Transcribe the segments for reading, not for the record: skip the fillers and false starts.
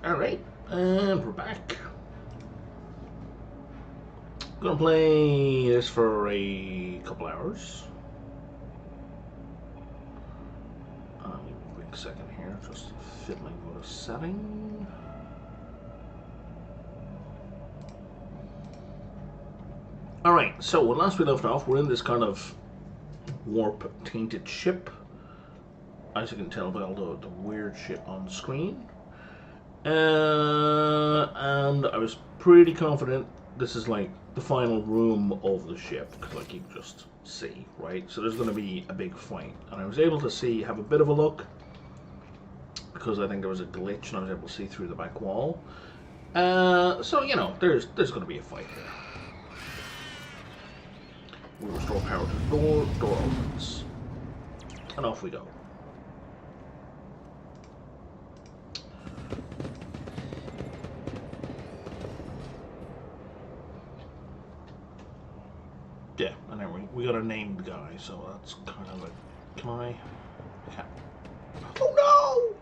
Alright, and we're back. Gonna play this for a couple hours. Quick second here, just fiddling with a setting. Alright, so when last we left off, we're in this kind of warp-tainted ship. As you can tell by all the weird shit on screen. And I was pretty confident this is like the final room of the ship, because like you can just see, right? So there's going to be a big fight. And I was able to see, have a bit of a look, because I think there was a glitch and I was able to see through the back wall. So, you know, there's going to be a fight here. We restore power to the door opens. And off we go. Yeah, and then we got a named guy, so that's kind of like, can I? Oh no!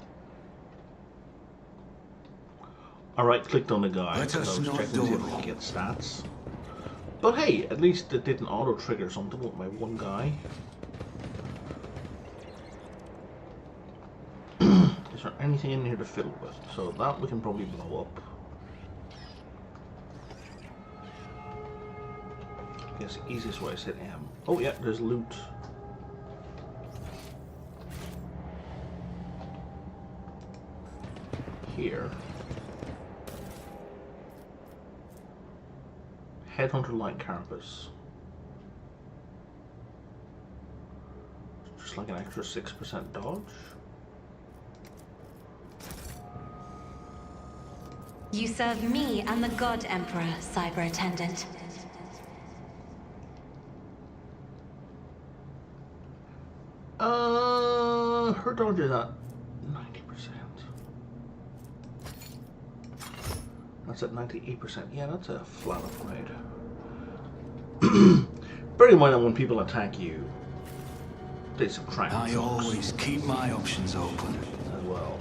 I right-clicked on the guy because I was checking to see if I could get stats. But hey, at least it didn't auto-trigger something with my one guy. Is there anything in here to fiddle with? So that we can probably blow up. I guess the easiest way is hit M. Oh yeah, there's loot. Here. Headhunter light carapace. Just like an extra 6% dodge. You serve me and the God Emperor, Cyber Attendant. Her dodge is at 90%. That's at 98%. Yeah, that's a flat upgrade. Bear in mind that when people attack you, they subtract. I always keep my options open. As well.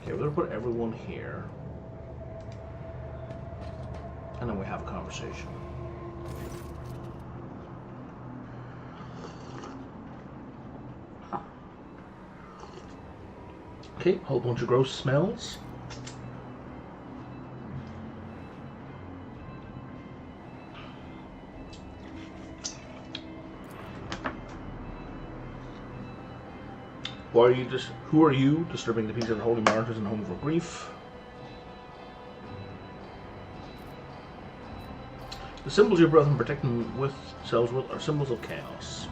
Okay, we're gonna put everyone here. And then we have a conversation. Okay, whole bunch of gross smells. Who are you disturbing the peace of the holy martyrs and home for grief? The symbols your brethren protect themselves with are symbols of chaos.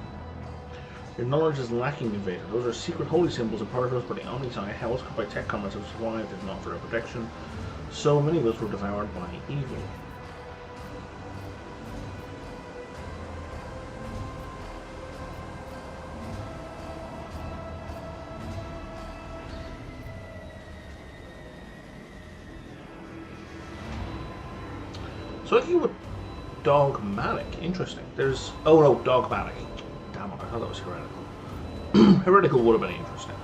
Your knowledge is lacking, Invader. Those are secret holy symbols imparted to us by the Omni's eye. Hells cut by tech commerce have survived if not for their protection. So many of us were devoured by evil. So I think with dogmatic, interesting. There's dogmatic. Damn it, I thought that was heretical. Heretical would have been interesting.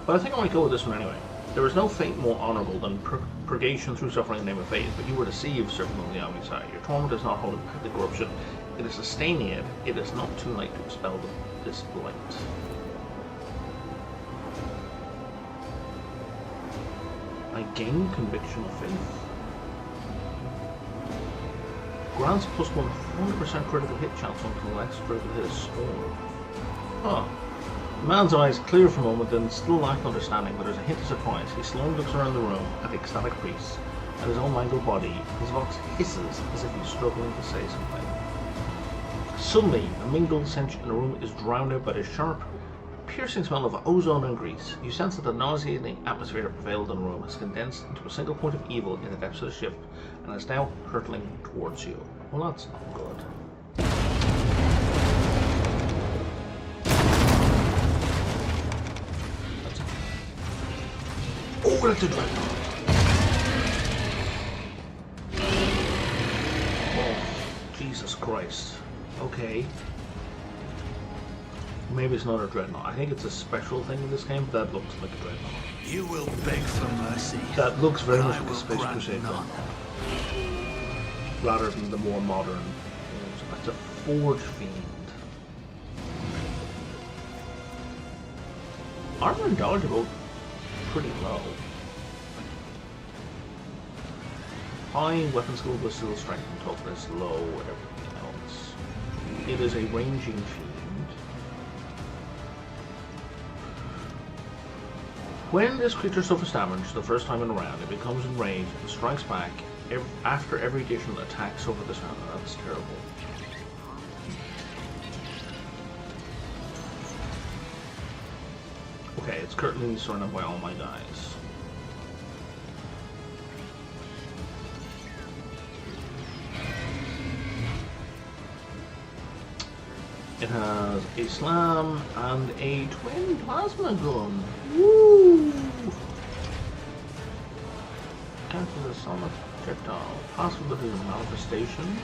But I think I might go with this one anyway. There is no fate more honourable than purgation through suffering in the name of faith, but you were deceived, servant of the Omni's eye. Your torment is not holding back the corruption, it is sustaining it. It is not too late to expel this blight. I gain conviction of faith. Grants plus 100% critical hit chance on the next critical hit is scored. Huh. The man's eyes clear for a moment, then still lack understanding, but there's a hint of surprise. He slowly looks around the room at the ecstatic priest and his own mangled body. His voice hisses as if he's struggling to say something. Suddenly, a mingled stench in the room is drowned out by the sharp, piercing smell of ozone and grease. You sense that the nauseating atmosphere that prevailed in the room has condensed into a single point of evil in the depths of the ship and is now hurtling towards you. Well, that's not good. Oh, that's a dreadnought. Oh, Jesus Christ. Okay. Maybe it's not a dreadnought. I think it's a special thing in this game, but that looks like a dreadnought. You will beg for mercy. That looks very but much I like a will Space grant Crusade none. thing, rather than the more modern. That's a Forge Fiend. Armor and dodge are both pretty low. High weapon skill, but still strength and toughness, low, everything else. It is a ranging fiend. When this creature suffers damage the first time in a round, it becomes enraged and strikes back after every additional attack suffered this round. That's terrible. Okay, it's currently surrounded by all my guys. It has a slam and a twin plasma gun. Woo! Cancels a sonic projectile. Possibility of manifestation.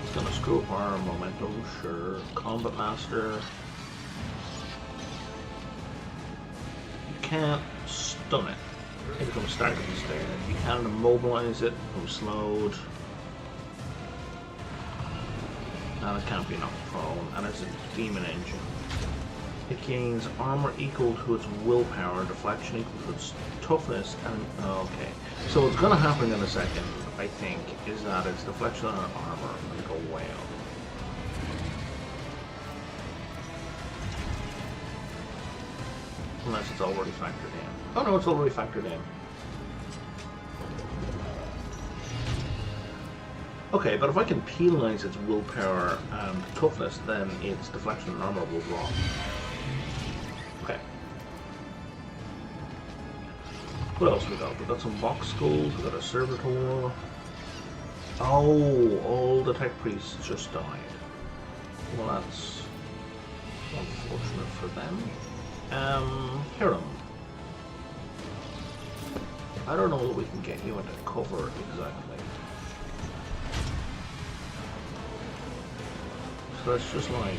It's gonna screw up our momentum, sure. Combat master. You can't stun it. It becomes static instead. You can immobilize it, it becomes slowed. And it can't be knocked prone, and it's a demon engine. It gains armor equal to its willpower, deflection equal to its toughness, and okay. So what's going to happen in a second, I think, is that its deflection and armor are going to go way up. Unless it's already factored in. Oh no, it's already factored in. Okay, but if I can penalize its willpower and toughness, then its deflection and armor will drop. Okay. What else we got? We got some box skulls, we got a servitor. Oh, all the tech priests just died. Well, that's unfortunate for them. Hiram. I don't know that we can get you into cover exactly. So it's just like,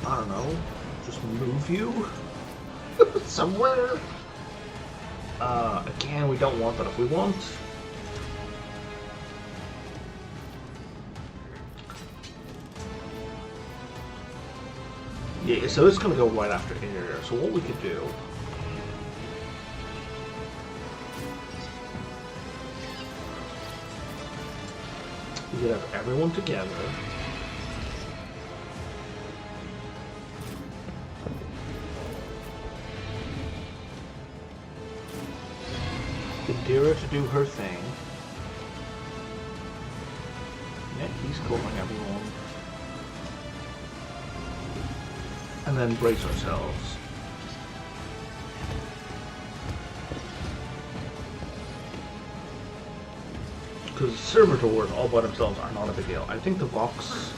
I don't know, just move you somewhere. Again, we don't want that. If we want, yeah, so it's gonna go right after here. So what we could do, we could have everyone together. Gadira to do her thing. Yeah, he's covering everyone. And then brace ourselves. Because servitors all by themselves are not a big deal. I think the Vox...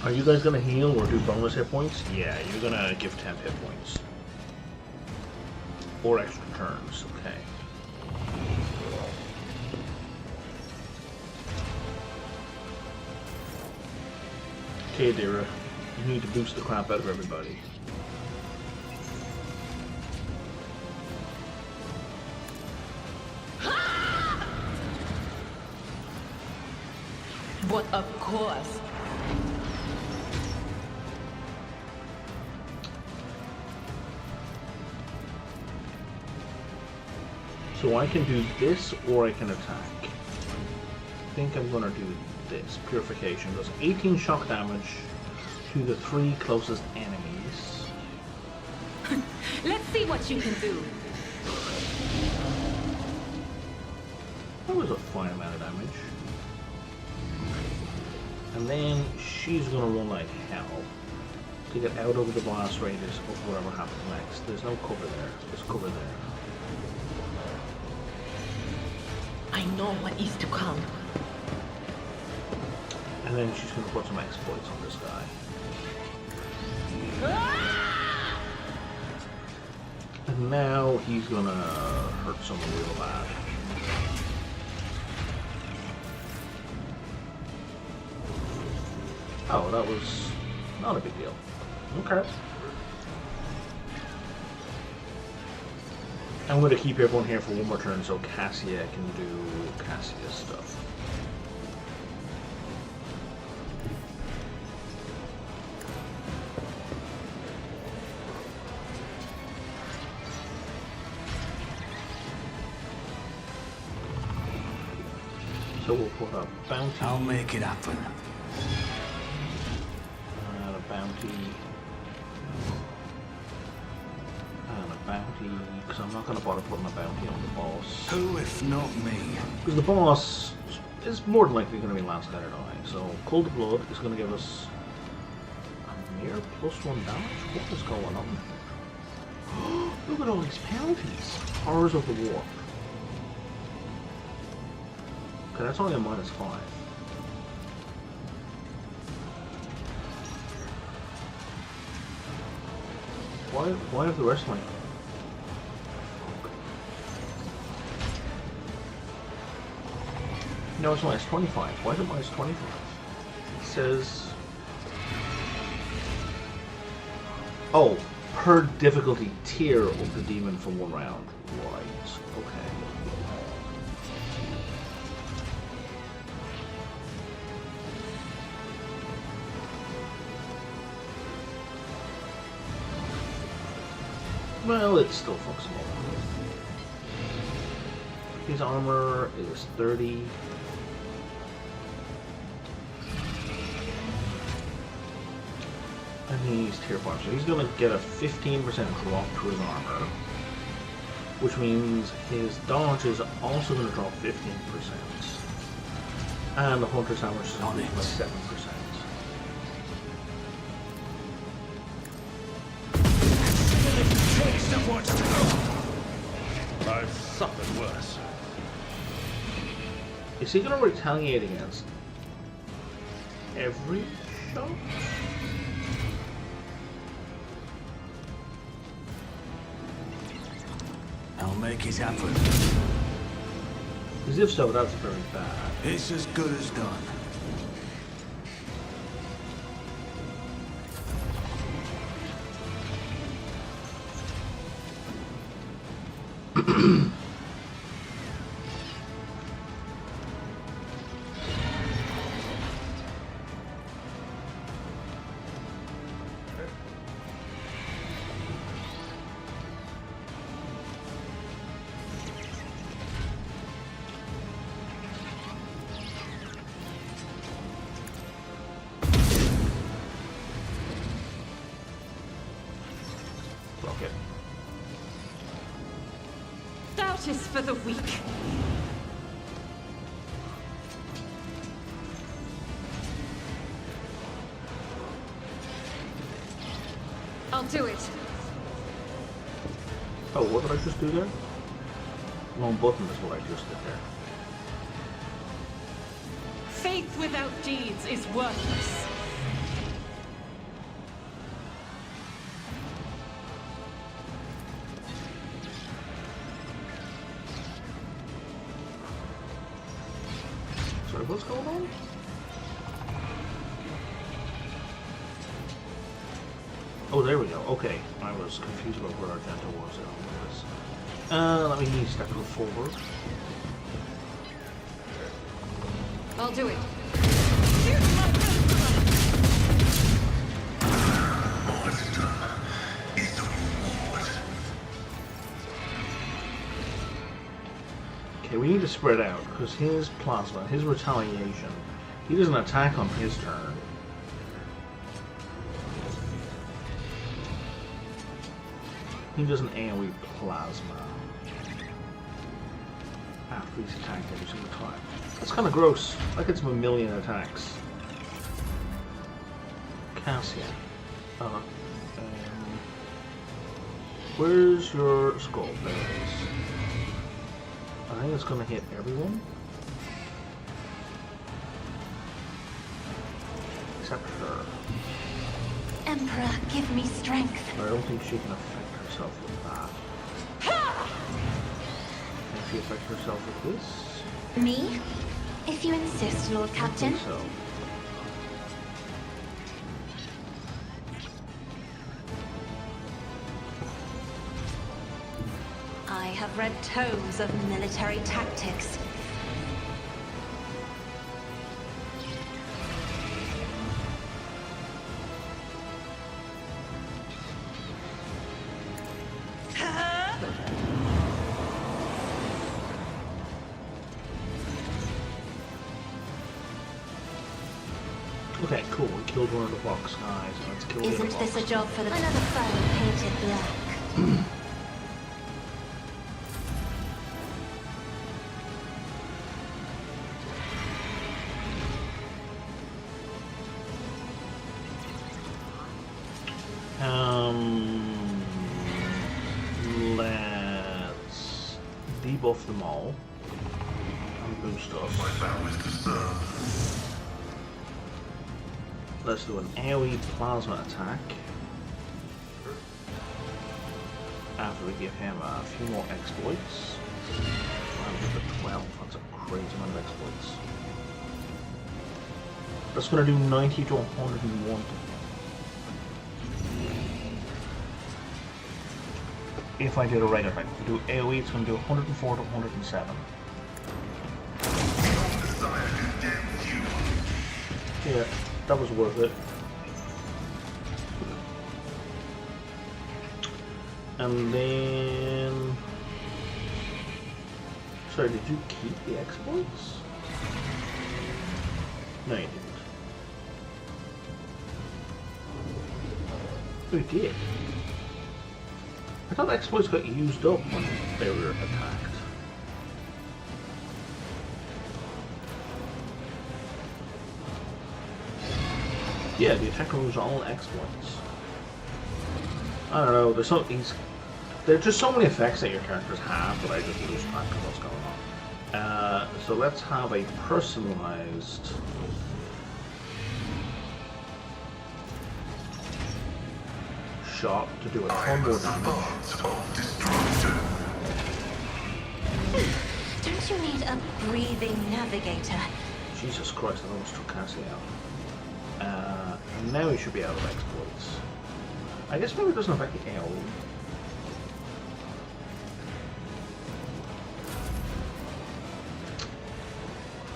Are you guys gonna heal or do bonus hit points? Yeah, you're gonna give 10 hit points. Or extra turns, okay. Okay, Dira, you need to boost the crap out of everybody. But of course. So I can do this, or I can attack. I think I'm gonna do this. Purification does 18 shock damage to the 3 closest enemies. Let's see what you can do. That was a fine amount of damage. And then she's gonna run like hell to get out over the blast radius of whatever happens next. There's no cover there. There's cover there. I know what is to come. And then she's gonna put some exploits on this guy. And now he's gonna hurt someone real bad. Oh, that was not a big deal. Okay. I'm going to keep everyone here for one more turn so Cassia can do Cassia's stuff. So we'll put a bounty. I'll make it happen. And a bounty. And a bounty. Because I'm not going to bother putting a bounty on the boss. Who if not me? Because the boss is more than likely going to be Lancelot or I. So Cold Blood is going to give us a mere +1 damage. What is going on? Look at all these penalties. Horrors of the War. Okay, that's only a -5. Why have the rest of my... No, it's -25. Why is it -25? It says... Oh, per difficulty tier of the demon for 1 round. Right, okay. Well, it's still functional. His armor is 30. And he's tier 5, so he's going to get a 15% drop to his armor. Which means his dodge is also going to drop 15%. And the hunter's hammer is going to be 7%. Taste of what's to come. I've suffered worse. Is he going to retaliate against every shot? I'll make it happen. Because if so, that's very bad. It's as good as done. Rocket. Doubt is for the weak. I'll do it. Oh, what did I just do there? Long button is what I just did there. Faith without deeds is worthless. Sorry, what's going on? Oh, there we go. Okay, I was confused about where Argento was there on this. Let me step forward. I'll do it. Okay, we need to spread out, because his plasma, his retaliation, he doesn't attack on his turn. He does an AoE plasma after he's attacked every single time. That's kind of gross. That gets him 1,000,000 attacks. Cassia. Where's your skull? There it is. I think it's going to hit everyone. Except her. Emperor, give me strength. But I don't think she can affect herself with that. actually affect herself with this? Me? If you insist, Lord I Captain. think so. I have read tomes of military tactics. Okay, cool. We killed one of the box guys. Let's kill the other Isn't this a box. job for the another foe painted black? Let's debuff them all and boost us. My vow is to serve. Let's do an AoE plasma attack. After we give him a few more exploits. I'll give it 12. That's a crazy amount of exploits. That's going to do 90 to 101. If I did a regular attack, if we do AoE, it's going to do 104 to 107. Yeah, that was worth it. And then... Sorry, did you keep the exploits? No, you didn't. Oh, you did. I thought exploits got used up when they were attacked. Yeah, the attack removes all exploits. I don't know, there's just so many effects that your characters have that I just lose track of what's going on. So let's have a personalized shot to do a ton more damage. Don't you need a breathing navigator? Jesus Christ, I almost took Cassie out. And now he should be out of exploits. I guess maybe it doesn't affect the AoE.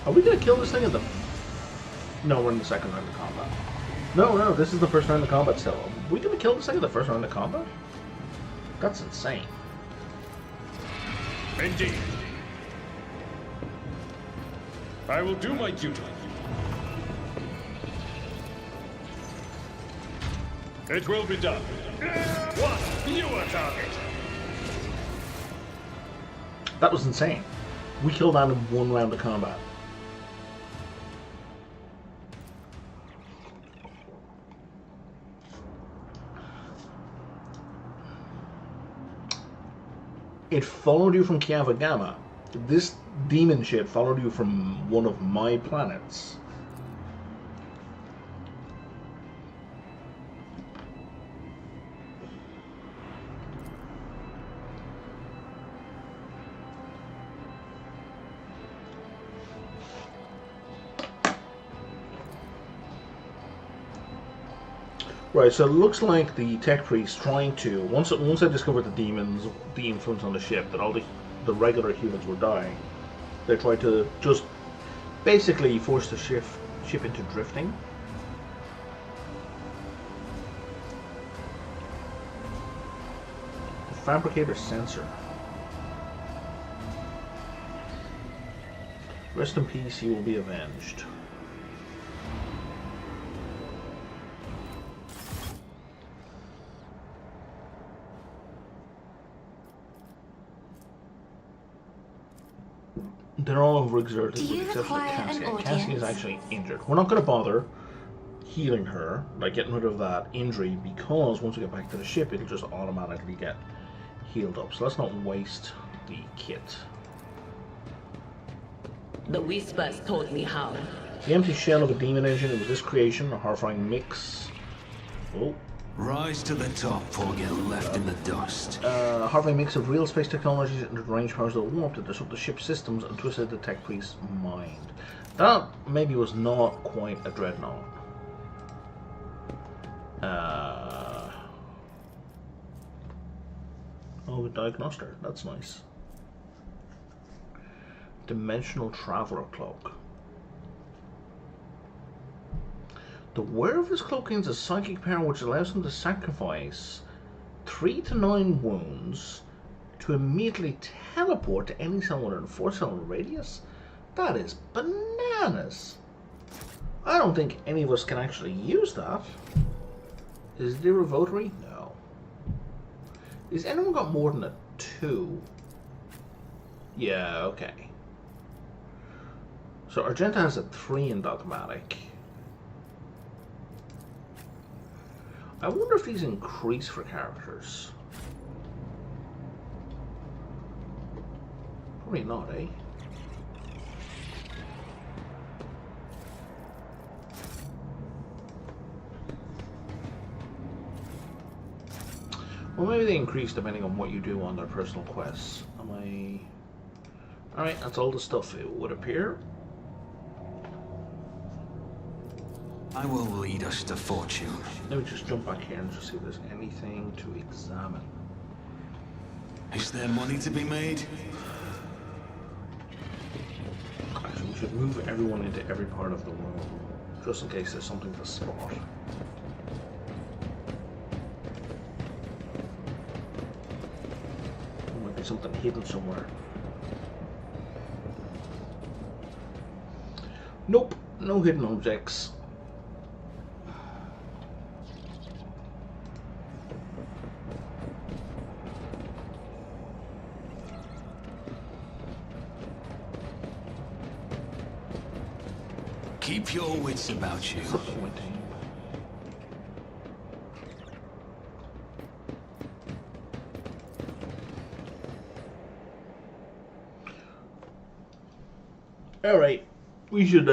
Are we gonna kill this thing in the... No, we're in the second round of combat. No, this is the first round of combat still. Are we gonna kill this thing in the first round of combat? That's insane. Indeed. I will do my duty. It will be done. What? You are target. That was insane. We killed that in one round of combat. It followed you from Kiava Gamma. This demon ship followed you from one of my planets. Right, so it looks like the tech priest trying to once I discovered the demons, the influence on the ship, that all the regular humans were dying. They tried to just basically force the ship into drifting. The fabricator sensor. Rest in peace, he will be avenged. They're all overexerted, Do you except for require Cassie. an Cassie is audience? actually injured. We're not going to bother healing her, like getting rid of that injury, because once we get back to the ship, it'll just automatically get healed up. So let's not waste the kit. The whispers told me how. The empty shell of a demon engine. It was this creation, a horrifying mix. Oh, Rise to the top or get left in the dust. Harvey makes of real space technologies and range powers that warp to disrupt the ship's systems and twisted the tech priest's mind. That maybe was not quite a dreadnought. Oh, a diagnoster. That's nice. Dimensional Traveler Cloak. The wearer of this cloak gains a psychic power which allows him to sacrifice 3 to 9 wounds to immediately teleport to any cell within a 4-cell radius. That is bananas. I don't think any of us can actually use that. Is there a votary? No. Is anyone got more than a 2? Yeah, okay. So Argenta has a 3 in Dogmatic. I wonder if these increase for characters. Probably not, eh? Well, maybe they increase depending on what you do on their personal quests. Am I... Alright, that's all the stuff it would appear. I will lead us to fortune. Let me just jump back here and just see if there's anything to examine. Is there money to be made? Actually, we should move everyone into every part of the room, just in case there's something to spot. There might be something hidden somewhere. Nope, no hidden objects. Keep your wits about you. Disappointing. All right, we should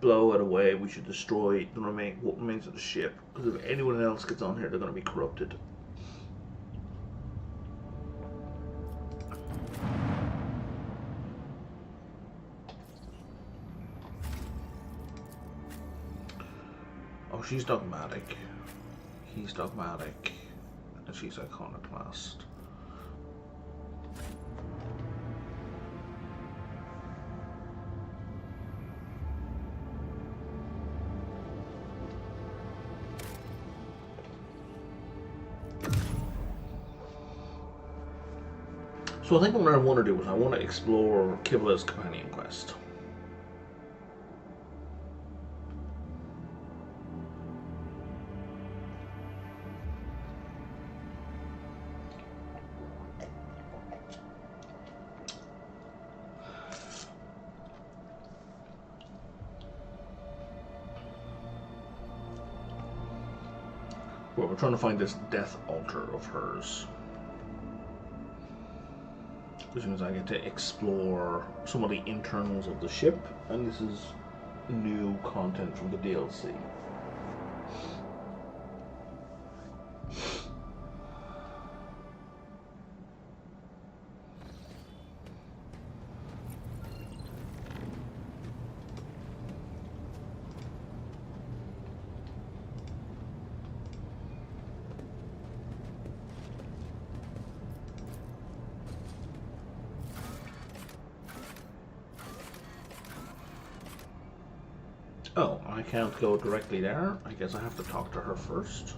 blow it away. We should destroy the what remains of the ship, because if anyone else gets on here, they're going to be corrupted. Oh, she's dogmatic. He's dogmatic, and she's iconoclast. So I think what I want to do is I want to explore Kibla's companion quest. Well, we're trying to find this death altar of hers. Which means I get to explore some of the internals of the ship, and this is new content from the DLC. Oh, I can't go directly there. I guess I have to talk to her first.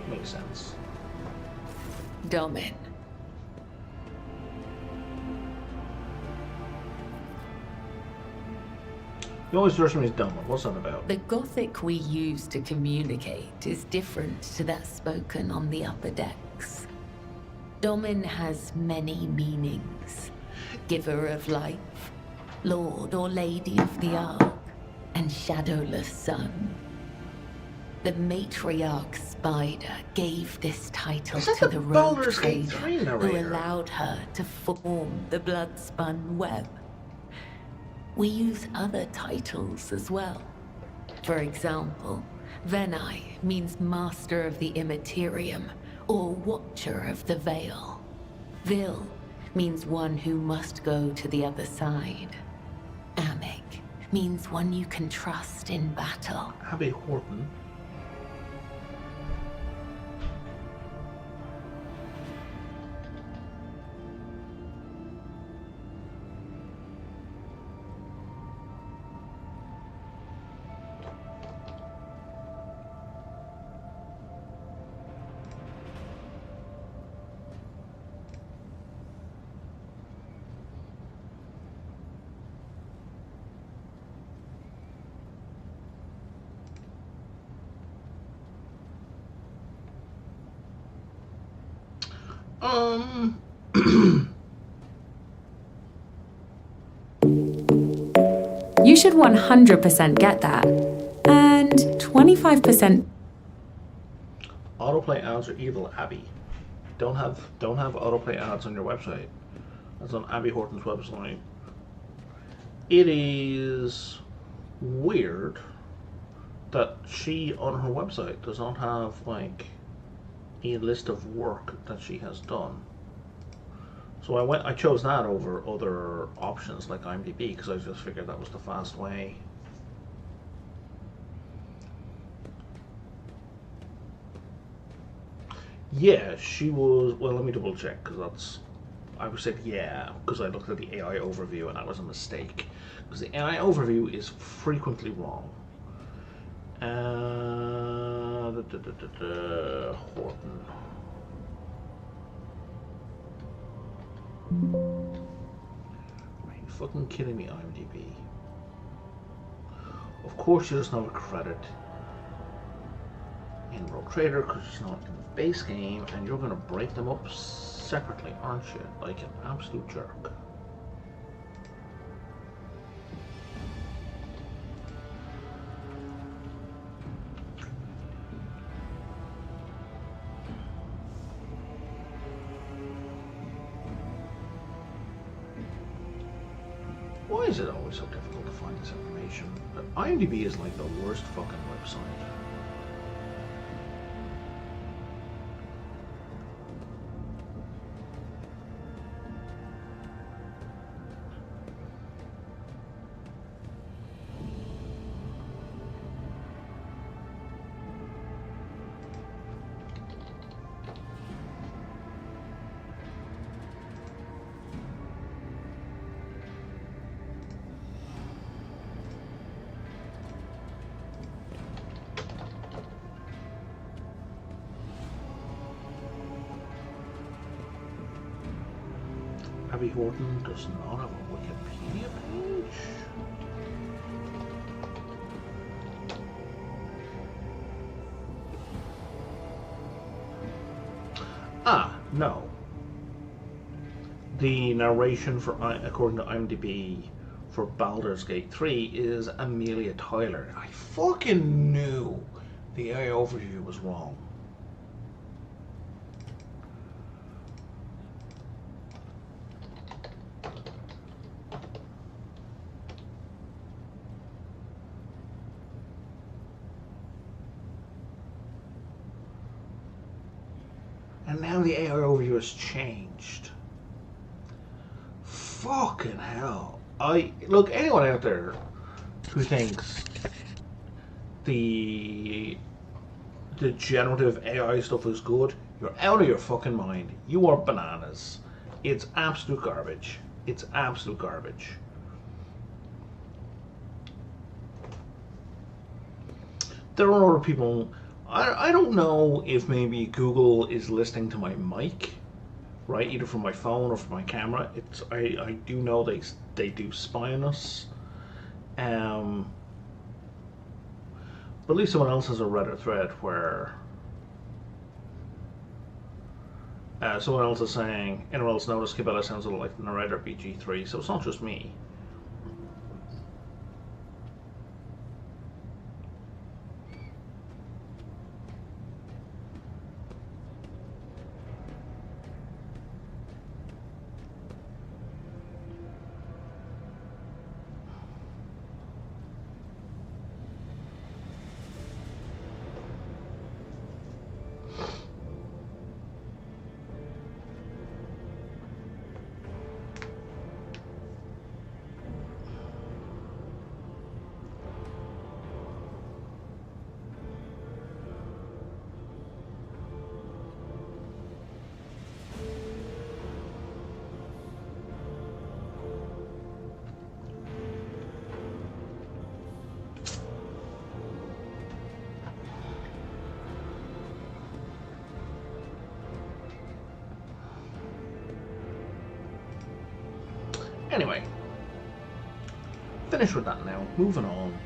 Makes sense. Domin. You always refer to me as Dumber. What's that about? The Gothic we use to communicate is different to that spoken on the upper decks. Domin has many meanings. Giver of life, Lord or Lady of the Ark, and Shadowless Sun. The matriarch spider gave this title Is that to the the rogue Baldur's Gate trader 3 who narrator? allowed her to form the blood-spun web. We use other titles as well. For example, Venai means Master of the Immaterium, or Watcher of the Veil. Vil means one who must go to the other side. Amic means one you can trust in battle. Abby Horton. You should 100% get that. And 25%. Autoplay ads are evil, Abby. Don't have autoplay ads on your website. That's on Abby Horton's website. It is weird that she on her website does not have like a list of work that she has done. So I chose that over other options like IMDb because I just figured that was the fast way. Yeah, she was. Well, let me double check because I said yeah because I looked at the AI overview and that was a mistake because the AI overview is frequently wrong. Horton. Are you fucking kidding me, IMDb? Of course she doesn't have a credit in Rogue Trader because it's not in the base game, and you're going to break them up separately, aren't you? Like an absolute jerk. Why is it always so difficult to find this information? IMDb is like the worst fucking website. Abby Horton does not have a Wikipedia page. No. The narration for, according to IMDb, for Baldur's Gate 3 is Amelia Tyler. I fucking knew the AI overview was wrong. And now the AI overview has changed. Fucking hell. Look, anyone out there who thinks the generative AI stuff is good, you're out of your fucking mind. You are bananas. It's absolute garbage. It's absolute garbage. There are other people. I don't know if maybe Google is listening to my mic, right? Either from my phone or from my camera. I do know they do spy on us. But at least someone else has a Reddit thread where someone else is saying, anyone else noticed Cabela sounds a little like the narrator BG3, so it's not just me. Anyway, finish with that now. Moving on.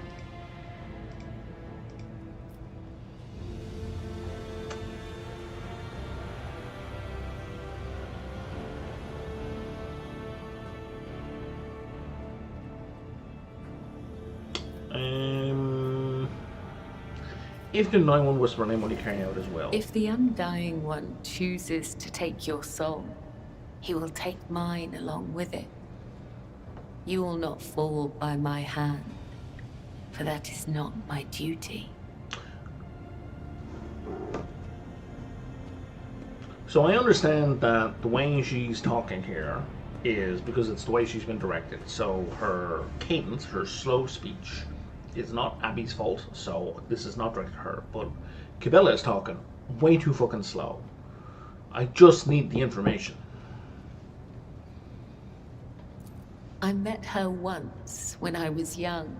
If the Undying One whisper name, will he carry out as well? If the Undying One chooses to take your soul, he will take mine along with it. You will not fall by my hand, for that is not my duty. So I understand that the way she's talking here is because it's the way she's been directed. So her cadence, her slow speech, is not Abby's fault, so this is not directed at her. But Cabela is talking way too fucking slow. I just need the information. I met her once when I was young.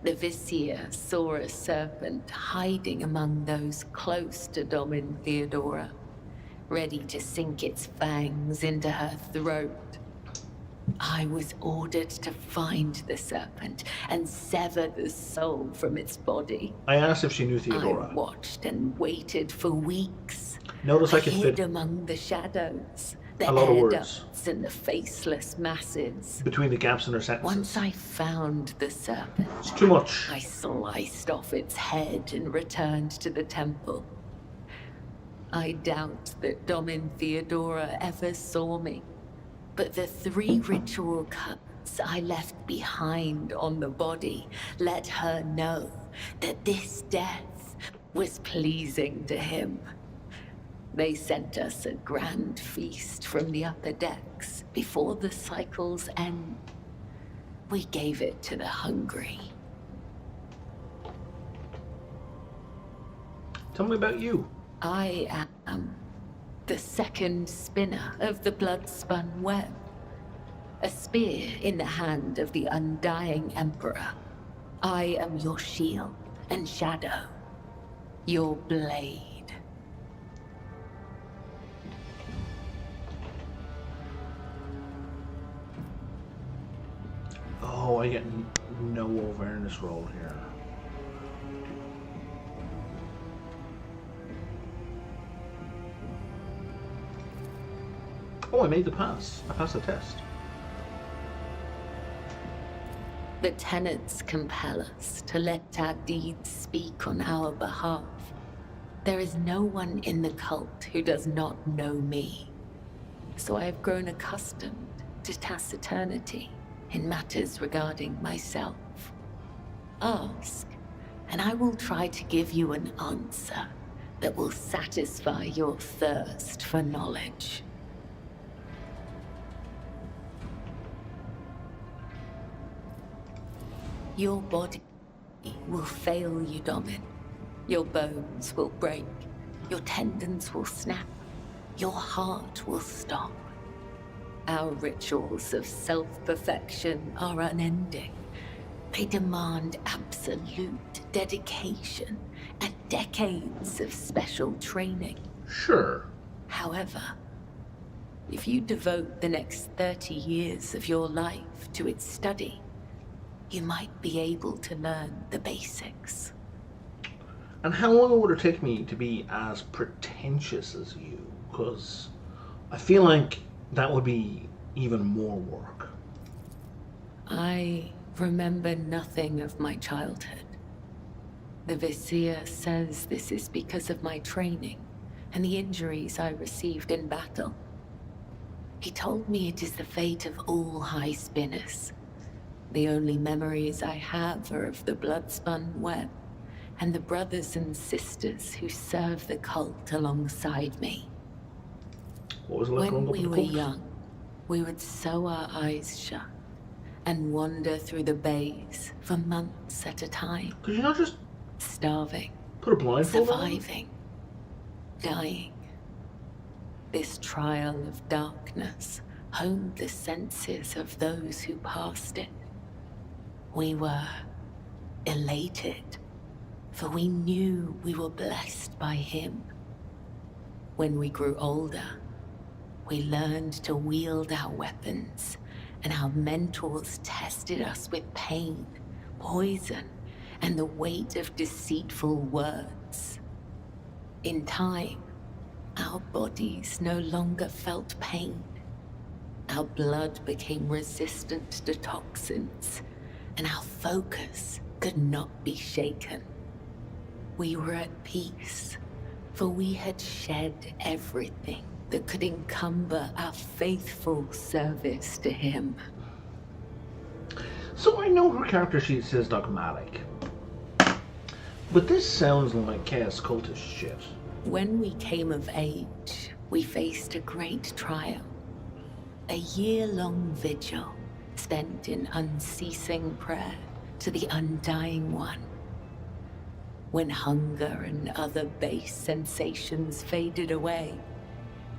The Vizier saw a serpent hiding among those close to Domin Theodora, ready to sink its fangs into her throat. I was ordered to find the serpent and sever the soul from its body. I asked if she knew Theodora. I watched and waited for weeks. Notice I could hid fit among the shadows, the a lot of air words ducts and the faceless masses. between the gaps in her sentences. Once I found the serpent, It's too much. I sliced off its head and returned to the temple. I doubt that Domin Theodora ever saw me, but the 3 ritual cuts I left behind on the body let her know that this death was pleasing to him. They sent us a grand feast from the upper decks before the cycle's end. We gave it to the hungry. Tell me about you. I am the second spinner of the blood-spun web. A spear in the hand of the undying Emperor. I am your shield and shadow. Your blade. Oh, I get no awareness roll here. Oh, I made the pass. I passed the test. The tenets compel us to let our deeds speak on our behalf. There is no one in the cult who does not know me. So I have grown accustomed to taciturnity in matters regarding myself. Ask, and I will try to give you an answer that will satisfy your thirst for knowledge. Your body will fail you, Domin. Your bones will break. Your tendons will snap. Your heart will stop. Our rituals of self-perfection are unending. They demand absolute dedication and decades of special training. Sure. However, if you devote the next 30 years of your life to its study, you might be able to learn the basics. And how long would it take me to be as pretentious as you? Because I feel like that would be even more work. I remember nothing of my childhood. The Vizier says this is because of my training and the injuries I received in battle. He told me it is the fate of all high spinners. The only memories I have are of the blood-spun web and the brothers and sisters who serve the cult alongside me. What was it like growing When up in we the were cult? young, we would sew our eyes shut and wander through the bays for months at a time, Could you not just starving, put a blindfold on? surviving, dying. This trial of darkness honed the senses of those who passed it. We were elated, for we knew we were blessed by him. When we grew older, we learned to wield our weapons and our mentors tested us with pain, poison, and the weight of deceitful words. In time, our bodies no longer felt pain. Our blood became resistant to toxins, and our focus could not be shaken. We were at peace, for we had shed everything that could encumber our faithful service to him. So I know her character sheet says dogmatic, but this sounds like chaos cultist shit. When we came of age, we faced a great trial. A year-long vigil spent in unceasing prayer to the Undying One. When hunger and other base sensations faded away,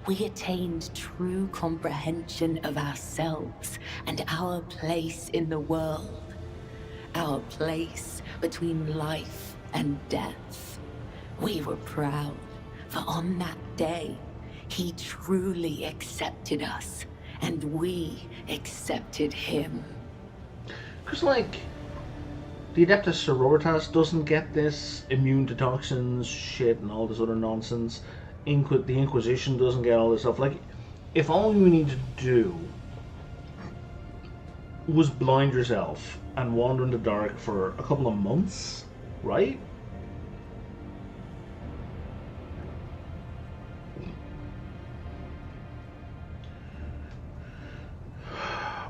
we attained true comprehension of ourselves and our place in the world. Our place between life and death. We were proud, for on that day, he truly accepted us, and we accepted him. Because, like, the Adeptus Sororitas doesn't get this immune to toxins shit and all this other nonsense. The Inquisition doesn't get all this stuff. Like, if all you need to do was blind yourself and wander in the dark for a couple of months, right?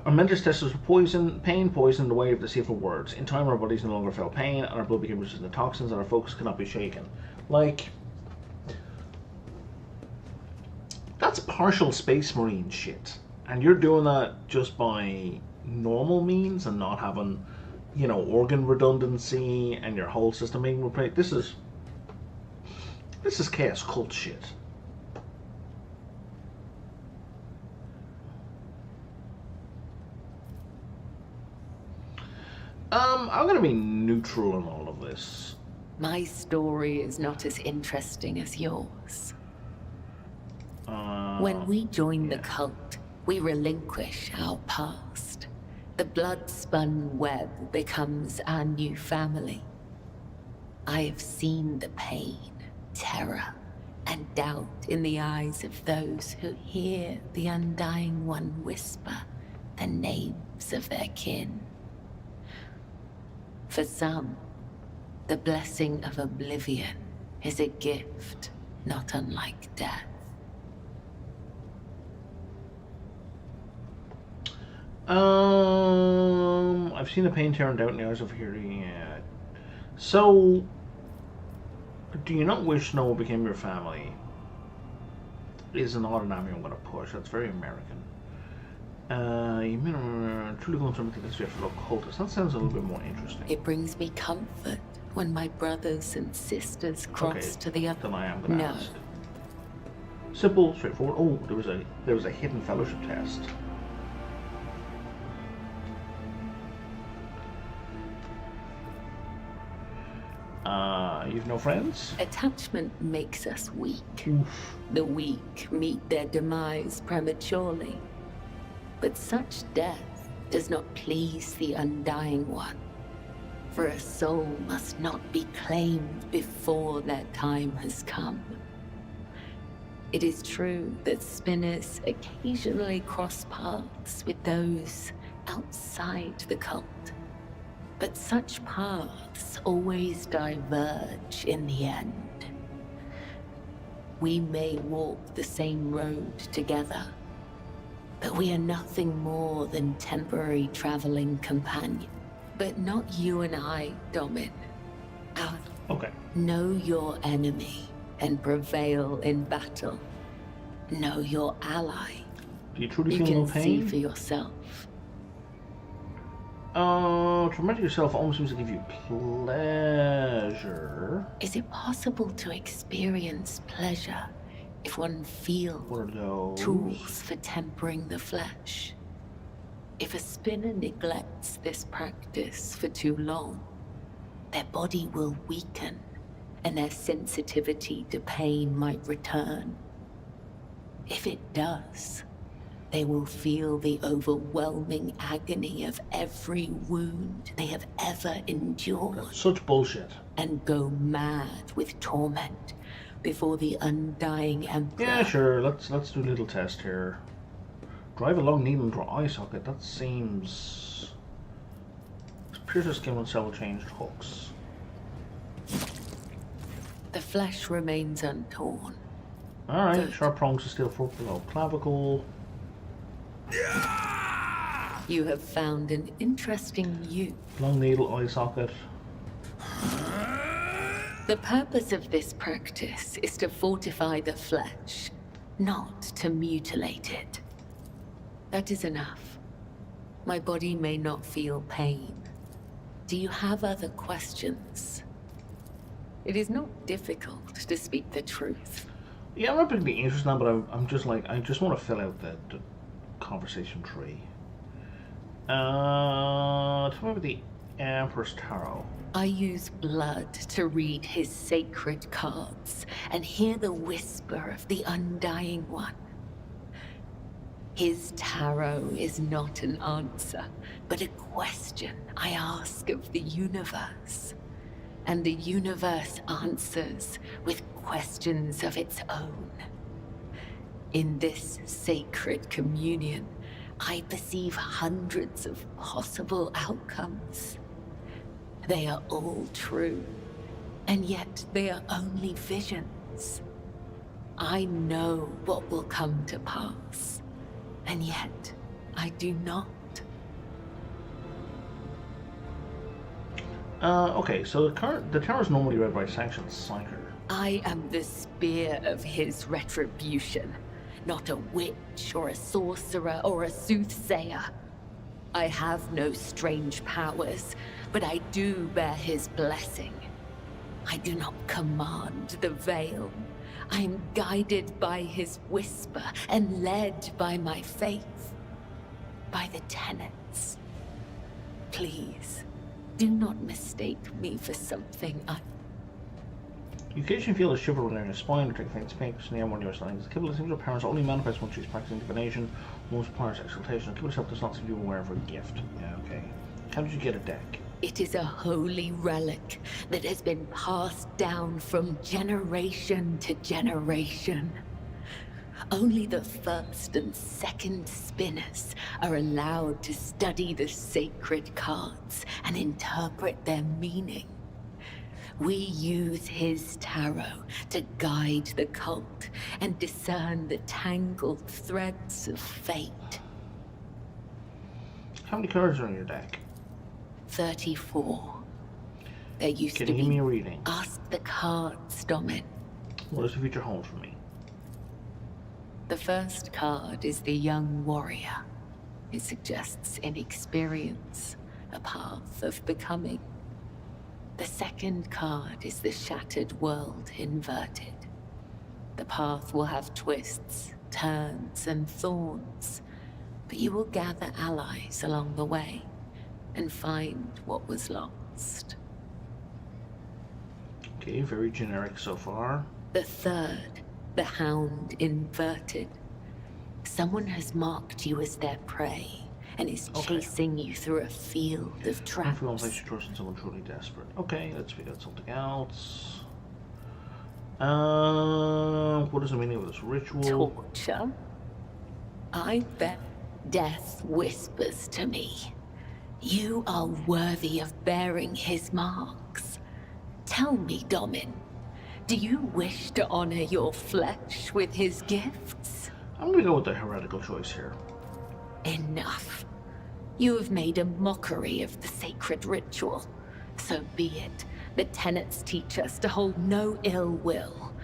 Our mentors tested us with poison. Pain poisoned the way of deceitful words. In time, our bodies no longer felt pain, and our blood became resistant to toxins, and our focus could not be shaken. Like, that's partial Space Marine shit. And you're doing that just by normal means and not having, you know, organ redundancy and your whole system being repaired. This is chaos cult shit. I'm gonna be neutral in all of this. My story is not as interesting as yours. When we join the cult, we relinquish our past. The blood-spun web becomes our new family. I have seen the pain, terror, and doubt in the eyes of those who hear the Undying One whisper the names of their kin. For some, the blessing of oblivion is a gift not unlike death. I've seen the pain, terror, and doubt in the eyes of hearing. Yeah. So, do you not wish Noah became your family? Is an autonomy I'm going to push. That's very American. You mean truly going through the history of fellow cultists. That sounds a little bit more interesting. It brings me comfort when my brothers and sisters cross to the other. Then I am going to ask. Simple, straightforward. Oh, there was a hidden fellowship test. You've no friends? Attachment makes us weak. Oof. The weak meet their demise prematurely. But such death does not please the Undying One. For a soul must not be claimed before their time has come. It is true that spinners occasionally cross paths with those outside the cult. But such paths always diverge in the end. We may walk the same road together, but we are nothing more than temporary traveling companions. But not you and I, Domin. Okay. Know your enemy and prevail in battle. Know your ally. Do you truly You feel no can see pain? for yourself. Tormenting yourself almost seems to give you pleasure. Is it possible to experience pleasure if one feels What are those? tools for tempering the flesh? If a spinner neglects this practice for too long, their body will weaken and their sensitivity to pain might return. If it does, They will feel the overwhelming agony of every wound they have ever endured. That's such bullshit. And go mad with torment before the undying Emperor. Yeah, sure. Let's do a little test here. Drive a long needle into an eye socket. That seems. Pierce the skin with several changed hooks. The flesh remains untorn. Alright, Good. sharp prongs to steel fork below clavicle. You have found an interesting use. Long needle, eye socket. The purpose of this practice is to fortify the flesh, not to mutilate it. That is enough. My body may not feel pain. Do you have other questions? It is not difficult to speak the truth. Yeah, I'm not particularly interested in that, but I'm just like, I just want to fill out the conversation tree. Tell me about the Emperor's Tarot. I use blood to read his sacred cards and hear the whisper of the Undying One. His tarot is not an answer, but a question I ask of the universe. And the universe answers with questions of its own. In this sacred communion, I perceive hundreds of possible outcomes. They are all true, and yet they are only visions. I know what will come to pass, and yet I do not. Okay, so the tarot is normally read by a sanctioned psyker. I am the spear of his retribution, not a witch or a sorcerer or a soothsayer. I have no strange powers, but I do bear his blessing. I do not command the veil. I am guided by his whisper and led by my faith, by the tenets. Please, do not mistake me for something You occasionally feel a shiver running your spine, or take faint pains near one of your signs. The Kibble seems to parents only manifest when she's practicing divination. Most requires exaltation. The Kibble herself does not seem to be aware of her gift. Yeah, okay. How did you get a deck? It is a holy relic that has been passed down from generation to generation. Only the first and second spinners are allowed to study the sacred cards and interpret their meaning. We use his tarot to guide the cult and discern the tangled threads of fate. How many cards are in your deck? 34. There used Can to you be. give me a reading? Ask the cards, Domin. What does the future hold for me? The first card is the young warrior. It suggests inexperience, a path of becoming. The second card is the shattered world inverted. The path will have twists, turns, and thorns, but you will gather allies along the way and find what was lost. Okay, very generic so far. The third, the hound inverted. Someone has marked you as their prey and is chasing you through a field of traps. Everyone likes to trust in someone truly desperate. Okay, let's figure out something else. What is the meaning of this ritual? Torture? I bet death whispers to me. You are worthy of bearing his marks. Tell me, Domin, do you wish to honor your flesh with his gifts? I'm gonna go with the heretical choice here. Enough. You have made a mockery of the sacred ritual. So be it. The tenets teach us to hold no ill will.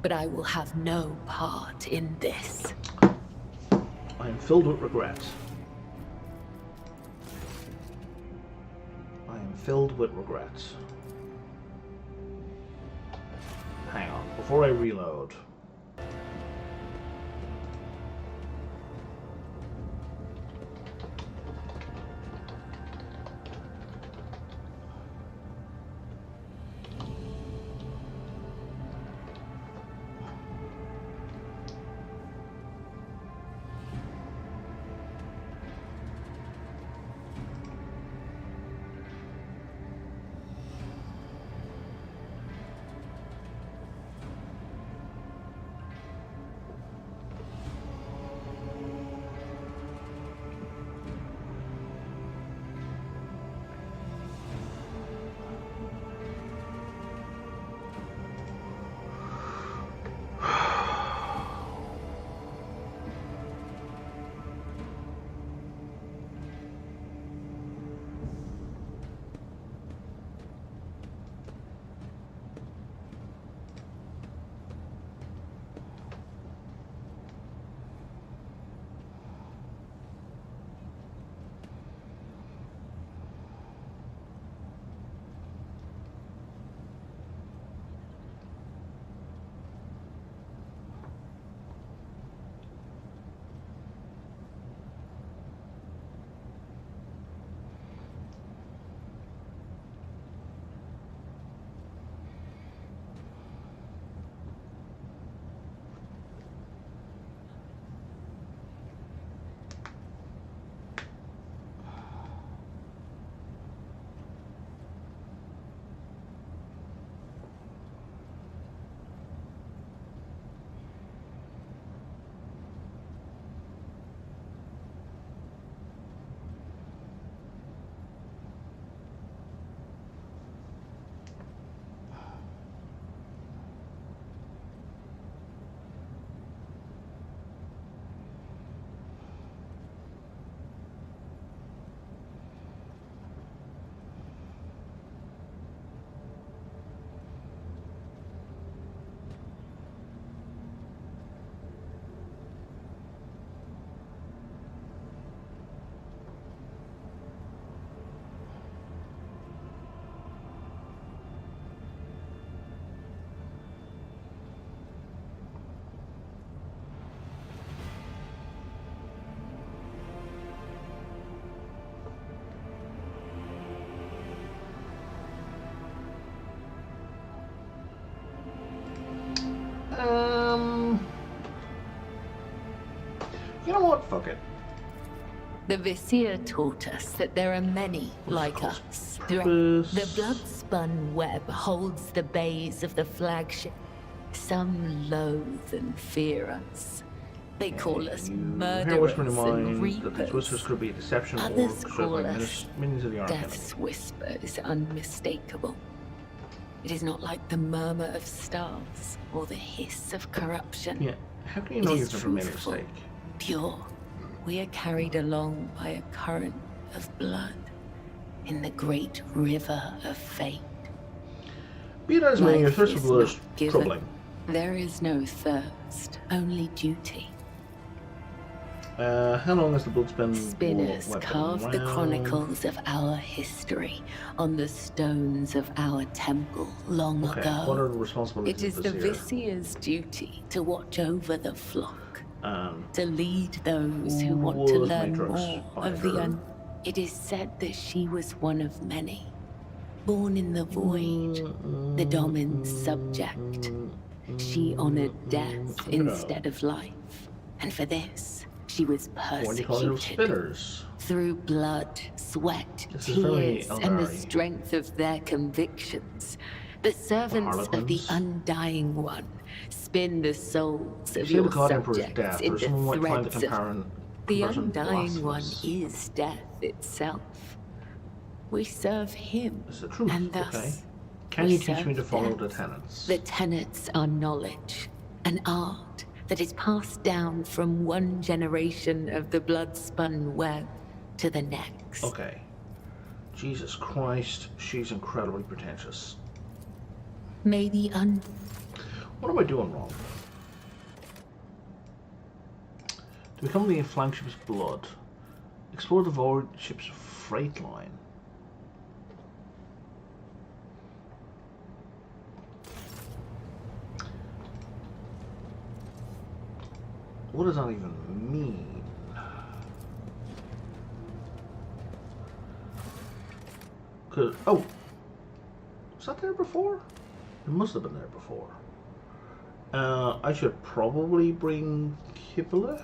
But I will have no part in this. I am filled with regret. I am filled with regrets. Hang on, before I reload. You know what? Fuck it. The Vizier taught us that there are many like us. The blood-spun web holds the bays of the flagship. Some loathe and fear us. They call us murderers and reapers. That these whispers could be deception Others or call us minions of the Death's whisper is unmistakable. It is not like the murmur of stars or the hiss of corruption. Yeah, how can you know you've never made a mistake? Pure. We are carried along by a current of blood in the great river of fate. Be it as may, your thirst for blood is given. troubling. There is no thirst, only duty. How long has the bloodspin Spinners weapon carved the around? chronicles of our history on the stones of our temple long Okay, ago. what are the responsibilities It is of the Vizier? Vizier's duty to watch over the flock, Um, to lead those who want to was learn Matrix more of the Finder? It is said that she was one of many, born in the void, the Domin's subject. She honored death instead of life, and for this, she was what do you call those persecuted. spinners? Through blood, sweat, This is very tears, and the Eldari. strength of their convictions, the servants of the Harlequins. Undying One spin the souls of See your the God Emperor's subjects death, or into someone might find the threads of... The comparison Undying One blasphemous. is death itself. We serve him, It's the truth, and thus okay. Can we you teach me to serve follow death. the tenets? The tenets are knowledge, an art that is passed down from one generation of the blood-spun web to the next. Okay. Jesus Christ, she's incredibly pretentious. May the What am I doing wrong? To become the flagship's blood, explore the void ship's freight line. What does that even mean? Oh, was that there before? It must have been there before. I should probably bring Kibble.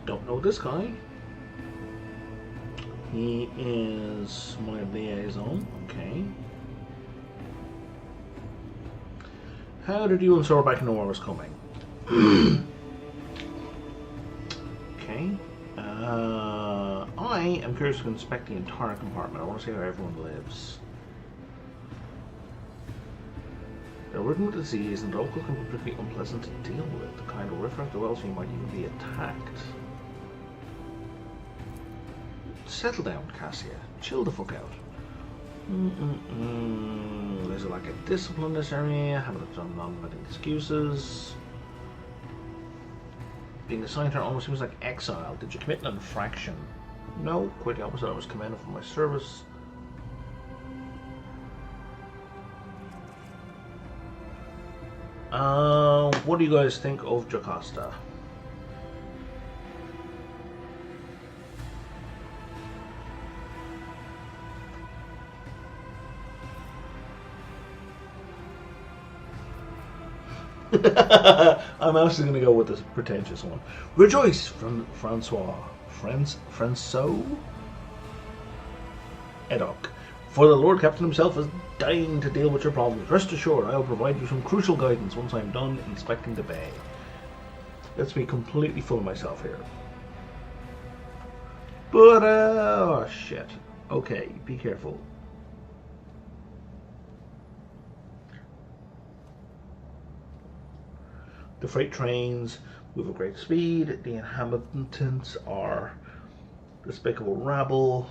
Don't know this guy. He is my liaison. Okay. How did you and Sorback know I was coming? Okay. I am curious to inspect the entire compartment. I want to see how everyone lives. They're ridden with disease and local can be pretty unpleasant to deal with. The kind of riffraff, or else you might even be attacked. Settle down, Cassia. Chill the fuck out. Is it like a discipline in this area? Haven't done non-limiting excuses? Being assigned to her almost seems like exile. Did you commit an infraction? No, quite the opposite. I was commended for my service. What do you guys think of Jocasta? I'm actually going to go with this pretentious one. Rejoice, Francois. Francois? Edoc. For the Lord Captain himself is dying to deal with your problems. Rest assured, I will provide you some crucial guidance once I am done inspecting the bay. Let's be completely full of myself here. But, oh shit. Okay, be careful. The freight trains move at great speed. The inhabitants are despicable rabble.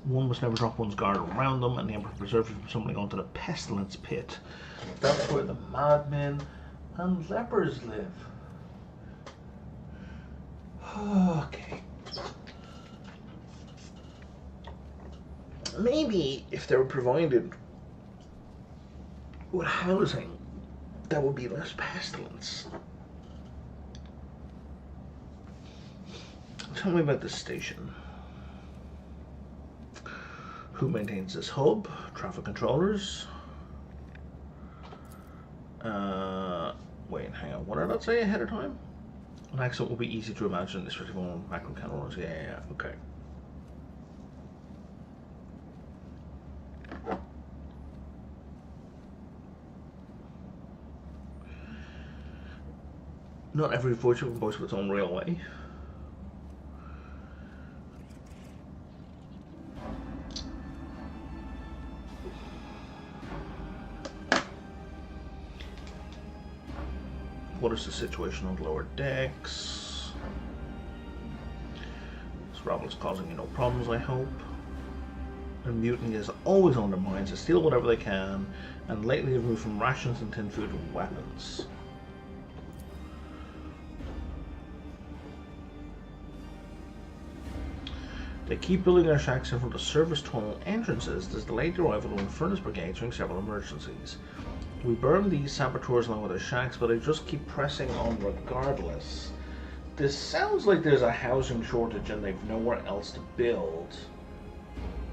One must never drop one's guard around them, and the Emperor preserves you from stumbling onto the pestilence pit. That's where the madmen and lepers live. Okay. Maybe if they were provided with housing, there would be less pestilence. Tell me about this station. Who maintains this hub? Traffic controllers. Wait, hang on. What did I say ahead of time? An accent will be easy to imagine, especially when macro controllers. Yeah, okay. Not every voice can voice of its own railway. What is the situation on the lower decks? This rabble is causing you no problems, I hope. And mutiny is always on their minds to steal whatever they can, and lately they've moved from rations and tin food to weapons. They keep building their shacks in front of service tunnel entrances. There's delayed the arrival of furnace brigades during several emergencies. We burn these saboteurs along with their shacks, but they just keep pressing on regardless. This sounds like there's a housing shortage and they've nowhere else to build.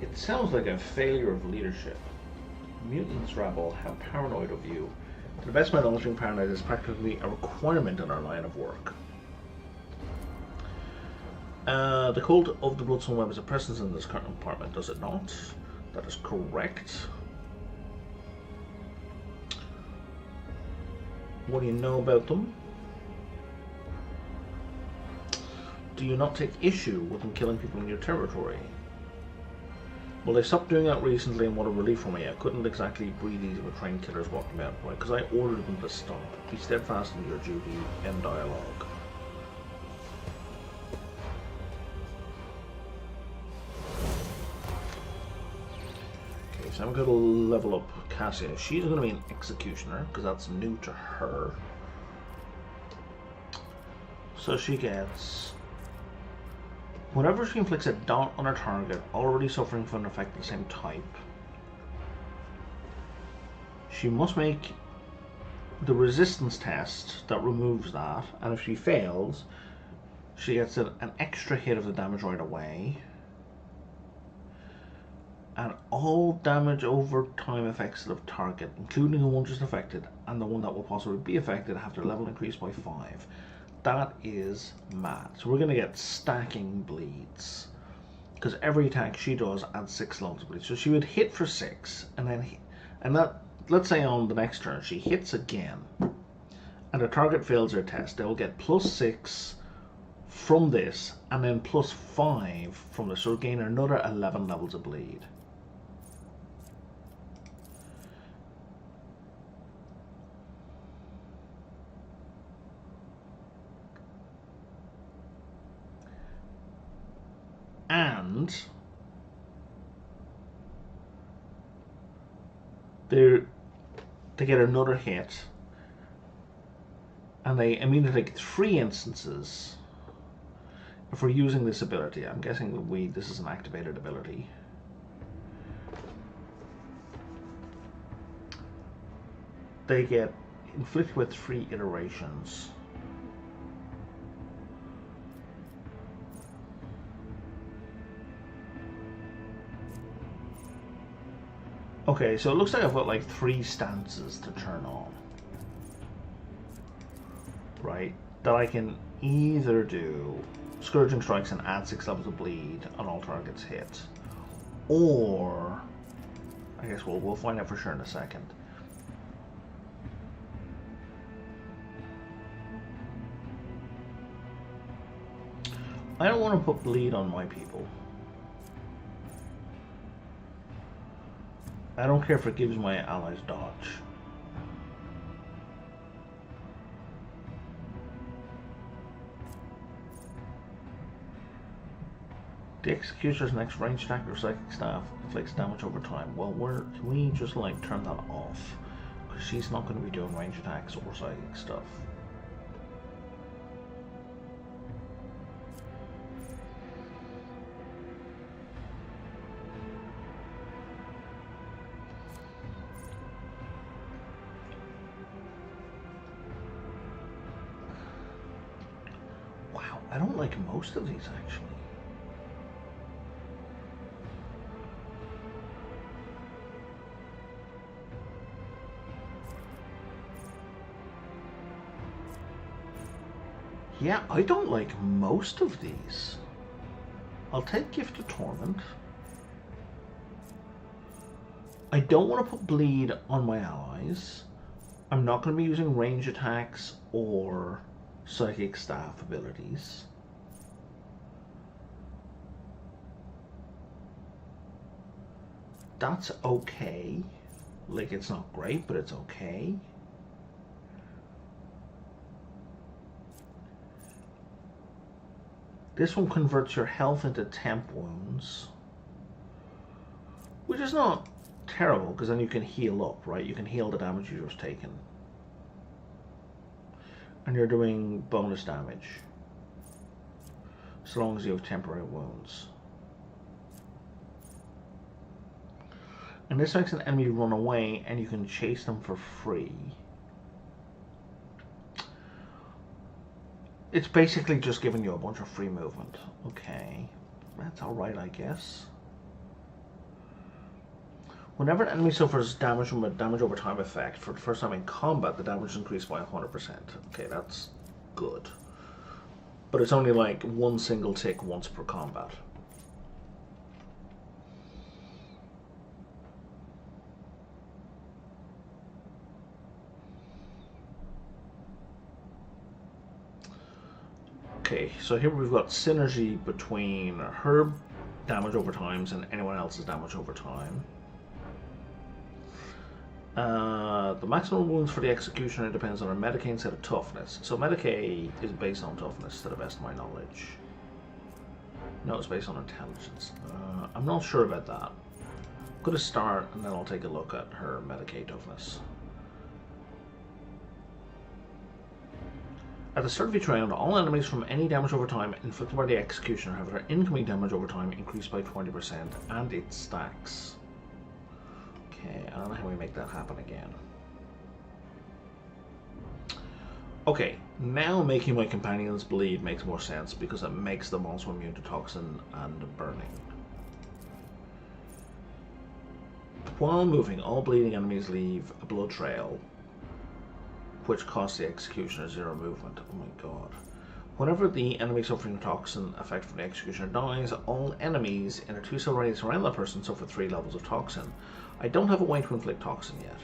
It sounds like a failure of leadership. Mutants rabble, how paranoid of you. To the best of my knowledge, being paranoid is practically a requirement in our line of work. The cult of the Bloodstone Web is a presence in this current apartment, does it not? That is correct. What do you know about them? Do you not take issue with them killing people in your territory? Well, they stopped doing that recently, and what a relief for me. I couldn't exactly breathe easy with trained killers walking about, right? Because I ordered them to stop. Be steadfast in your duty. End dialogue. Okay, so I'm going to level up Cassia. She's going to be an executioner, because that's new to her. So she gets... whenever she inflicts a dot on her target already suffering from an effect of the same type, she must make the resistance test that removes that, and if she fails, she gets an extra hit of the damage right away. And all damage over time effects of the target, including the one just affected and the one that will possibly be affected, have their level increased by 5. That is mad. So we're going to get stacking bleeds, because every attack she does adds 6 levels of bleed. So she would hit for 6, and then that, let's say on the next turn she hits again, and the target fails their test. They will get +6 from this, and then +5 from this. So gain another 11 levels of bleed. And they get another hit, and they immediately get 3 instances if we're using this ability. I'm guessing that this is an activated ability. They get inflicted with 3 iterations. Okay, so it looks like I've got like 3 stances to turn on, right? That I can either do Scourging Strikes and add 6 levels of bleed on all targets hit, or I guess we'll find out for sure in a second. I don't want to put bleed on my people. I don't care if it gives my allies dodge. The Executioner's next range attack or psychic staff inflicts damage over time. Well, can we just like turn that off? Because she's not going to be doing range attacks or psychic stuff. Wow, I don't like most of these actually. Yeah, I don't like most of these. I'll take Gift of Torment. I don't want to put bleed on my allies. I'm not going to be using range attacks or psychic staff abilities. That's okay. Like, it's not great, but it's okay. This one converts your health into temp wounds, which is not terrible because then you can heal up, right? You can heal the damage you just taken. And you're doing bonus damage so long as you have temporary wounds. And this makes an enemy run away and you can chase them for free. It's basically just giving you a bunch of free movement. Okay, that's alright, I guess. Whenever an enemy suffers damage from a damage over time effect, for the first time in combat, the damage is increased by 100%. Okay, that's good. But it's only like one single tick once per combat. Okay, so here we've got synergy between her damage over times and anyone else's damage over time. The maximum wounds for the Executioner depends on her Medicae instead of toughness. So Medicae is based on toughness to the best of my knowledge. No, it's based on intelligence. I'm not sure about that. I'm going to start and then I'll take a look at her Medicae toughness. At the start of each round, all enemies from any damage over time inflicted by the Executioner have their incoming damage over time increased by 20% and it stacks. Okay, I don't know how we make that happen again. Okay, now making my companions bleed makes more sense because it makes them also immune to toxin and burning. While moving, all bleeding enemies leave a blood trail, which costs the Executioner 0 movement. Oh my god. Whenever the enemy suffering a toxin effect from the Executioner dies, all enemies in a 2-cell radius around that person suffer 3 levels of toxin. I don't have a way to inflict toxin yet.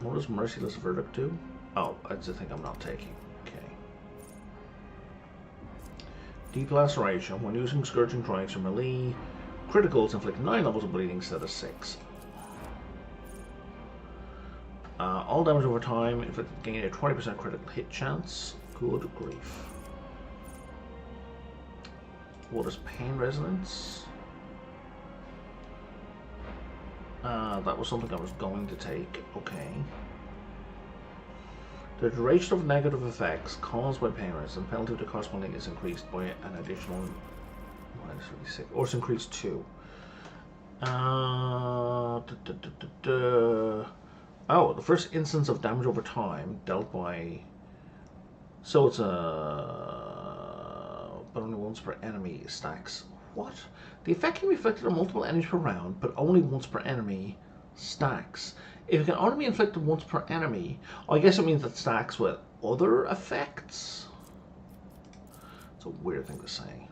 What does Merciless Verdict do? Oh, that's the thing I'm not taking. Okay. Deep Laceration. When using Scourging Strikes or melee, criticals inflict 9 levels of bleeding instead of 6. All damage over time inflicted gain a 20% critical hit chance. Good grief. What is Pain Resonance? That was something I was going to take. Okay. The duration of negative effects caused by pain resonance and penalty to corresponding is increased by an additional -36, or it's increased 2. Oh, the first instance of damage over time dealt by. So it's but only once per enemy stacks. What? The effect can be inflicted on multiple enemies per round, but only once per enemy stacks. If it can only be inflicted once per enemy, I guess it means it stacks with other effects. It's a weird thing to say.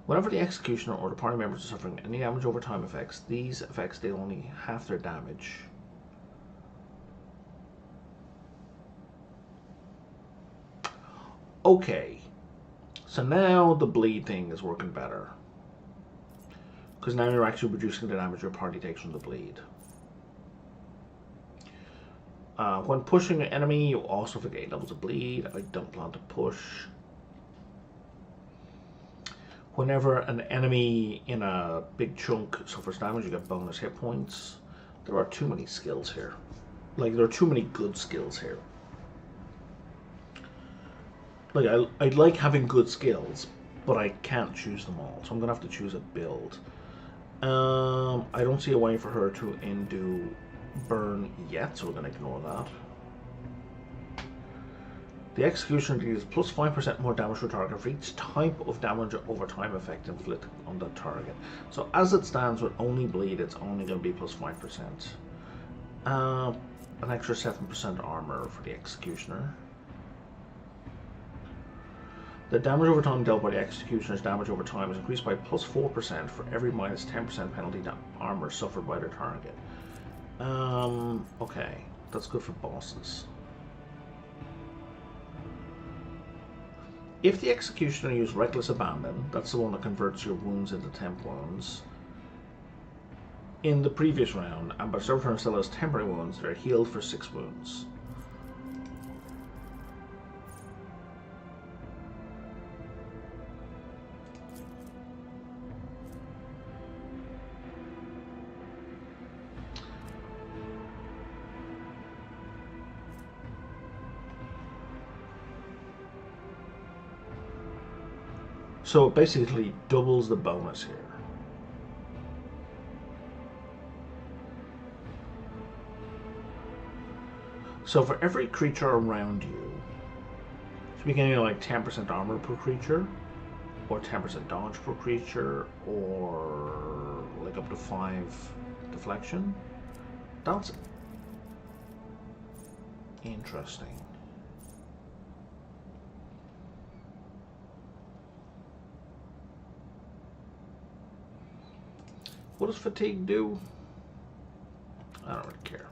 Whenever the executioner or the party members are suffering any damage over time effects, these effects deal only half their damage. Okay, so now the bleed thing is working better. Because now you're actually reducing the damage your party takes from the bleed. When pushing an enemy, you also take 8 levels of bleed. I don't plan to push. Whenever an enemy in a big chunk suffers damage, you get bonus hit points. There are too many skills here. Like, there are too many good skills here. Like, I'd like having good skills, but I can't choose them all. So I'm going to have to choose a build. I don't see a way for her to undo burn yet, so we're going to ignore that. The executioner deals plus 5% more damage to a target for each type of damage over time effect inflicted on the target. So as it stands with only bleed, it's only going to be plus 5%. An extra 7% armor for the executioner. The damage over time dealt by the executioner's damage over time is increased by plus 4% for every minus 10% penalty armor suffered by their target. Okay, that's good for bosses. If the executioner used Reckless Abandon, that's the one that converts your wounds into temp wounds, in the previous round, and by serving still as temporary wounds, they're healed for 6 wounds. So it basically doubles the bonus here. So for every creature around you, so we can either like 10% armor per creature, or 10% dodge per creature, or like up to 5 deflection. That's interesting. What does fatigue do? I don't really care.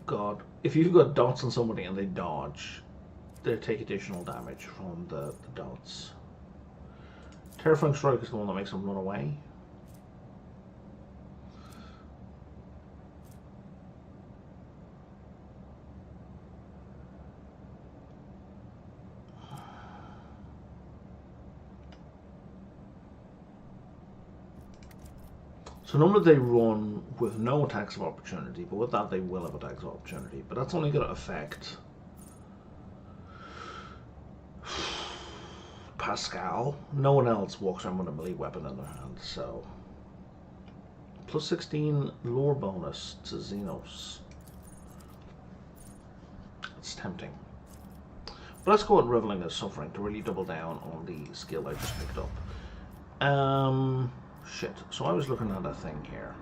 God, if you've got dots on somebody and they dodge, they take additional damage from the dots. Terrifying Strike is the one that makes them run away. So normally they run with no attacks of opportunity, but with that they will have attacks of opportunity. But that's only going to affect Pascal. No one else walks around with a melee weapon in their hand, so... Plus 16 lore bonus to Xenos. It's tempting. But let's go at Reveling as Suffering to really double down on the skill I just picked up. Shit, so I was looking at a thing here.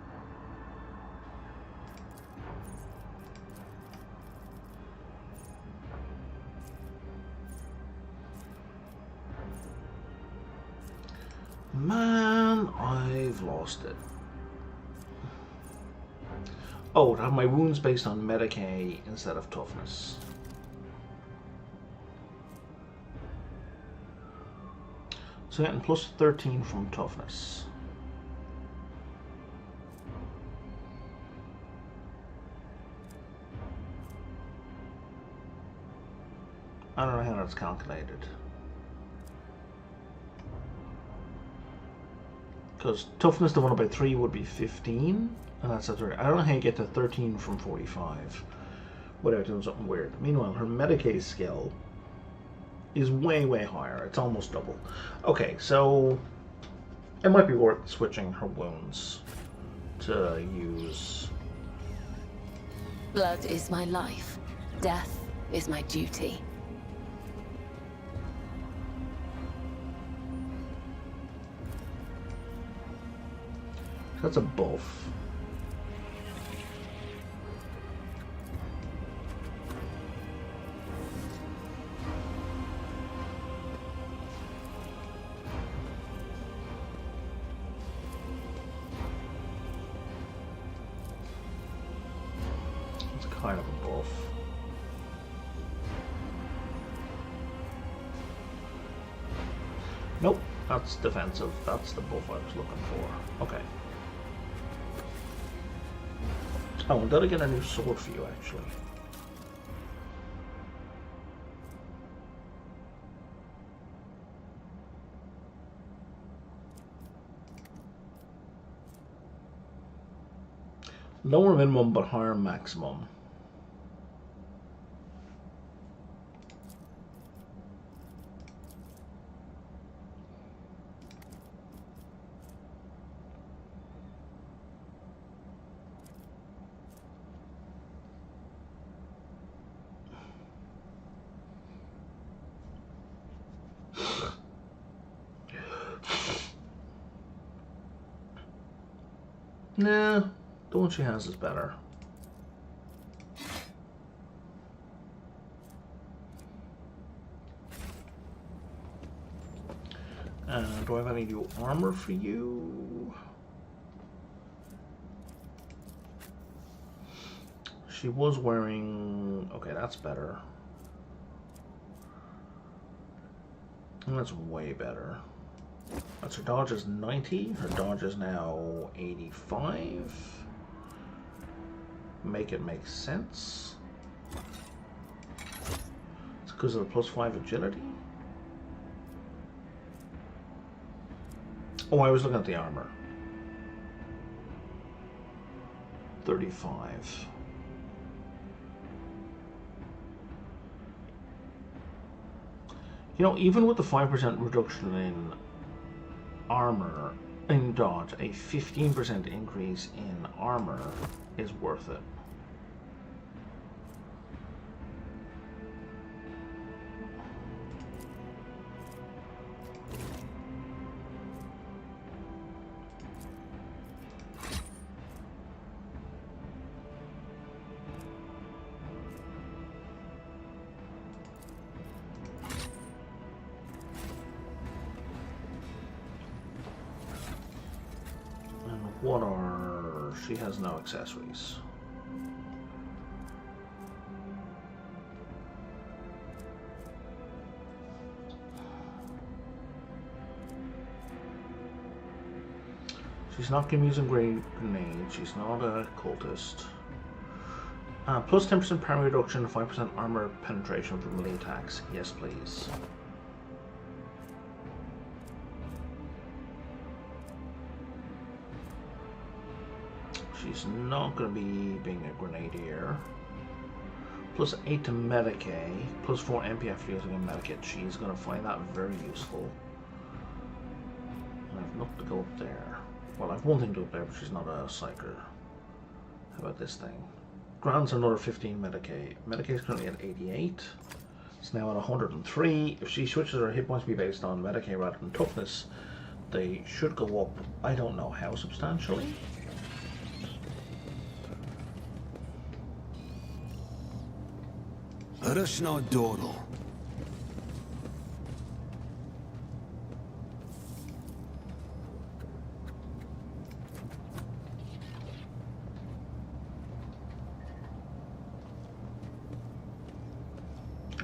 Man, I've lost it. Oh, to have my wounds based on Medicae instead of toughness. So getting plus 13 from toughness. I don't know how that's calculated. Because toughness divided by 3 would be 15, and that's at 30. I don't know how you get to 13 from 45 without doing something weird. Meanwhile, her Medicae skill is way, way higher. It's almost double. Okay, so it might be worth switching her wounds to use... Blood is my life. Death is my duty. That's a buff. It's kind of a buff. Nope, that's defensive. That's the buff I was looking for. Okay. Oh, and did I get a new sword for you, actually? Lower minimum, but higher maximum. Nah, the one she has is better. Do I have any new armor for you? She was wearing... Okay, that's better. That's way better. That's her dodge is 90. Her dodge is now 85. Make it make sense. It's because of the +5 agility. Oh, I was looking at the armor. 35. You know, even with the 5% reduction in armor, in dodge, a 15% increase in armor is worth it. What are... She has no accessories. She's not going to be using grenade. She's not a cultist. Plus 10% parry reduction, 5% armor penetration for melee attacks. Yes, please. She's not going to be being a grenadier. Plus 8 to Medicae, plus 4 MPF for using a medikit. She's going to find that very useful. And I've nothing to go up there. Well, I've one thing to go up there, but she's not a psyker. How about this thing? Grants another 15 Medicae. Medicae is currently at 88. It's now at 103. If she switches her hit points to be based on Medicae rather than toughness, they should go up, I don't know how substantially. Rushno Dordle.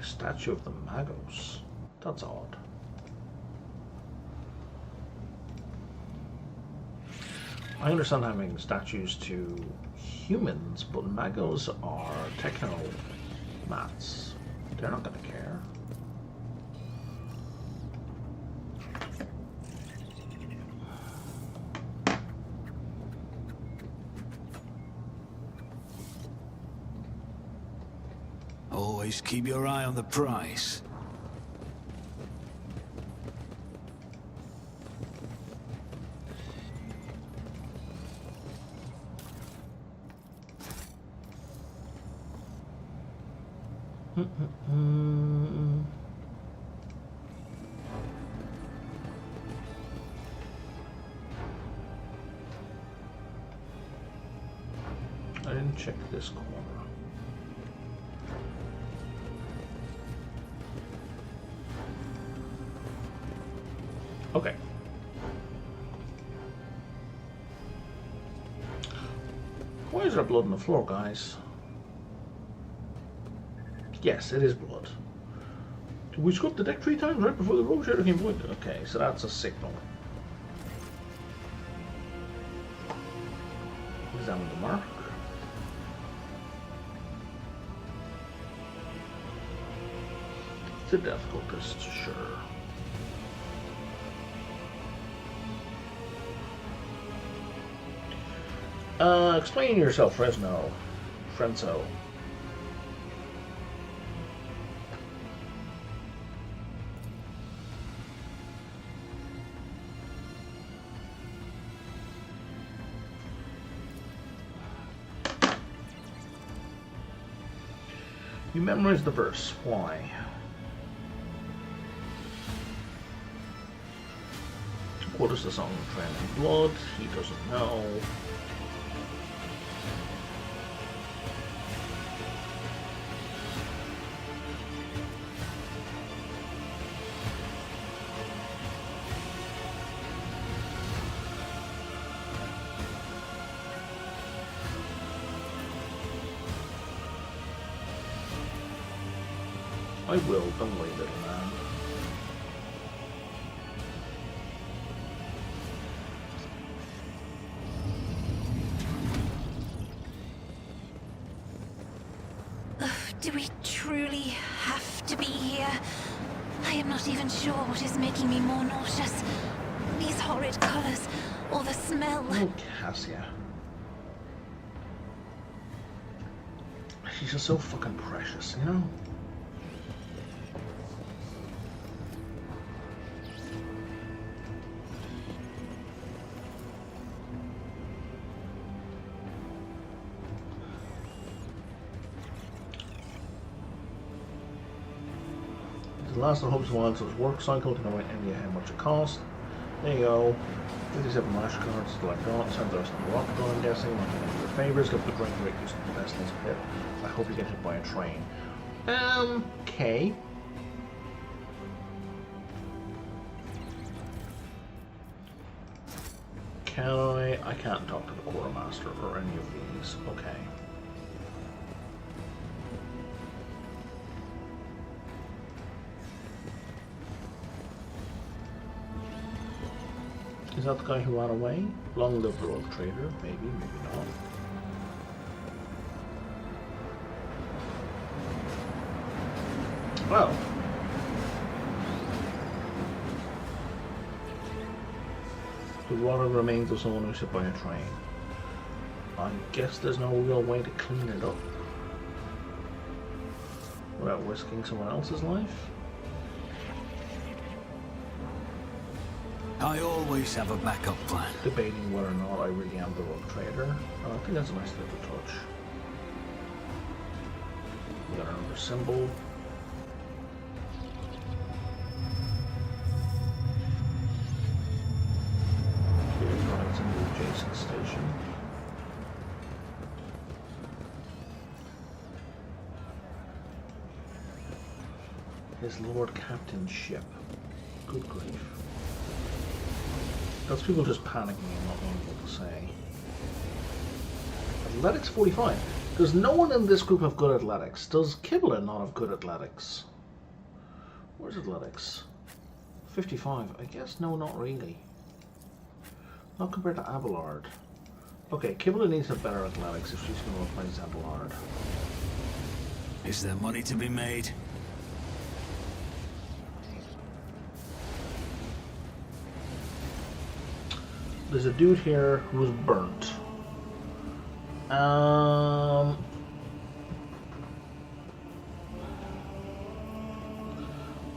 Statue of the Magos. That's odd. I understand having statues to humans, but Magos are techno-mats. They're not going to care. Always keep your eye on the price. I didn't check this corner. Okay. Why is there blood on the floor, guys? Yes, it is blood. We scrubbed the deck 3 times right before the rotator came void. Okay, so that's a signal. Examine the mark. It's a death cultist, sure. Explain yourself, Fresno. Frenzo. You memorized the verse. Why? What is the song of Train and Blood? He doesn't know. I will, don't worry, little man. Do we truly have to be here? I am not even sure what is making me more nauseous. These horrid colors, or the smell. Oh, Cassia. She's just so fucking precious, you know? The last of Hope's wants was work cycle to know any how much it cost. There you go. 57 MasterCards, select on, send the rest of the rock gun, I'm guessing, not any of your favorites, get the drink rate using the best things hit. I hope you get hit by a train. Okay. Can I can't talk to the quartermaster or any of these. Okay. Is that the guy who ran away? Long live the rogue trader. Maybe, maybe not. Well. The rotting remains of someone who's hit by a train. I guess there's no real way to clean it up without risking someone else's life. I always have a backup plan. Debating whether or not I really am the rogue trader. I think that's a nice little touch. We got another symbol. It's in the adjacent station. His Lord Captain's ship. Good grief. That's people just panicking and not knowing what to say. Athletics 45. Does no one in this group have good athletics? Does Kibble not have good athletics? Where's athletics? 55. I guess no, not really. Not compared to Abelard. Okay, Kibble needs to have better athletics if she's going to replace Abelard. Is there money to be made? There's a dude here who was burnt.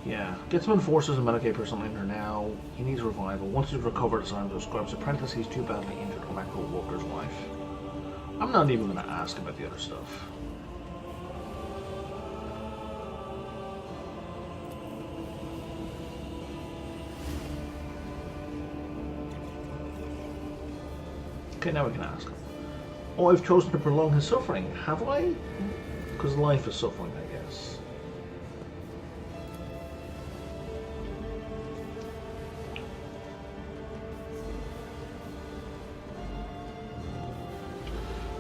Yeah, get some enforcers and Medicaid or something in there now. He needs revival. Once he's recovered, it's time to describe his apprentice. He's too badly injured to echo Walker's life. I'm not even going to ask about the other stuff. Okay, now we can ask him. Oh, I've chosen to prolong his suffering. Have I? Because life is suffering, I guess.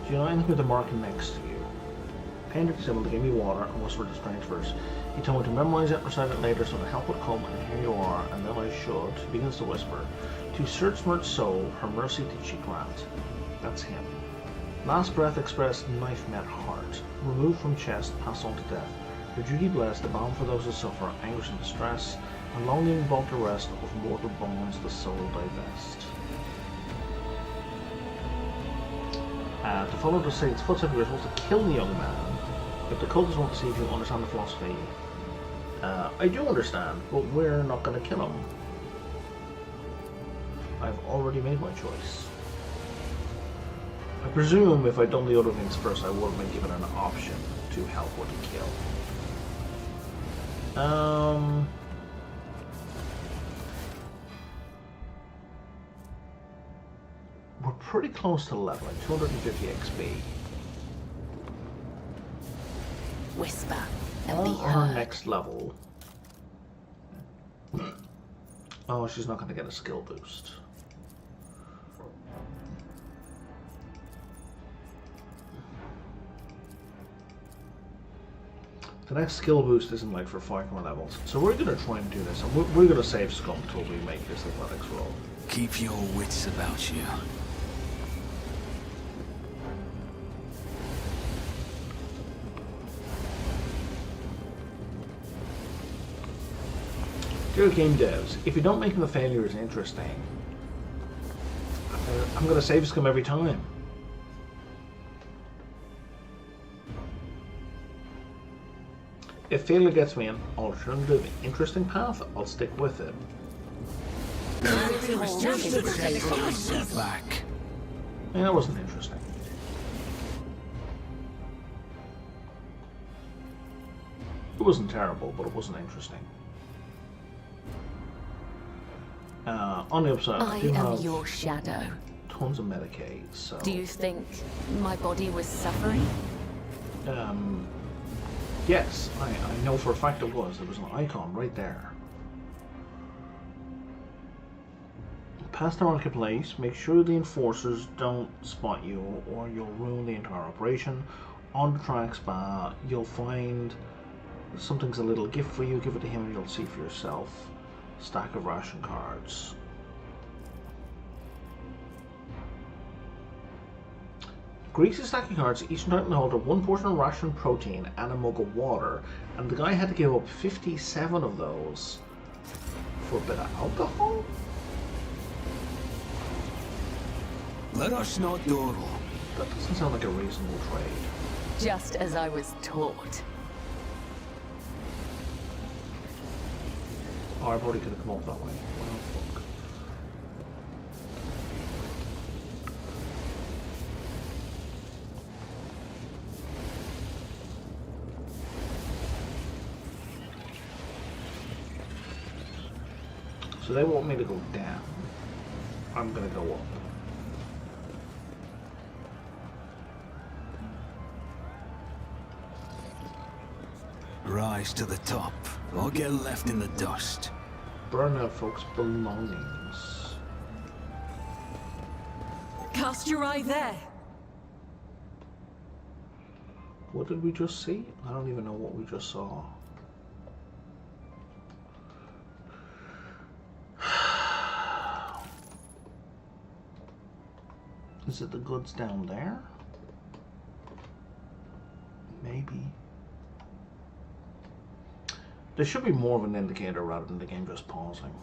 Do you know anything with the marking next to you? Painted symbol to give me water and whispered the strange verse. He told me to memorize it and recite it later so that help would come, and here you are, and then I should, he begins to whisper, to search my soul, her mercy did she grant. That's him. Last breath expressed, knife met heart. Removed from chest, passed on to death. Her duty blessed, the balm for those who suffer, anguish and distress, and longing about the rest of mortal bones the soul divest. To follow the saint's footsteps, we are supposed to kill the young man. If the cultists want to see if you understand the philosophy, I do understand, but we're not going to kill him. I've already made my choice. I presume if I'd done the other things first, I would have been given an option to help or to kill. We're pretty close to leveling, 250 XP. Whisper and On be our heard. next level. Oh, she's not going to get a skill boost. The next skill boost isn't like for 5 more levels. So we're going to try and do this. And we're going to save scum until we make this athletics roll. Keep your wits about you. Dear game devs, if you don't make the failures interesting, I'm going to save scum every time. If failure gets me an alternative, interesting path, I'll stick with it. Back. Yeah, that wasn't interesting. It wasn't terrible, but it wasn't interesting. On the upside, I I do am have your shadow. tons of Medicaid, so... Do you think my body was suffering? Yes, I know for a fact it was. There was an icon right there. Past the marketplace, make sure the enforcers don't spot you or you'll ruin the entire operation. On the track spa, you'll find something's a little gift for you. Give it to him and you'll see for yourself. Stack of ration cards. Greasy stack of cards, each entitled to hold one portion of ration protein and a mug of water, and the guy had to give up 57 of those for a bit of alcohol? Let us not dawdle. That doesn't sound like a reasonable trade. Just as I was taught. Oh, I probably could have come up that way. Well, fuck. So they want me to go down. I'm gonna go up. Rise to the top, or get left in the dust. Burn out folks' belongings. Cast your eye there. What did we just see? I don't even know what we just saw. Is it the goods down there? Maybe. There should be more of an indicator rather than the game just pausing.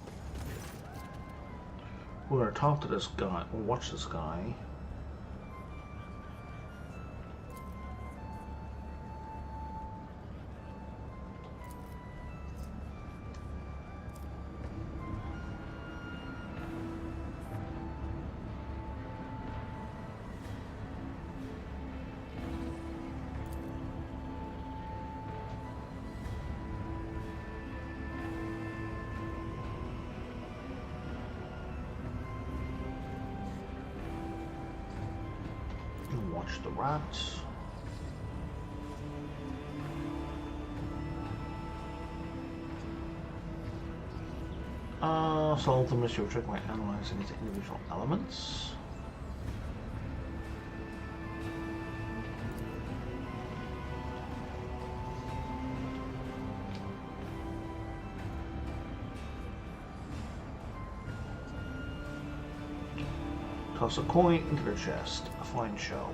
We're going to talk to this guy, or watch this guy. the rat. Solve the mystery trick by analysing its individual elements. Toss a coin into the chest. A fine show.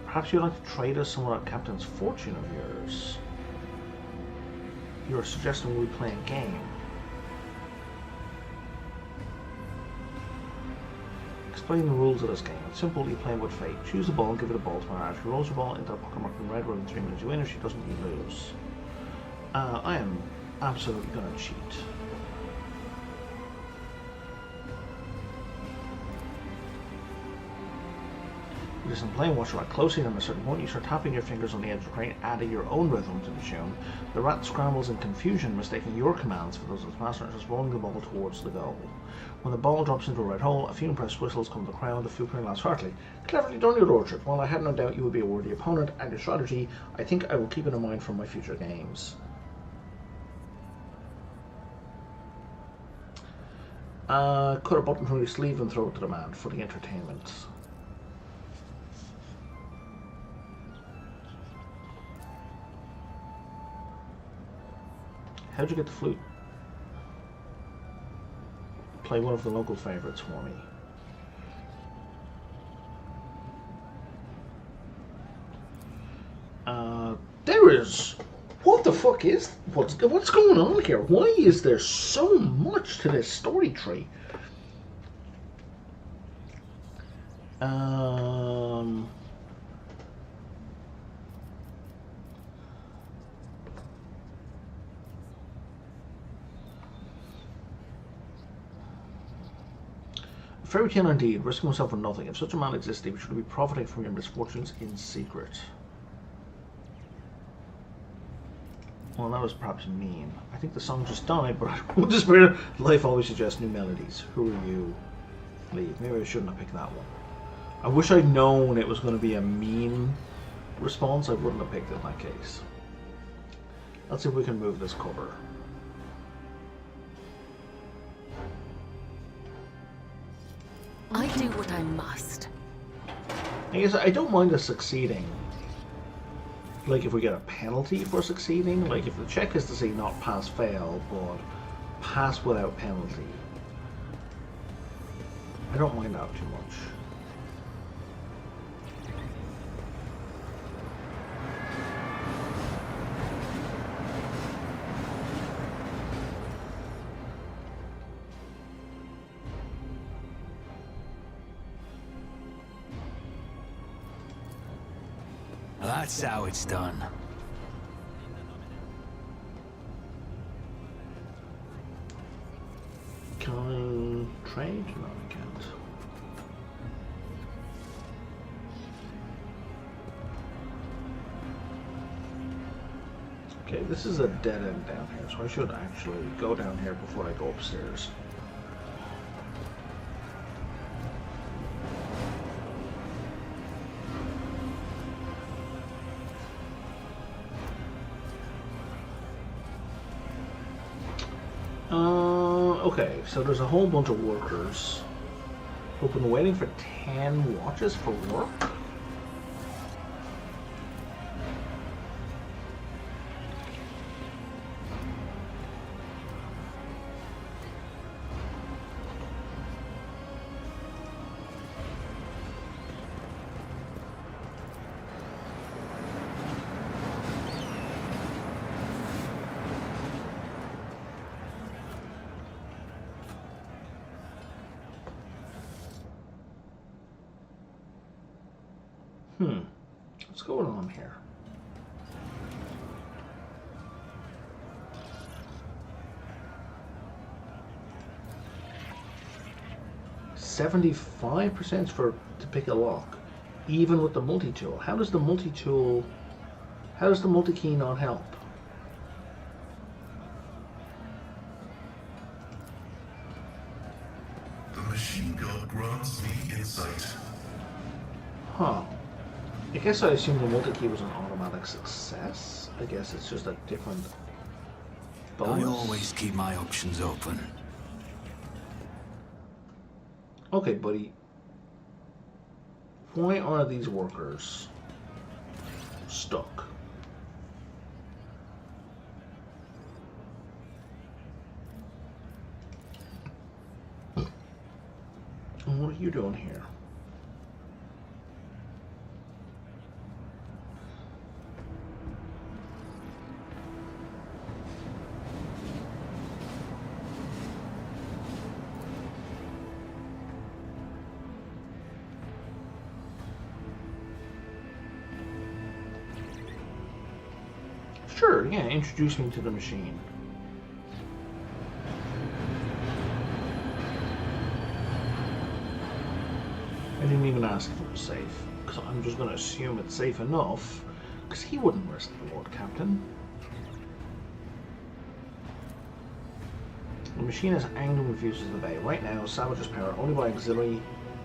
Perhaps you'd like to trade us some of that Captain's fortune of yours. You're suggesting we play a game. Explain the rules of this game. It's simple, you play with fate. Choose the ball and give it a ball to my art. If you roll your ball into a pocket marked in red within 3 minutes, you win. If she doesn't, you lose. I am absolutely going to cheat. Listen, playing watch the rat closely, and at a certain point you start tapping your fingers on the edge of the crane, adding your own rhythm to the tune. The rat scrambles in confusion, mistaking your commands for those of its master, and just rolling the ball towards the goal. When the ball drops into a red hole, a few impressed whistles come to the crowd, a few playing laughs heartily. Cleverly done, your lordship. While I had no doubt you would be a worthy opponent, and your strategy, I think I will keep it in mind for my future games. Cut a button from your sleeve and throw it to the man for the entertainment. How'd you get the flute? Play one of the local favourites for me. There is... What the fuck is... What's going on here? Why is there so much to this story tree? Fairy tale indeed, risking himself for nothing. If such a man existed, he should be profiting from your misfortunes in secret. Well, that was perhaps mean. I think the song just died, but I won't despair. Life always suggests new melodies. Who are you? Leave. Maybe I shouldn't have picked that one. I wish I'd known it was going to be a mean response. I wouldn't have picked it in that case. Let's see if we can move this cover. I do what I must. I guess I don't mind us succeeding. Like if we get a penalty for succeeding, like if the check is to say not pass fail, but pass without penalty. I don't mind that too much. That's how it's done. Can I trade? No, I can't. Okay, this is a dead end down here, so I should actually go down here before I go upstairs. Okay, so there's a whole bunch of workers who've been waiting for 10 watches for work. What's going on here? $75% to pick a lock. even with the multi-tool. How does the multi-key not help? The machine god grants me insight. Huh. I guess I assumed the multi-key was an automatic success. I guess it's just a different bonus. I always keep my options open. Okay, buddy. Why are these workers stuck? And what are you doing here? Sure, yeah, introduce me to the machine. I didn't even ask if it was safe, because I'm just going to assume it's safe enough, because he wouldn't risk the Lord Captain. The machine is angry and refuses to obey. Right now, salvage is powered only by the auxiliary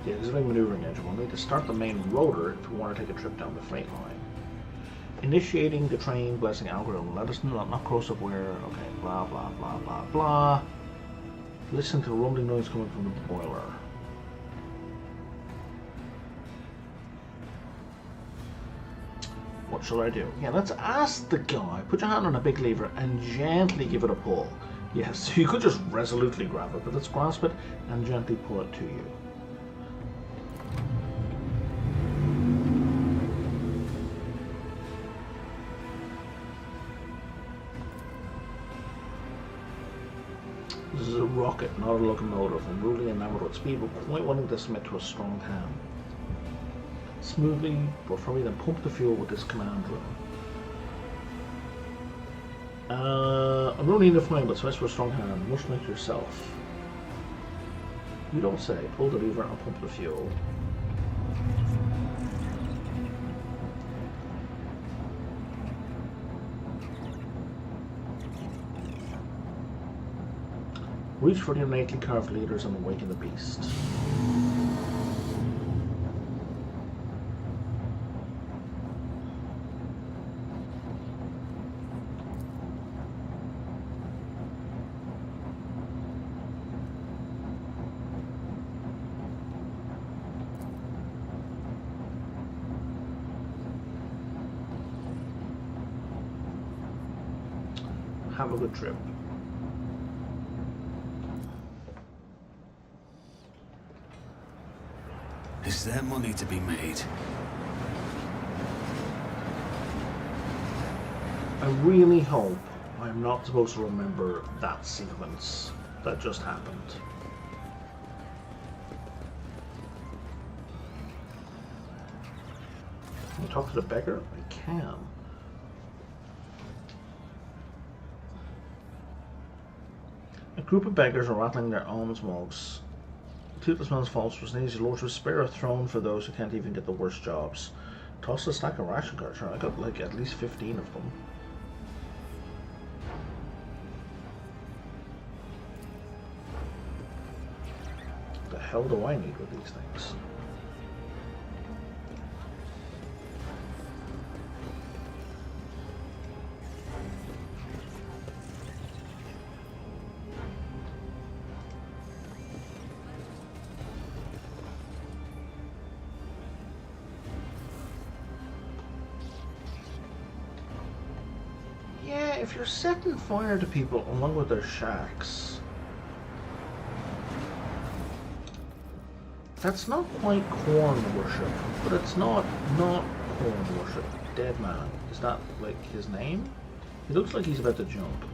maneuvering engine. We'll need to start the main rotor if we want to take a trip down the freight line. Initiating the train blessing algorithm. Let us not close up where. Okay, blah blah blah blah blah. Listen to the rumbling noise coming from the boiler. What shall I do? Yeah, let's ask the guy. Put your hand on a big lever and gently give it a pull. Yes, you could just resolutely grab it, but let's grasp it and gently pull it to you. This is a rocket, not a locomotive. Unruly and enamored with speed, but quite willing to submit to a strong hand. Smoothly, but firmly, then pump the fuel with this command drill. I'm running into flame, but submit to a strong hand, much like yourself. You don't say. Pull the lever and pump the fuel. Reach for the innately carved leaders and awaken the beast. Have a good trip. Is there money to be made? I really hope I'm not supposed to remember that sequence that just happened. Can I talk to the beggar? I can. A group of beggars are rattling their alms mugs. Toothless man's false was needs your lordship spare a throne for those who can't even get the worst jobs. Toss a stack of ration cards. I got like at least 15 of them. What the hell do I need with these things? If you're setting fire to people along with their shacks, that's not quite corn worship, but it's not corn worship. Dead man. Is that like his name? He looks like he's about to jump.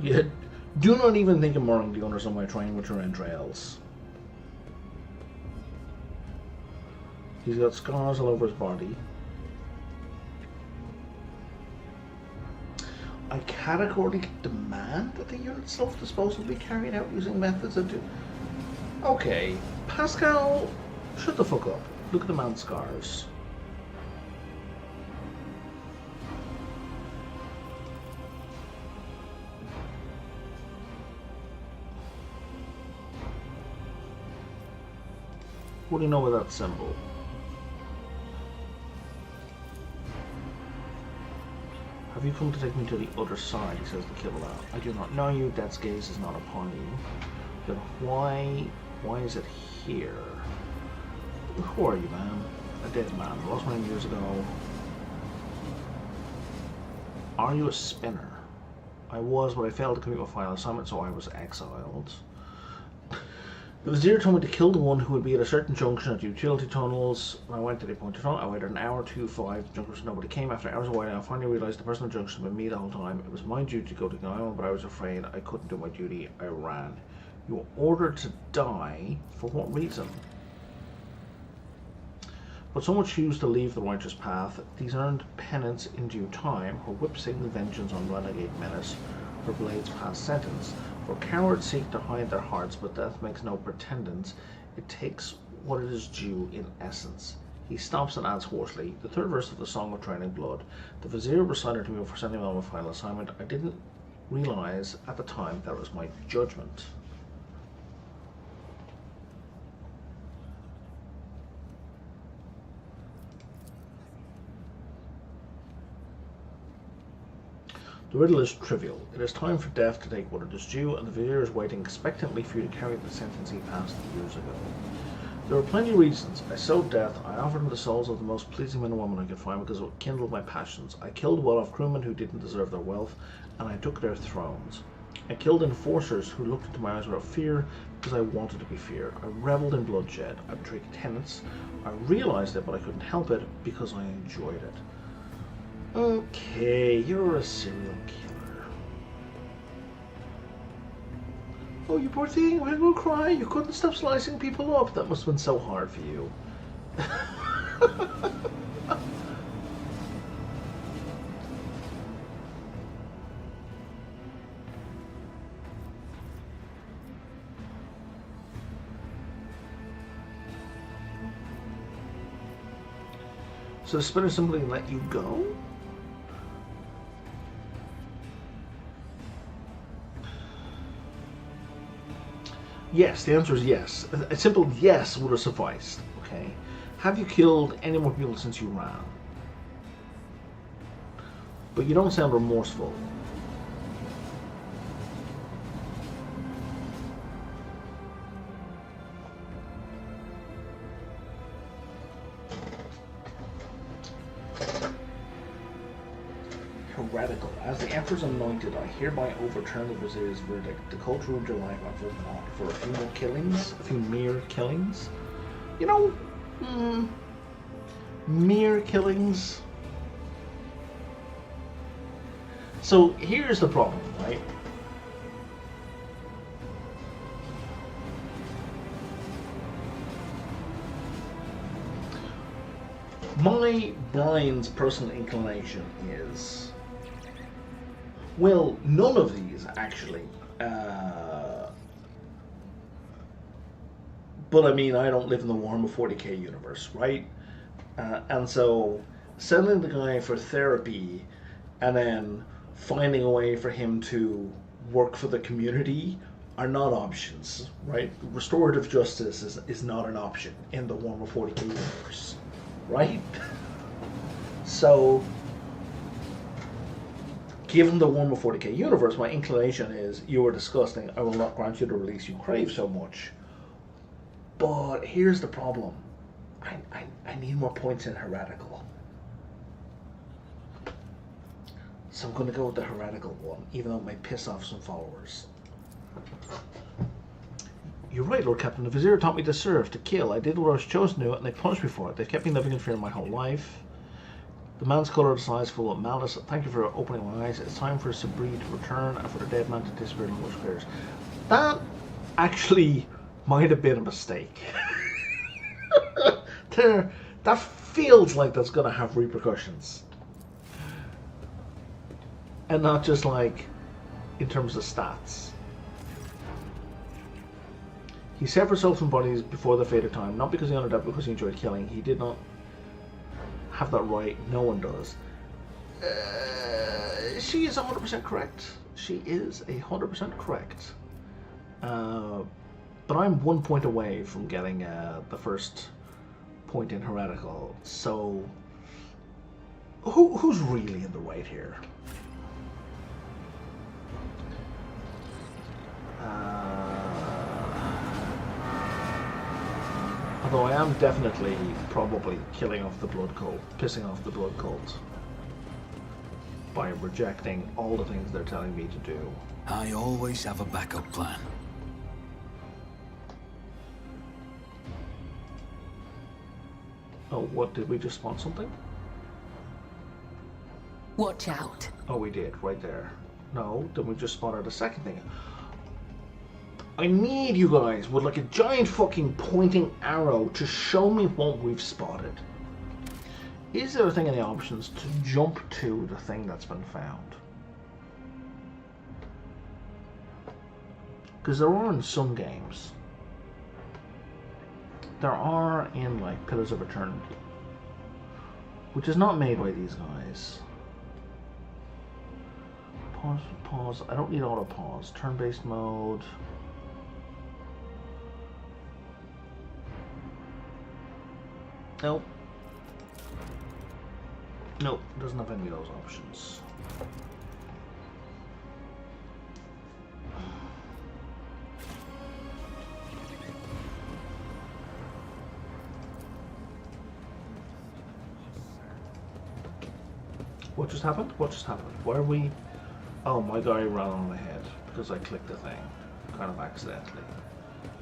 Yeah, do not even think of murdering the owners of my train with your entrails. He's got scars all over his body. I categorically demand that the unit's self-disposal be carried out using methods that do... Okay, Pascal, shut the fuck up. Look at the man's scars. What do you know about that symbol? Have you come to take me to the other side, says the killer. I do not know you, Death's gaze is not upon you. Then why is it here? Who are you, man? A dead man, lost many years ago. Are you a spinner? I was, but I failed to complete my final assignment, so I was exiled. The Vizier told me to kill the one who would be at a certain junction at the utility tunnels. When I went to the appointed tunnel, I waited an hour to 5 junkers. Nobody came. After hours of waiting, I finally realized the person at the junction had been me the whole time. It was my duty to go to the island, but I was afraid I couldn't do my duty. I ran. You were ordered to die? For what reason? But some would choose to leave the righteous path. These earned penance in due time. Her whip signaled vengeance on renegade menace. Her blades passed sentence. For cowards seek to hide their hearts, but death makes no pretendance. It takes what it is due in essence. He stops and adds hoarsely, the third verse of the Song of Training Blood. The Vizier recited to me for sending me on my final assignment. I didn't realize at the time that was my judgment. The riddle is trivial. It is time for death to take what it is due, and the Vizier is waiting expectantly for you to carry the sentence he passed years ago. There were plenty of reasons. I sowed death. I offered him the souls of the most pleasing men and women I could find because it kindled my passions. I killed well-off crewmen who didn't deserve their wealth, and I took their thrones. I killed enforcers who looked into my eyes without fear because I wanted to be feared. I reveled in bloodshed. I betrayed tenants. I realized it, but I couldn't help it because I enjoyed it. Okay, you're a serial killer. Oh, you poor thing, why don't cry? You couldn't stop slicing people up. That must have been so hard for you. So the spinner simply let you go? Yes, the answer is yes. A simple yes would have sufficed, okay? Have you killed any more people since you ran? But you don't sound remorseful. Heretical. As the Emperor's anointed, I hereby overturn the Vizier's verdict. The culture of your life I will not for a few more killings, a few mere killings. You know, mere killings. So here's the problem, right? My Brian's personal inclination is, well, none of these actually. But I mean, I don't live in the Warhammer 40k universe, right? And so sending the guy for therapy and then finding a way for him to work for the community are not options, right? Restorative justice is not an option in the Warhammer 40k universe, right? So, given the Warhammer 40k universe, my inclination is, you are disgusting, I will not grant you the release you crave so much. But here's the problem. I need more points in heretical. So I'm going to go with the heretical one, even though it may piss off some followers. You're right, Lord Captain. The Vizier taught me to serve, to kill. I did what I was chosen to do, and they punished me for it. They've kept me living in fear my whole life. The man's colored eyes full of malice. Thank you for opening my eyes. It's time for Sabri to return and for the dead man to disappear in Lush Clears. That actually might have been a mistake. That feels like that's going to have repercussions. And not just like in terms of stats. He severed souls from bodies before the fate of time, not because he honored that, because he enjoyed killing. He did not have that right. No one does. She is 100% correct. She is 100% correct. But I'm 1 point away from getting the first point in heretical. So, who's really in the right here? Although I am definitely probably killing off the blood cult, pissing off the blood cult by rejecting all the things they're telling me to do. I always have a backup plan. Oh, what, did we just spawn something? Watch out. Oh, we did, right there. No, then we just spotted a second thing. I need you guys with like a giant fucking pointing arrow to show me what we've spotted. Is there a thing in the options to jump to the thing that's been found? Because there are in some games. There are in like Pillars of Eternity, which is not made by these guys. Pause. I don't need auto pause. Turn-based mode. Nope. Nope, doesn't have any of those options. What just happened? What just happened? Why are we... Oh, my guy ran on ahead because I clicked the thing. Kind of accidentally.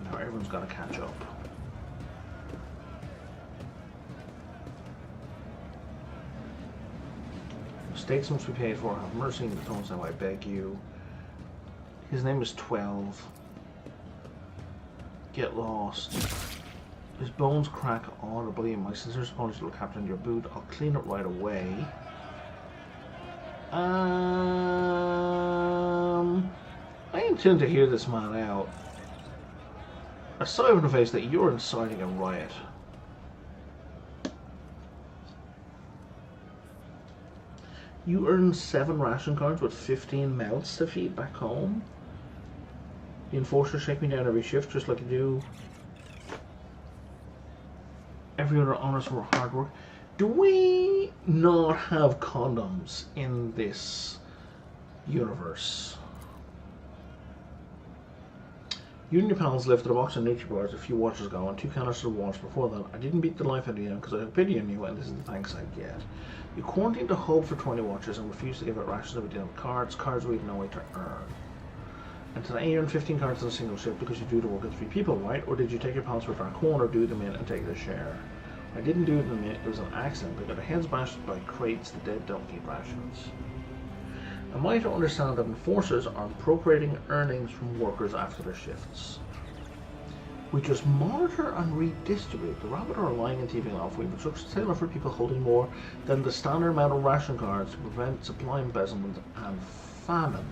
Now everyone's got to catch up. Mistakes must be paid for. Have mercy in the tones now, I beg you. His name is 12. Get lost. His bones crack audibly. My sincere apologies will captain your boot. I'll clean it right away. I intend to hear this man out. I saw in the face that you're inciting a riot. You earn 7 ration cards with 15 mouths to feed back home. The enforcers shake me down every shift just like you do every other honors for hard work. Do we not have condoms in this universe? You and your pals lifted a box of Nutri-Bars a few watches ago and 2 canisters of water before that. I didn't beat the life out of you because I have pity on you, and this is the thanks I get. You quarantined the hub for 20 watches and refused to give it rations every day on cards we had no way to earn. And today you earned 15 cards in a single shift because you do the work of 3 people, right? Or did you take your pals for a dark corner, do them in, and take their share? I didn't do it in a minute, it was an accident. They got their heads bashed by crates, the dead don't need rations. Am I to understand that enforcers are appropriating earnings from workers after their shifts? We just monitor and redistribute. The rabbit are lying and thieving off. We've instructions to for people holding more than the standard amount of ration cards to prevent supply embezzlement and famine.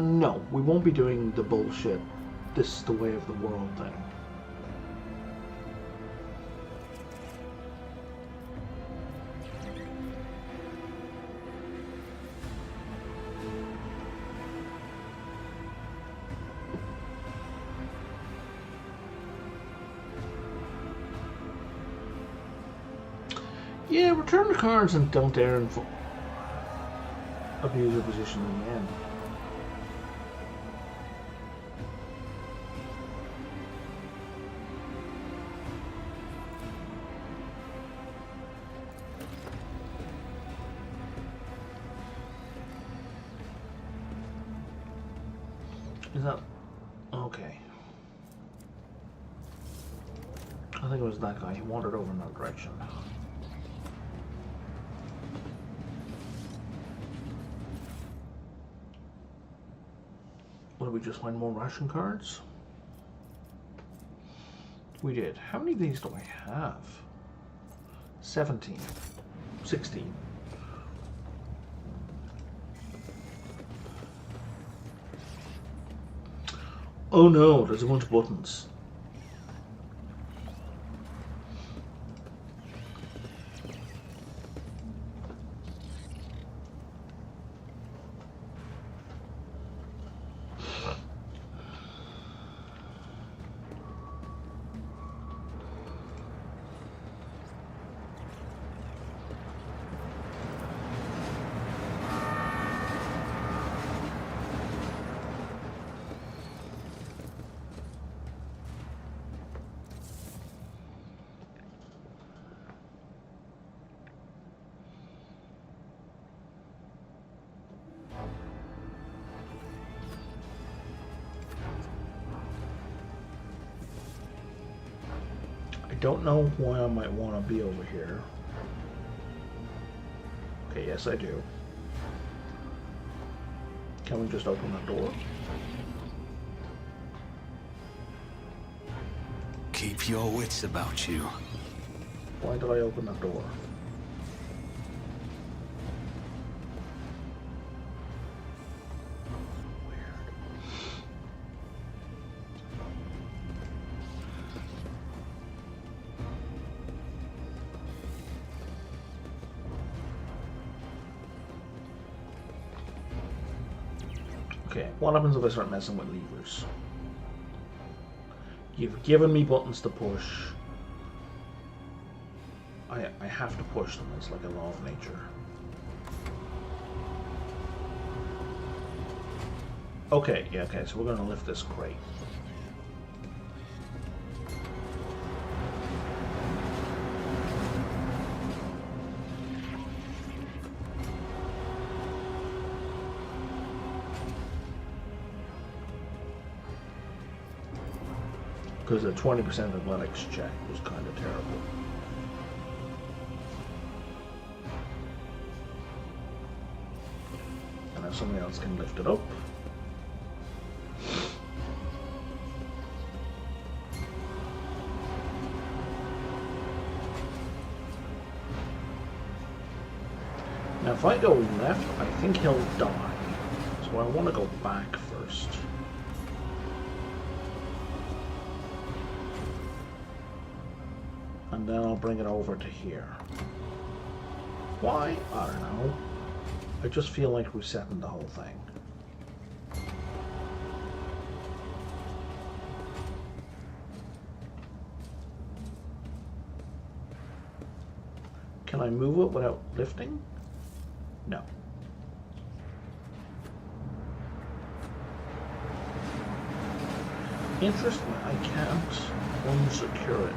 No, we won't be doing the bullshit, this is the way of the world thing. Yeah, return the cards and don't dare abuse your position in the end. Is that okay? I think it was that guy. He wandered over in that direction. What did we just find? More ration cards? We did. How many of these do I have? 17. 16. Oh no, there's a bunch of buttons. I don't know why I might want to be over here. Okay, yes I do. Can we just open that door? Keep your wits about you. Why did I open that door? Okay, what happens if I start messing with levers? You've given me buttons to push. I have to push them. It's like a law of nature. Okay, yeah, okay, so we're going to lift this crate. Because a 20% athletics check was kind of terrible. And if somebody else can lift it up. Now if I go left, I think he'll die. So I want to go back first. And then I'll bring it over to here. Why? I don't know. I just feel like resetting the whole thing. Can I move it without lifting? No. Interesting, I can't unsecure it.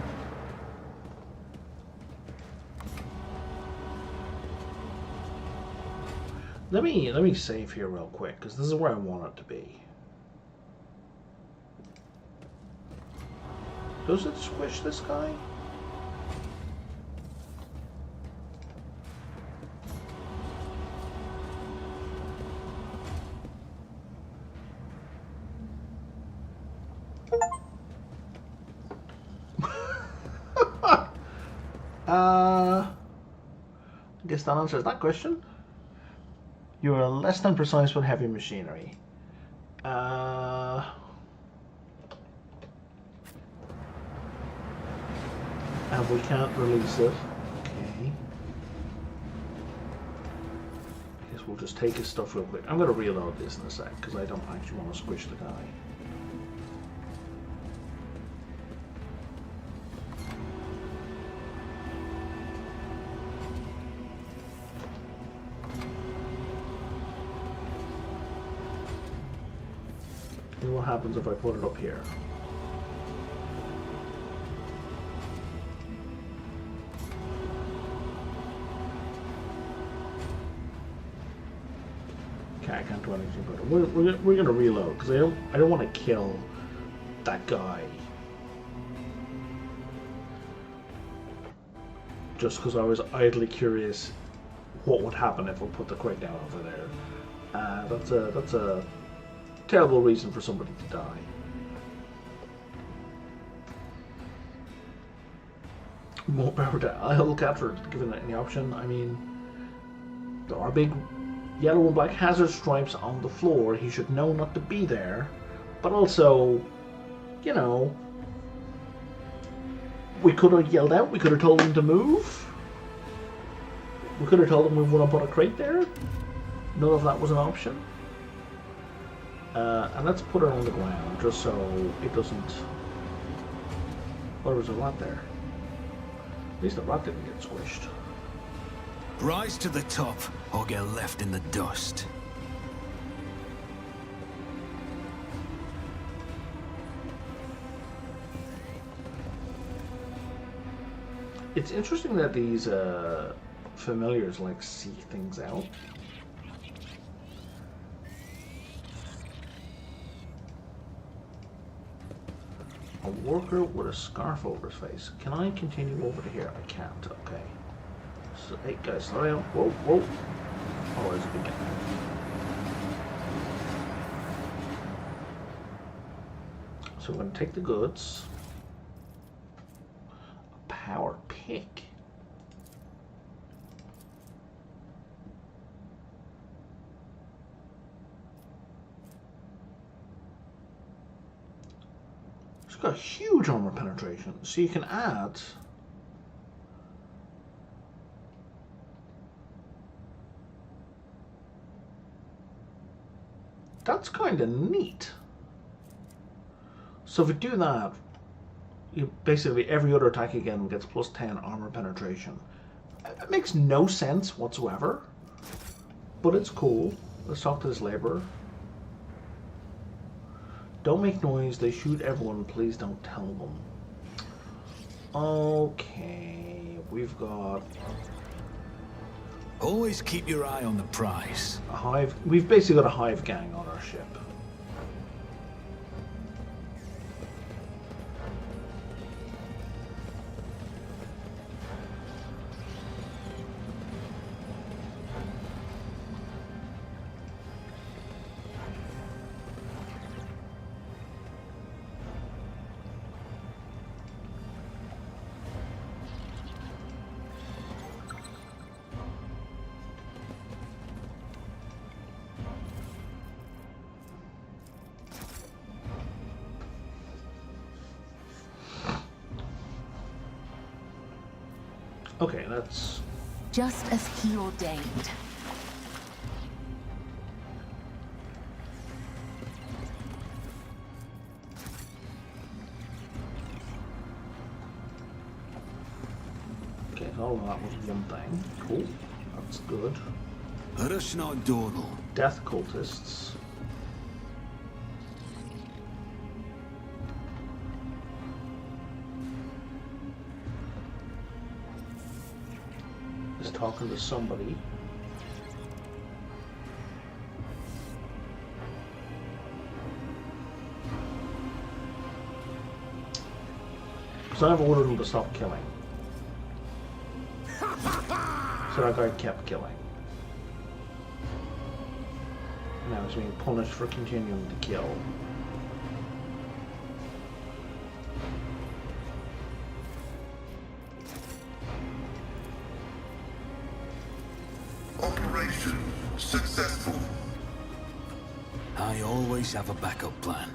Let me save here real quick, because this is where I want it to be. Does it squish this guy? I guess that answers that question. You are less than precise with heavy machinery. And we can't release it. Okay. I guess we'll just take his stuff real quick. I'm going to reload this in a sec, because I don't actually want to squish the guy. What happens if I put it up here? Okay, I can't do anything about it. We're gonna reload because I don't want to kill that guy. just because I was idly curious what would happen if we put the crate down over there. That's a terrible reason for somebody to die. More power to Owlcat for giving it any option. I mean, there are big yellow and black hazard stripes on the floor. He should know not to be there. But also, you know, we could have yelled out. We could have told him to move. We could have told him we want to put a crate there. None of that was an option. And let's put it on the ground just so it doesn't... Oh, there was a rat there. At least the rat didn't get squished. Rise to the top, or get left in the dust. It's interesting that these familiars like see things out. A worker with a scarf over his face. Can I continue over to here? I can't. Okay. So, hey guys, slow down. Whoa, whoa. Oh, there's a big guy. So we're going to take the goods. A power pick. It's got huge armor penetration, so you can add that's kind of neat. So if we do that, you basically every other attack again gets plus 10 armor penetration. It makes no sense whatsoever, but it's cool. Let's talk to this laborer. Don't make noise, they shoot everyone, please don't tell them. Okay, we've got... Always keep your eye on the prize. a hive. We've basically got a hive gang on our ship. Okay, that's... Just as he ordained. Okay, all of that was one thing. Cool. That's good. Rush not Donal. Death cultists. Is talking to somebody. So I've ordered him to stop killing. So that guy kept killing. Now he's being punished for continuing to kill. Operation successful. I always have a backup plan.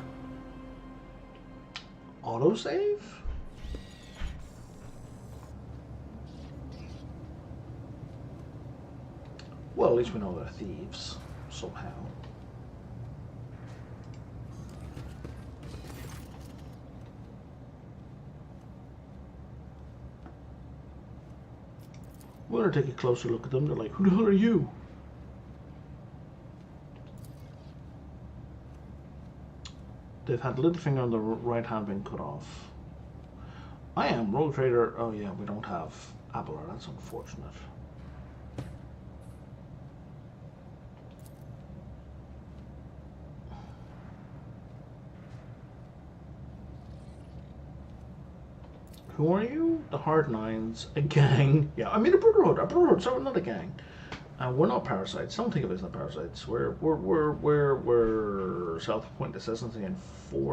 Autosave? Well, at least we know they're thieves, somehow. We're gonna take a closer look at them. They're like, who the hell are you? They've had the little finger on the right hand being cut off. I am Rogue Trader. Oh yeah, we don't have Abelard. That's unfortunate. Who are you? The Hard Nines, a gang. Yeah, I mean a brotherhood, so we're not a gang. We're not parasites. Don't think of us as parasites. We're self-appointed assassins and enforcers.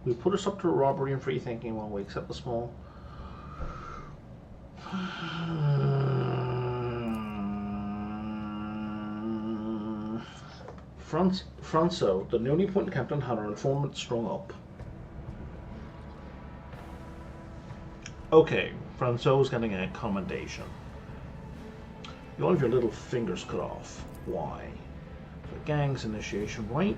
We put us up to robbery and free thinking while we accept the small. Franco, the newly appointed captain, had our informant strung up. Okay, Franco's getting a commendation. You all have your little fingers cut off. Why? The gang's initiation, right?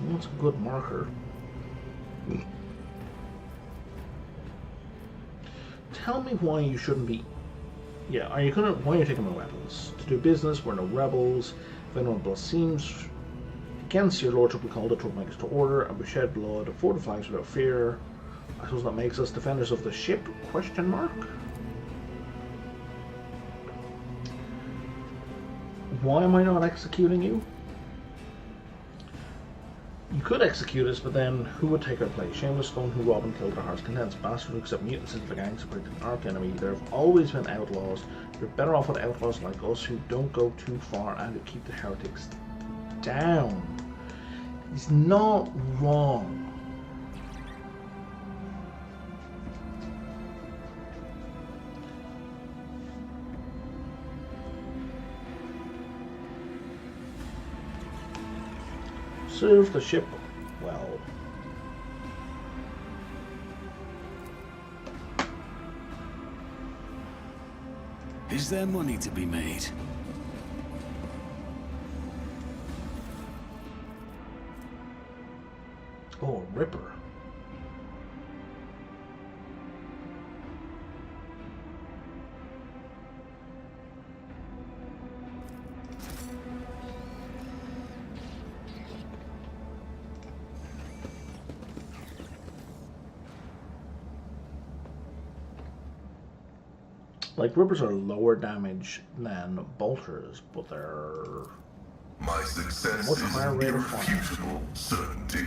That's a good marker. Tell me why you shouldn't be. Yeah, why are you taking my weapons? To do business, we're no rebels. If anyone blasphemes against your lordship, we call the troublemakers to order, and we shed blood, fortifies without fear. I suppose that makes us defenders of the ship? Question mark? Why am I not executing you? You could execute us, but then who would take our place? Shameless scum who rob and kill their heart's content, bastard who accept mutants into the gang, separate an arch enemy. There have always been outlaws. You're better off with outlaws like us who don't go too far and who keep the heretics down. He's not wrong. Serve the ship well. Is there money to be made? Oh, Ripper. Like, Rippers are lower damage than Bolters, but they're My success much is higher rate of fire. irrefutable certainty.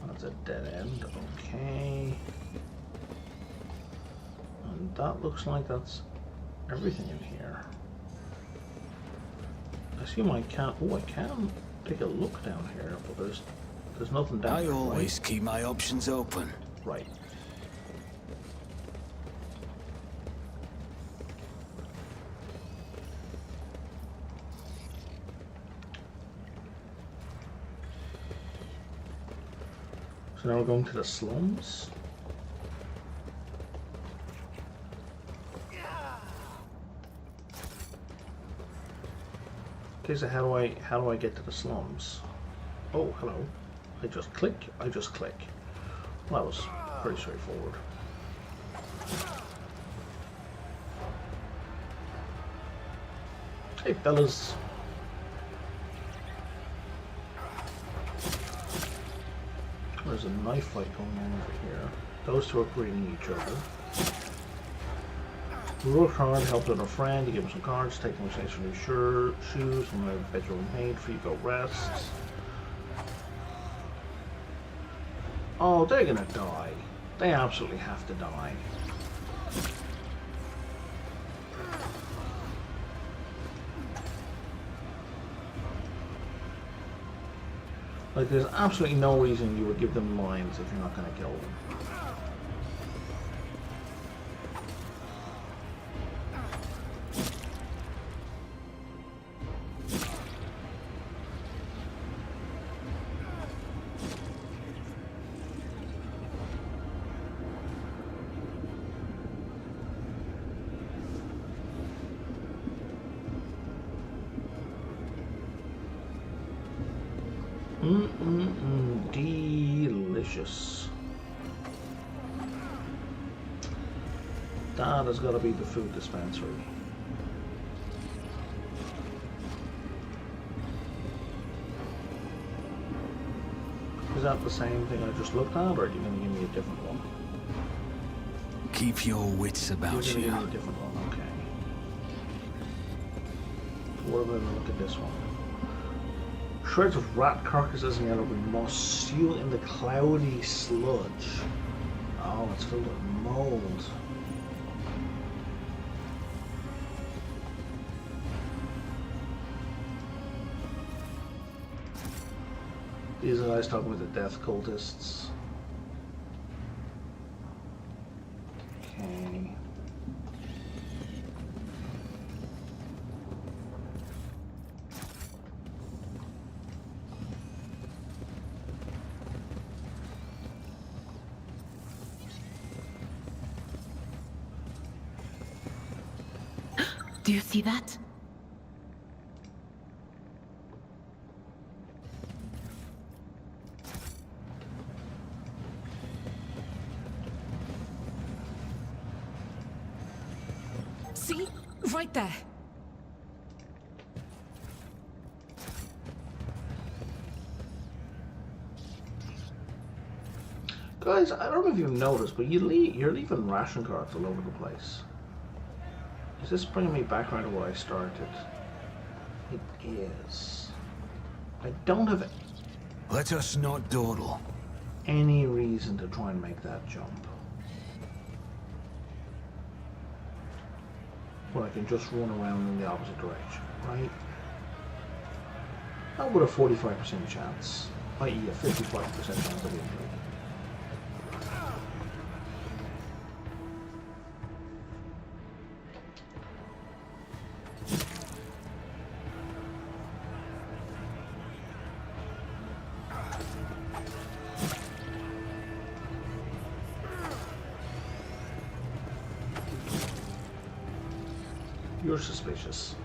That's a dead end, okay. And that looks like that's everything in here. I assume I can't, oh, I can take a look down here, but there's nothing down I here, always right? keep my options open. Right. So now we're going to the slums. Okay, so how do I get to the slums? Oh, hello. I just click. Well, that was pretty straightforward. Hey, fellas. There's a knife fight going on over here. Those two are greeting each other. We worked hard, helped out a friend, you give him some cards, take them with some new shoes, and my bedroom made for you to go rest. Oh, they're gonna die. They absolutely have to die. Like, there's absolutely no reason you would give them lines if you're not gonna kill them. Delicious. That has got to be the food dispensary. Is that the same thing I just looked at, or are you going to give me a different one? Keep your wits about You're going to you. give me a different one, okay. What about a look at this one? Shreds of rat carcasses and yellow moss stew in the cloudy sludge. Oh, it's filled with mold. These guys talking about the death cultists. Okay. Do you see that? See? Right there. Guys, I don't know if you've noticed, but you're leaving ration cards all over the place. Is this bringing me back around to where I started? It is. I don't have Let us not dawdle. any reason to try and make that jump. But I can just run around in the opposite direction, right? That would a 45% chance, i.e. a 55% chance of injury. You're suspicious.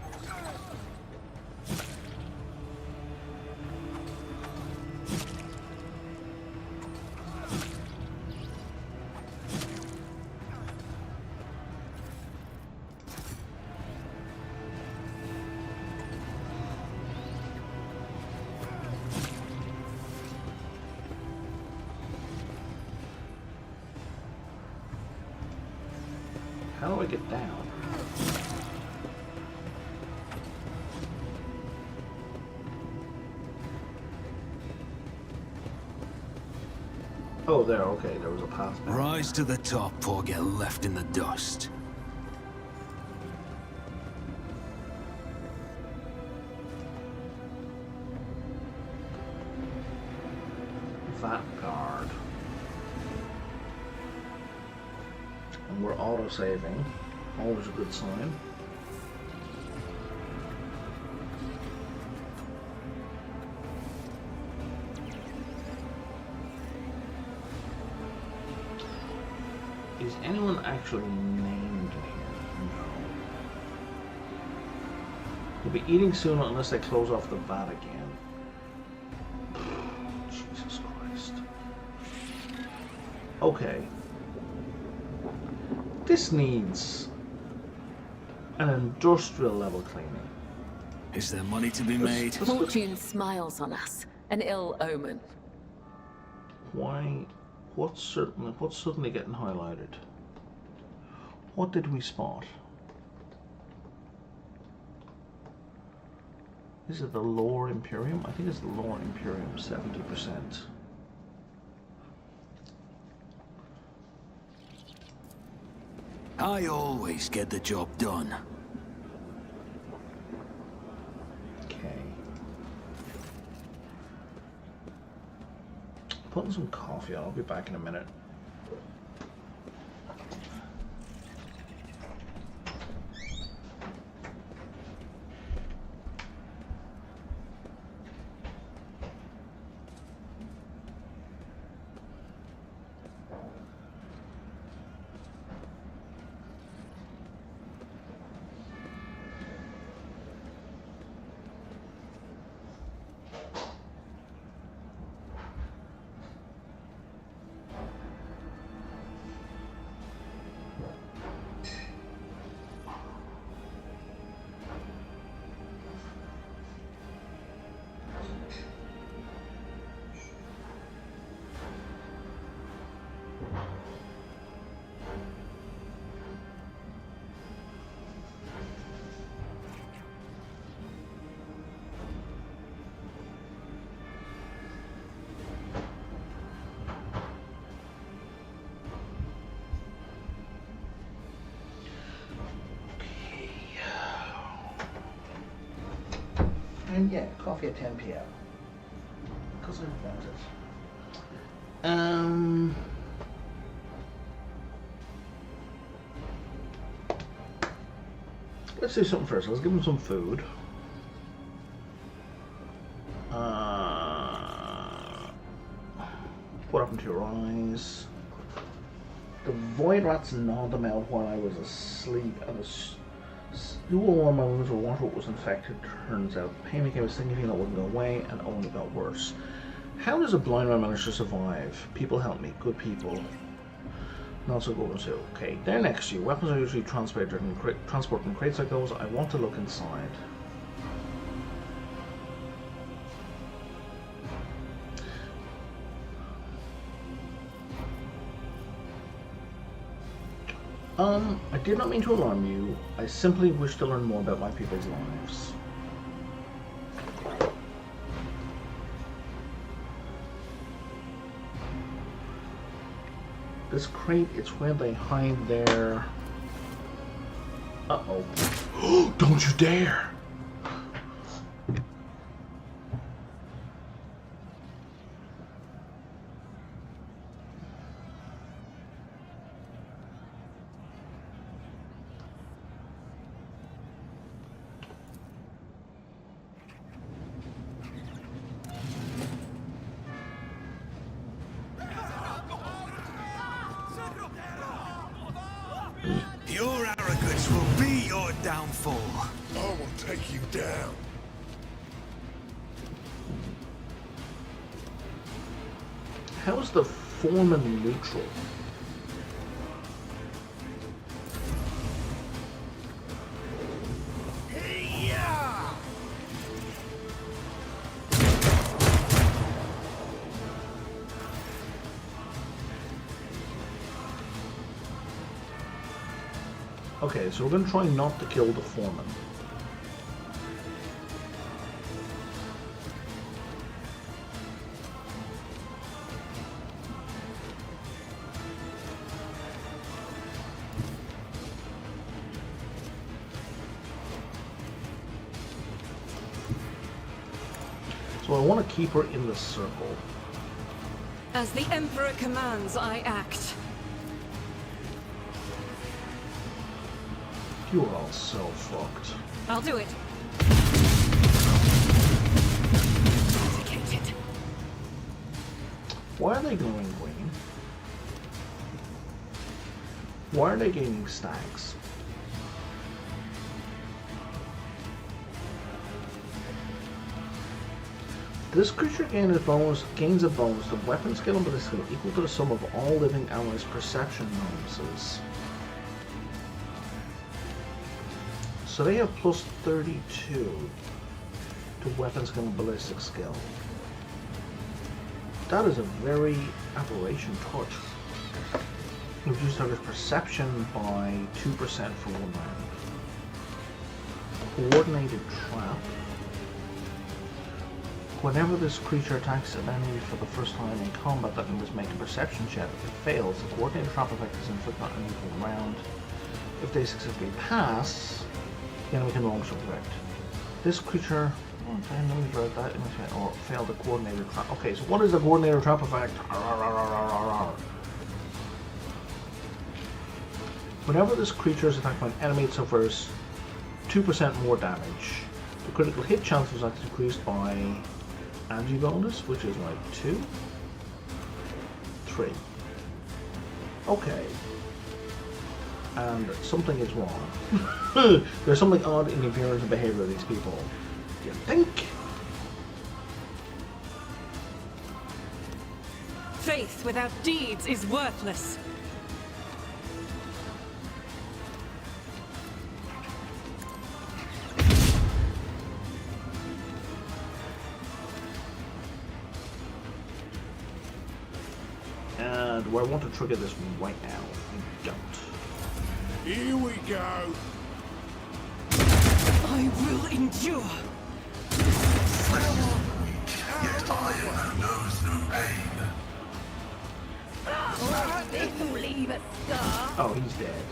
How do I get down? Oh, there, okay, there was a path. Rise to the top or get left in the dust. That guard. And we're auto-saving. Always a good sign. Is anyone actually named here? No. We'll be eating soon unless they close off the vat again. Jesus Christ. Okay. This needs an industrial level cleaning. Is there money to be made? Fortune smiles on us. An ill omen. Why? What's suddenly getting highlighted? What did we spot? Is it the Lower Imperium? I think it's the Lower Imperium, 70%. I always get the job done. Okay. Putting some coffee on. I'll be back in a minute. time? Yeah, coffee at 10 p.m. Because I want it. Let's do something first. Let's give him some food. What happened to your eyes? The void rats gnawed them out while I was asleep, and the stew on my wounds or water was infected. Turns out the pain became a stinging feeling that wouldn't go away and only got worse. How does a blind man manage to survive? People help me. Good people. Not so good ones too. Okay, they're next to you. Weapons are usually transported in crates like those. I want to look inside. I did not mean to alarm you. I simply wish to learn more about my people's lives. This crate, it's where they hide their... Uh-oh. Don't you dare! Your arrogance will be your downfall. I will take you down. How is the foreman neutral? Okay, so we're going to try not to kill the foreman. So I want to keep her in the circle. As the Emperor commands, I act. You are all so fucked. I'll do it. Why are they going green? Why are they gaining stacks? This creature gains a bonus to weapon skill and ballistic skill equal to the sum of all living allies' perception bonuses. So they have plus 32 to weapon skill and ballistic skill. That is a very aberration touch. Reduce target's perception by 2% for 1 round. Coordinated trap. Whenever this creature attacks an enemy for the first time in combat, that must make a perception check. If it fails, the coordinated trap effect is inflicted on enemy for 1 round. If they successfully pass, the enemy can launch a threat. This creature, or failed the coordinated trap. Okay, so what is the coordinated trap effect? Whenever this creature is attacked by an enemy, it suffers 2% more damage. The critical hit chance was actually decreased by Angie bonus, which is like 2, 3. Okay. And something is wrong. There's something odd in the appearance and behavior of these people. Do you think? Faith without deeds is worthless. And do I want to trigger this right now? I don't. Here we go. I will endure. Yet iron knows no pain. Oh, he's dead.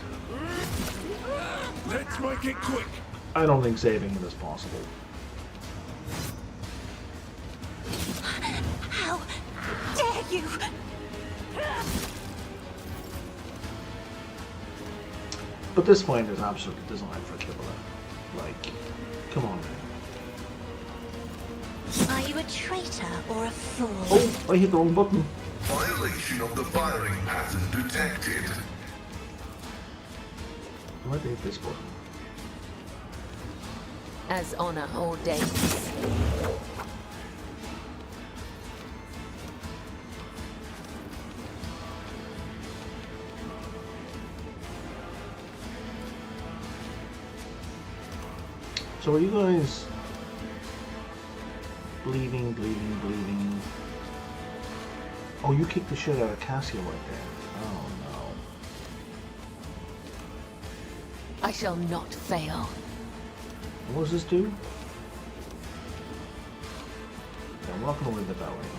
Let's make it quick. I don't think saving him is possible. How dare you? But this find is absolutely designed for Kibble. Like, come on, man. Are you a traitor or a fool? Oh, I hit the wrong button. Violation of the firing pattern detected. Why did I hit this button? As honor ordains. So are you guys bleeding? Oh, you kicked the shit out of Cassia right there. Oh no. I shall not fail. What does this do? Yeah, I'm walking away with that right now.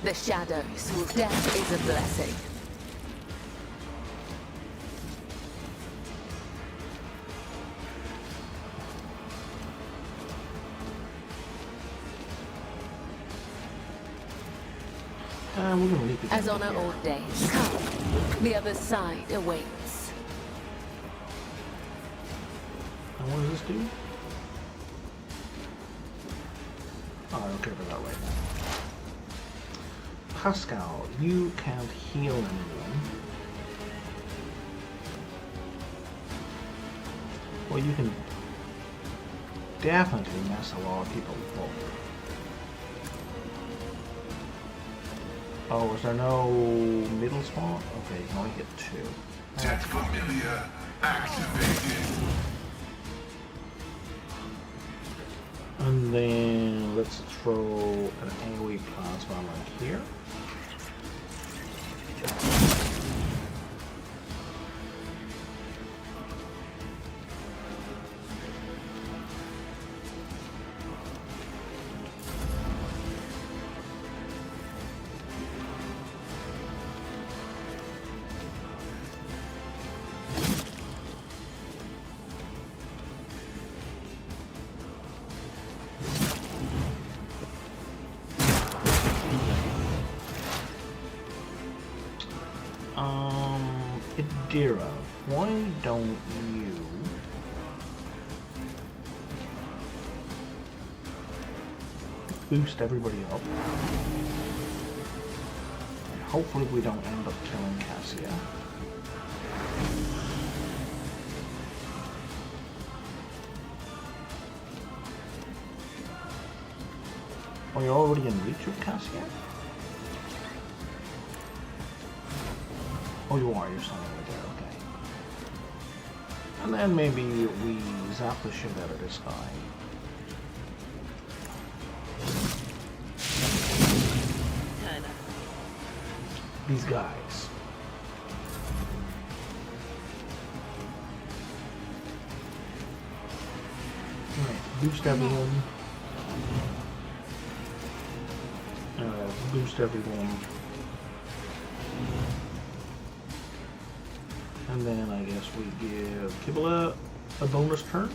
The shadows. Death is a blessing. We're gonna leave it. As honor ordains. Come. The other side awaits. And what does this do? Oh, I don't care about that right now. Pascal, you can't heal anyone. Well, you can definitely mess a lot of people up. Oh, is there no middle spot? Okay, you can only hit 2. Tech familiar activated. And then let's throw an AoE plasma like here. Idira, why don't you boost everybody up? And hopefully we don't end up killing Cassia. Oh, you're already in reach of Cassia? Oh, you are. You're standing right there. Okay. And then maybe we zap the shit out of this guy. These guys. Alright, boost everyone. Boost everyone. And then I guess we give Kibble a bonus turn.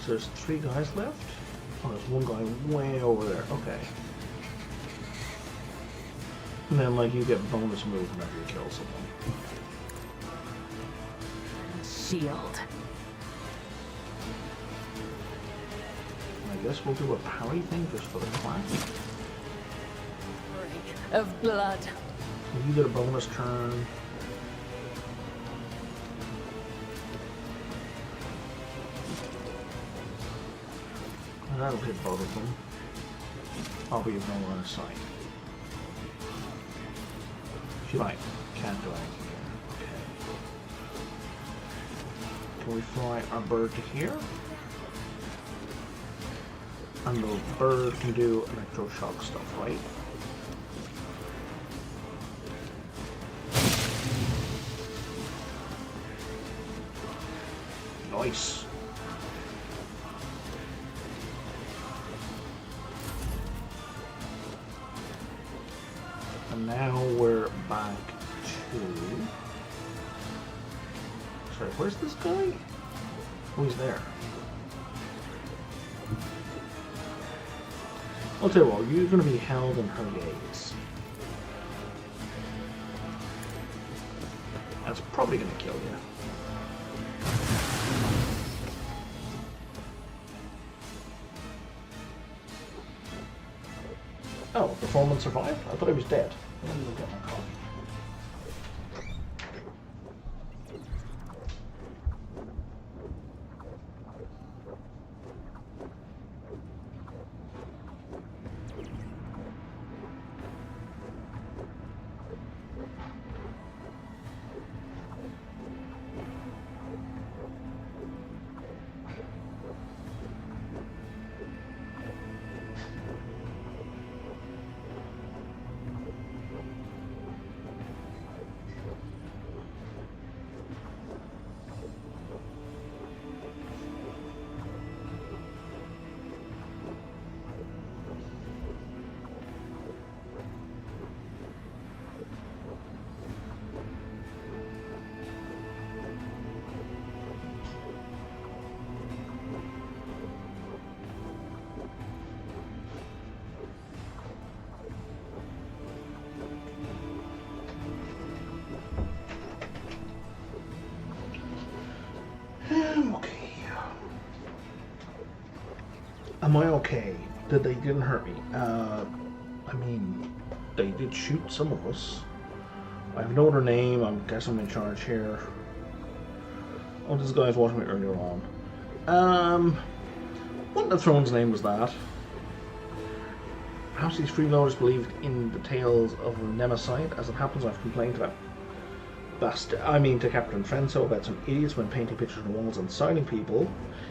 So there's 3 guys left? Oh, there's one guy way over there. Okay. And then, like, you get bonus move whenever you kill someone. Shield. I guess we'll do a parry thing just for the class. Of blood. You get a bonus turn. And that'll hit both of them. I'll be no line of sight. She might. Can't do anything here. Okay. Can we fly our bird to here? And the bird can do electroshock stuff, right? Nice. And now we're back to... Sorry, where's this guy? Oh, he's there. I'll tell you what, you're going to be held in her gaze. That's probably going to kill you. Oh, performance survived? I thought he was dead. Let me look at my coffee. Okay. Am I okay? They didn't hurt me. I mean, they did shoot some of us. I have no other name. I guess I'm in charge here. Oh, this guy was watching me earlier on. What in the Throne's name was that? Perhaps these freeloaders believed in the tales of Nemesite. As it happens, I've complained about to Captain Frenzo about some idiots when painting pictures on the walls and signing people.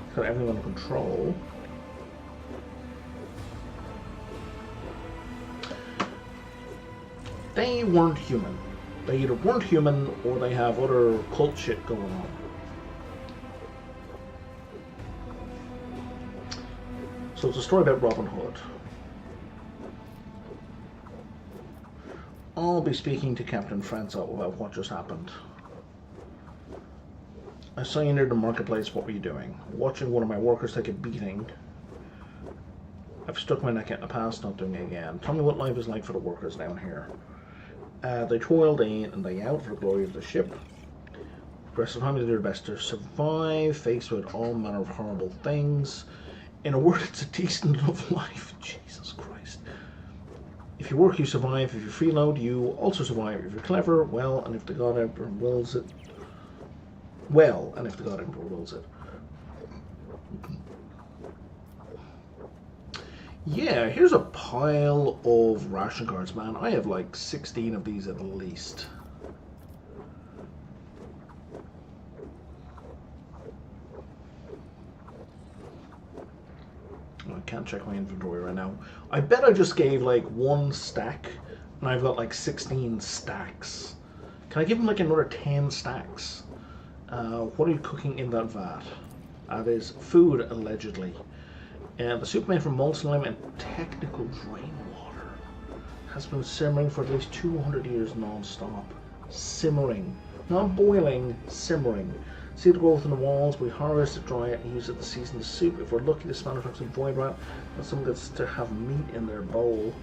He's got everything under control. They weren't human. They either weren't human or they have other cult shit going on. So it's a story about Robin Hood. I'll be speaking to Captain Frenzo about what just happened. I saw you near the marketplace. What were you doing? Watching one of my workers take a beating. I've stuck my neck out in the past, not doing it again. Tell me what life is like for the workers down here. They toil day in and day out for the glory of the ship. The rest of the time they do their best to survive, faced with all manner of horrible things. In a word, it's a decent enough life. Jesus Christ. If you work, you survive. If you freeload, you also survive. If you're clever, well, and if the God Emperor wills it. Well, and if the God Emperor wills it. Yeah, here's a pile of ration cards, man. I have like 16 of these at least. I can't check my inventory right now. I bet I just gave like one stack and I've got like 16 stacks. Can I give him like another 10 stacks? What are you cooking in that vat? That is food, allegedly. The soup made from molten lime and technical drain water has been simmering for at least 200 years non-stop. Simmering. Not boiling, simmering. See the growth in the walls, we harvest it, dry it, and use it to season the soup. If we're lucky, this manufactures void rat, and someone gets to have meat in their bowl.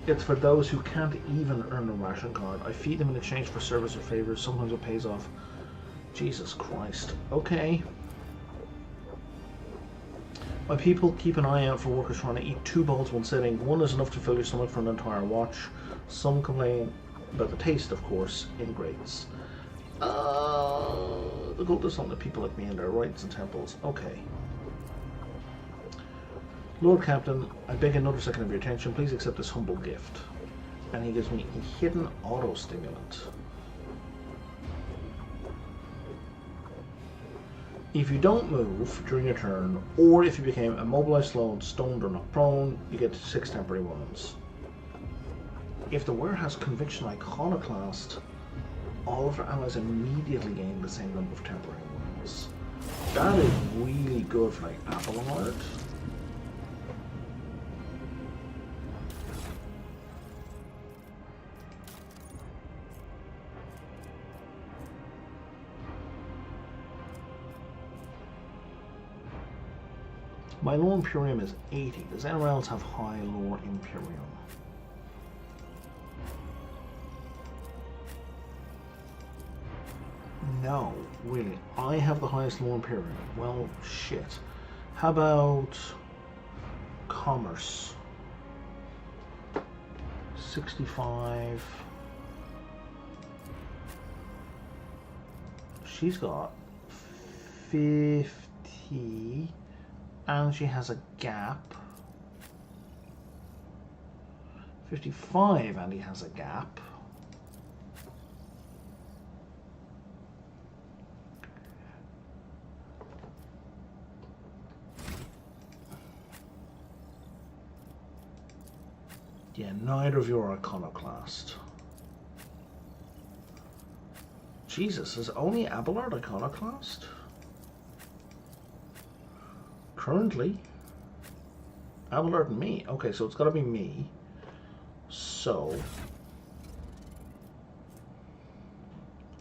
It's for those who can't even earn a ration card. I feed them in exchange for service or favors. Sometimes it pays off. Jesus Christ. Okay. My people keep an eye out for workers trying to eat 2 bowls one sitting. One is enough to fill your stomach for an entire watch. Some complain about the taste, of course, in grates. The cultists don't let people like me in their rites and temples. Okay. Lord Captain, I beg another second of your attention. Please accept this humble gift. And he gives me a hidden auto-stimulant. If you don't move during your turn, or if you became immobilized, slowed, stoned, or knocked prone, you get 6 temporary wounds. If the wearer has conviction iconoclast, all of their allies immediately gain the same number of temporary wounds. That is really good for like Abelard. My lore Imperium is 80. Does anyone else have high lore Imperium? No, really. I have the highest lore Imperium. Well, shit. How about commerce? 65. She's got 50. And she has a gap. 55, and he has a gap. Yeah, neither of you are iconoclast. Jesus, is only Abelard iconoclast? Currently, Abelard and me. Okay, so it's got to be me. So,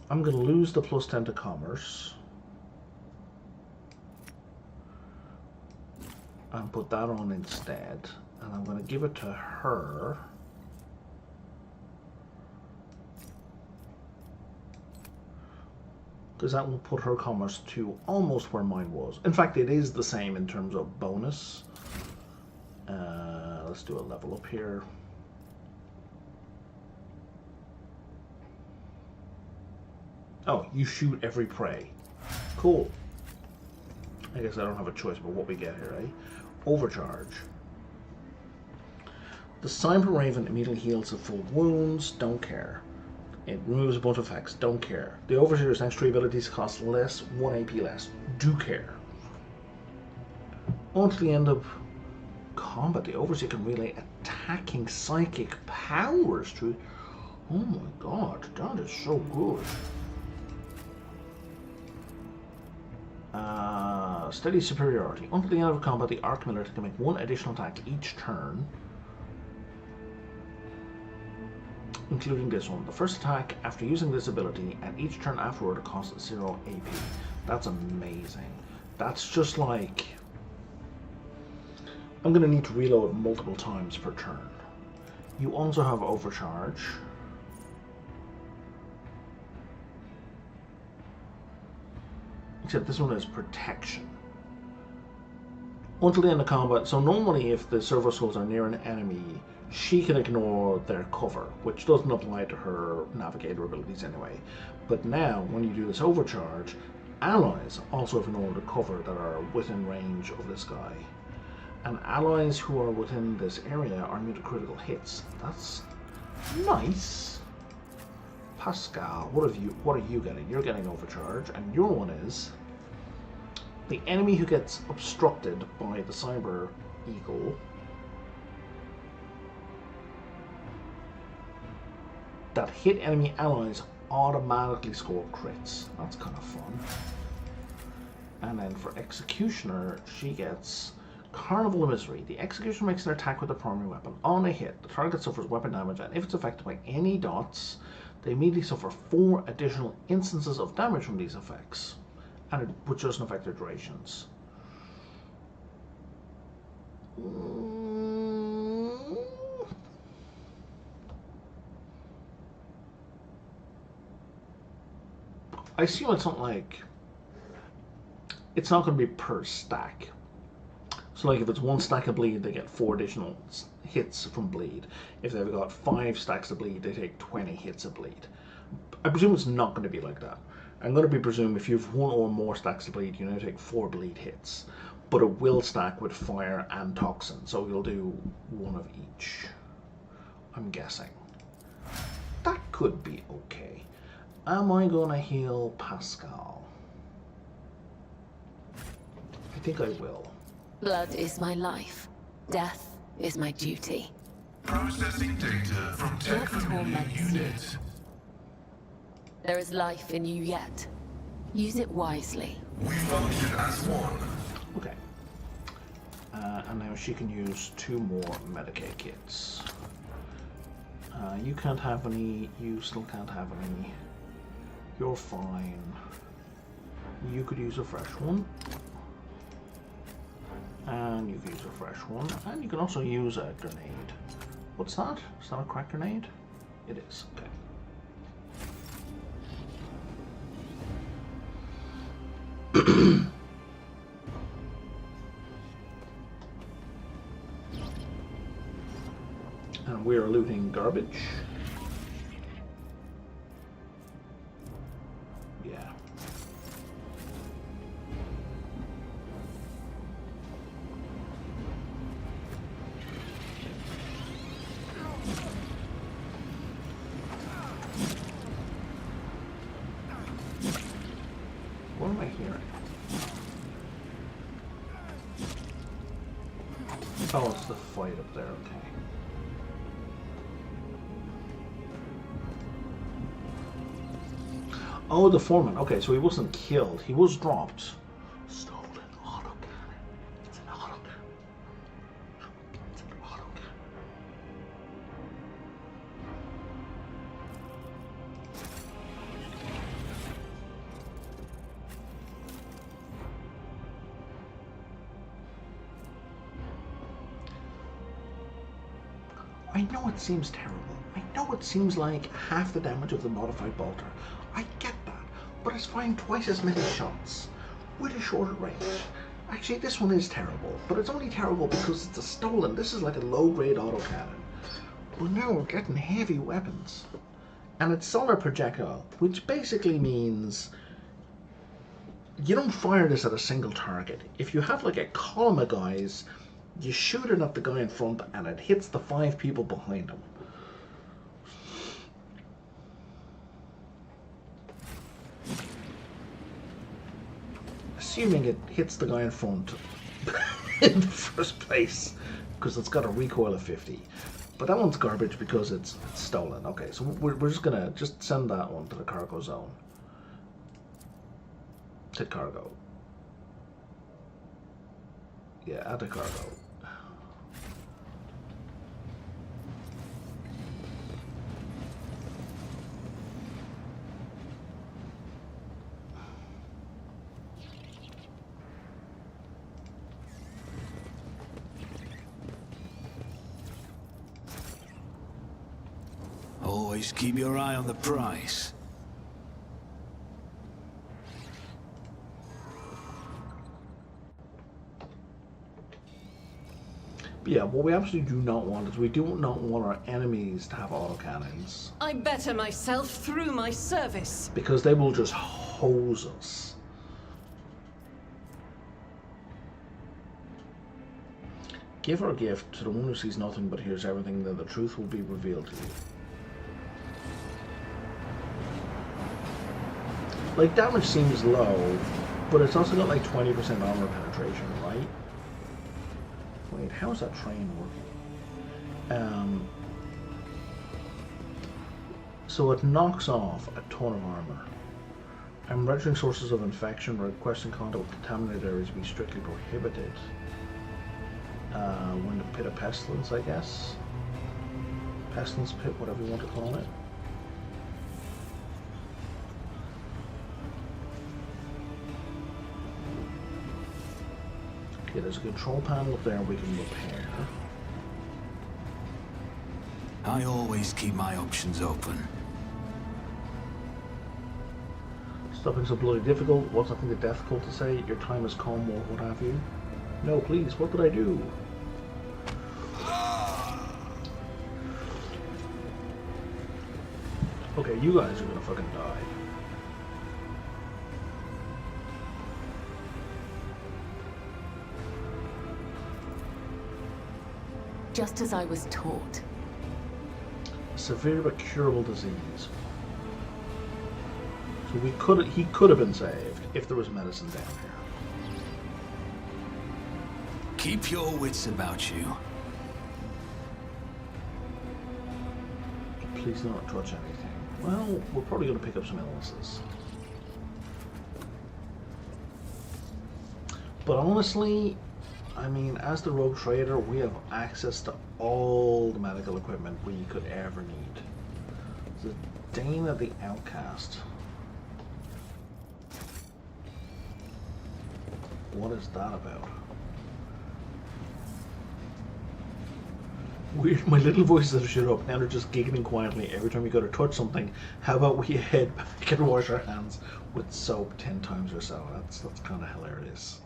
I'm going to lose the +10 to commerce. And put that on instead. And I'm going to give it to her. Because that will put her commerce to almost where mine was. In fact, it is the same in terms of bonus. Let's do a level up here. Oh, you shoot every prey. Cool. I guess I don't have a choice about what we get here, eh? Overcharge. The Cyber Raven immediately heals the full wounds. Don't care. It removes a bunch of effects. Don't care. The Overseer's next 3 abilities cost less, 1 AP less. Do care. Until the end of combat, the Overseer can relay attacking psychic powers to... Oh my god, that is so good. Steady superiority. Until the end of combat, the Arc Military can make 1 additional attack each turn, including this one. The first attack after using this ability, and each turn afterward costs 0 AP. That's amazing. That's just like... I'm going to need to reload multiple times per turn. You also have Overcharge. Except this one is Protection. Until the end of combat, so normally if the Servo Skulls are near an enemy, she can ignore their cover, which doesn't apply to her Navigator abilities anyway. But now, when you do this Overcharge, allies also ignore the cover that are within range of this guy. And allies who are within this area are immune to critical hits. That's nice. Pascal, what are you getting? You're getting Overcharge, and your one is the enemy who gets obstructed by the Cyber Eagle that hit enemy allies automatically score crits. That's kind of fun. And then for Executioner, she gets Carnival of Misery. The Executioner makes an attack with the primary weapon. On a hit, the target suffers weapon damage, and if it's affected by any dots, they immediately suffer 4 additional instances of damage from these effects, and which doesn't affect their durations. I assume it's not like... It's not going to be per stack. So like if it's 1 stack of bleed, they get 4 additional hits from bleed. If they've got 5 stacks of bleed, they take 20 hits of bleed. I presume it's not going to be like that. I'm going to be presume if you have 1 or more stacks of bleed, you now take 4 bleed hits. But it will stack with fire and toxin, so you'll do 1 of each. I'm guessing. That could be okay. Am I going to heal Pascal? I think I will. Blood is my life. Death is my duty. Processing data from tech What torments you? unit. There is life in you yet. Use it wisely. We function as one. Okay. And now she can use 2 more Medicaid kits. You can't have any, you still can't have any. You're fine. You could use a fresh one. And you can use a fresh one. And you can also use a grenade. What's that? Is that a crack grenade? It is, okay. And we're looting garbage. Yeah. What am I hearing? Oh, it's the fight up there, okay. Oh, the foreman. Okay, so he wasn't killed. He was dropped. Stolen autocannon. It's an autocannon. It's an autocannon. I know it seems terrible. I know it seems like half the damage of the modified bolter. I get that, but it's firing twice as many shots with a shorter range. Actually, this one is terrible, but it's only terrible because it's a stolen. This is like a low-grade autocannon. But now we're getting heavy weapons. And it's solar projectile, which basically means you don't fire this at a single target. If you have like a column of guys, you shoot it at the guy in front and it hits the 5 people behind him. Assuming it hits the guy in front in the first place, because it's got a recoil of 50. But that one's garbage because it's stolen. Okay, so we're just gonna send that one to the cargo zone. To cargo. Yeah, add to cargo. Always keep your eye on the price. But yeah, what we absolutely do not want is we do not want our enemies to have autocannons. I better myself through my service. Because they will just hose us. Give our gift to the one who sees nothing but hears everything, then the truth will be revealed to you. Like, damage seems low, but it's also got like 20% armor penetration, right? Wait, how's that train working? So it knocks off a ton of armor. I'm registering sources of infection, requesting contact with contaminated areas be strictly prohibited. We're in the pit of pestilence, I guess. Pestilence pit, whatever you want to call it. Okay, there's a control panel up there we can repair. I always keep my options open. Stopping's so bloody difficult. What's nothing to difficult to say? Your time has come, or what have you? No, please, what did I do? Okay, you guys are gonna fucking die. Just as I was taught. Severe but curable disease. So he could have been saved if there was medicine down here. Keep your wits about you. Please do not touch anything. Well, we're probably going to pick up some illnesses. But honestly, I mean, as the rogue trader, we have access to all the medical equipment we could ever need. The Dane of the Outcast. What is that about? Weird, my little voices have shut up. Now they're just giggling quietly every time we go to touch something. How about we head back and wash our hands with soap 10 times or so? That's kind of hilarious.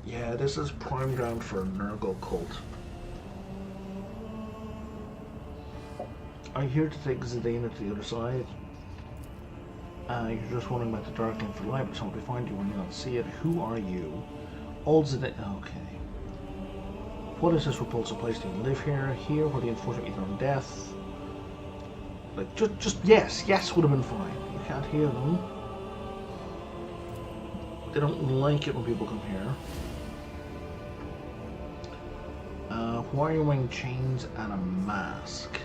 Yeah, this is prime ground for a Nurgle cult. I'm here to take Zidane to the other side. You're just wondering about the Dark Lane for life, but somebody find you when you don't see it. Who are you? Old Zidane. Okay. What is this repulsive place? Do you live here? Here, where the unfortunate meet on death? Like, just yes would have been fine. You can't hear them. They don't like it when people come here. Why are you wearing chains and a mask?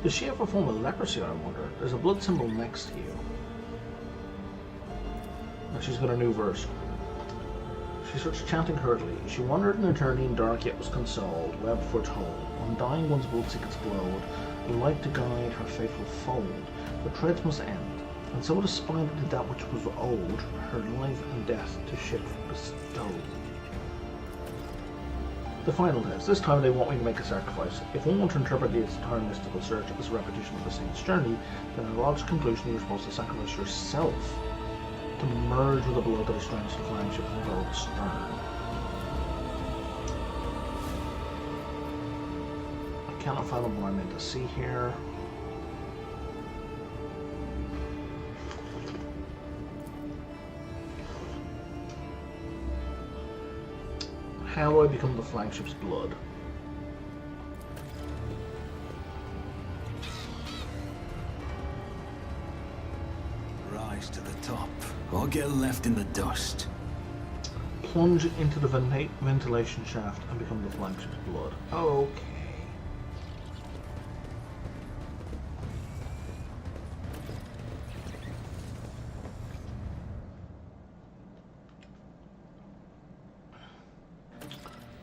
Does she have a form of leprosy, I wonder? There's a blood symbol next to you. And she's got a new verse. She starts chanting hurriedly. She wandered an eternity in dark, yet was consoled, webbed foretold. Undying one's blood secrets glowed, a light to guide her faithful fold. But treads must end, and so aspired to that which was old, her life and death to shift bestowed. The final test. This time they want me to make a sacrifice. If one were to interpret the entire mystical search as a repetition of the saint's journey, then in a logical conclusion you're supposed to sacrifice yourself to merge with the blood that has drenched the flagship from Gold's stern. I cannot fathom what I'm meant to see here. How do I become the flagship's blood? Rise to the top, or get left in the dust. Plunge into the ventilation shaft and become the flagship's blood. Okay.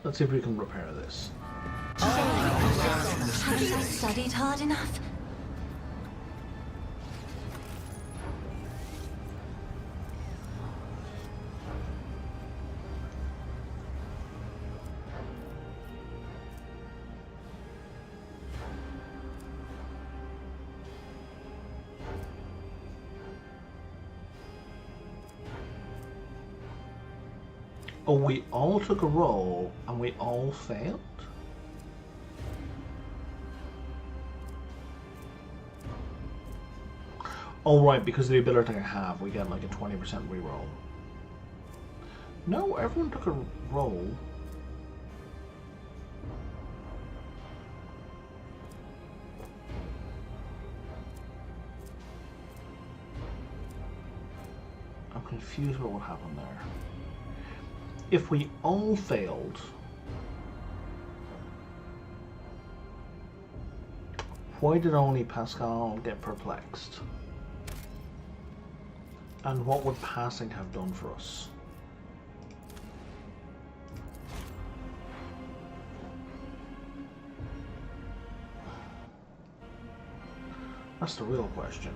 Let's see if we can repair this. Have you studied hard enough? Oh, we all took a roll and we all failed? Oh, right, because of the ability I have, we get like a 20% reroll. No, everyone took a roll. I'm confused about what happened there. If we all failed, why did only Pascal get perplexed? And what would passing have done for us? That's the real question.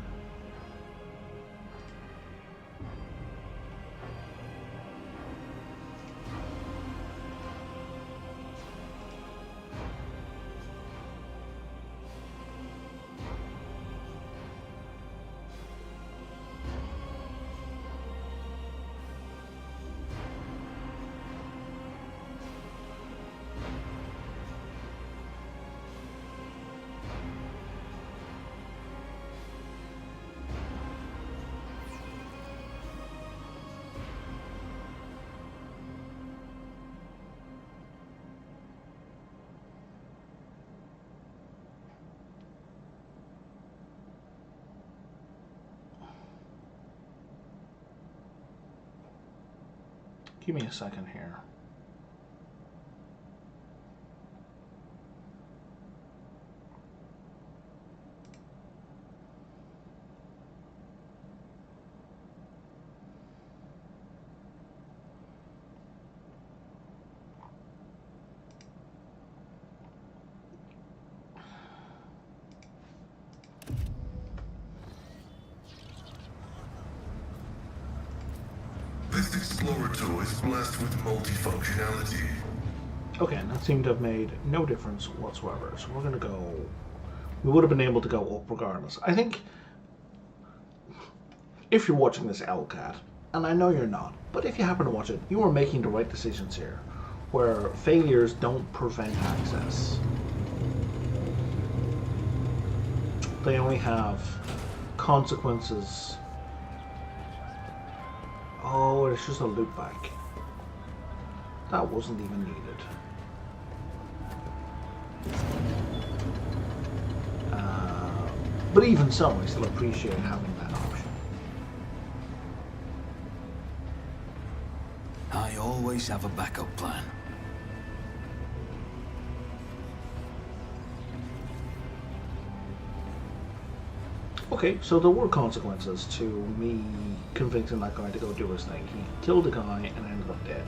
Give me a second here. Explorator is blessed with multifunctionality. Okay, and that seemed to have made no difference whatsoever. So we're gonna go. We would have been able to go up regardless. I think if you're watching this Owlcat, and I know you're not, but if you happen to watch it, you are making the right decisions here, where failures don't prevent access. They only have consequences. Oh, it's just a loop back. That wasn't even needed. But even so, I still appreciate having that option. I always have a backup plan. Okay, so there were consequences to me convincing that guy to go do his thing. He killed a guy and ended up dead.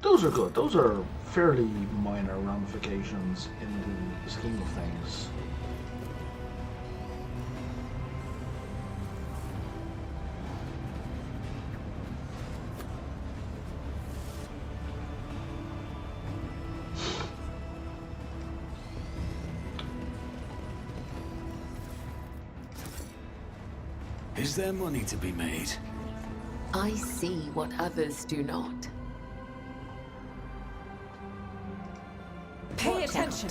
Those are good. Those are fairly minor ramifications in the scheme of things. Is there money to be made? I see what others do not. Pay attention.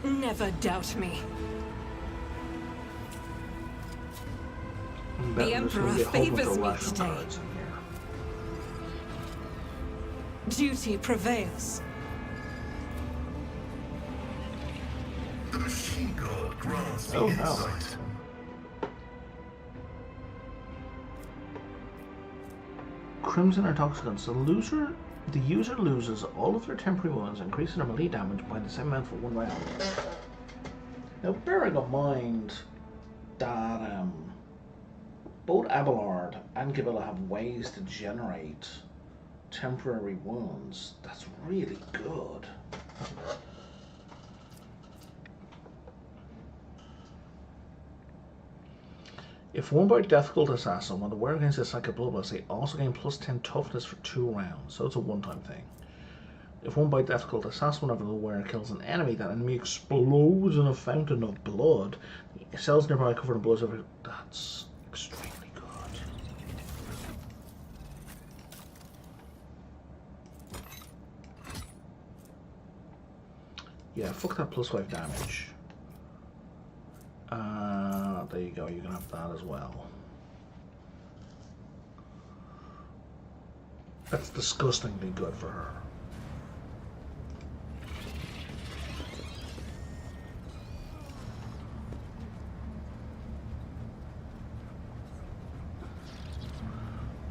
Never doubt me. The Emperor favors me today. Duty prevails. The machine god grants the Oh, no. insight. Crimson Intoxicants. The user loses all of their temporary wounds, increasing their melee damage by the same amount for 1 round. Now, bearing in mind that both Abelard and Gabilla have ways to generate temporary wounds, that's really good. If worn by difficult assassin, when the wearer against a psychic bloodlust, they also gain plus 10 toughness for 2 rounds, so it's a one-time thing. If worn by difficult assassin, whenever the wearer kills an enemy, that enemy explodes in a fountain of blood. Cells nearby covered in blood. That's extremely good. Yeah, fuck that plus 5 damage. There you go, you can have that as well. That's disgustingly good for her.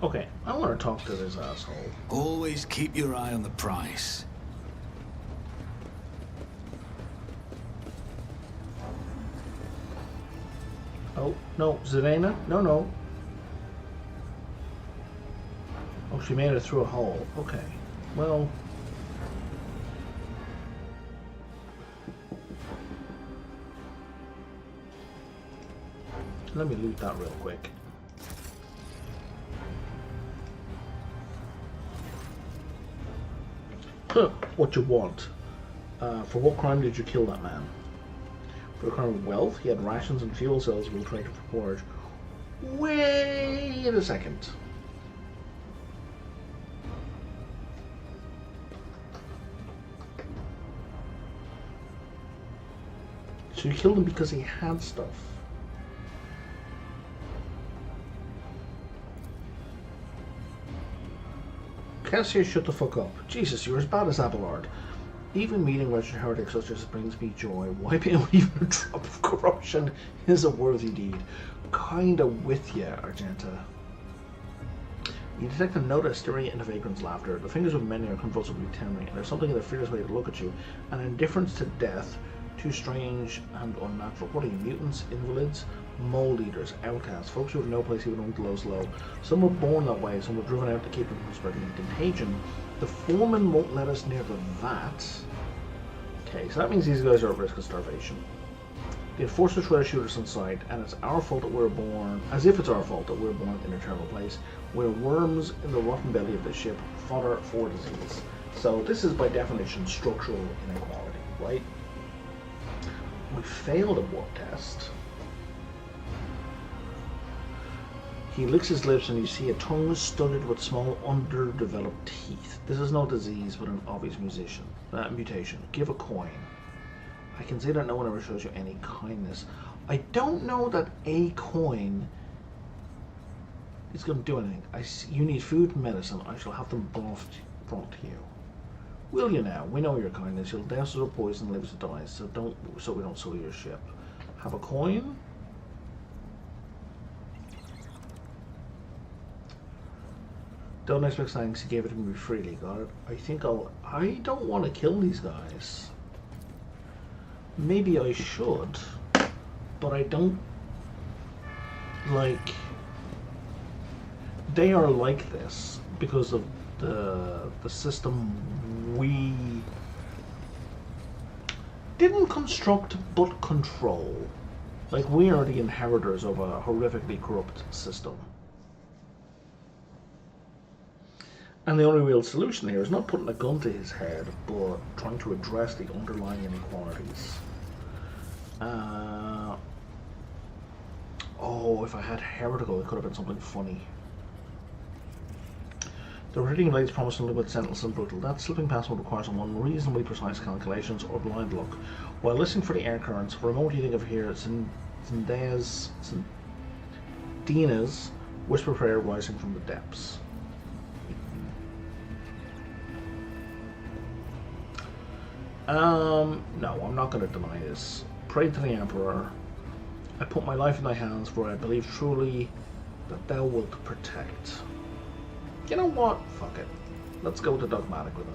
Okay, I want to talk to this asshole. Always keep your eye on the price. Oh, no, Zidane? No, no. Oh, she made it through a hole. Okay. Well... let me loot that real quick. Huh, what you want? For what crime did you kill that man? For the crime of wealth, he had rations and fuel cells we'll try to forge. Wait a second. So you killed him because he had stuff. Cassius, shut the fuck up. Jesus, you're as bad as Abelard. Even meeting wretched heretics such as brings me joy. Wiping out even a drop of corruption is a worthy deed. Kinda with ya, Argenta. You detect a note of hysteria in the vagrant's laughter. The fingers of many are convulsively trembling, and there's something in their fearless way to look at you. An indifference to death, too strange and unnatural. What are you, mutants, invalids, mole eaters, outcasts, folks who have no place even among the lowest low? Some were born that way, some were driven out to keep them from spreading contagion. The foreman won't let us near the vat. Okay, so that means these guys are at risk of starvation. The enforcers try to shoot us inside, and it's our fault that we're born, as if it's our fault that we're born in a terrible place. We're worms in the rotten belly of the ship, fodder for disease. So this is by definition structural inequality, right? We failed a warp test. He licks his lips and you see a tongue studded with small underdeveloped teeth. This is no disease, but an obvious mutation. Give a coin. I can say that no one ever shows you any kindness. I don't know that a coin is going to do anything. You need food and medicine. I shall have them brought to you. Will you now? We know your kindness. You'll douse us with poison, lives to die. So we don't sully your ship. Have a coin. Don't expect thanks. He gave it to me freely. Got it? I don't want to kill these guys. Maybe I should, but I don't like. They are like this because of the system we didn't construct but control. Like, we are the inheritors of a horrifically corrupt system. And the only real solution here is not putting a gun to his head, but trying to address the underlying inequalities. Oh, if I had heretical, it could have been something funny. The reading lights promise a liquid, sentinels, and brutal. That slipping past would require some unreasonably precise calculations or blind luck. While listening for the air currents, for a moment you think of here, Dina's whisper prayer rising from the depths. No, I'm not going to deny this. Pray to the Emperor. I put my life in thy hands, for I believe truly that thou wilt protect. You know what? Fuck it. Let's go to dogmatic with it.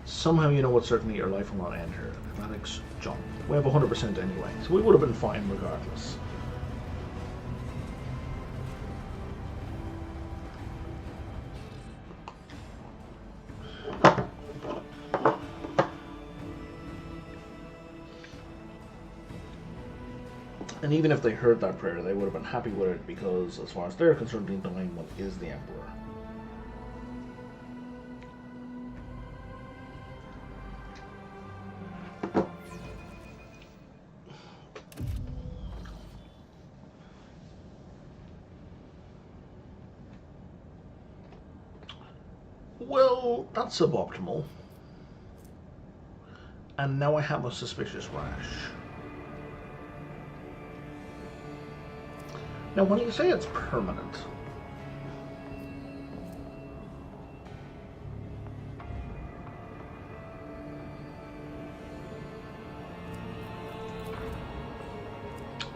Somehow you know what certainly your life will not end here. Athletics, jump. We have 100% anyway, so we would have been fine regardless. And even if they heard that prayer, they would have been happy with it because, as far as they're concerned, the dying one is the Emperor. Well, that's suboptimal. And now I have a suspicious rash. Now, when you say it's permanent,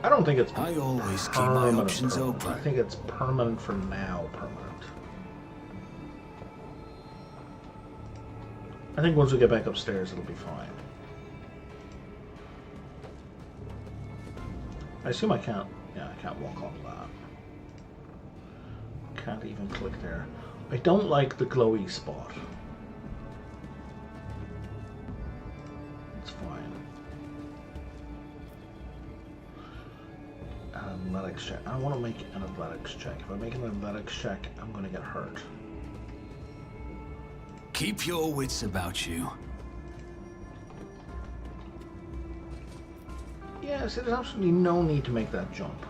I don't think it's I always keep my options open. I think it's permanent for now, permanent. I think once we get back upstairs, it'll be fine. I assume I can't. Yeah, I can't walk on that. Can't even click there. I don't like the glowy spot. It's fine. An athletics check. I want to make an athletics check. If I make an athletics check, I'm going to get hurt. Keep your wits about you. Yeah, see, there's absolutely no need to make that jump.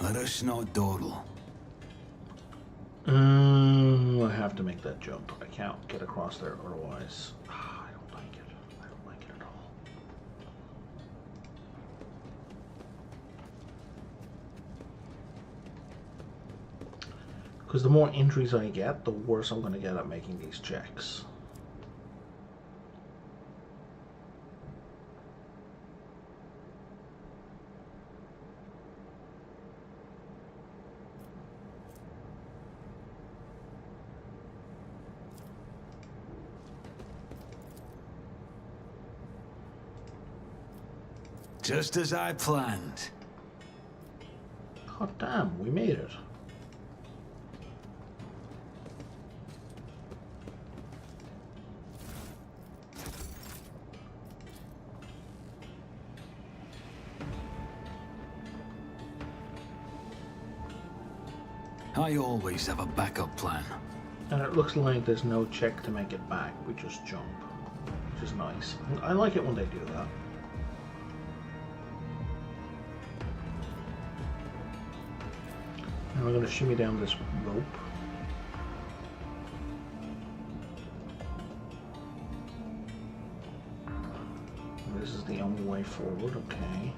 Let us not dawdle. I have to make that jump. I can't get across there otherwise. I don't like it. I don't like it at all. Because the more injuries I get, the worse I'm going to get at making these checks. Just as I planned. Hot damn, we made it. I always have a backup plan. And it looks like there's no check to make it back. We just jump, which is nice. I like it when they do that. And we're going to shimmy down this rope. And this is the only way forward, okay.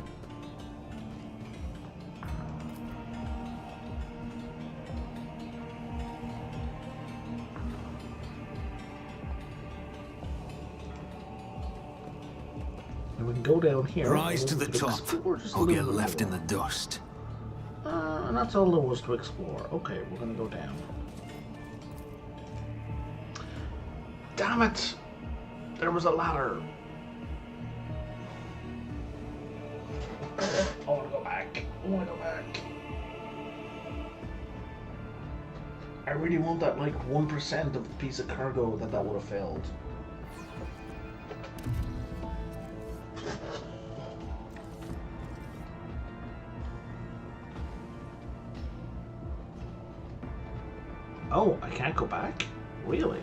And we can go down here. Rise to the top, or get left in the dust. And that's all there was to explore. Okay, we're gonna go down. Damn it! There was a ladder. I wanna go back. I wanna go back. I really want that, like, 1% of the piece of cargo that would have failed. Oh, I can't go back? Really?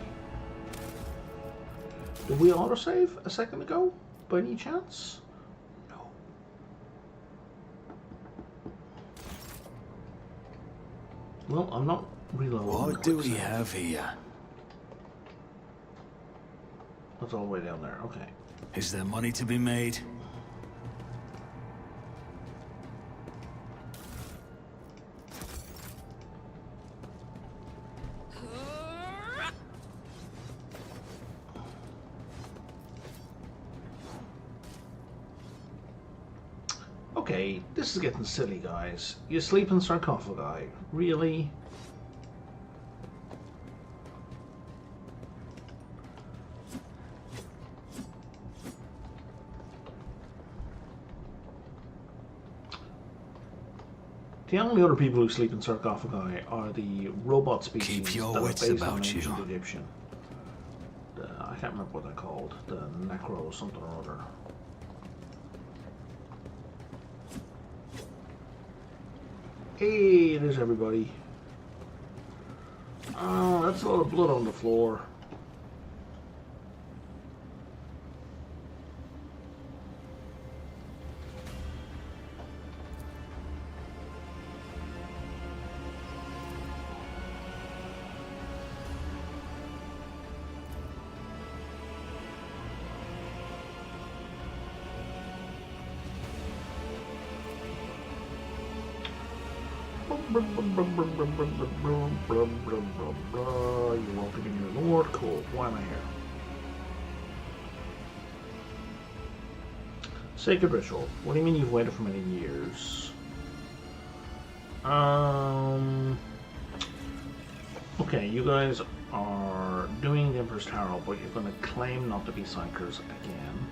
Did we autosave a second ago, by any chance? No. Well, I'm not reloading. What do we have here? That's all the way down there, okay. Is there money to be made? Okay, this is getting silly, guys. You sleep in sarcophagi. Really? The only other people who sleep in sarcophagi are the robot species Keep your that are wits based on about you. ancient Egyptian. I can't remember what they're called. The necro something or other. Hey, there's everybody. Oh, that's a lot of blood on the floor. You won't be in your lord. Cool. Why am I here? Sacred ritual. What do you mean you've waited for many years? Okay, you guys are doing the Emperor's Tarot, but you're going to claim not to be psychers again.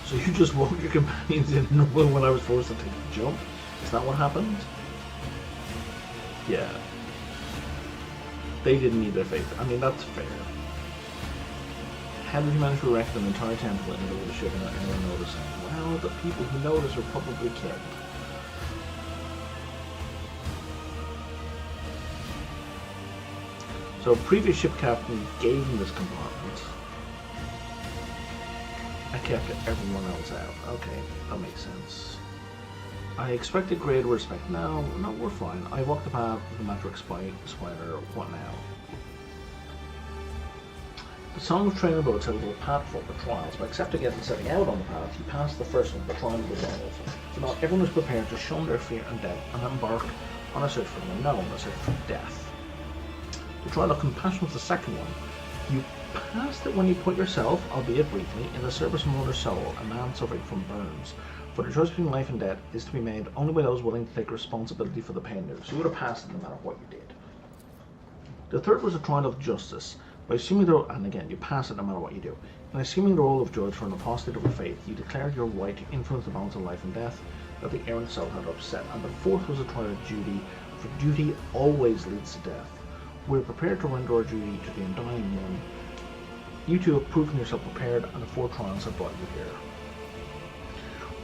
So you just walk your companions in when I was forced to take a jump? Is that what happened? Yeah. They didn't need their faith. I mean, that's fair. How did you manage to erect an entire temple in the middle of the ship without anyone noticing? Well, the people who noticed were probably killed. So, previous ship captain gave him this compartment. I kept everyone else out. Okay, that makes sense. I expected greater respect. No, we're fine. I walked the path of the Matrix spider. What now? The Song of Trainer Boats had a little path for the trials. By accepting it and setting out on the path, he passed the first one, the trial of the resolve. So now everyone was prepared to shun their fear and death and embark on a search for the unknown, a search for death. The trial of compassion was the second one. You passed it when you put yourself, albeit briefly, in the service of another soul, a man suffering from burns. For the choice between life and death is to be made only by those willing to take responsibility for the pain there. So you would have passed it no matter what you did. The third was a trial of justice. By assuming the and again you pass it no matter what you do. In assuming the role of judge for an apostate of your faith, you declared your right to influence the balance of life and death that the errant soul had upset, and the fourth was a trial of duty, for duty always leads to death. We are prepared to render our duty to the undying one. You two have proven yourself prepared, and the 4 trials have brought you here.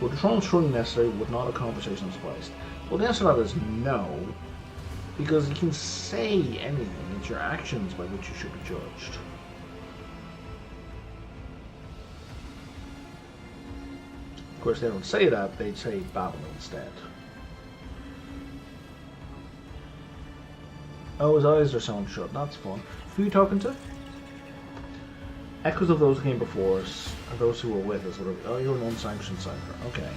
Were the trials surely necessary? Would not a conversation suffice? Well, the answer to that is no, because you can say anything. It's your actions by which you should be judged. Of course, they don't say that. They'd say Babel instead. Oh, his eyes are sewn shut. That's fun. Who are you talking to? Echoes of those who came before us, and those who were with us. Oh, you're an unsanctioned cipher. Okay.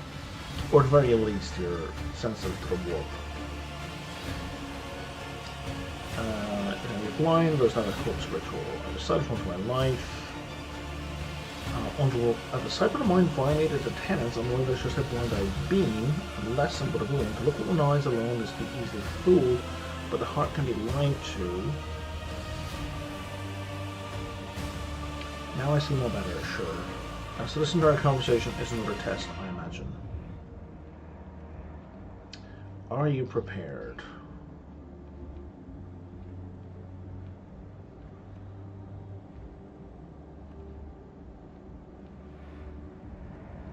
Or at the very least, you're sensitive to the warp. You're blind. There's not a close ritual. I decided once in my life. At the sight of the mind violated the tenets, and whether it's just a blind eye being, a lesson but a willing to look with one eyes alone is to be easily fooled, but the heart can be lied to. Now I see no better, sure. So this entire conversation is another test, I imagine. Are you prepared?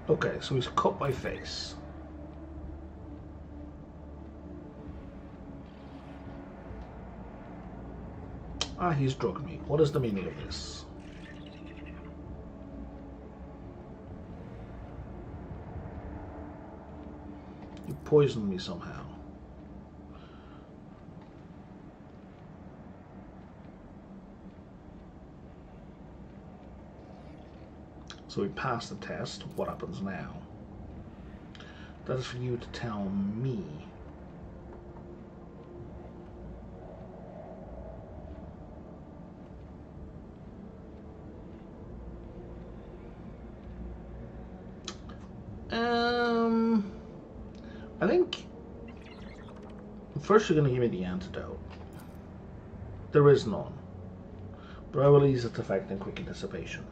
Okay, so he's cut by face. Ah, he's drugged me. What is the meaning of this? He poisoned me somehow. So we passed the test. What happens now? That is for you to tell me. I think first you're going to give me the antidote. There is none, but I will ease its effect in quick anticipation.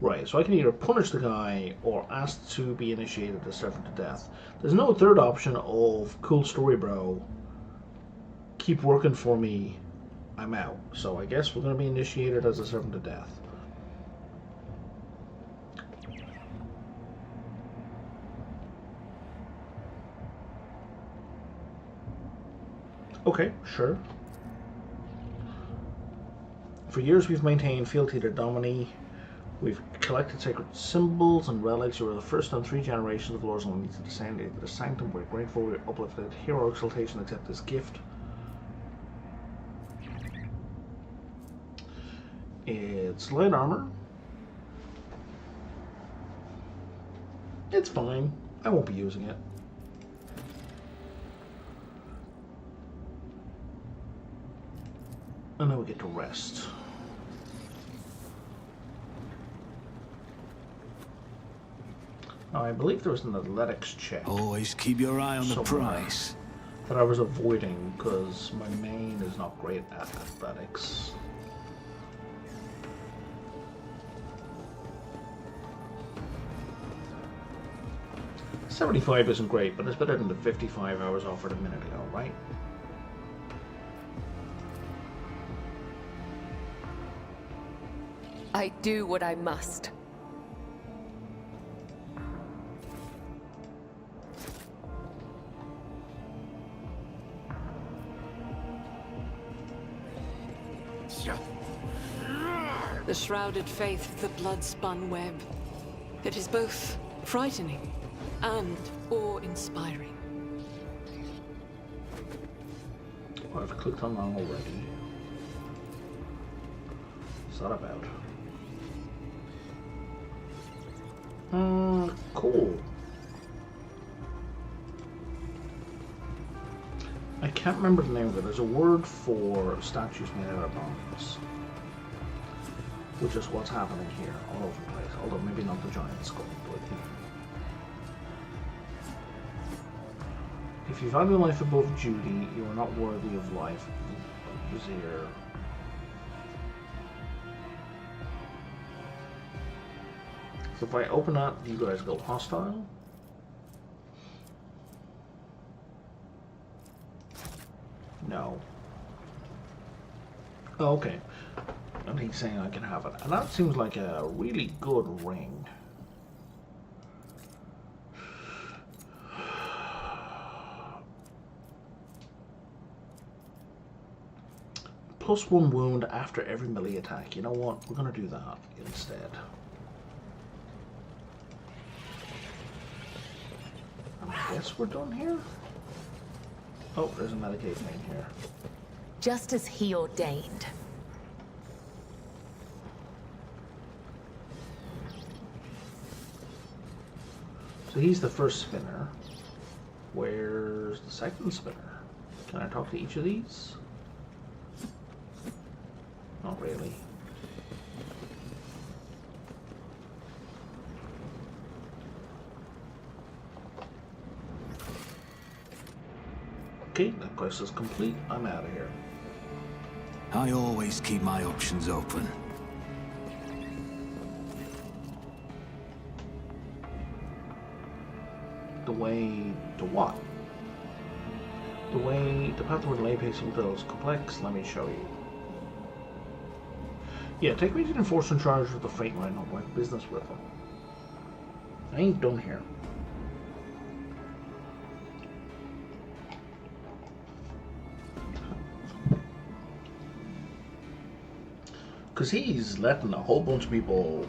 Right, so I can either punish the guy or ask to be initiated as servant to death. There's no third option of cool story, bro. Keep working for me. I'm out. So I guess we're going to be initiated as a servant to death. Okay, sure. For years we've maintained fealty to Domini. We've collected sacred symbols and relics. You were the first of 3 generations of Lords only to descend into the sanctum. We're grateful, we're uplifted. Hero exaltation, accept this gift. It's light armor. It's fine. I won't be using it. And then we get to rest. Now, I believe there was an athletics check. Always keep your eye on the prize. That I was avoiding because my main is not great at athletics. $75 isn't great, but it's better than the 55 I was offered a minute ago, right? I do what I must. The shrouded faith of the blood-spun web. It is both frightening and awe-inspiring. I've clicked on that already. What's that about? Cool. I can't remember the name of it. There's a word for statues made out of bones, which is what's happening here all over the place. Although maybe not the giant skull, but you know. If you value life above duty, you are not worthy of life. Vizier. So if I open that, you guys go hostile. No. Oh, okay. And he's saying I can have it. And that seems like a really good ring. +1 wound after every melee attack. You know what? We're going to do that instead. I guess we're done here. Oh, there's a Medicaid thing here. Just as he ordained. So he's the first spinner. Where's the second spinner? Can I talk to each of these? Not really. Okay, that quest is complete. I'm out of here. I always keep my options open. The way to what? The path toward lay pacing is complex. Let me show you. Yeah, take me to the enforcer in charge of the freight line. I'll work business with them. I ain't done here. Because he's letting a whole bunch of people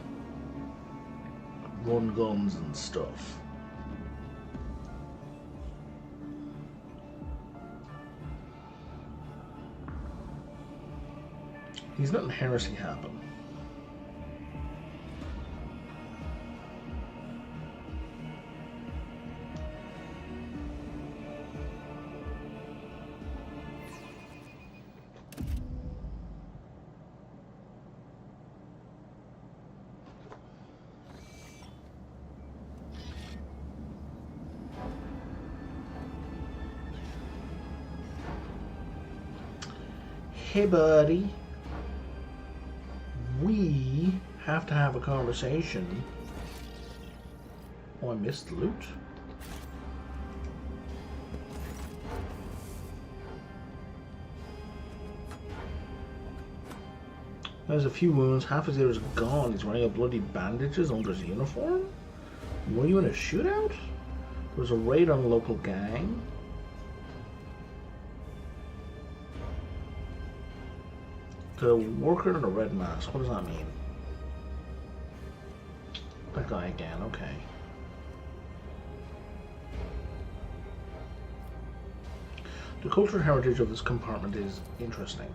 run guns and stuff. He's letting heresy happen. Hey, buddy. We have to have a conversation. Oh, I missed the loot. There's a few wounds. Half his ear is gone. He's wearing a bloody bandages under his uniform. Were you in a shootout? There was a raid on a local gang. The worker in a red mask. What does that mean? That guy again. Okay. The cultural heritage of this compartment is interesting.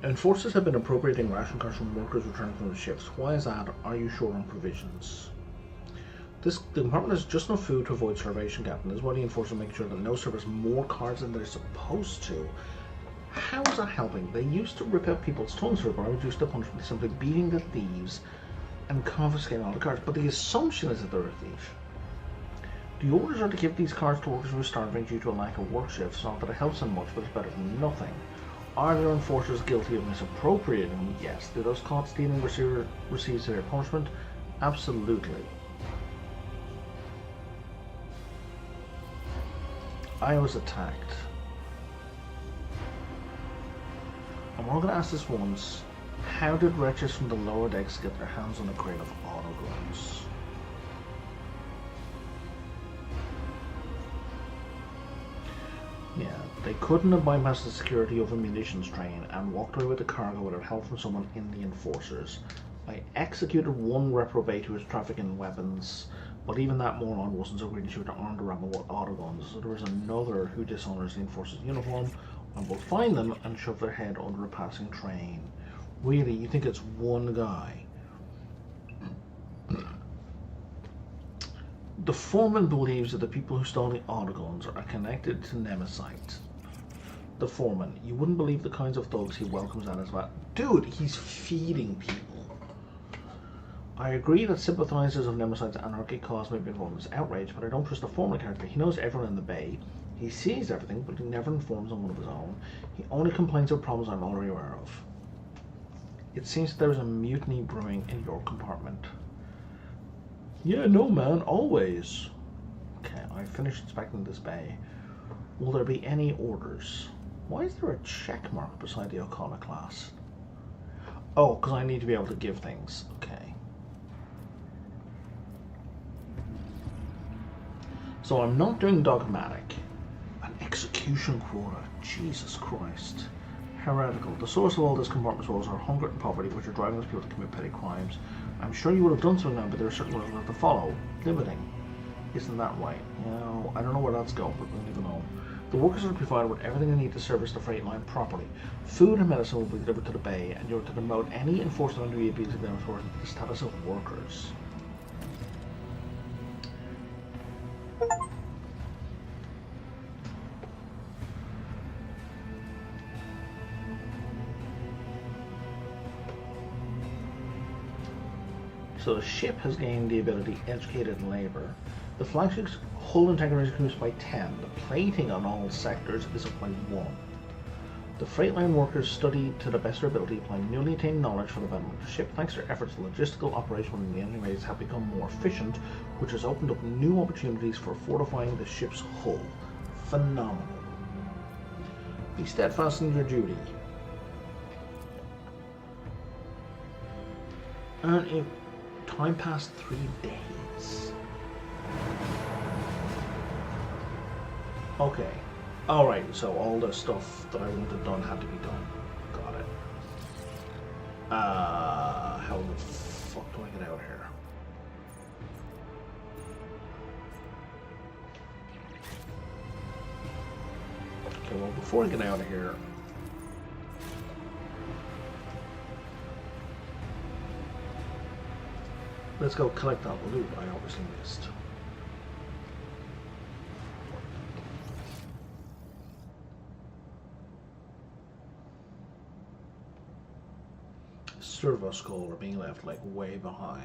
Enforcers have been appropriating ration cards from workers returning from the ships. Why is that? Are you short on provisions? The compartment has just enough food to avoid starvation, Captain. This is why the enforcers make sure that no serve more cards than they're supposed to. How is that helping? They used to rip out people's tongues for it, but I reduced the punishment by simply beating the thieves and confiscating all the cards. But the assumption is that they're a thief. The orders are to give these cards to workers who are starving due to a lack of work shifts. Not that it helps them much, but it's better than nothing. Are there enforcers guilty of misappropriating them? Yes. Do those caught stealing receive severe punishment? Absolutely. I was attacked. And we're going to ask this once. How did wretches from the lower decks get their hands on a crate of autoguns? Yeah, they couldn't have bypassed the security of a munitions train and walked away with the cargo without help from someone in the enforcers. I executed one reprobate who was trafficking weapons, but even that moron wasn't so greedy to arm the rabble with autoguns. So there was another who dishonors the enforcer's uniform. I will find them and shove their head under a passing train. Really, you think it's one guy? The foreman believes that the people who stole the autoguns are connected to Nemesis. The foreman. You wouldn't believe the kinds of thugs he welcomes at his vat. Dude, he's feeding people. I agree that sympathizers of Nemeside's anarchy cause may be involved in this outrage, but I don't trust the former character. He knows everyone in the bay. He sees everything, but he never informs on one of his own. He only complains of problems I'm already aware of. It seems that there is a mutiny brewing in your compartment. Yeah, no man, always. Okay, I finished inspecting this bay. Will there be any orders? Why is there a check mark beside the Arcana class? Oh, because I need to be able to give things. Okay. So I'm not doing dogmatic. An execution quota. Jesus Christ. Heretical. The source of all this compartment's woes are hunger and poverty, which are driving those people to commit petty crimes. I'm sure you would have done something now, but there are certain rules we have to follow. Limiting. Isn't that right? You know, I don't know where that's going, but we don't even know. The workers are provided with everything they need to service the freight line properly. Food and medicine will be delivered to the bay, and you're to demote any enforcement under EABs of them towards the status of workers. So the ship has gained the ability Educated Labor. The flagship's hull integrity is increased by 10. The plating on all sectors is up by 1. The freight line workers study to the best of their ability, applying newly attained knowledge for the development of the ship. Thanks to their efforts, the logistical operation within the enemy raids have become more efficient, which has opened up new opportunities for fortifying the ship's hull. Phenomenal. Be steadfast in your duty. And if time passed 3 days. Okay. Alright, so all the stuff that I wanted done had to be done. Got it. How the fuck do I get out of here? Okay, well, before I get out of here, let's go collect that loot I obviously missed. Servo skull are being left like way behind.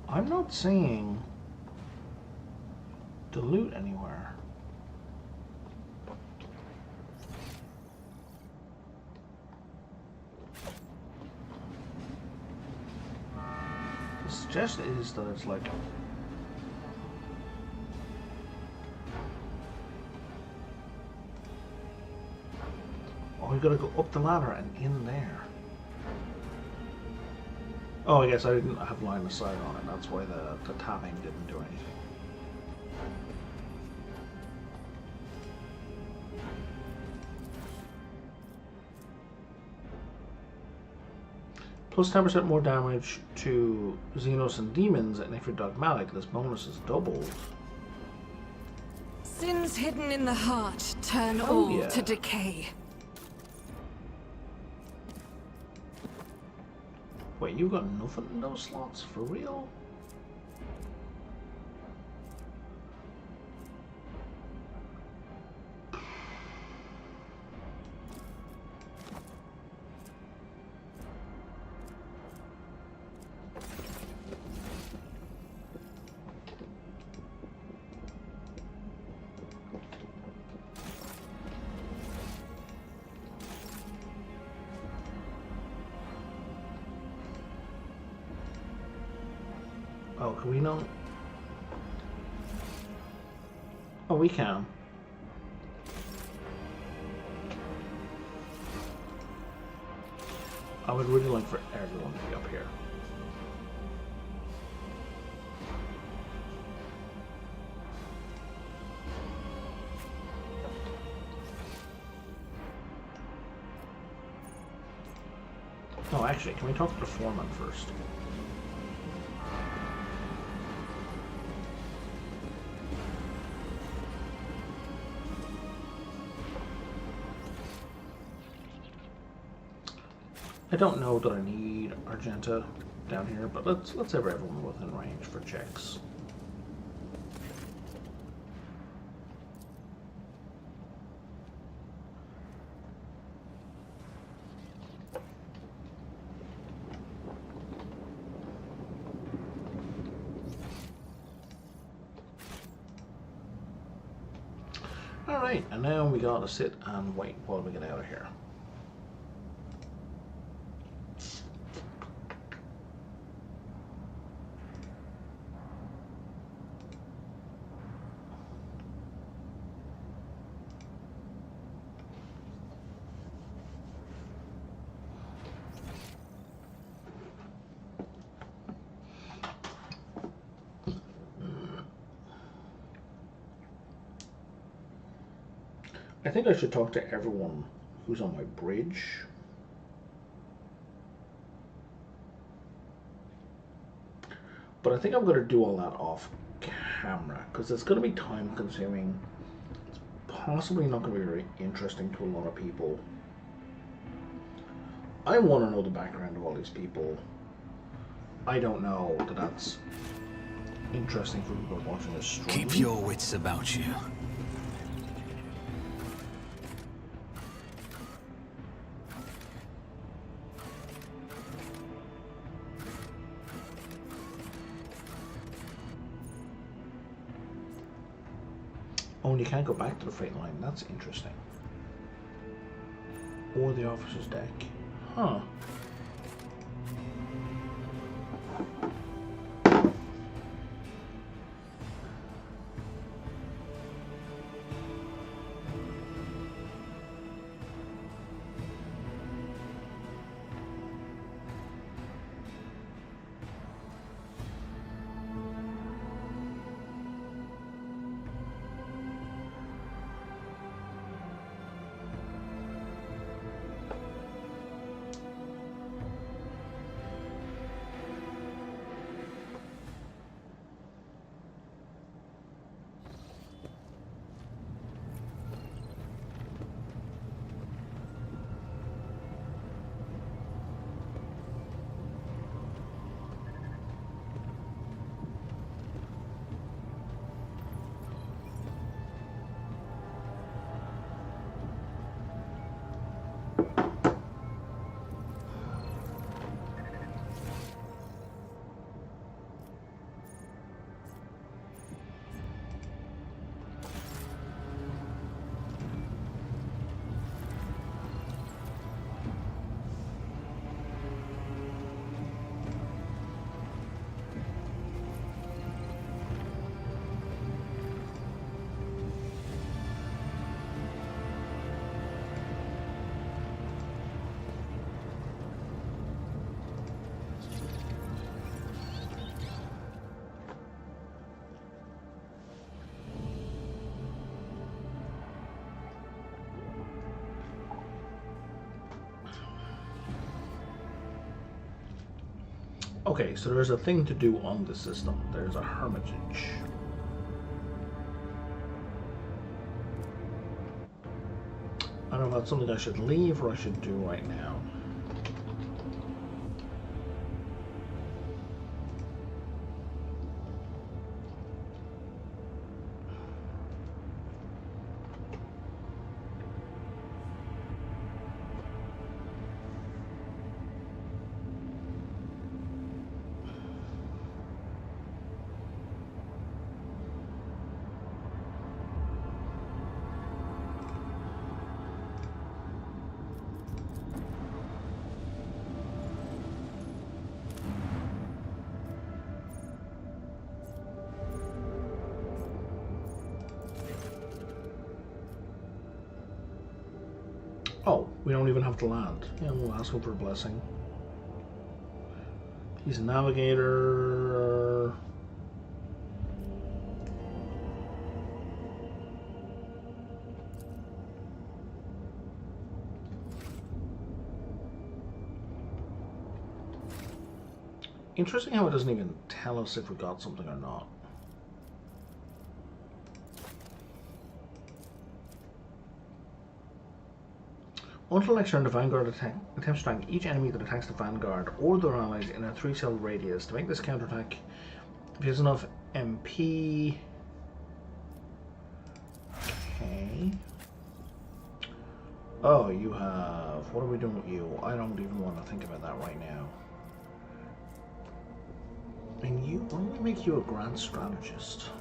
I'm not seeing the loot anywhere. The suggestion is that it's like we gotta go up the ladder and in there. Oh, I guess I didn't have line of sight on it. That's why the tapping didn't do anything. Plus 10% more damage to Xenos and demons, and if you're dogmatic, this bonus is doubled. Sins hidden in the heart turn all to decay. Wait, you got nothing in those slots? For real? Oh, can we not? we can. I would really like for everyone to be up here. No, actually, can we talk to the foreman first? I don't know that I need Argenta down here, but let's have everyone within range for checks. Alright, and now we gotta sit and wait while we get out of here. I think I should talk to everyone who's on my bridge. But I think I'm going to do all that off camera because it's going to be time consuming. It's possibly not going to be very interesting to a lot of people. I want to know the background of all these people. I don't know that that's interesting for people watching this stream. Keep your wits about you. Oh, and you can't go back to the freight line. That's interesting. Or the officer's deck. Huh. Okay, so there's a thing to do on the system. There's a hermitage. I don't know if that's something I should leave or I should do right now. Oh, we don't even have to land. Yeah, we'll ask him for a blessing. He's a navigator. Interesting how it doesn't even tell us if we got something or not. Until next turn, the Vanguard attempts to attack each enemy that attacks the Vanguard or their allies in a 3-cell radius. To make this counterattack, if he has enough MP... Okay. Oh, you have... What are we doing with you? I don't even want to think about that right now. And you... Why don't we make you a Grand Strategist?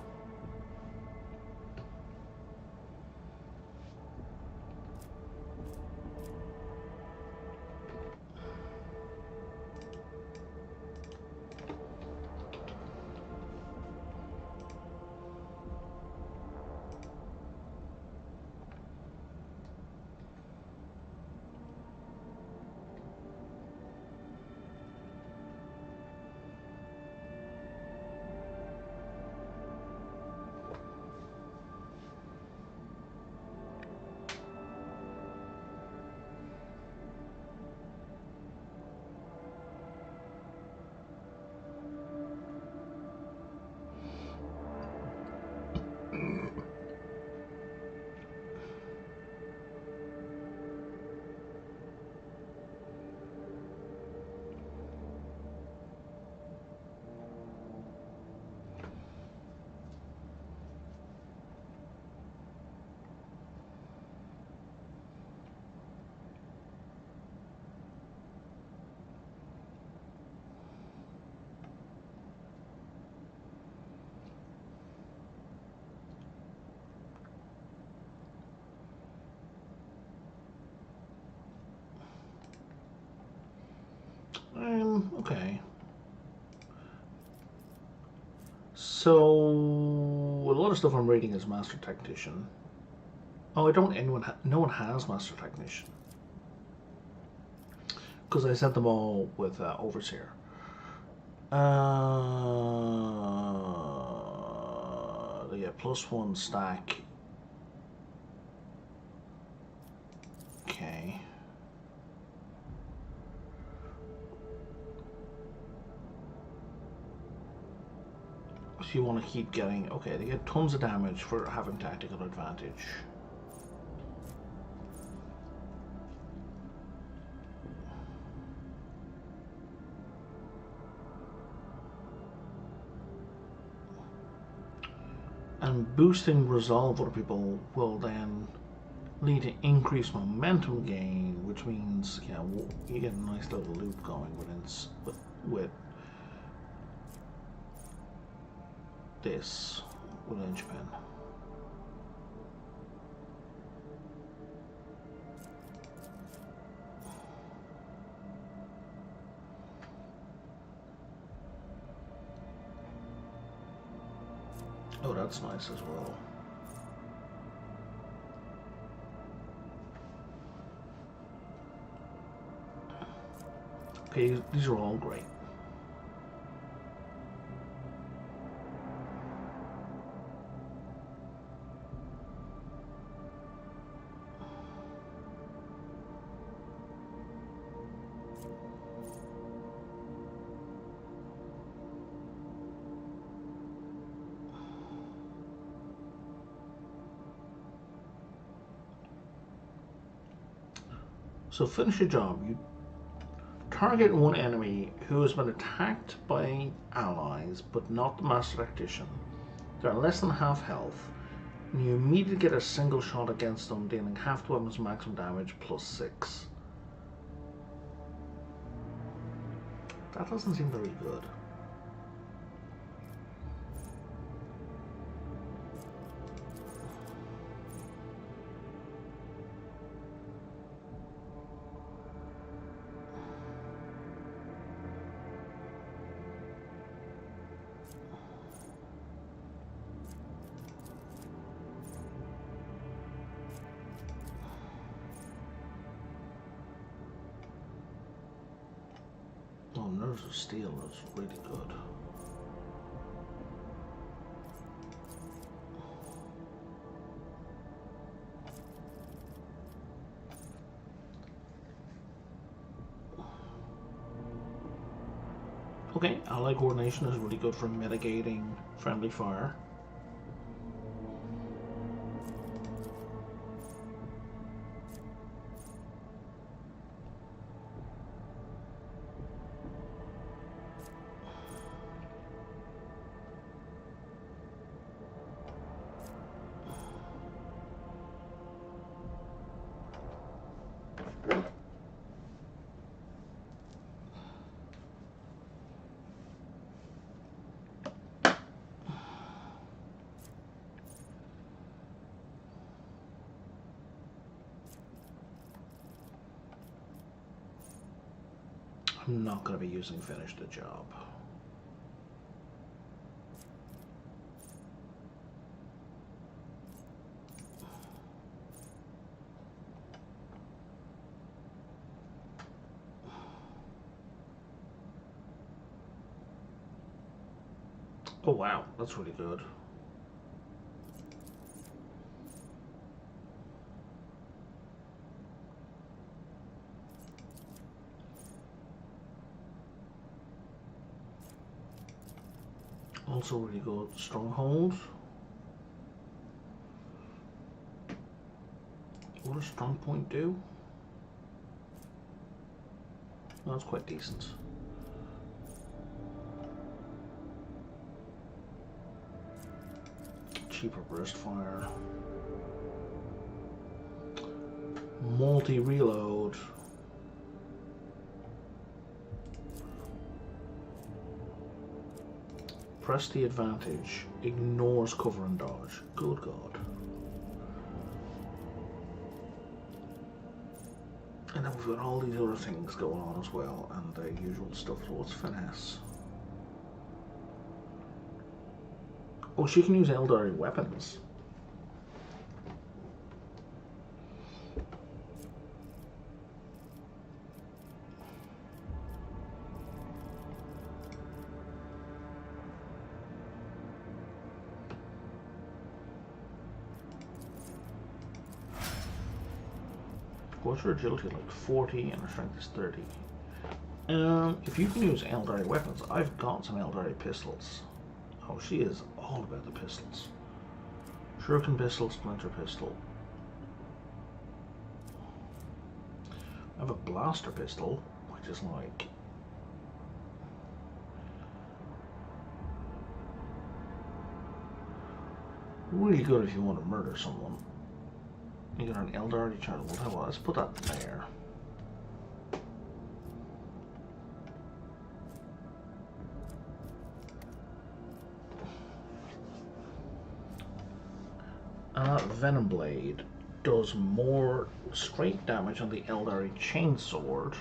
Okay. So, a lot of stuff I'm reading is Master Technician. Oh, I don't. No one has Master Technician because I sent them all with Overseer. They get +1 stack. Okay. So you want to keep getting... Okay, they get tons of damage for having tactical advantage. And boosting resolve other people will then lead to increased momentum gain, which means, yeah, you get a nice little loop going with this, with linchpin. Oh, that's nice as well. Okay, these are all great. So finish your job. You target one enemy who has been attacked by allies, but not the Master Tactician. They are less than half health, and you immediately get a single shot against them, dealing half the weapon's maximum damage +6. That doesn't seem very good. Pillars of Steel is really good. Okay, ally coordination is really good for mitigating friendly fire. I'm not going to be using finish the job. Oh wow, that's really good. Also really good stronghold. What does strong point do? Oh, that's quite decent. Cheaper burst fire. Multi-reload. Press the advantage. Ignores cover and dodge. Good God. And then we've got all these other things going on as well, and the usual stuff. So what's finesse? Oh, she can use Eldari weapons. What's her agility like? 40 and her strength is 30. If you can use Eldari weapons, I've got some Eldari pistols. Oh, she is all about the pistols. Shuriken pistol, splinter pistol. I have a blaster pistol, which is like... really good if you want to murder someone. You got an Eldari channel. Well, let's put that there. Venom Blade does more straight damage on the Eldari Chainsword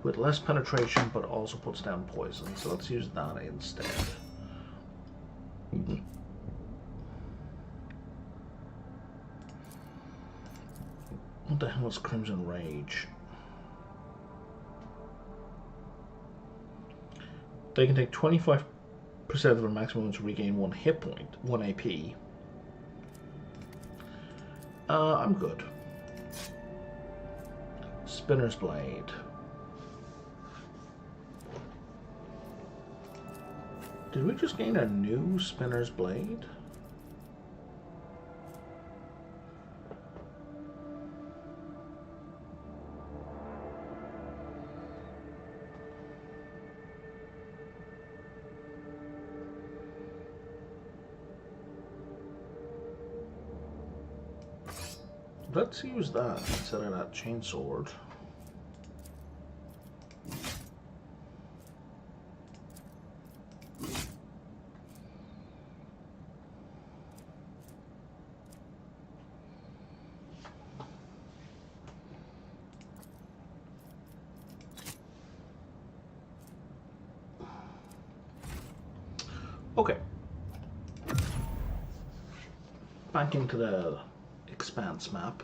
with less penetration, but also puts down poison. So let's use that instead. What the hell is Crimson Rage? They can take 25% of their maximum to regain 1 hit point, 1 AP. I'm good. Spinner's Blade. Did we just gain a new Spinner's Blade? Let's use that instead of that chainsword. Okay. Back into the Expanse map.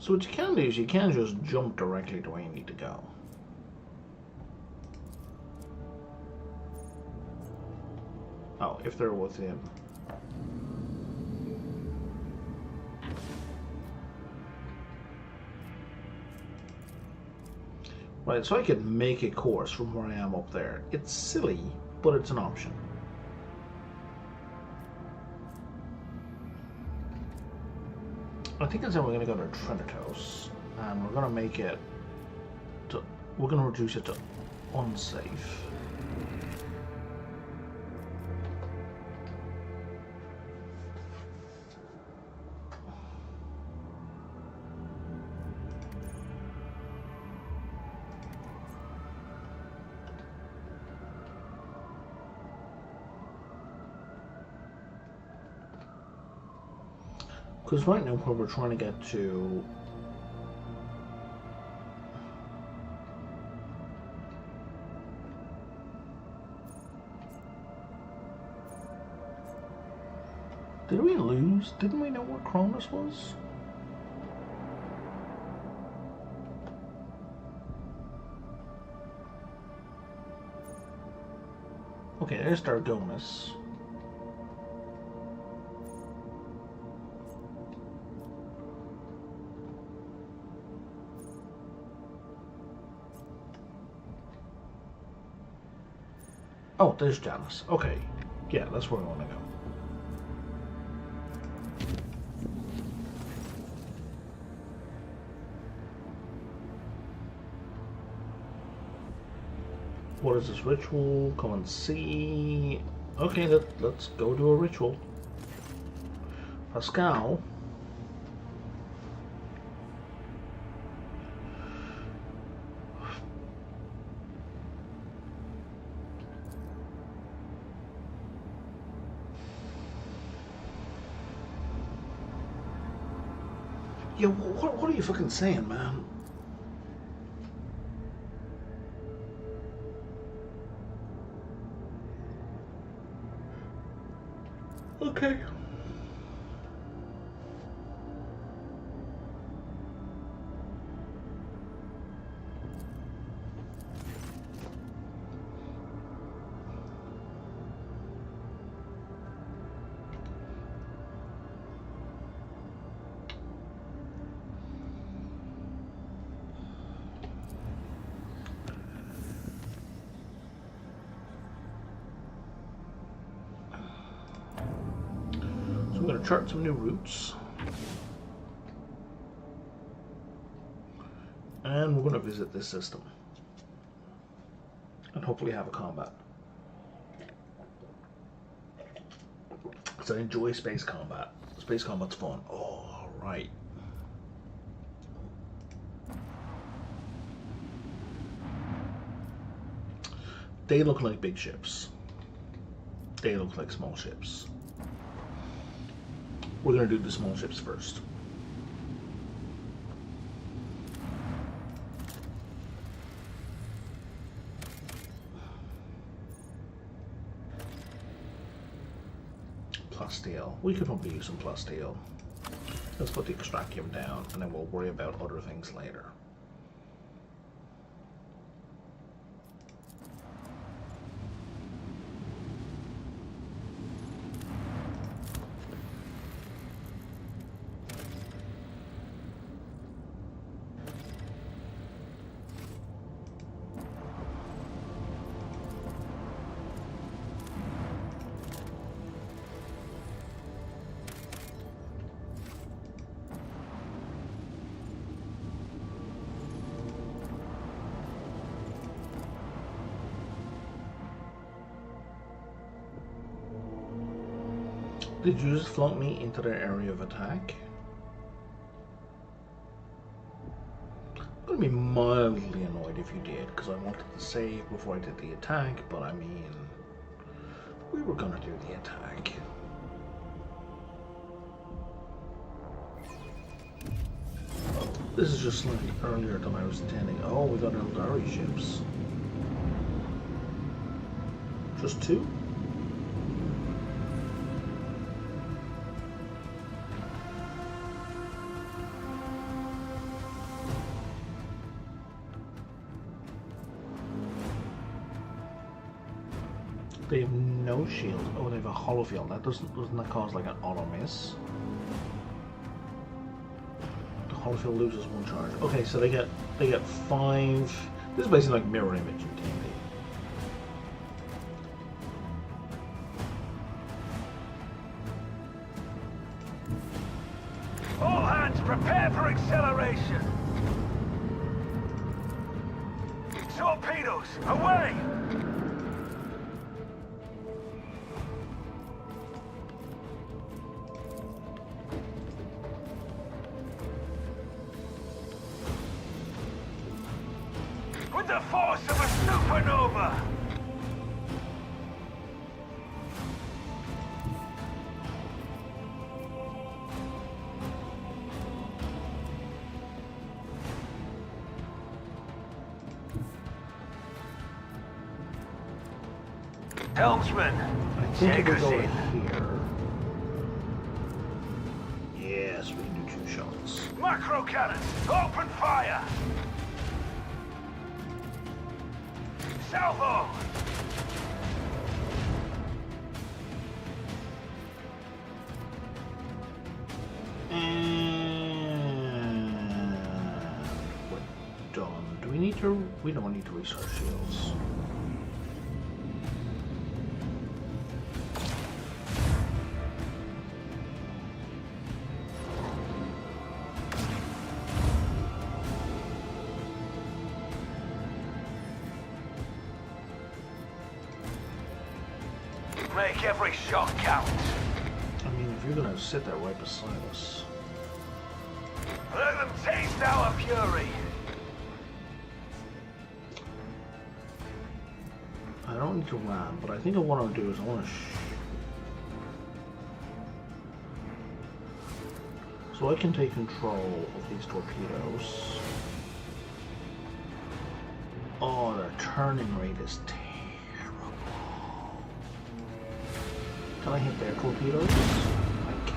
So what you can do is you can just jump directly to where you need to go. Oh, if they're within. Right, so I could make a course from where I am up there. It's silly, but it's an option. I think that's how we're going to go to Trinitos, and we're going to make it to, we're going to reduce it to unsafe. Because right now where we're trying to get to did we lose? Didn't we know what Cronus was? Okay, there's Dargonus. Oh, there's Janus. Okay. Yeah, that's where we want to go. What is this ritual? Come and see. Okay, let's go do a ritual. Pascal. Yeah, what are you fucking saying, man? Okay. I'm going to chart some new routes. And we're going to visit this system. And hopefully have a combat. Because I enjoy space combat. Space combat's fun. Oh, right. They look like big ships. They look like small ships. We're going to do the small ships first. Plasteel. We could probably use some plasteel. Let's put the extrachium down and then we'll worry about other things later. Did you just flunk me into their area of attack? I'm going to be mildly annoyed if you did, because I wanted to save before I did the attack, but I mean, we were going to do the attack. This is just slightly earlier than I was intending. Oh, we got Eldari ships. Just two? They have no shield. Oh, they have a hollow field. Doesn't that cause like an auto miss? The hollow field loses 1 charge. Okay, so they get 5. This is basically like mirror image in D&D. All hands prepare for acceleration! Torpedoes, away! With the force of a supernova! Helmsman, I think take if we us go in. here. Yes, we can do 2 shots. Macro cannons, open fire! Salvo! And we're done. Do we need to? We don't need to research shields. Make every shot count. I mean, if you're gonna sit there right beside us. Let them taste our fury. I don't need to ram, but I think what I want to do is I want to so I can take control of these torpedoes. Oh, their turning rate is terrible. Can I hit their torpedoes? I can.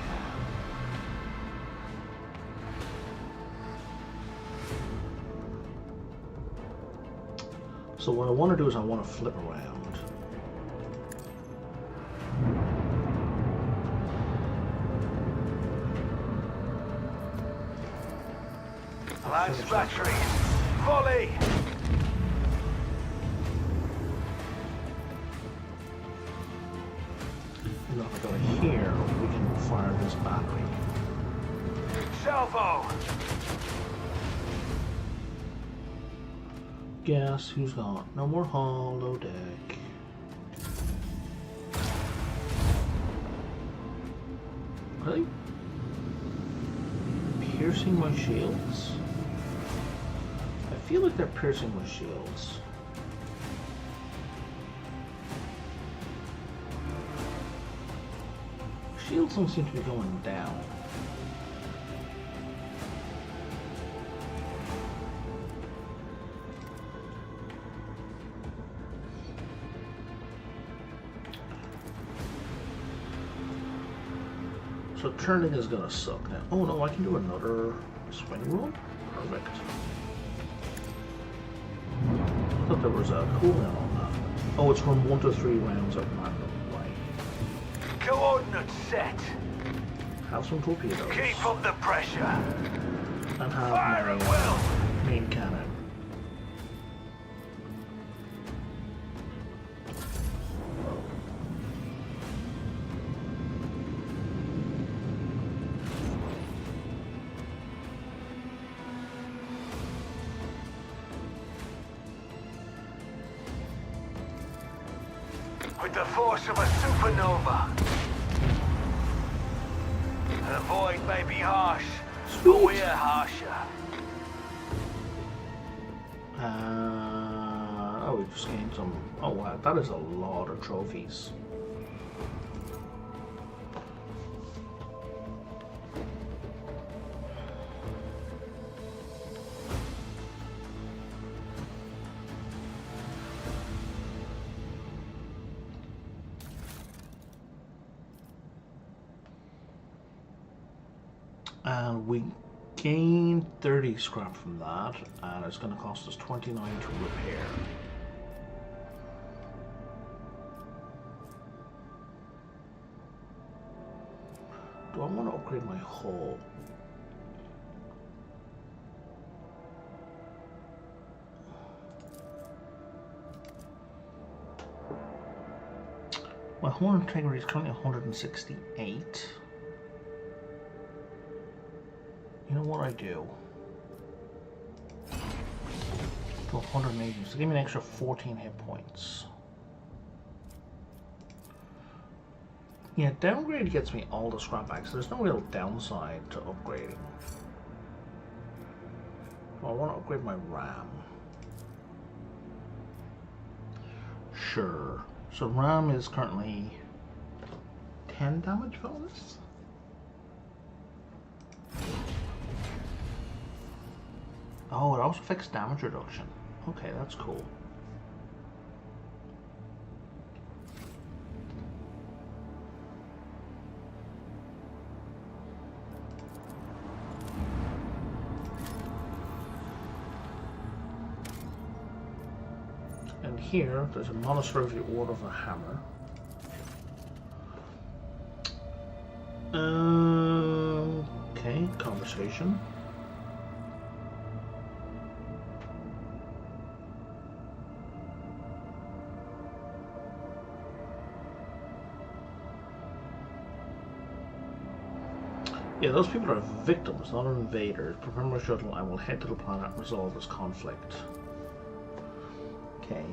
So what I want to do is I want to flip around. Lance battery, volley! And if I go here, we can fire this battery. Salvo! Guess who's got no more hollow deck? Really? Piercing my shields? I feel like they're piercing my shields. Shields don't seem to be going down. So turning is gonna suck now. Oh no, I can do another swing roll? Perfect. I thought there was a cooldown on that. Oh, it's from 1 to 3 rounds at random. Right. Coordinates set. Have some torpedoes. Keep up the pressure. And have Fire at will. my main cannon. With the force of a supernova. The void may be harsh, but we're harsher. Oh, we just gained some. Oh wow, that is a lot of trophies. And we gain 30 scrap from that, and it's going to cost us 29 to repair. Do I want to upgrade my hull? My hull integrity is currently 168. You know what I do? To 180, so give me an extra 14 hit points. Yeah, downgrade gets me all the scrap back, so there's no real downside to upgrading. Well, I want to upgrade my RAM. Sure. So RAM is currently 10 damage bonus? Oh, it also affects damage reduction. Okay, that's cool. And here, there's a Monastery of the Order of the Hammer. Okay, conversation. Yeah, those people are victims, not invaders. Prepare my shuttle, I will head to the planet and resolve this conflict. Okay.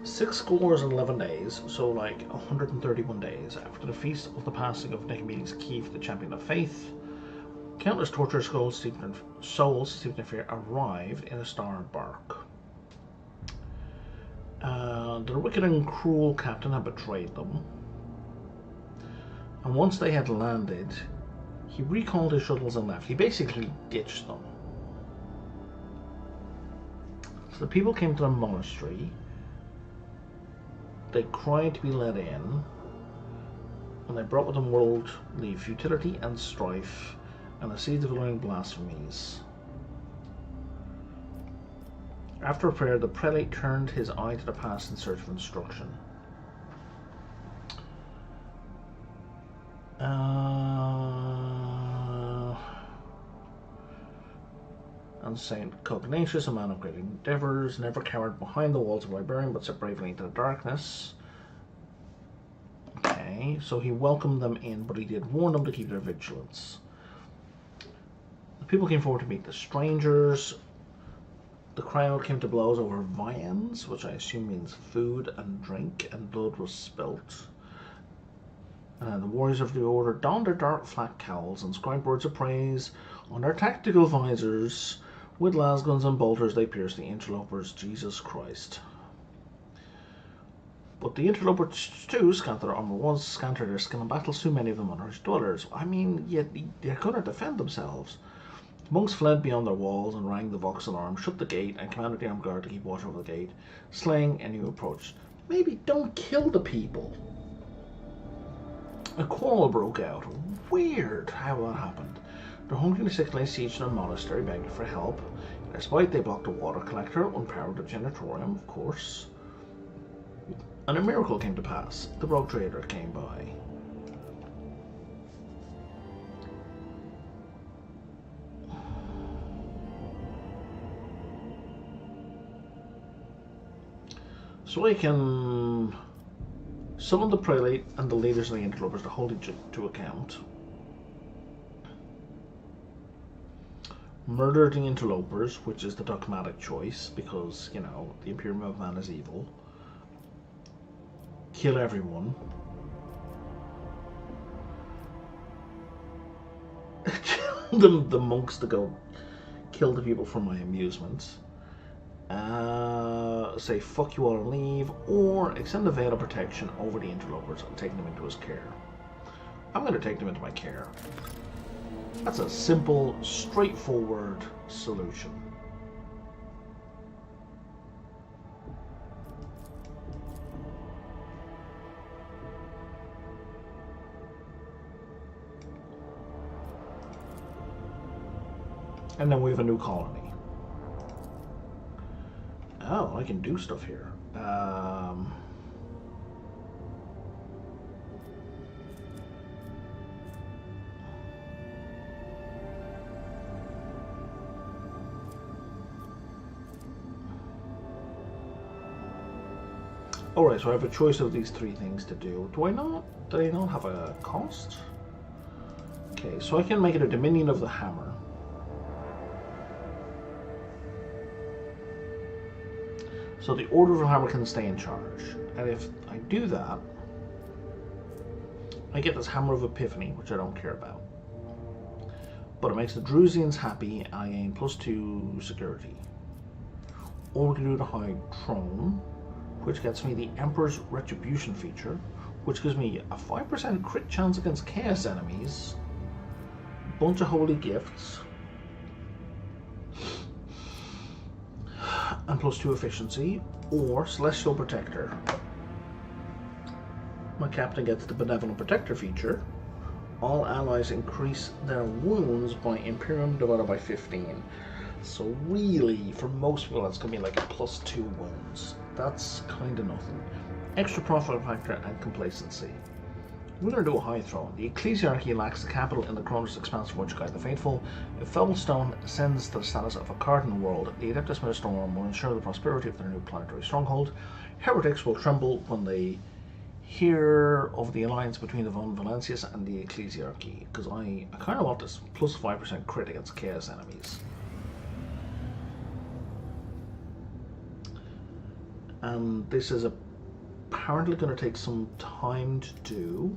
6 scores and 11 days, so like 131 days after the feast of the passing of Nicomedes Keith, the champion of faith, countless tortured souls steeped in fear arrived in a starred bark. Their wicked and cruel captain had betrayed them, and once they had landed, he recalled his shuttles and left. He basically ditched them. So the people came to the monastery. They cried to be let in, and they brought with them worldly futility and strife, and the seeds of learning blasphemies. After a prayer, the prelate turned his eye to the past in search of instruction. And Saint Cognatus, a man of great endeavours, never cowered behind the walls of Iberian, but stepped bravely into the darkness. Okay, so he welcomed them in, but he did warn them to keep their vigilance. The people came forward to meet the strangers. The crowd came to blows over viands, which I assume means food and drink, and blood was spilt. The warriors of the order donned their dark flat cowls and scribed words of praise on their tactical visors. With lasguns and bolters they pierced the interlopers, Jesus Christ. But the interlopers too scant their armour once, scanted their skill in battles, too many of them unhurried dwellers. I mean, yet they couldn't defend themselves. The monks fled beyond their walls and rang the vox alarm, shut the gate, and commanded the armed guard to keep watch over the gate, slaying any who approached. Maybe don't kill the people. A quarrel broke out. Weird how that happened. The 106 lay siege to the monastery, begging for help. Despite they blocked the water collector, unpowered the genitorium, of course. And a miracle came to pass. The rogue trader came by. So I can summon the prelate and the leaders of the interlopers to hold each to account. Murder the interlopers, which is the dogmatic choice, because, you know, the Imperium of Man is evil. Kill everyone. Tell the monks to go kill the people for my amusement. Say fuck you all and leave, or extend the veil of protection over the interlopers and take them into his care. I'm going to take them into my care. That's a simple, straightforward solution. And then we have a new colony. Oh, I can do stuff here. Alright, so I have a choice of these 3 things to do. Do they not have a cost? Okay, so I can make it a Dominion of the Hammer. So the Order of the Hammer can stay in charge. And if I do that, I get this Hammer of Epiphany, which I don't care about. But it makes the Drusians happy, and I gain +2 security. Or we can do the High Throne, which gets me the Emperor's Retribution feature, which gives me a 5% crit chance against Chaos enemies, bunch of holy gifts, and +2 efficiency, or Celestial Protector. My captain gets the Benevolent Protector feature. All allies increase their wounds by Imperium divided by 15. So really, for most people, that's going to be like a +2 wounds. That's kind of nothing. Extra profit factor and complacency. We're going to do a High Throne. The Ecclesiarchy lacks the capital in the Chronos Expanse of which guide the faithful. If Fellstone ascends to the status of a cardinal world, the Adeptus Storm will ensure the prosperity of their new planetary stronghold. Heretics will tremble when they hear of the alliance between the Von Valencius and the Ecclesiarchy, because I kind of want this +5% crit against Chaos enemies. And this is apparently going to take some time to do.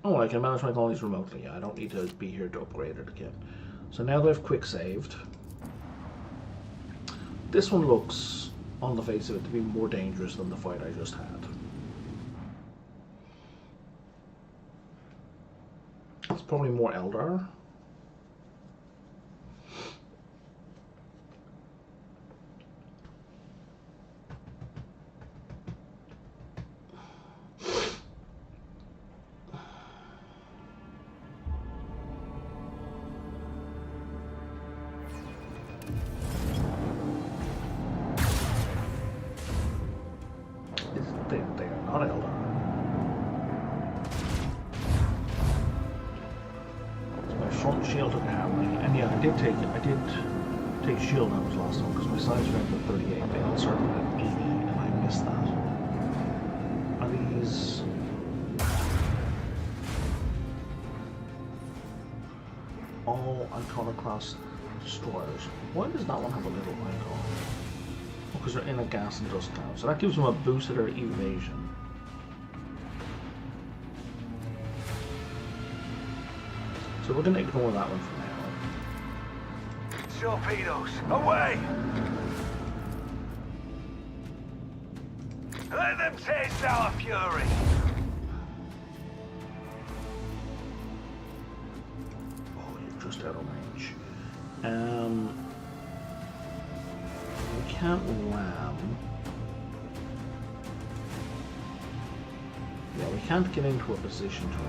Oh, I can manage my colonies remotely. I don't need to be here to upgrade it again. So now that I've quick saved, this one looks, on the face of it, to be more dangerous than the fight I just had. It's probably more Eldar. They are not Eldar. Front shield took a hammering, and yeah, I did take shield damage last time because my size went at 38, they all started at 80, and I missed that. Are these all Iconoclast destroyers? Why does that one have a little icon? Oh, because they're in a gas and dust cloud, so that gives them a boost to their evasion. So we're going to ignore that one for now. Torpedoes, away! Let them taste our fury! Oh, you're just out of range. We can't ram. Yeah, we can't get into a position to ram.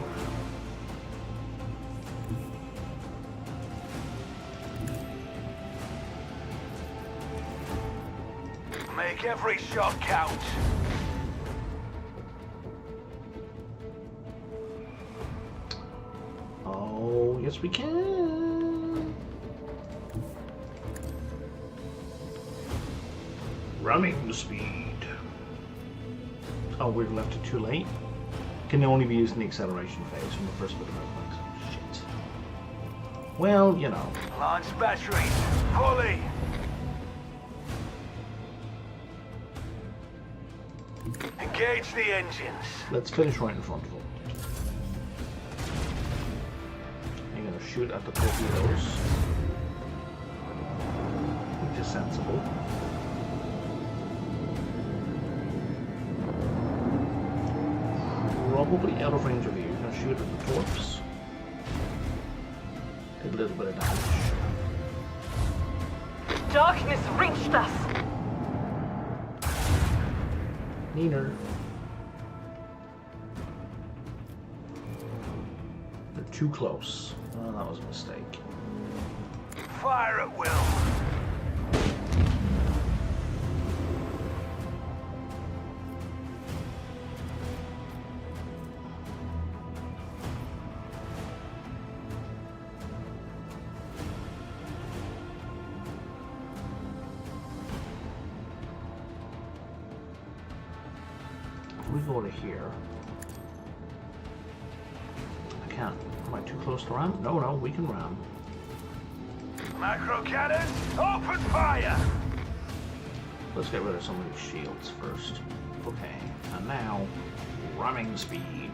Make every shot count. Oh, yes we can. Running speed. Oh, we've left it too late. Can only be used in the acceleration phase from the first bit of movement. Shit. Well, you know. Launch batteries, fully. Engage the engines. Let's finish right in front of them. I'm gonna shoot at the torpedoes, which is sensible. Probably out of range of you. Gonna shoot at the torps. Did a little bit of damage. Darkness reached us. Neener. They're too close. Oh, that was a mistake. Fire at will. go to here. I can't. Am I too close to ram? No, no, we can ram. Macro cannons, open fire! Let's get rid of some of these shields first. Okay, and now, ramming speed.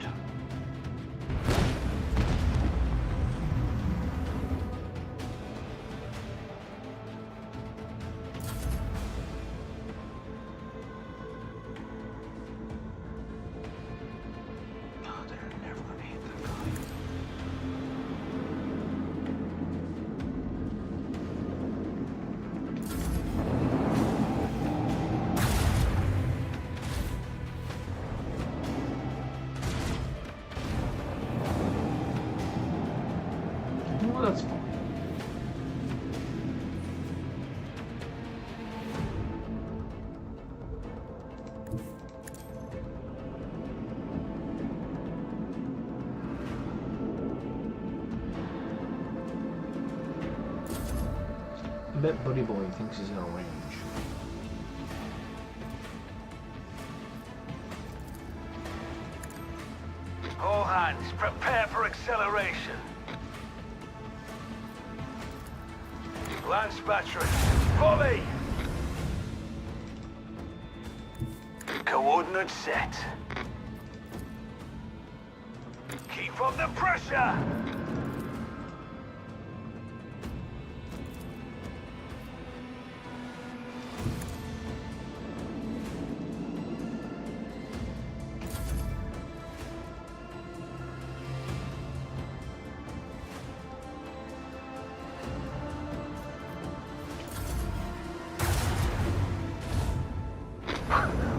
That's fine. I bet Buddy Boy thinks he's out of range. All hands, prepare for acceleration. Lance battery, volley! Coordinates set. Keep up the pressure!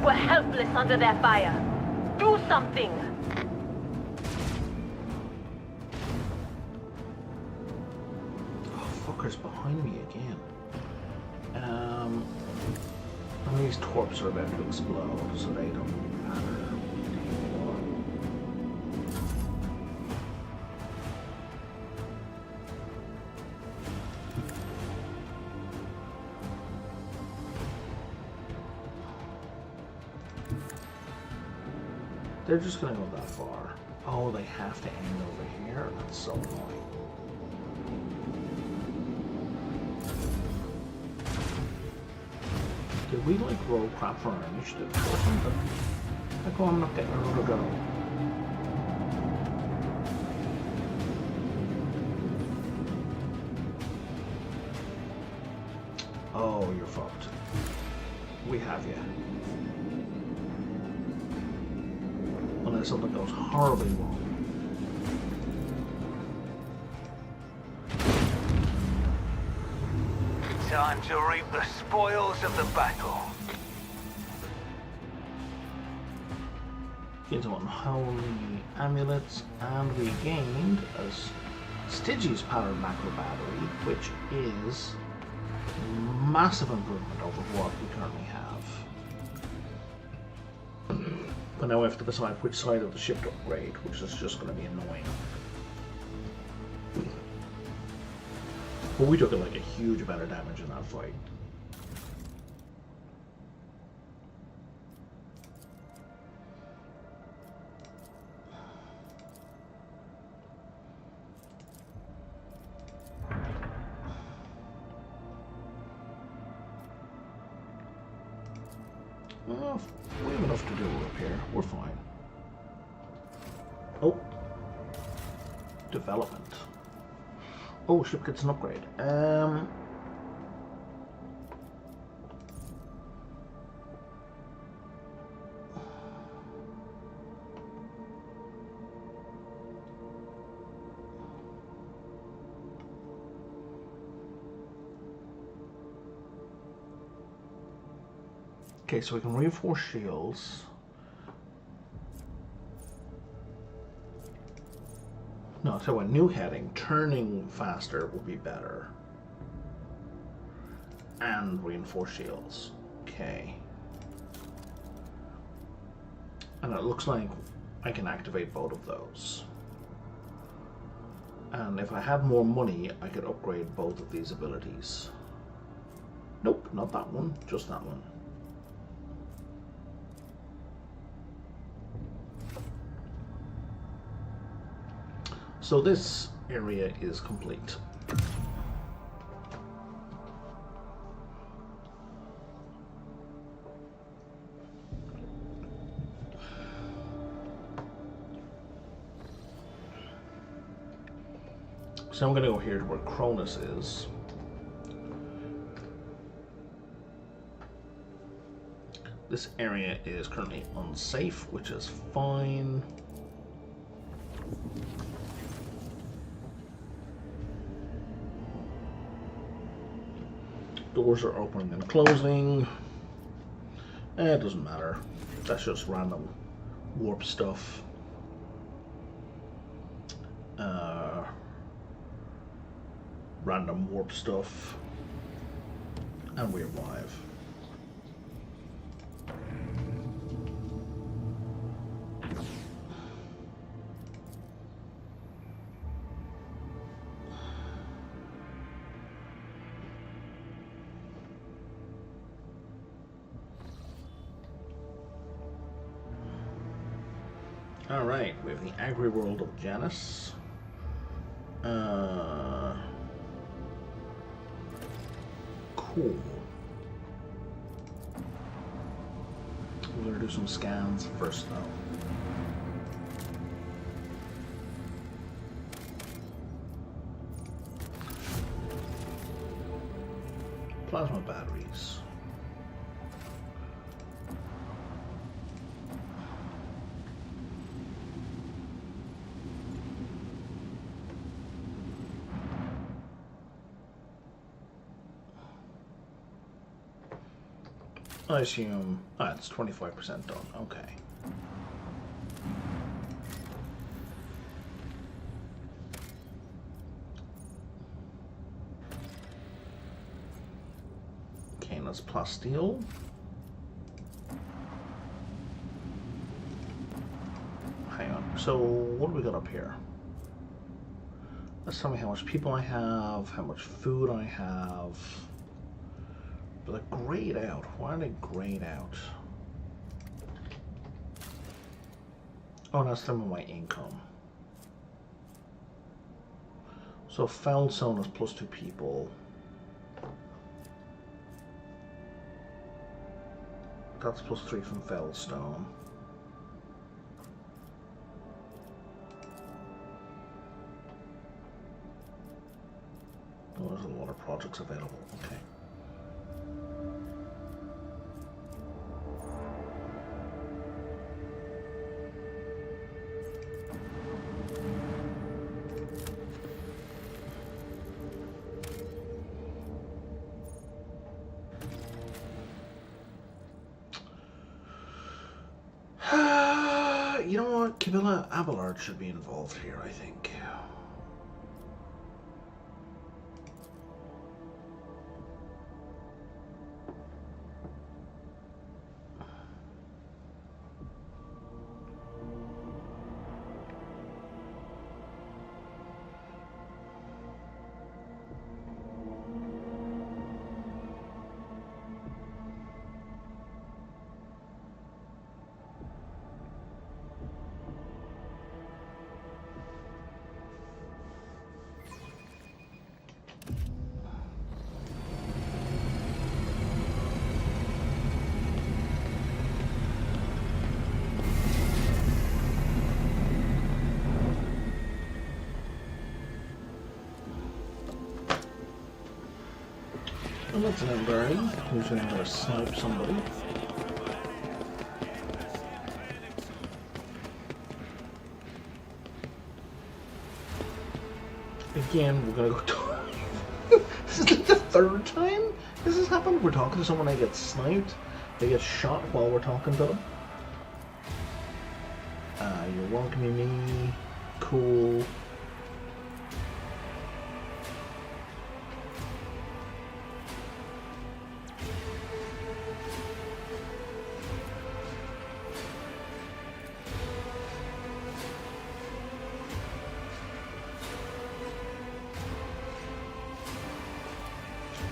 We're helpless under their fire. Do something! Oh, fucker's behind me again. And these torps are about to explode, so they don't matter anymore. They're just gonna go that far. Oh, they have to aim over here? That's so annoying. Did we like roll crap for our initiative or something? How come I'm not getting another go? Oh, you're fucked. We have you. Unless something goes horribly wrong. Time to reap the spoils of the battle. Gained some unholy amulets, and we gained a Stygius powered macro battery, which is massive improvement over what we currently have. But now we have to decide which side of the ship to upgrade, which is just going to be annoying. But we took like a huge amount of damage in that fight. Well, we have enough to do up here. We're fine. Oh. Development. Oh, ship gets an upgrade. Okay, so we can reinforce shields. No, I'll tell you what, new heading, turning faster will be better. And reinforce shields. Okay. And it looks like I can activate both of those. And if I had more money, I could upgrade both of these abilities. Nope, not that one, just that one. So this area is complete. So I'm going to go here to where Cronus is. This area is currently unsafe, which is fine. Doors are opening and closing. It doesn't matter. That's just random warp stuff. Random warp stuff. And we arrive. Alright, we have the Agri World of Janus. Cool. We're going to do some scans first, though. Plasma batteries. I assume, it's 25% done, okay. Okay, that's plasteel. Hang on, so what do we got up here? Let's tell me how much people I have, how much food I have. But they're grayed out. Why are they grayed out? Oh, that's some of my income. So Feldstone is plus 2 people. That's plus 3 from Feldstone. Oh, there's a lot of projects available. Okay. You know what? Camilla Abelard should be involved here, I think. Well, that's an Emberry, who's going to snipe somebody. Again, we're going to go talk. This is like the 3rd time this has happened. We're talking to someone, they get sniped, they get shot while we're talking to them. You're welcoming me. Cool.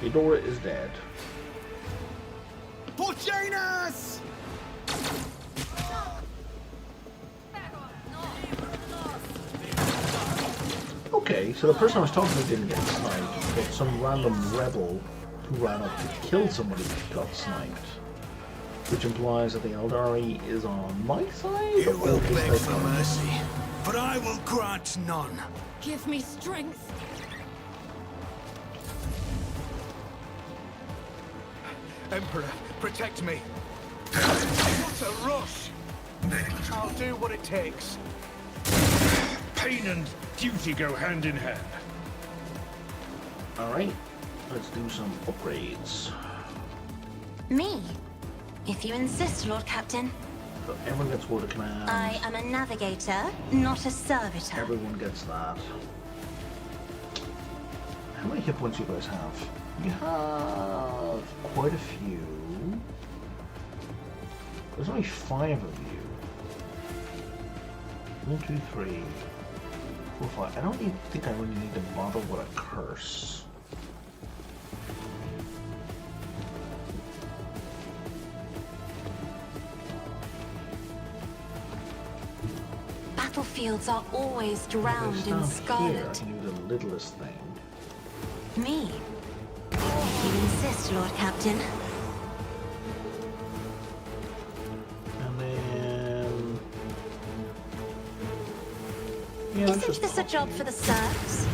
Eudora is dead. Porcinas! Okay, so the person I was talking to didn't get sniped, but some random rebel who ran up to kill somebody got sniped. Which implies that the Eldari is on my side? You will or is beg they for not? mercy, but I will grant none. Give me strength. Emperor, protect me. What a rush! I'll do what it takes. Pain and duty go hand in hand. Alright, let's do some upgrades. Me? If you insist, Lord Captain. So everyone gets word of command. I am a navigator, not a servitor. Everyone gets that. How many hit points do you guys have? You have quite a few. There's only 5 of you. 1, 2, 3, 4, 5. I don't even think I really need to bother with a curse. Battlefields are always drowned in Down here, I scarlet. can do the littlest thing. Me? If you insist, Lord Captain. And then... yeah, let's Isn't just this a pop job you. for the serfs?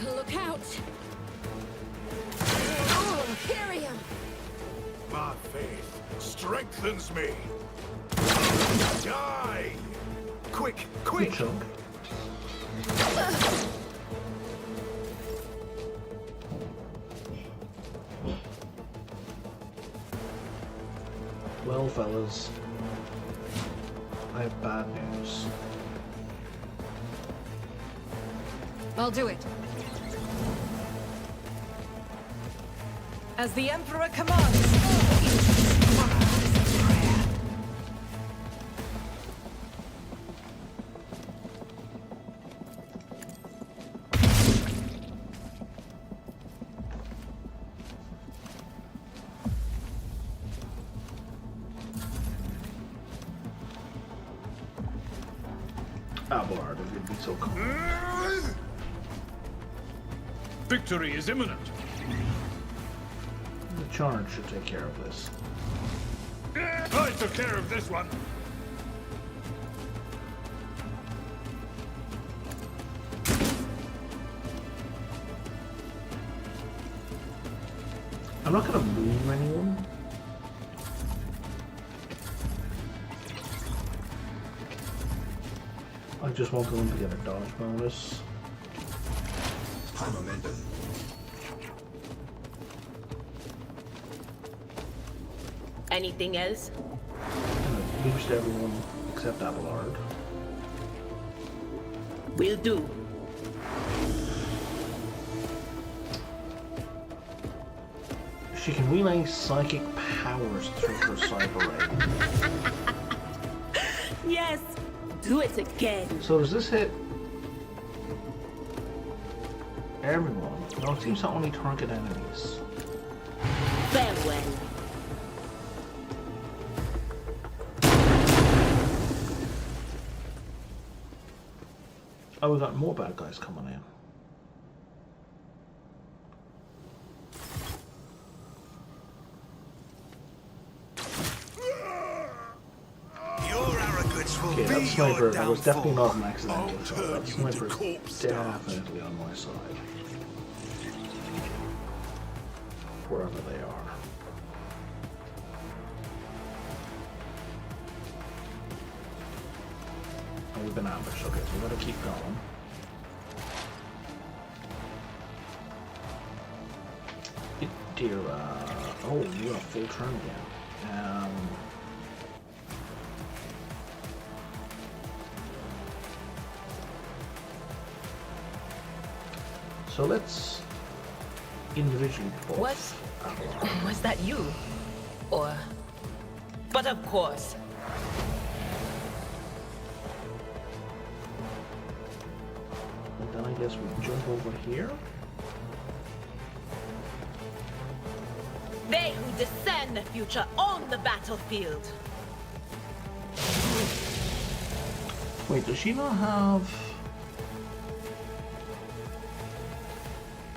Look out! Oh, Imperium! My faith strengthens me. Die! Quick, Good quick! chunk. Well, fellas, I have bad news. I'll do it. As the Emperor commands. Abelard, if you'd be so kind. Victory is imminent. The charge should take care of this. I took care of this one. I'm not gonna move anyone. I just want them to get a dodge bonus. Anything else? And it boost everyone except Abelard. Will do. She can relay psychic powers through her cyber ray. Yes, do it again. So does this hit everyone? No, it seems to only target enemies. Farewell. Oh, we got more bad guys coming in. Your arrogance will Okay, be that your sniper, that was definitely downfall. not an accidental I'll shot. turn That you into sniper's corpse stuff. definitely on my side. Wherever they are. Oh, we've been ambushed. Okay, so we gotta keep going. Dear, oh, you got a full turn again. So let's individually buff What? Avalon. Was that you? Or... But of course. And then I guess we jump over here. They who discern the future own the battlefield. Wait, does she not have...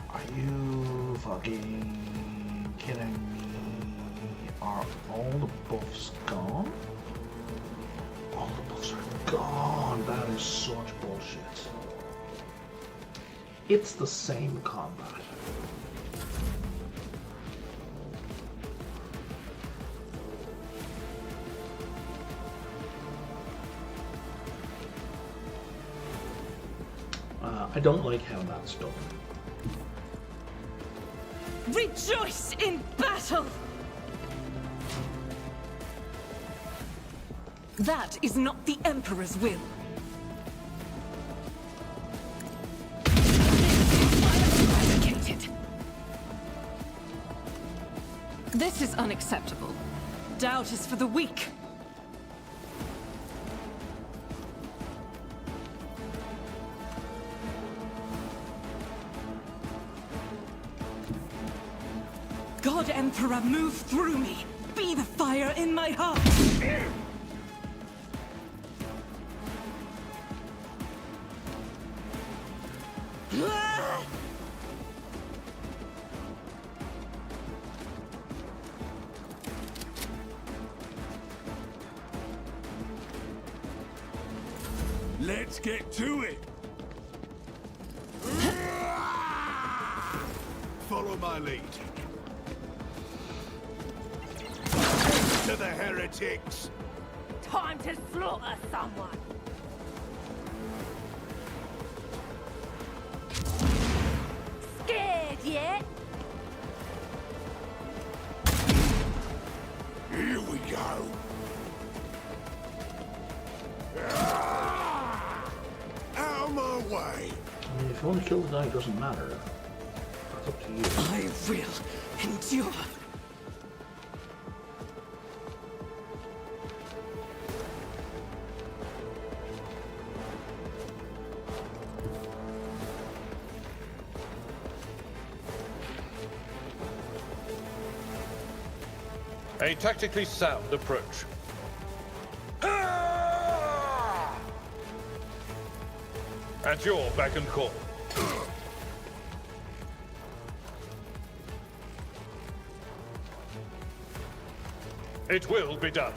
Are you fucking kidding me? Are all the buffs gone? All the buffs are gone! That is such bullshit. It's the same combat. I don't like how that's done. Rejoice in battle! That is not the Emperor's will. This is unacceptable. Doubt is for the weak. God Emperor, move through me. Be the fire in my heart. Let's get to it. Follow my lead. To the heretics. Time to slaughter someone. Scared yet? Here we go. Out of my way. I mean, if you want to kill the guy, it doesn't matter. That's up to you. I will endure. A tactically sound approach. At your beck and call. It will be done.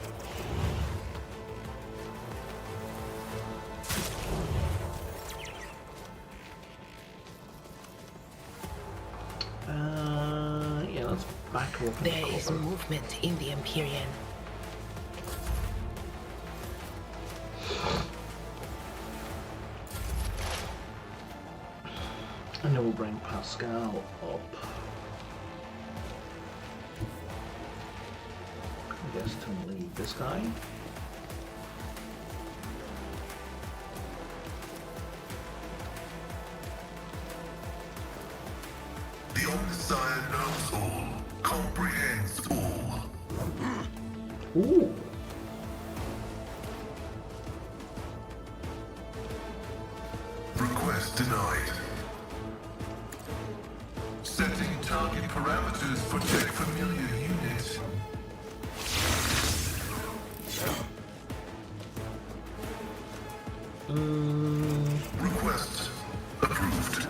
Yeah, let's back up. There is movement in the Empyrean. And then we'll bring Pascal up. I guess to lead this guy. The Omniscient knows all, comprehends all. Ooh. Request denied. Setting target parameters, protect familiar unit. Request approved.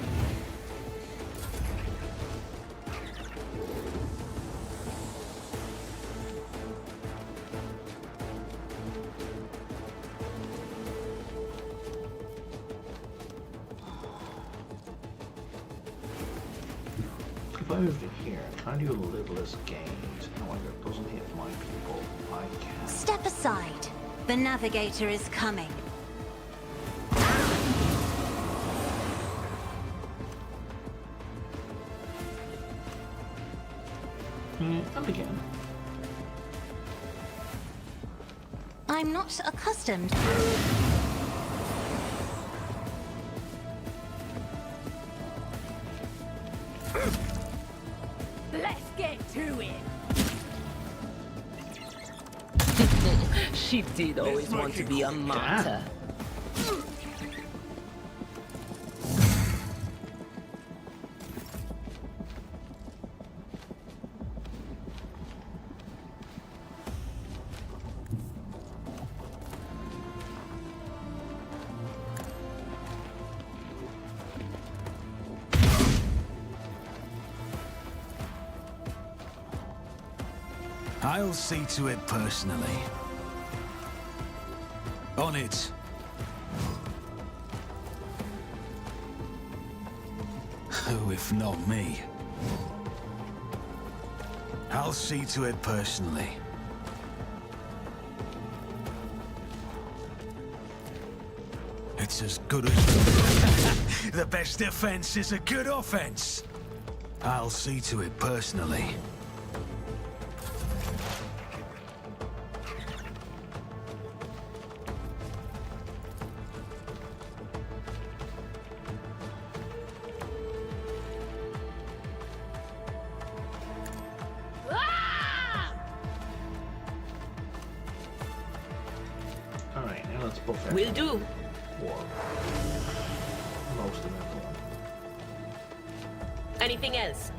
If I moved in here, can I do a littlest gains? However, it doesn't hit my people. I can. Step aside. The navigator is coming. And again. I'm not accustomed. Let's get to it. She did always want to be a martyr. I'll see to it personally. On it. Who if not me? I'll see to it personally. It's as good as... The best defense is a good offense. I'll see to it personally. Alright, now let's buff Will do. War. Most of everyone. Anything else?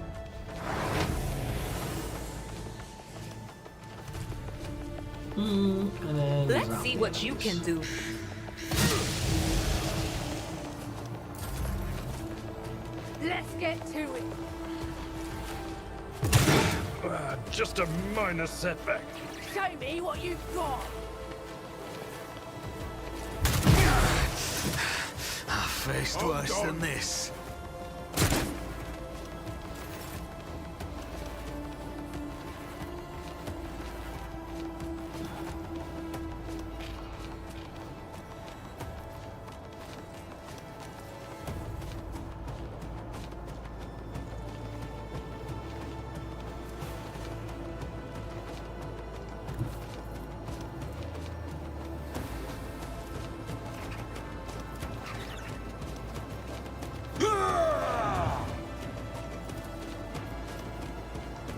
And then Let's see what you can do. Let's get to it. Just a minor setback. Show me what you've got. I've faced worse than this.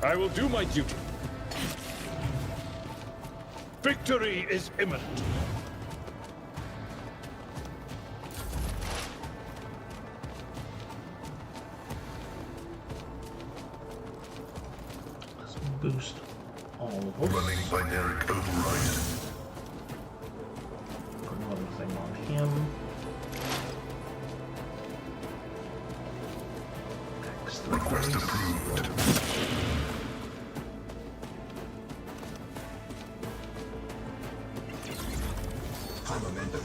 I will do my duty. Victory is imminent. let's boost all of us. Running binary override. Put another thing on him. Extra Request dice. approved. High momentum.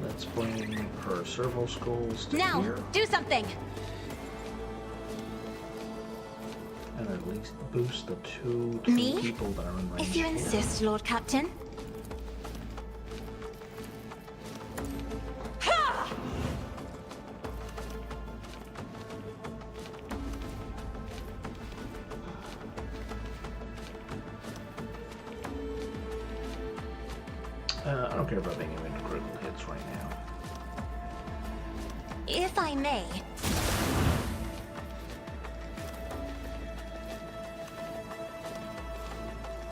Let's bring her servo skulls to Now, here. do something. And at least boost the two Me? people that are in range. If you here. insist, Lord Captain. I don't care about being immune to critical hits right now. If I may.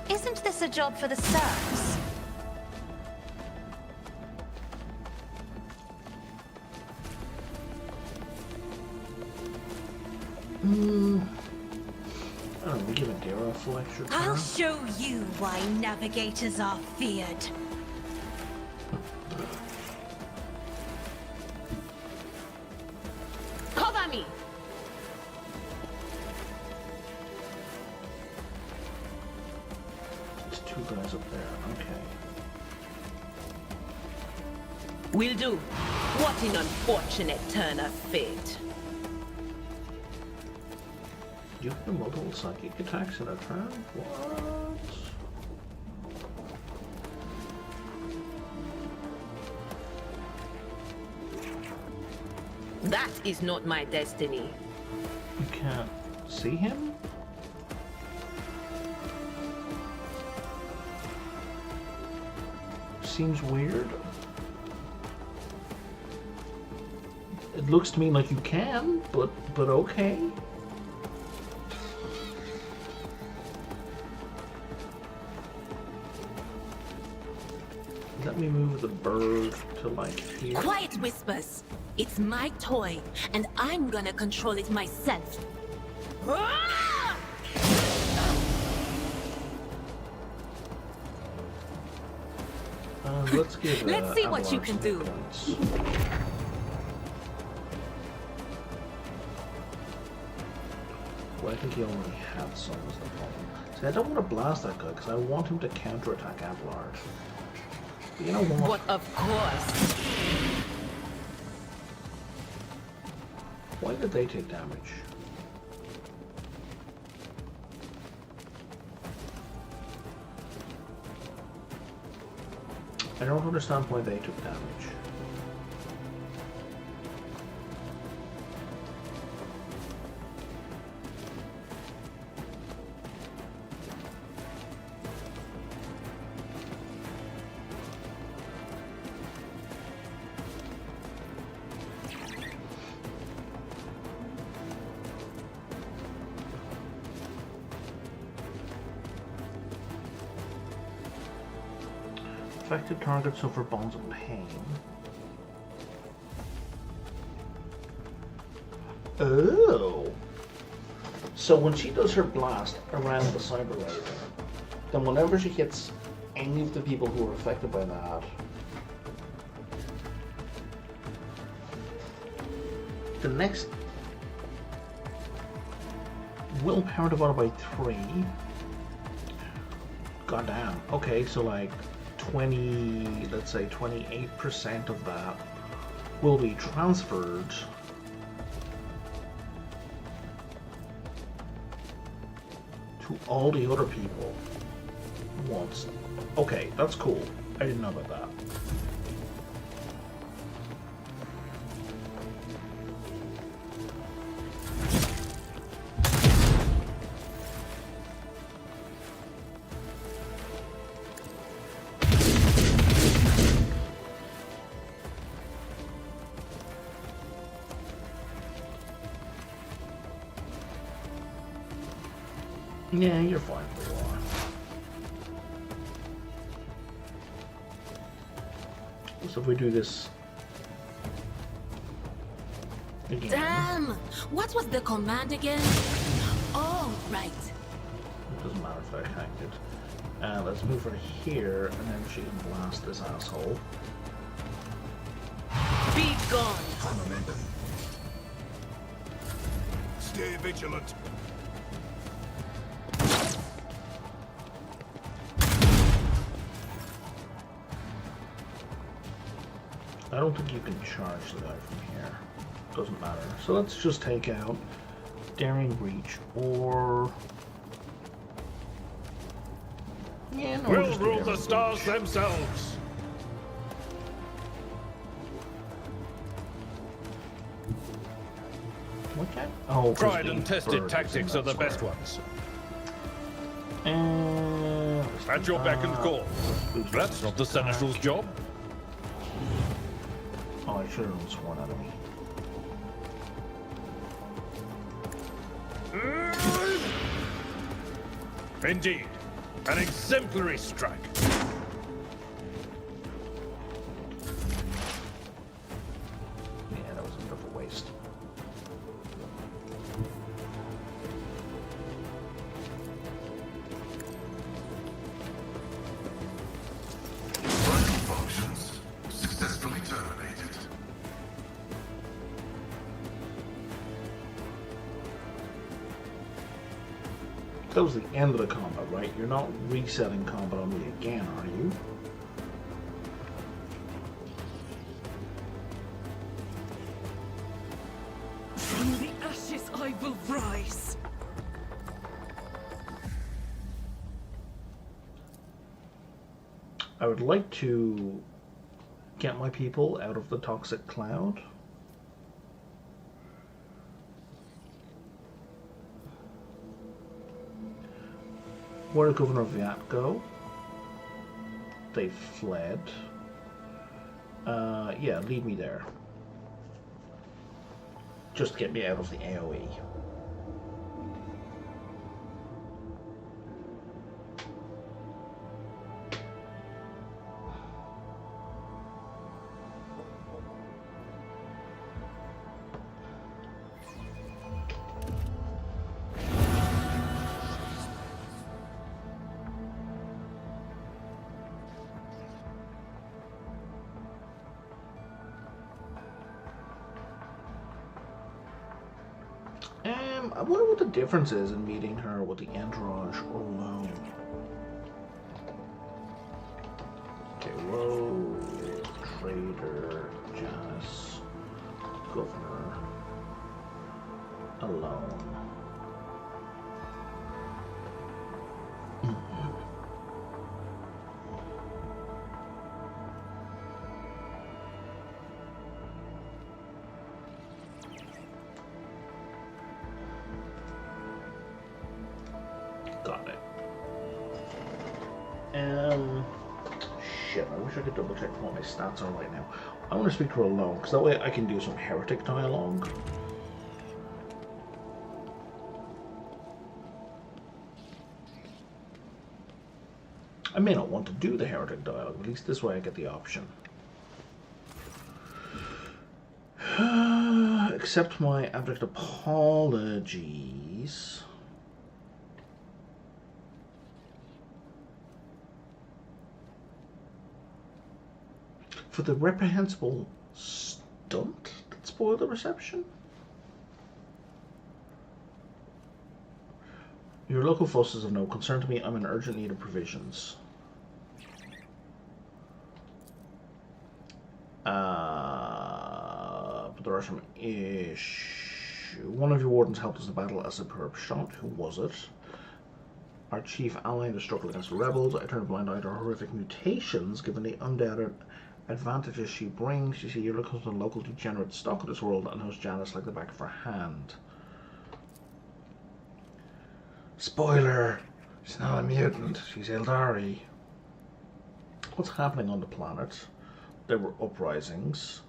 Isn't this a job for the serfs? I don't know, give Adira a full extra turn. I'll show you why navigators are feared. Cover me. There's two guys up there, okay. Will do. What an unfortunate turn of fate. You have multiple psychic attacks in a turn? What? That is not my destiny. You can't see him? Seems weird. It looks to me like you can, but okay. Let me move the bird to like here. Quiet, Whispers. It's my toy, and I'm gonna control it myself. Let's give Let's see what you Avalanche can some do. points. think he already had some is the problem. See, I don't want to blast that guy because I want him to counterattack Abelard. But you know what? What, of course. Why did they take damage? I don't understand why they took damage. Affected targets suffer bonds of pain. Oh! So when she does her blast around the Cyber Raven, then whenever she hits any of the people who are affected by that, the next willpower divided by 3. Goddamn. Okay, so like 20, let's say 28% of that will be transferred to all the other people once. Okay, that's cool. I didn't know about that. Yeah, you're fine for a while. So if we do this again. Damn! What was the command again? Oh, right. It doesn't matter if I hacked it. Let's move her here, and then she can blast this asshole. Be gone. Momentum. Stay vigilant. I don't think you can charge the guy from here. Doesn't matter. So let's just take out Daring Breach or... Yeah, no, We'll just do rule the Daring stars Breach. themselves. What guy? Oh, 'cause Tried the and tested bird is in tactics that are the best square. ones. At your beck and call. That's not the Seneschal's job. Oh, I should have done sworn enemy. Indeed. An exemplary strike. Yeah, that was a bit of a waste. Vital functions successfully terminated. That was the end of the combat, right? You're not resetting combat on me again, are you? From the ashes I will rise. I would like to get my people out of the toxic cloud. Where did Governor Viat go? They fled. Yeah, lead me there. Just get me out of the AoE. I wonder what the difference is in meeting her with the entourage or alone. Okay, whoa, trader, Janice, governor, alone. Got it. Shit, I wish I could double check what my stats are right now. I want to speak to her alone, because that way I can do some heretic dialogue. I may not want to do the heretic dialogue, but at least this way I get the option. Accept my abject apologies. For the reprehensible stunt that spoiled the reception? Your local fuss is of no concern to me. I'm in urgent need of provisions. But the Russian ish. One of your wardens helped us in battle as a superb shot. Who was it? Our chief ally in the struggle against the rebels. I turned a blind eye to her horrific mutations, given the undoubted advantages she brings. You see, you're looking for the local degenerate stock of this world and knows Janice like the back of her hand. Spoiler! She's not a mutant. She's Eldari. What's happening on the planet? There were uprisings.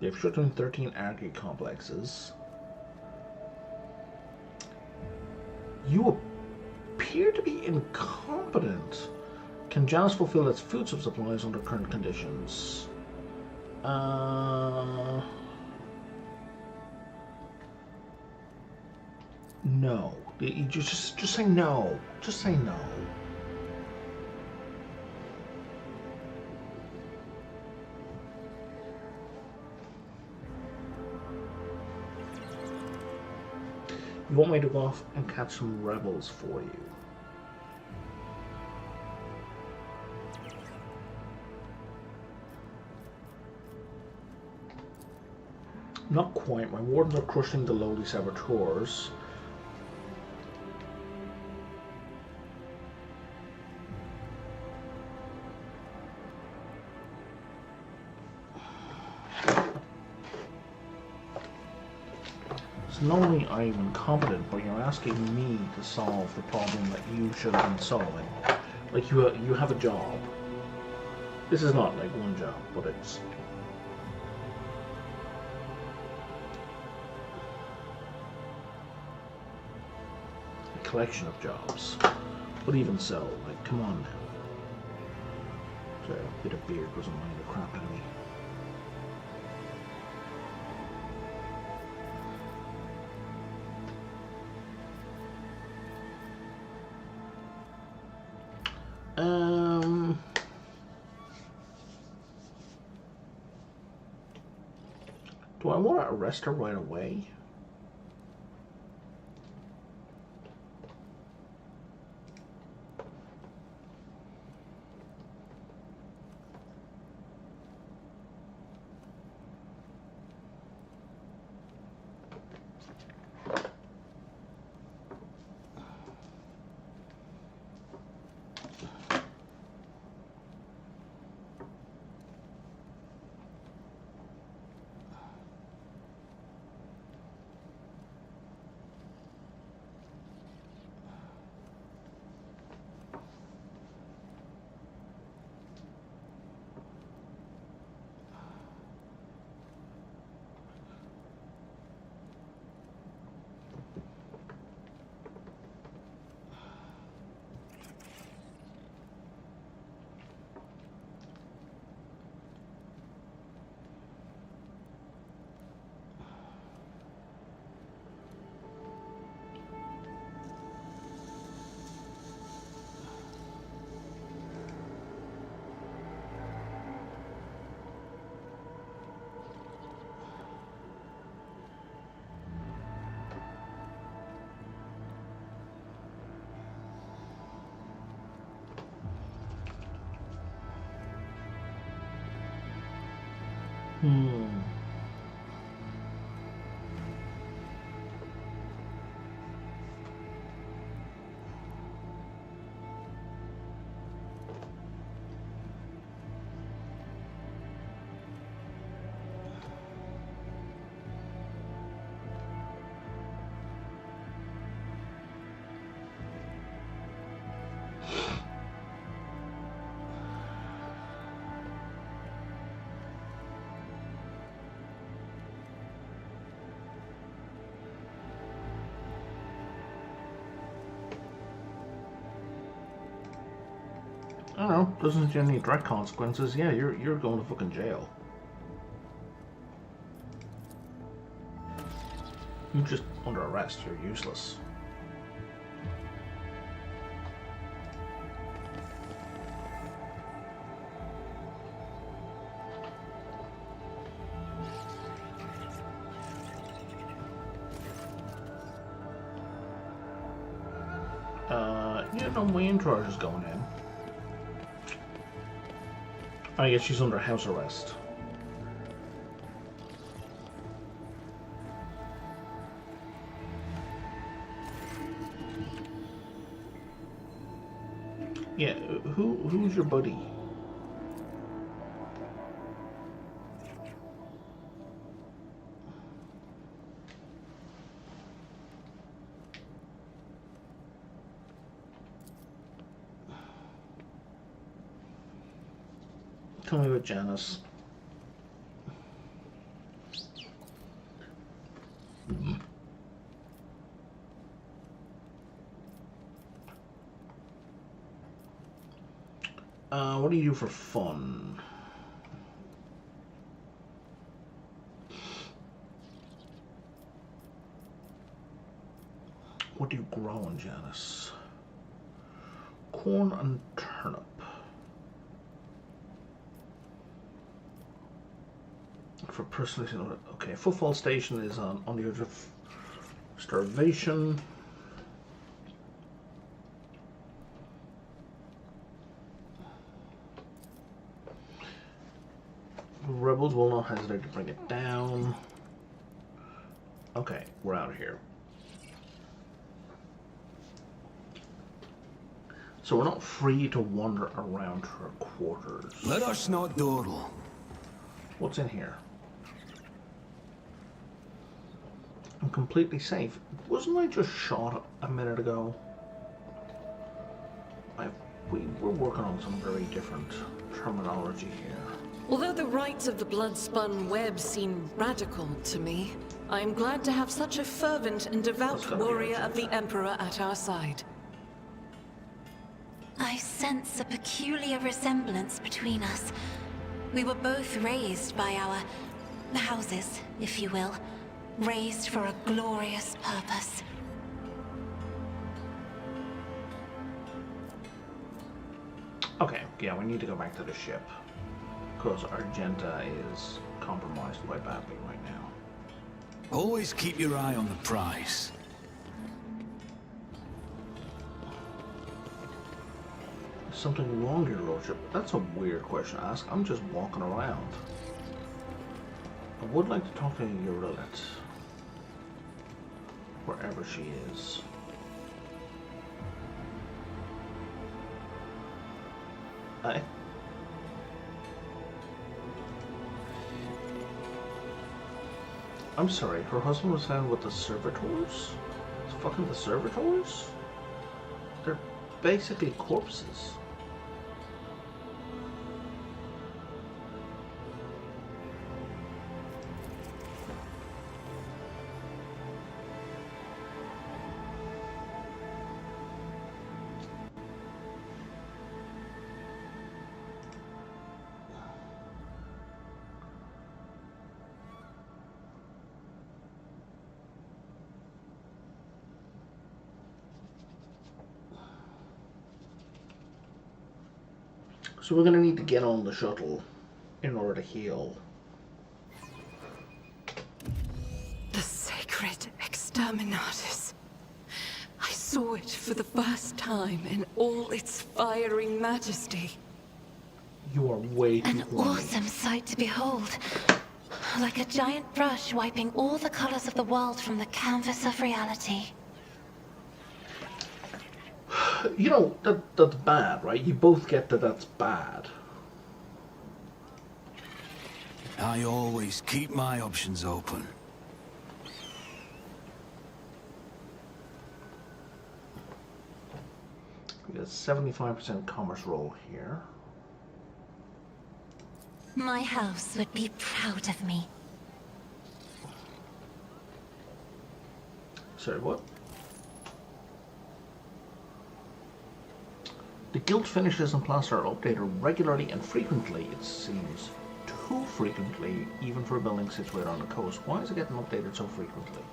They've shut down 13 arcade complexes. You appear to be incompetent. Can Janice fulfill its food supplies under current conditions? No. You just say no. Just say no. You want me to go off and catch some rebels for you? Not quite. My wardens are crushing the lowly saboteurs. It's not only I'm incompetent, but you're asking me to solve the problem that you should have been solving. Like you have a job. This is not like one job, but it's collection of jobs, but even so, like, come on now. So a bit of beard doesn't mind the crap out of me. Do I want to arrest her right away? I don't know, doesn't have any direct consequences. Yeah, you're going to fucking jail. You're just under arrest, you're useless. Yeah, no, my in charge is going in. I guess she's under house arrest. Yeah, who's your buddy? Tell me about Janice. What do you do for fun? What do you grow in Janice? Corn and turnip. For personally, okay, footfall station is on the edge of starvation. Rebels will not hesitate to bring it down. Okay, we're out of here. So we're not free to wander around her quarters. Let us not dawdle. What's in here? I'm completely safe. Wasn't I just shot a minute ago? We're working on some very different terminology here. Although the rites of the blood-spun web seem radical to me, I am glad to have such a fervent and devout warrior of the Emperor at our side. I sense a peculiar resemblance between us. We were both raised by our houses, if you will. Raised for a glorious purpose. Okay, yeah, we need to go back to the ship. Because Argenta is compromised quite badly right now. Always keep your eye on the prize. Something wrong, your lordship? That's a weird question to ask. I'm just walking around. I would like to talk to Urilet. Wherever she is. I'm sorry, her husband was found with the servitors? It's fucking the servitors? They're basically corpses. So we're gonna need to get on the shuttle in order to heal. The sacred exterminatus. I saw it for the first time in all its fiery majesty. You are way too An awesome sight to behold. Like a giant brush wiping all the colors of the world from the canvas of reality. You know, that's bad, right? You both get that that's bad. I always keep my options open. We got 75% commerce roll here. My house would be proud of me. Sorry, what? The guild finishes and plaster are updated regularly and frequently, it seems. Too frequently, even for a building situated on the coast. Why is it getting updated so frequently?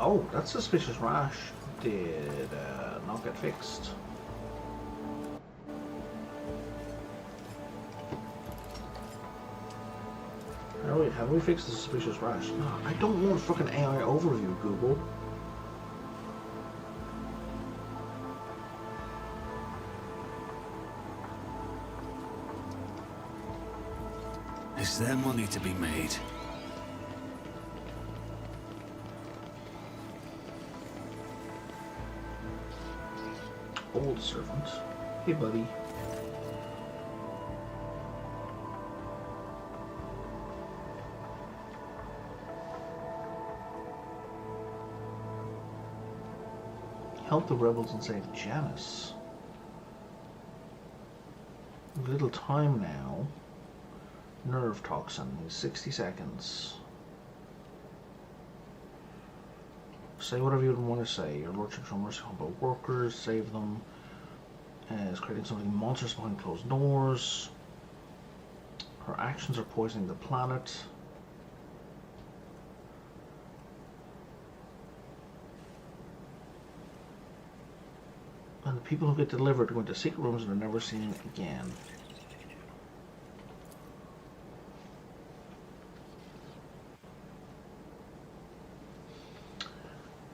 Oh, that suspicious rash did not get fixed. Have we fixed the suspicious rash? No, I don't want fucking AI overview, Google. Is there money to be made? Old servant. Hey, buddy. Help the rebels and save Janice. Little time now. Nerve toxin. 60 seconds. Say whatever you want to say. Your lordship shall mercy humble workers, save them. Is creating something monstrous behind closed doors. Her actions are poisoning the planet. And the people who get delivered go into secret rooms and are never seen again.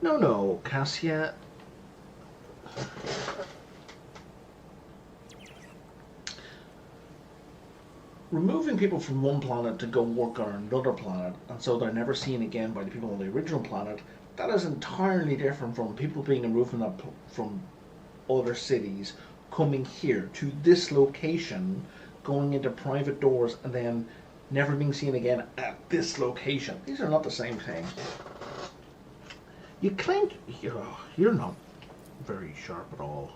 No, Cassia. Removing people from one planet to go work on another planet, and so they're never seen again by the people on the original planet, that is entirely different from people being removed from other cities, coming here to this location, going into private doors, and then never being seen again at this location. These are not the same thing. You claim you're not very sharp at all.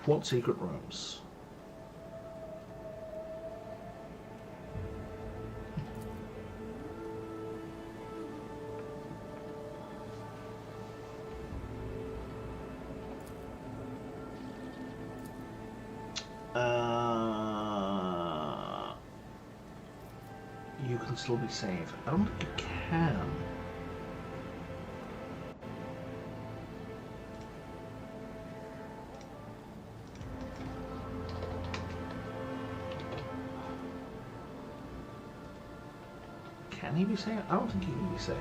What secret rooms? You can still be saved. I don't think you can. Can he be saved? I don't think he can be saved.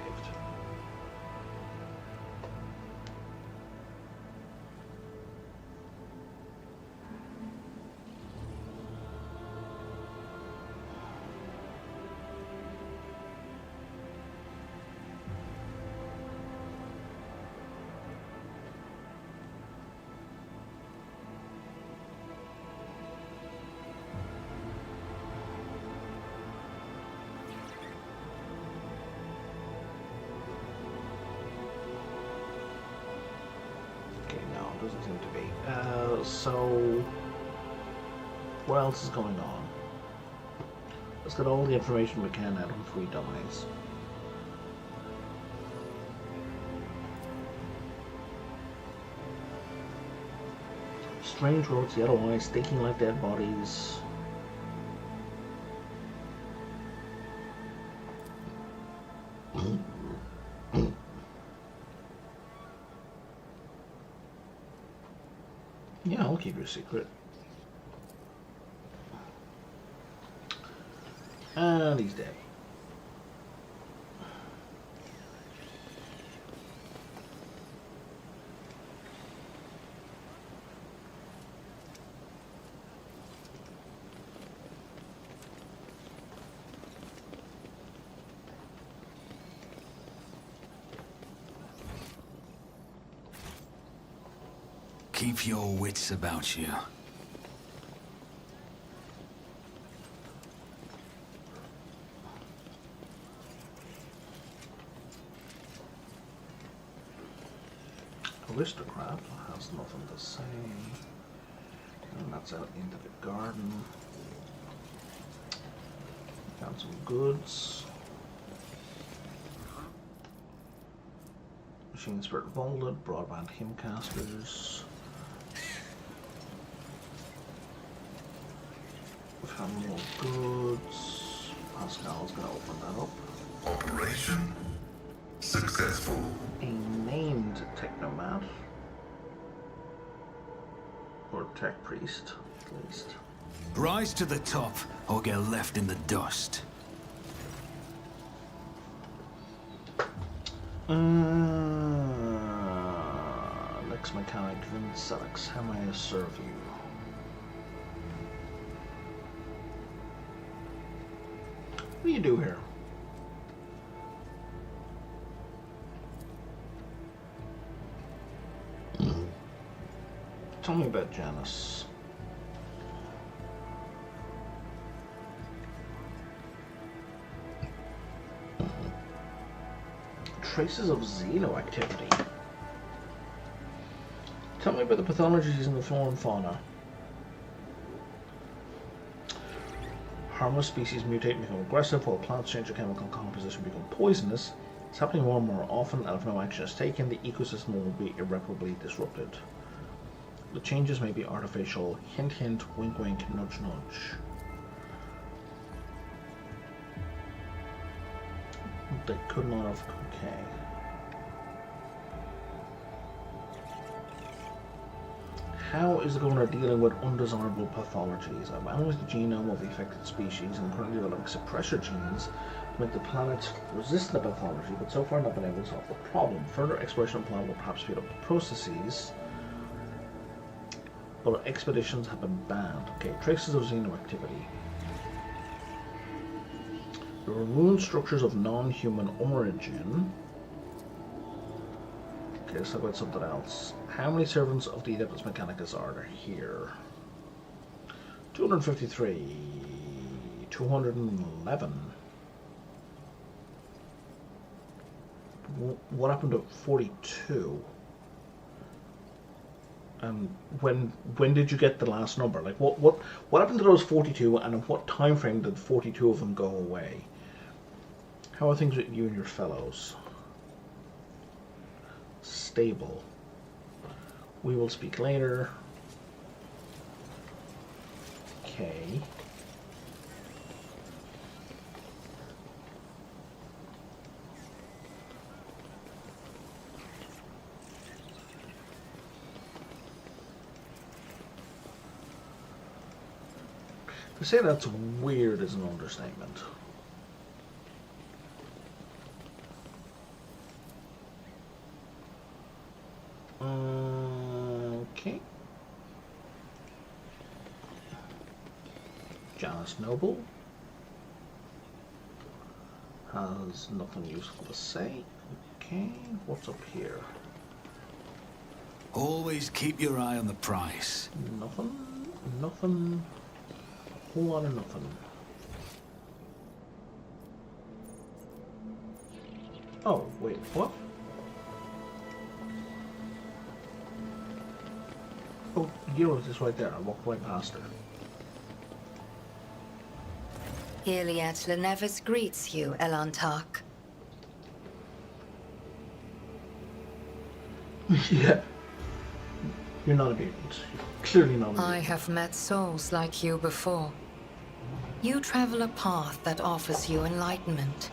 Doesn't seem to be. So, what else is going on? Let's get all the information we can out of him before he dies. Strange roads, yellow eyes, stinking like dead bodies. Yeah, I'll keep your secret. And he's dead. Keep your wits about you. Aristocrat has nothing to say. And that's out into the garden. Got some goods. Machine Spirit Vaulted, Broadband Hymncasters. We've had more goods. Pascal's gonna open that up. Operation successful. A named Technomat. Or Tech Priest, at least. Rise to the top, or get left in the dust. Lex Mechanic, Vince Alex, how may I serve you? What do you do here? Tell me about Janice. Traces of Xeno activity. Tell me about the pathologies in the flora and fauna. Harmless species mutate and become aggressive, while plants change their chemical composition and become poisonous. It's happening more and more often, and if no action is taken, the ecosystem will be irreparably disrupted. The changes may be artificial. Hint, hint, wink, wink, nudge, nudge. They could not have. Okay. How is the governor dealing with undesirable pathologies? I've analyzed the genome of the affected species and currently developing suppressor genes to make the planet resistant to pathology, but so far not been able to solve the problem. Further exploration plan will perhaps speed up the processes, but expeditions have been banned. Okay, traces of Xeno activity. There were ruined structures of non-human origin. Okay, let's talk about something else. How many servants of the Adeptus Mechanicus are there here? 253. 211. What happened to 42? And when did you get the last number? Like what happened to those 42, and in what time frame did 42 of them go away? How are things with you and your fellows? Stable. We will speak later. Okay. To say that's weird is an understatement. Okay. Janice Noble has nothing useful to say. Okay, what's up here? Always keep your eye on the price. Nothing. A whole lot of nothing. Oh, wait, what? Oh, Giro is right there. I walked right past her. Iliad Lenevis greets you, Elantark. Yeah. You're not a mutant. Clearly not. I have met souls like you before. You travel a path that offers you enlightenment.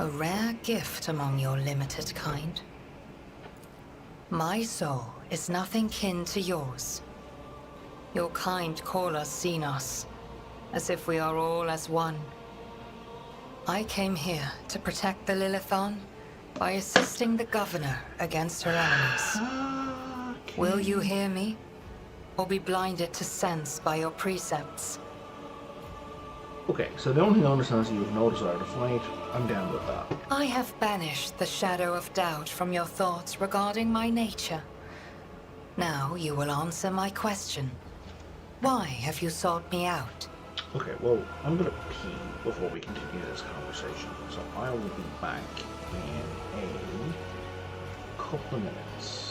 A rare gift among your limited kind. My soul is nothing kin to yours. Your kind call us Xenos, as if we are all as one. I came here to protect the Lilithon by assisting the governor against her enemies. Okay. Will you hear me? Or be blinded to sense by your precepts? Okay, so the only thing I understand is you have no desire to fight. I'm down with that. I have banished the shadow of doubt from your thoughts regarding my nature. Now you will answer my question. Why have you sought me out? Okay, well, I'm gonna pee before we continue this conversation, so I will be back in a couple of minutes.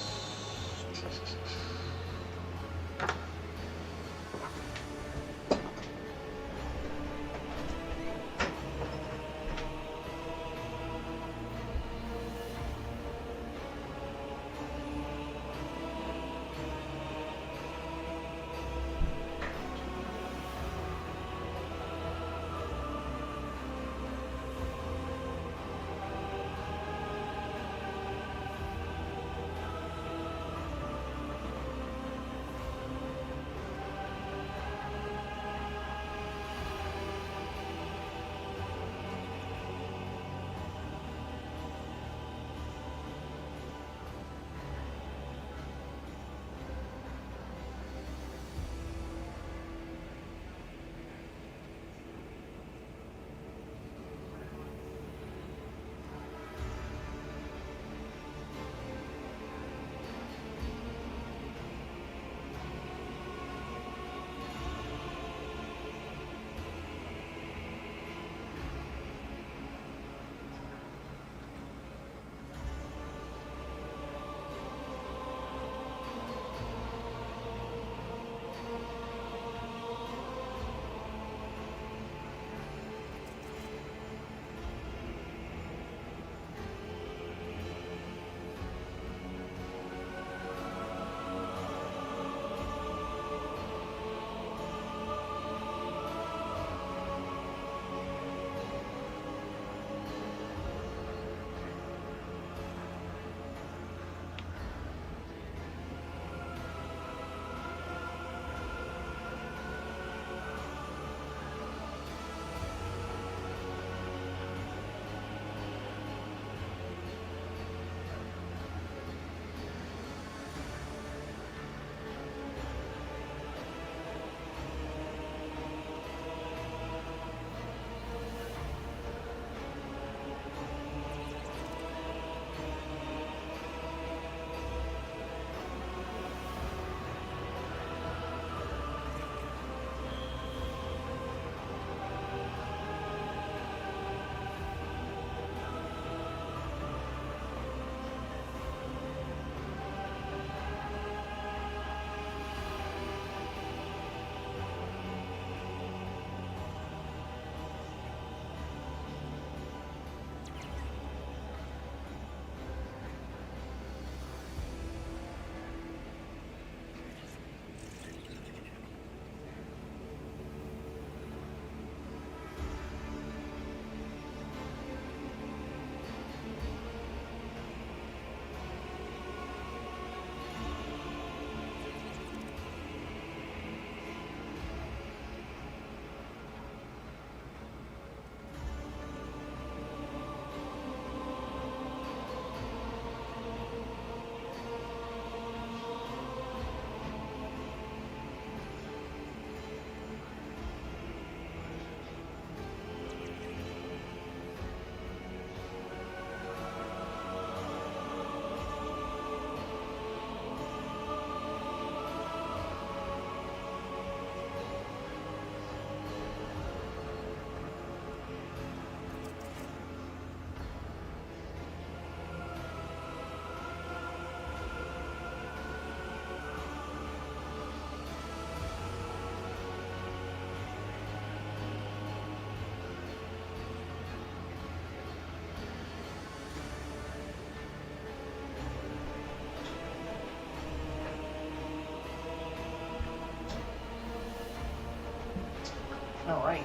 Alright.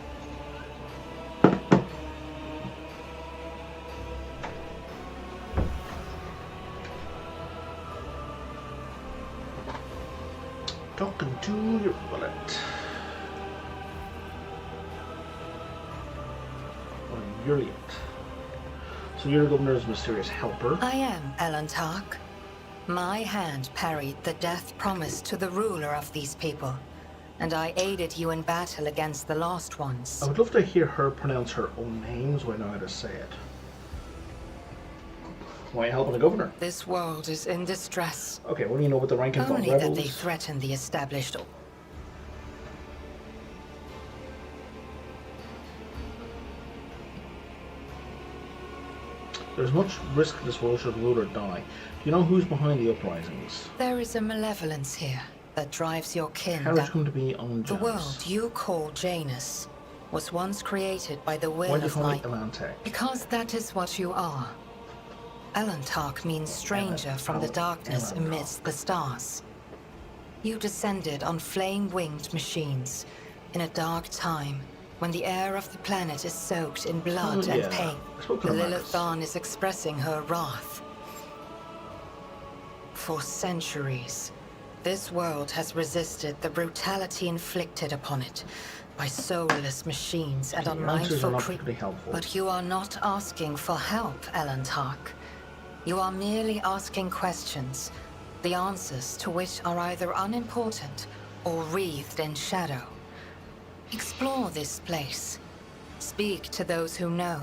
Talking to your bullet. Or Uriot. So you're the governor's mysterious helper. I am Ellen Tark. My hand parried the death promised to the ruler of these people, and I aided you in battle against the Lost Ones. I would love to hear her pronounce her own names when I know how to say it. Why are you helping the governor? This world is in distress. Okay, what do you know about the rank and file Only rebels? that they threaten the established. There's much risk this world should rule or die. Do you know who's behind the uprisings? There is a malevolence here that drives your kin. How did you come to be on The Janus? world you call Janus was once created by the will Why do you of call my... it Owlcat? Because that is what you are. Alantark means stranger from the darkness amidst the stars. You descended on flame-winged machines in a dark time when the air of the planet is soaked in blood and pain. Lilith Dawn is expressing her wrath. For centuries, this world has resisted the brutality inflicted upon it by soulless machines and unmindful creatures. But you are not asking for help, Alantark. You are merely asking questions, the answers to which are either unimportant or wreathed in shadow. Explore this place. Speak to those who know.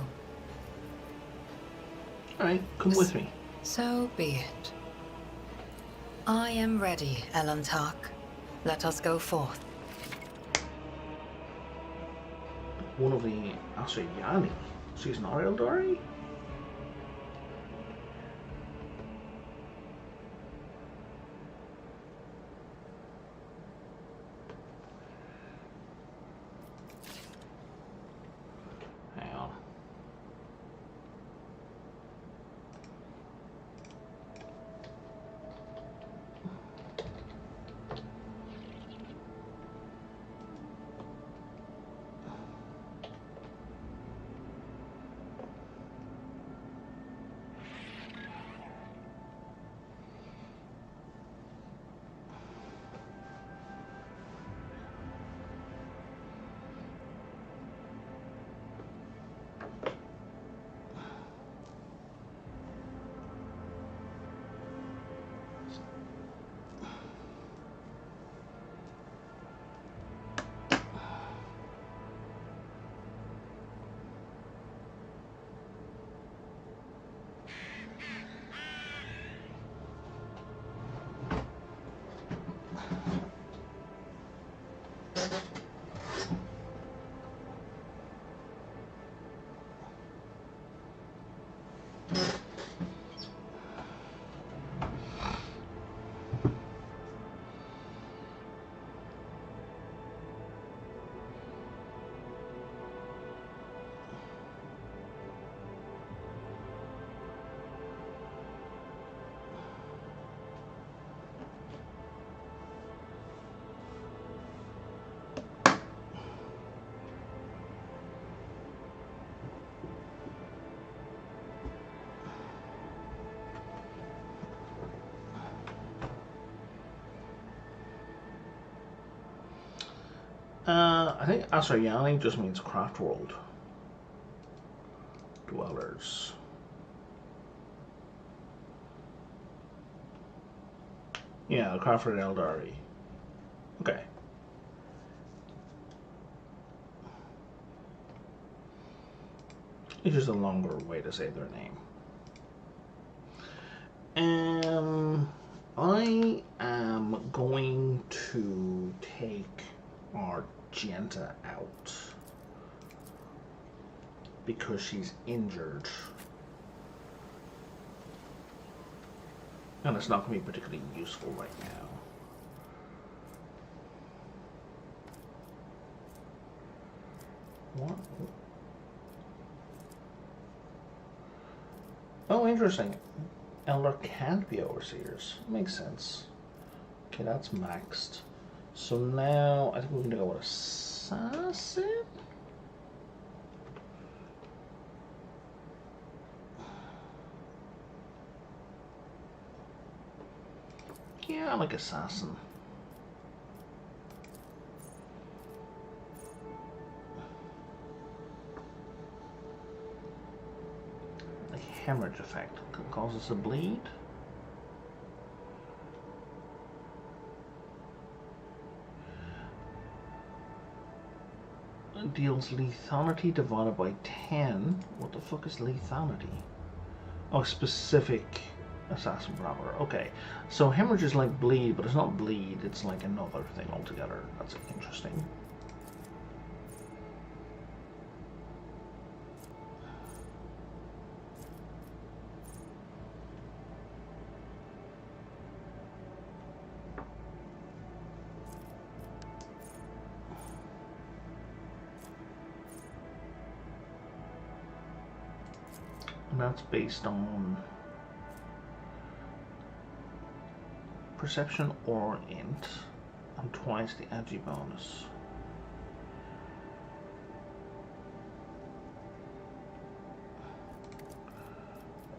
Alright, come with me. So be it. I am ready, Alantark. Let us go forth. One of the Asayani. She's not Eldari? Hang on. I think Asayani just means craft world dwellers. Yeah, Crawford Eldari. Okay. It's just a longer way to say their name. I am going to take Argenta out because she's injured. And it's not going to be particularly useful right now. What? Oh, interesting. Elder can't be overseers. Makes sense. Okay, that's maxed. So now I think we're going to go with assassin. kind of like assassin. The hemorrhage effect causes a bleed. Deals lethality divided by 10. What the fuck is lethality? Oh, specific assassin parameter. Okay, so hemorrhage is like bleed, but it's not bleed, it's like another thing altogether. That's interesting. And that's based on perception or int, and twice the agi bonus.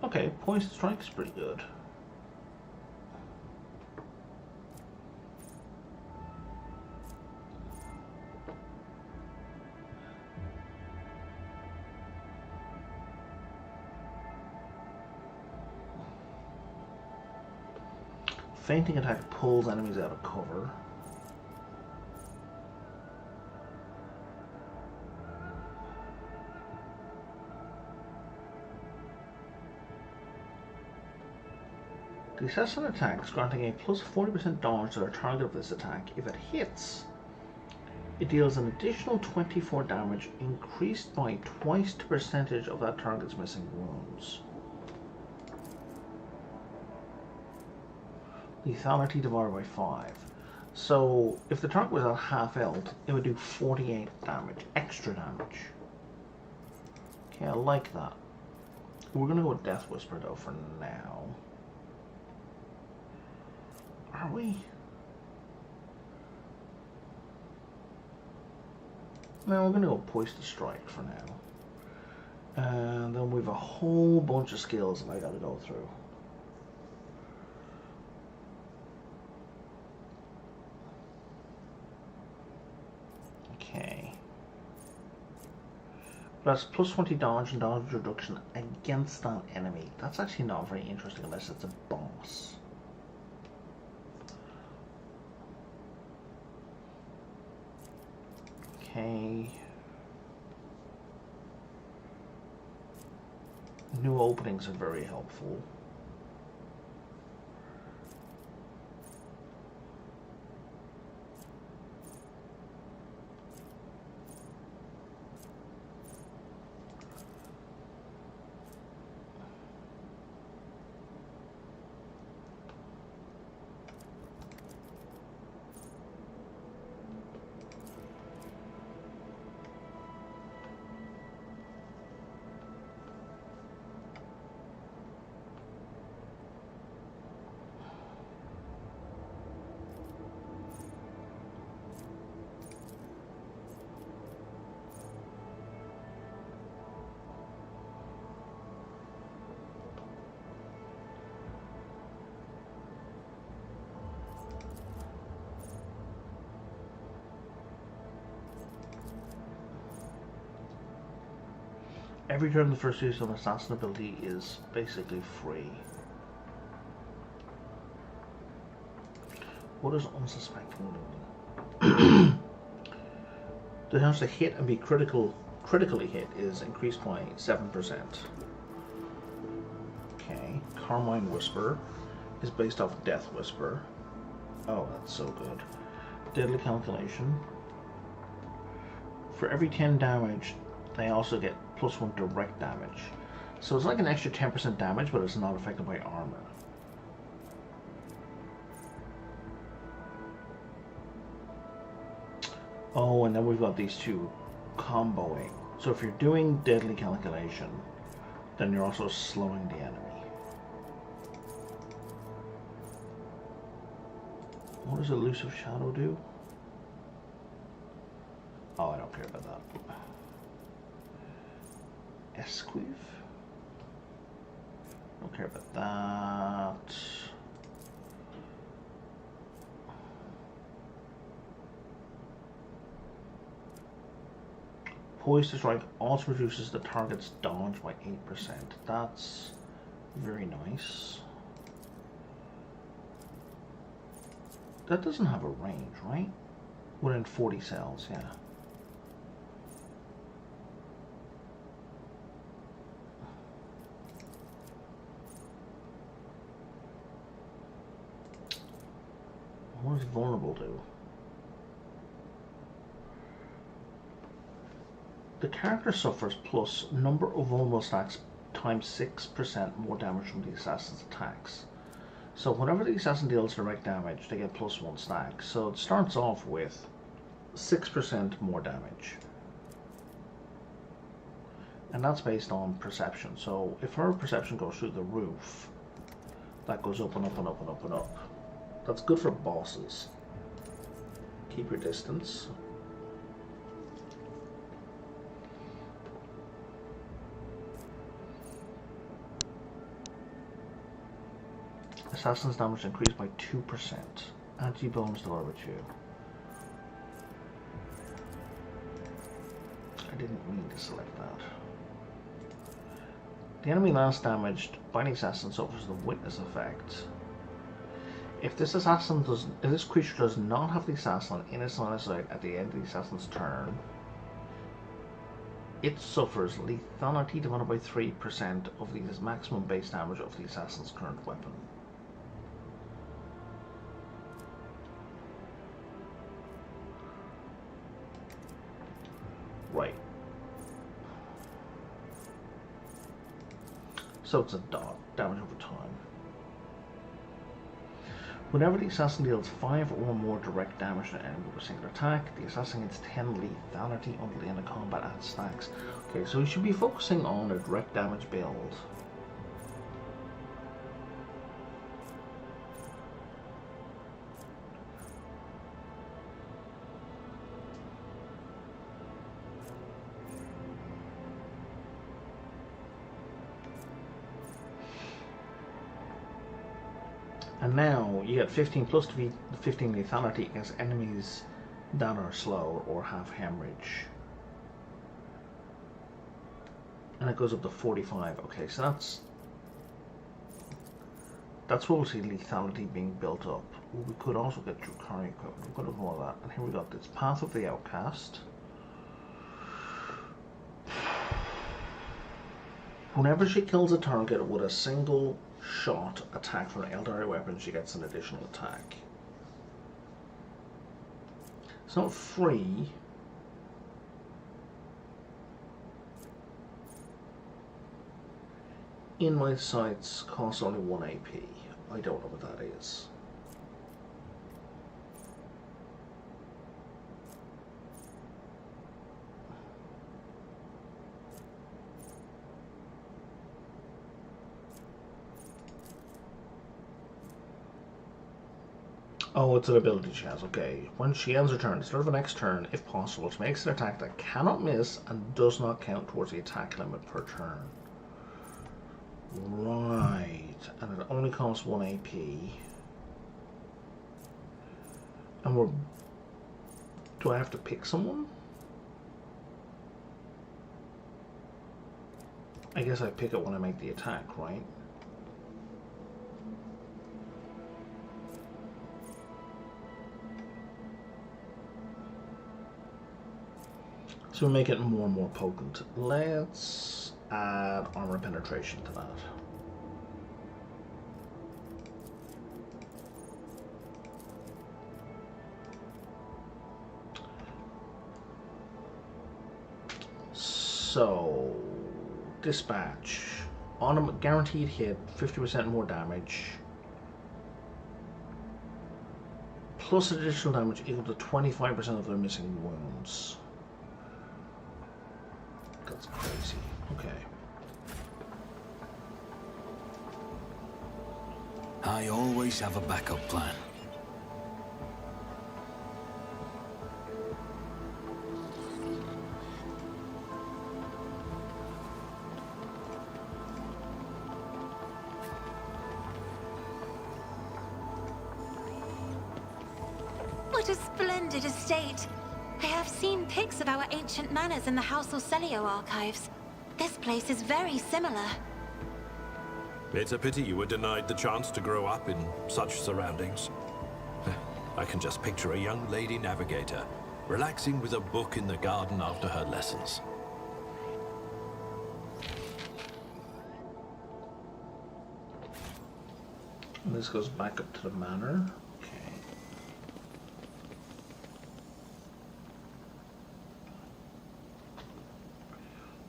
Okay, poison strike is pretty good. Fainting attack pulls enemies out of cover. The assassin attacks, granting a plus 40% dodge to the target of this attack. If it hits, it deals an additional 24 damage, increased by twice the percentage of that target's missing wounds. Lethality divided by 5. So if the target was at half health, it would do 48 damage, extra damage. Okay, I like that. We're gonna go with Death Whisper though for now. Are we? No, we're gonna go Poised Strike for now. And then we have a whole bunch of skills that I gotta go through. Okay. That's plus 20 dodge and dodge reduction against that enemy. That's actually not very interesting unless it's a boss. Okay. New openings are very helpful. Every turn the first use of an assassin ability is basically free. What does unsuspecting mean? The chance to hit and be critically hit is increased by 7%. Okay, Carmine Whisper is based off Death Whisper. Oh, that's so good. Deadly Calculation. For every 10 damage, they also get plus 1 direct damage. So it's like an extra 10% damage, but it's not affected by armor. Oh, and then we've got these two comboing. So if you're doing Deadly Calculation, then you're also slowing the enemy. What does Elusive Shadow do? Oh, I don't care about that. Esquive? Don't care about that. Poised to strike also reduces the target's dodge by 8%. That's very nice. That doesn't have a range, right? Within 40 cells, yeah. What does vulnerable do? The character suffers plus number of vulnerable stacks times 6% more damage from the assassin's attacks. So whenever the assassin deals direct damage, they get plus 1 stack. So it starts off with 6% more damage. And that's based on perception. So if her perception goes through the roof, that goes up and up and up and up and up. That's good for bosses. Keep your distance. Assassin's damage increased by 2%. Anti-bonus to over 2. I didn't mean to select that. The enemy last damaged by the assassin suffers the witness effect. If this creature does not have the assassin in its line of sight at the end of the assassin's turn, it suffers lethality divided by 3% of the maximum base damage of the assassin's current weapon. Right. So it's a dot, damage over time. Whenever the assassin deals 5 or more direct damage to an enemy with a single attack, the assassin gets 10 lethality until the end of combat and stacks. Okay, so we should be focusing on a direct damage build. And now you get 15 plus 15 lethality against enemies that are slow or have hemorrhage. And it goes up to 45. Okay, so that's where we'll see lethality being built up. We could also get Drukari equipment. We've got to more of that. And here we got this Path of the Outcast. Whenever she kills a target with a single shot attack from an Eldari weapon, she gets an additional attack. It's not free. In my sights costs only 1 AP. I don't know what that is. Oh, it's an ability she has, okay. When she ends her turn, instead of the next turn, if possible, she makes an attack that cannot miss and does not count towards the attack limit per turn. Right, and it only costs 1 AP. And do I have to pick someone? I guess I pick it when I make the attack, right? So we make it more and more potent. Let's add armor penetration to that. So, dispatch. On a guaranteed hit, 50% more damage. Plus additional damage equal to 25% of their missing wounds. That's crazy. Okay. I always have a backup plan. What a splendid estate! I have seen pics of our ancient manors in the House Orcelio archives. This place is very similar. It's a pity you were denied the chance to grow up in such surroundings. I can just picture a young lady navigator, relaxing with a book in the garden after her lessons. And this goes back up to the manor. Okay.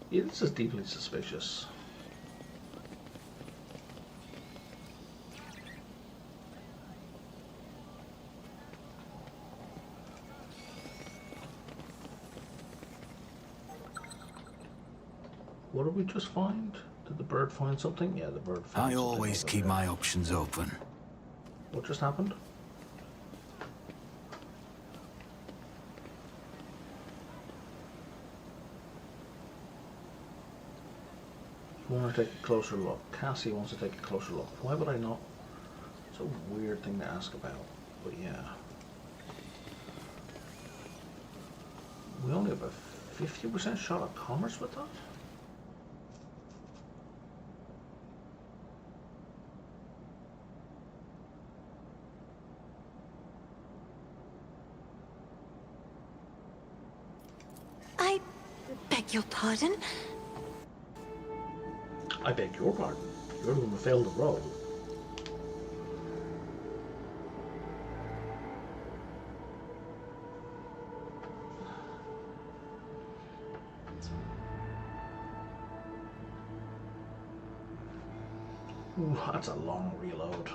Yeah, this is deeply suspicious. What did we just find? Did the bird find something? Yeah, the bird found I something always over keep there. my options open. What just happened? You want to take a closer look. Cassie wants to take a closer look. Why would I not? It's a weird thing to ask about, but yeah. We only have a 50% shot at commerce with that? I beg your pardon? I beg your pardon. You're the one who failed the roll. Ooh, that's a long reload.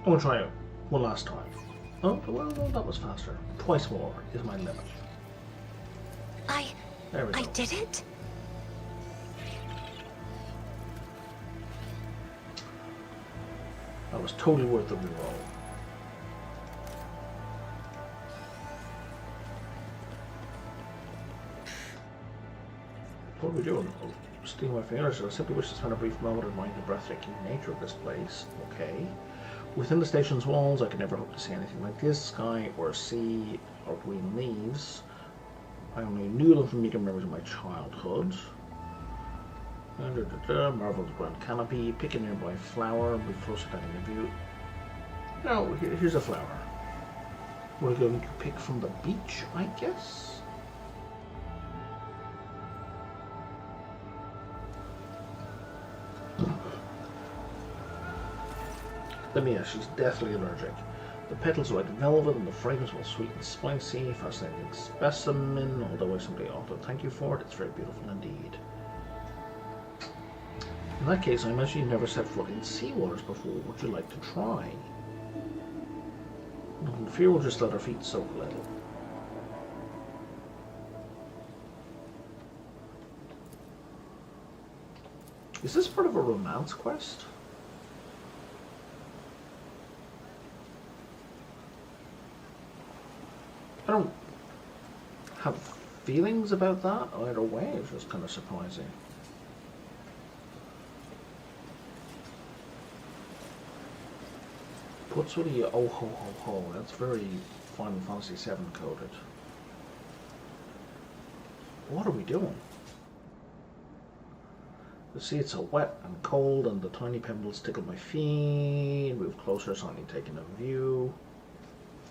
I'm gonna try it one last time. Oh, well, that was faster. Twice more is my limit. There we go. I did it? That was totally worth the reroll. What are we doing? Oh, stealing my fingers. I simply wish to spend a brief moment admiring the breathtaking nature of this place. Okay. Within the station's walls, I could never hope to see anything like this. Sky or sea or green leaves. I only knew them from meager memories of my childhood. Marvel the grand canopy. Pick a nearby flower. Move closer down the view. Now, here's a flower. We're going to pick from the beach, I guess? Let me ask, she's deathly allergic. The petals are like velvet and the fragrance was sweet and spicy. Fascinating specimen, although I simply ought to thank you for it. It's very beautiful indeed. In that case, I imagine you've never set foot in sea waters before. Would you like to try? Nothing to fear, we'll just let our feet soak a little. Is this part of a romance quest? I don't have feelings about that either way. It's just kind of surprising. What's with the oh ho ho ho? That's very Final Fantasy VII coded. What are we doing? You see, it's so wet and cold, and the tiny pebbles tickle my feet. Move closer, suddenly taking a view.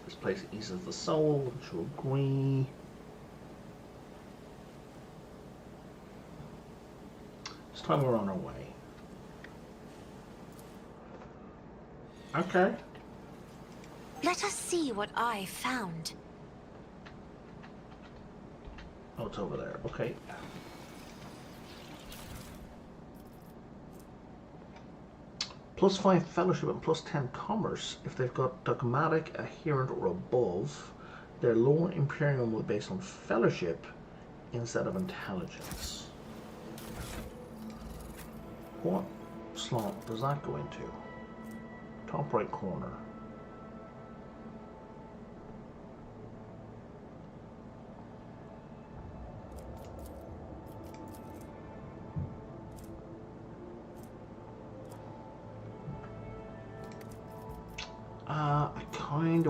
This place eases the soul, wouldn't you agree? It's time we're on our way. Okay. Let us see what I found. Oh, it's over there. Okay. +5 fellowship and +10 commerce. If they've got dogmatic, adherent, or above, their lower imperium will be based on fellowship instead of intelligence. What slot does that go into? Top right corner.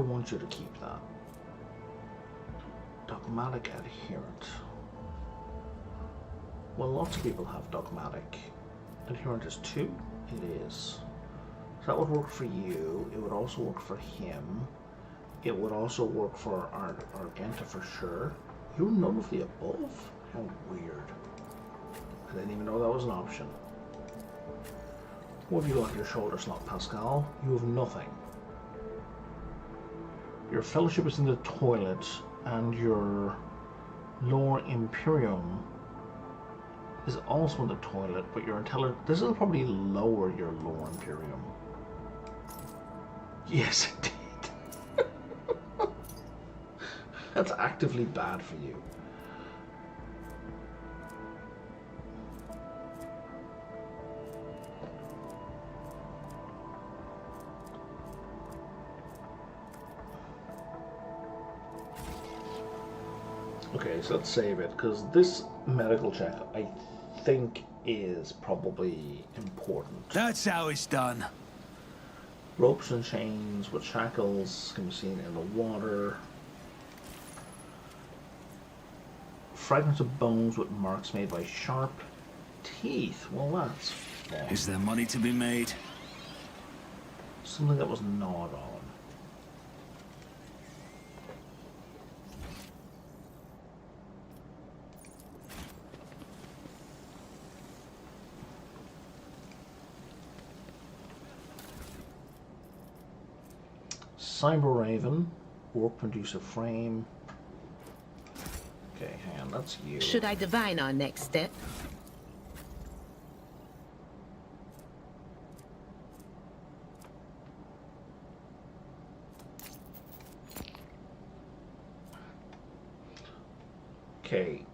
don't want you to keep that. Dogmatic adherent. Well, lots of people have dogmatic. Adherent is 2. It is. So that would work for you. It would also work for him. It would also work for Argenta for sure. You're none of the above? How weird. I didn't even know that was an option. What have you got on your shoulder slot, Pascal? You have nothing. Your fellowship is in the toilet, and your Lore Imperium is also in the toilet, but your intelligence... This will probably lower your Lore Imperium. Yes, it did. That's actively bad for you. Okay, so let's save it, because this medical check, I think, is probably important. That's how it's done. Ropes and chains with shackles can be seen in the water. Fragments of bones with marks made by sharp teeth. Well, that's fun. Is there money to be made? Something that was gnawed on. Cyber Raven, work producer frame. Okay, hang on, that's you. Should I divine our next step? Okay.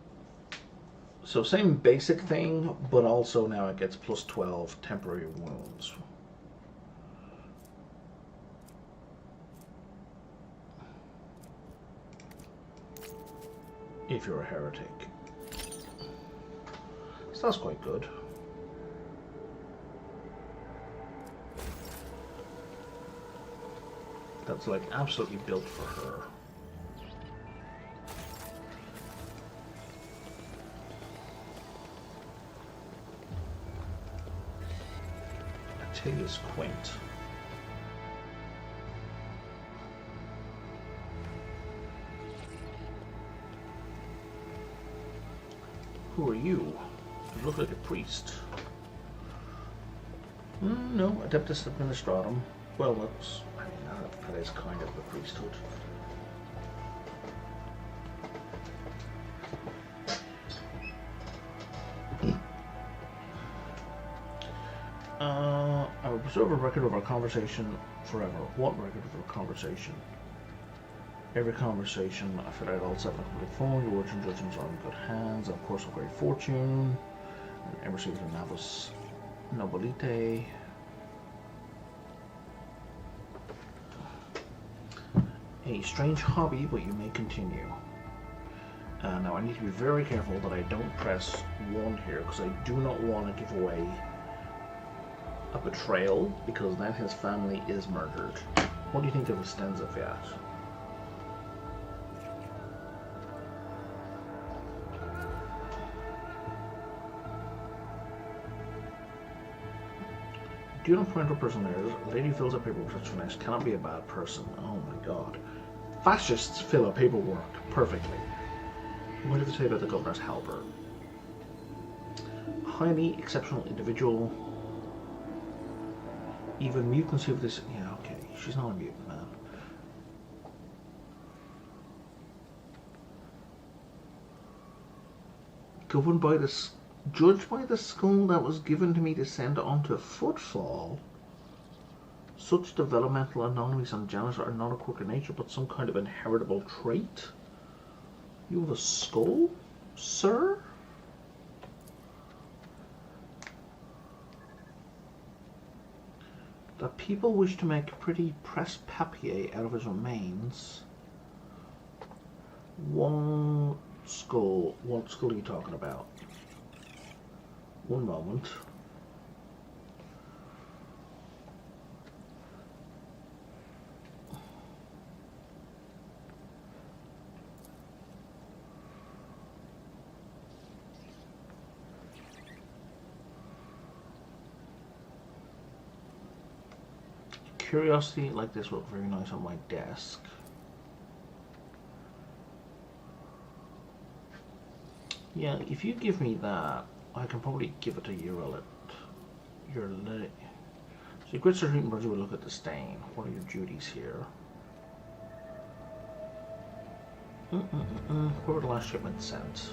So same basic thing, but also now it gets plus 12 temporary wounds. If you're a heretic. So that's quite good. That's like absolutely built for her. Atelius Quaint. Who are you? You look like a priest. No, Adeptus Administratum. Well, that's... I mean, that is kind of the priesthood. I will preserve a record of our conversation forever. What record of our conversation? Every conversation, I filled out all 7 of the phone. Your words and judgments are in good hands. Of course, of great fortune. And embassy of the Navus Nobilite. A strange hobby, but you may continue. Now, I need to be very careful that I don't press 1 here, because I do not want to give away a betrayal, because then his family is murdered. What do you think of the Stenza Fiat? Do not point for prisoners. A lady fills up paperwork such finesse cannot be a bad person. Oh my god. Fascists fill up paperwork perfectly. What did they say about the governor's helper? Highly exceptional individual. Even mutants of this. Yeah, okay. She's not a mutant, man. Governed by this. Judged by the skull that was given to me to send onto Footfall, such developmental anomalies on Janus are not a quirk of nature, but some kind of inheritable trait. You have a skull, sir? That people wish to make pretty press papier out of his remains. One skull. What skull are you talking about? One moment. curiosity like this would look very nice on my desk. Yeah, if you give me that, I can probably give it to Urilet. So you quit certain birds, you will look at the stain. What are your duties here? Where were the last shipment sent?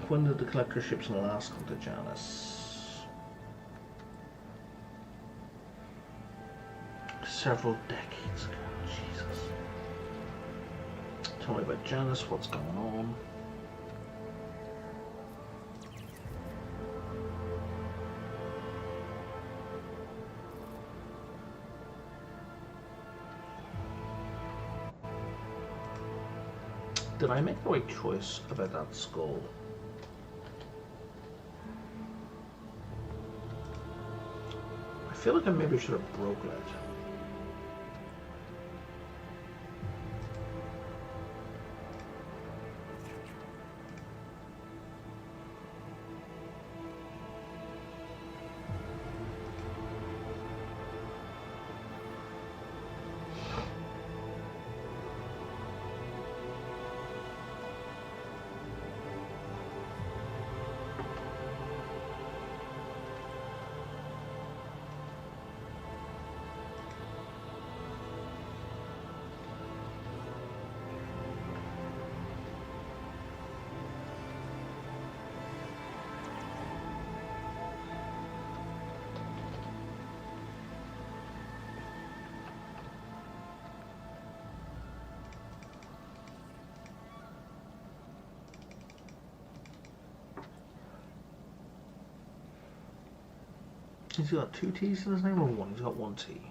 When did the collector ships last come to Janus? Several decades ago. Jesus. Tell me about Janus, what's going on? Did I make the right choice about that skull? I feel like I maybe should have broken it. He's got 2 T's in his name or 1? He's got 1 T.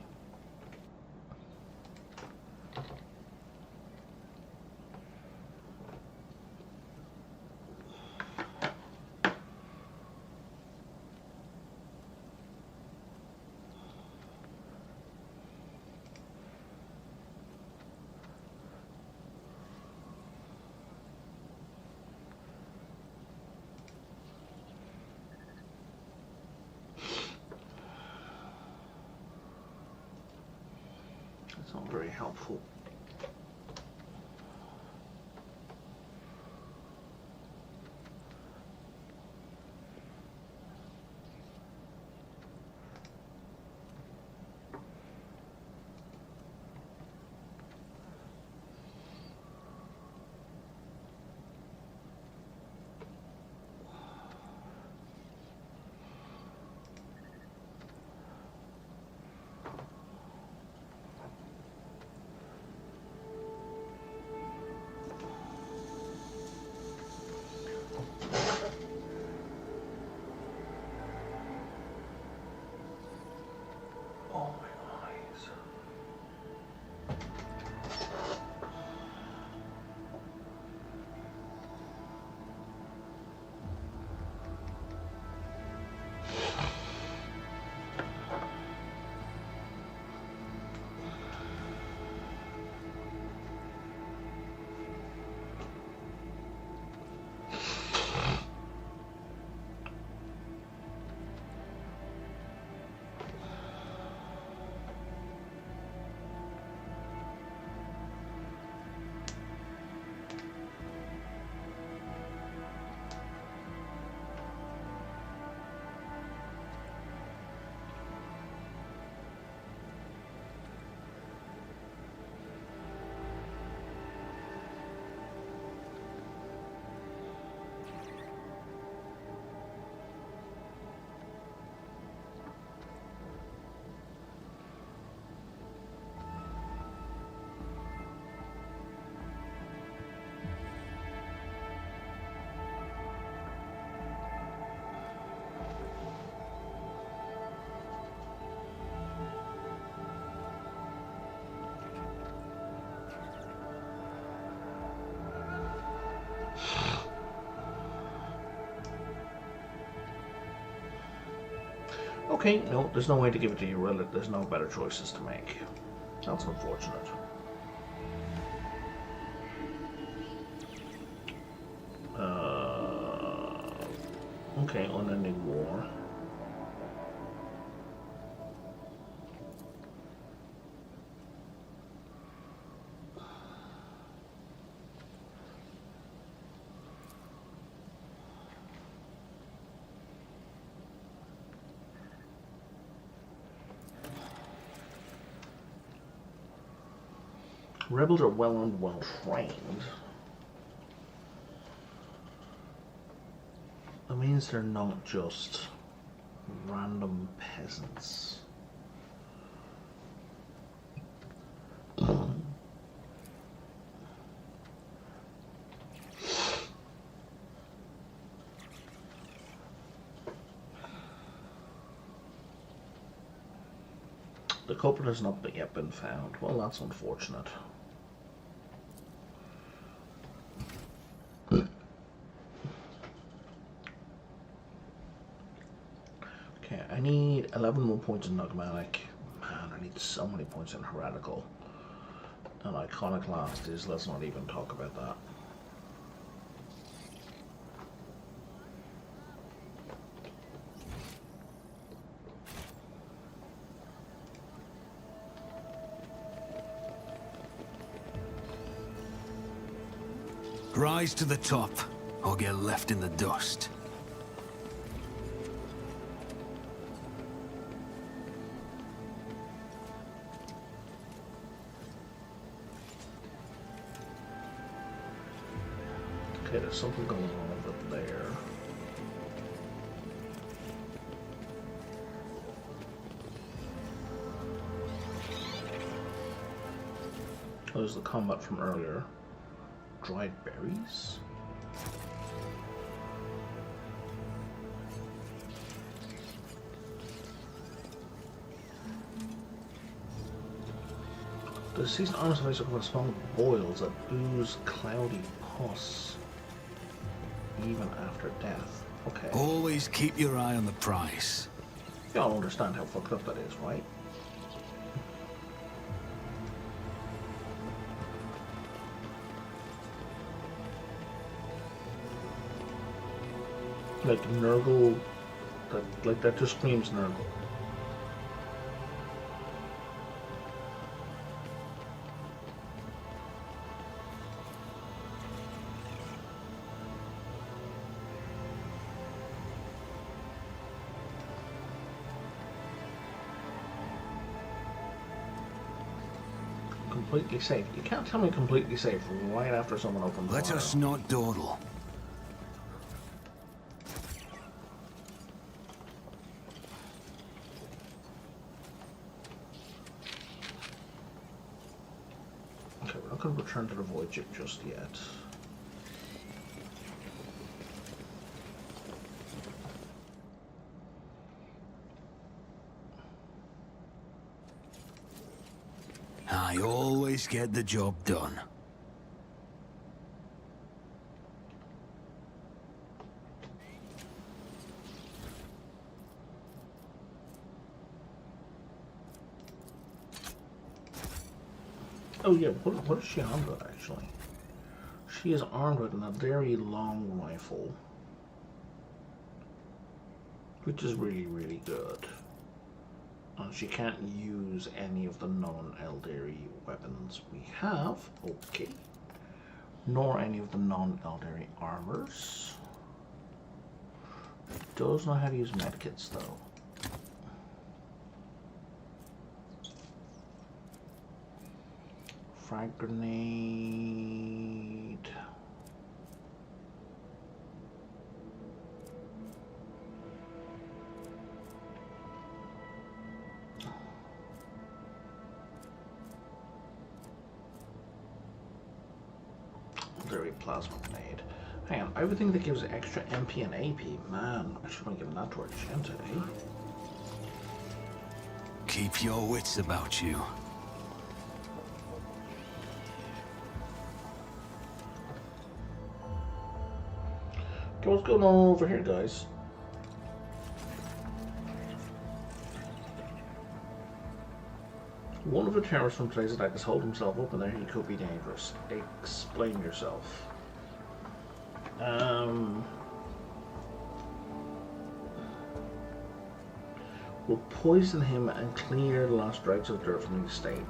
That's not very helpful. Okay, no, there's no way to give it to you, really. There's no better choices to make. That's unfortunate. Okay, unending war. Rebels are well and well trained. That means they're not just random peasants. The culprit has not yet been found. Well, that's unfortunate. Okay, I need 11 more points in Dogmatic. Man, I need so many points in Heretical. And Iconoclast is, let's not even talk about that. Rise to the top, or get left in the dust. Okay, there's something going on over there. Oh, there's the combat from earlier. Dried berries? The deceased arms face up with small boils that ooze cloudy pus even after death. Okay. Always keep your eye on the prize. Y'all understand how fucked up that is, right? Like Nurgle, that just screams Nurgle. Completely safe. You can't tell me completely safe right after someone opens. Let us not dawdle. Okay, we're not going to return to the void ship just yet. I always get the job done. Oh yeah, what is she armed with actually? She is armed with a very long rifle. Which is really, really good. And she can't use any of the non-Eldari weapons we have. Okay. Nor any of the non-Eldari armors. Does know how to use medkits though. Frag grenade. Very plasma grenade. Hang on, everything that gives extra MP and AP. Man, I should have given that to our gent, eh? Keep your wits about you. Okay, what's going on over here, guys? One of the terrorists from today's attack has holed himself up in there. He could be dangerous. Explain yourself. will poison him and clear the last dregs of dirt from the estate.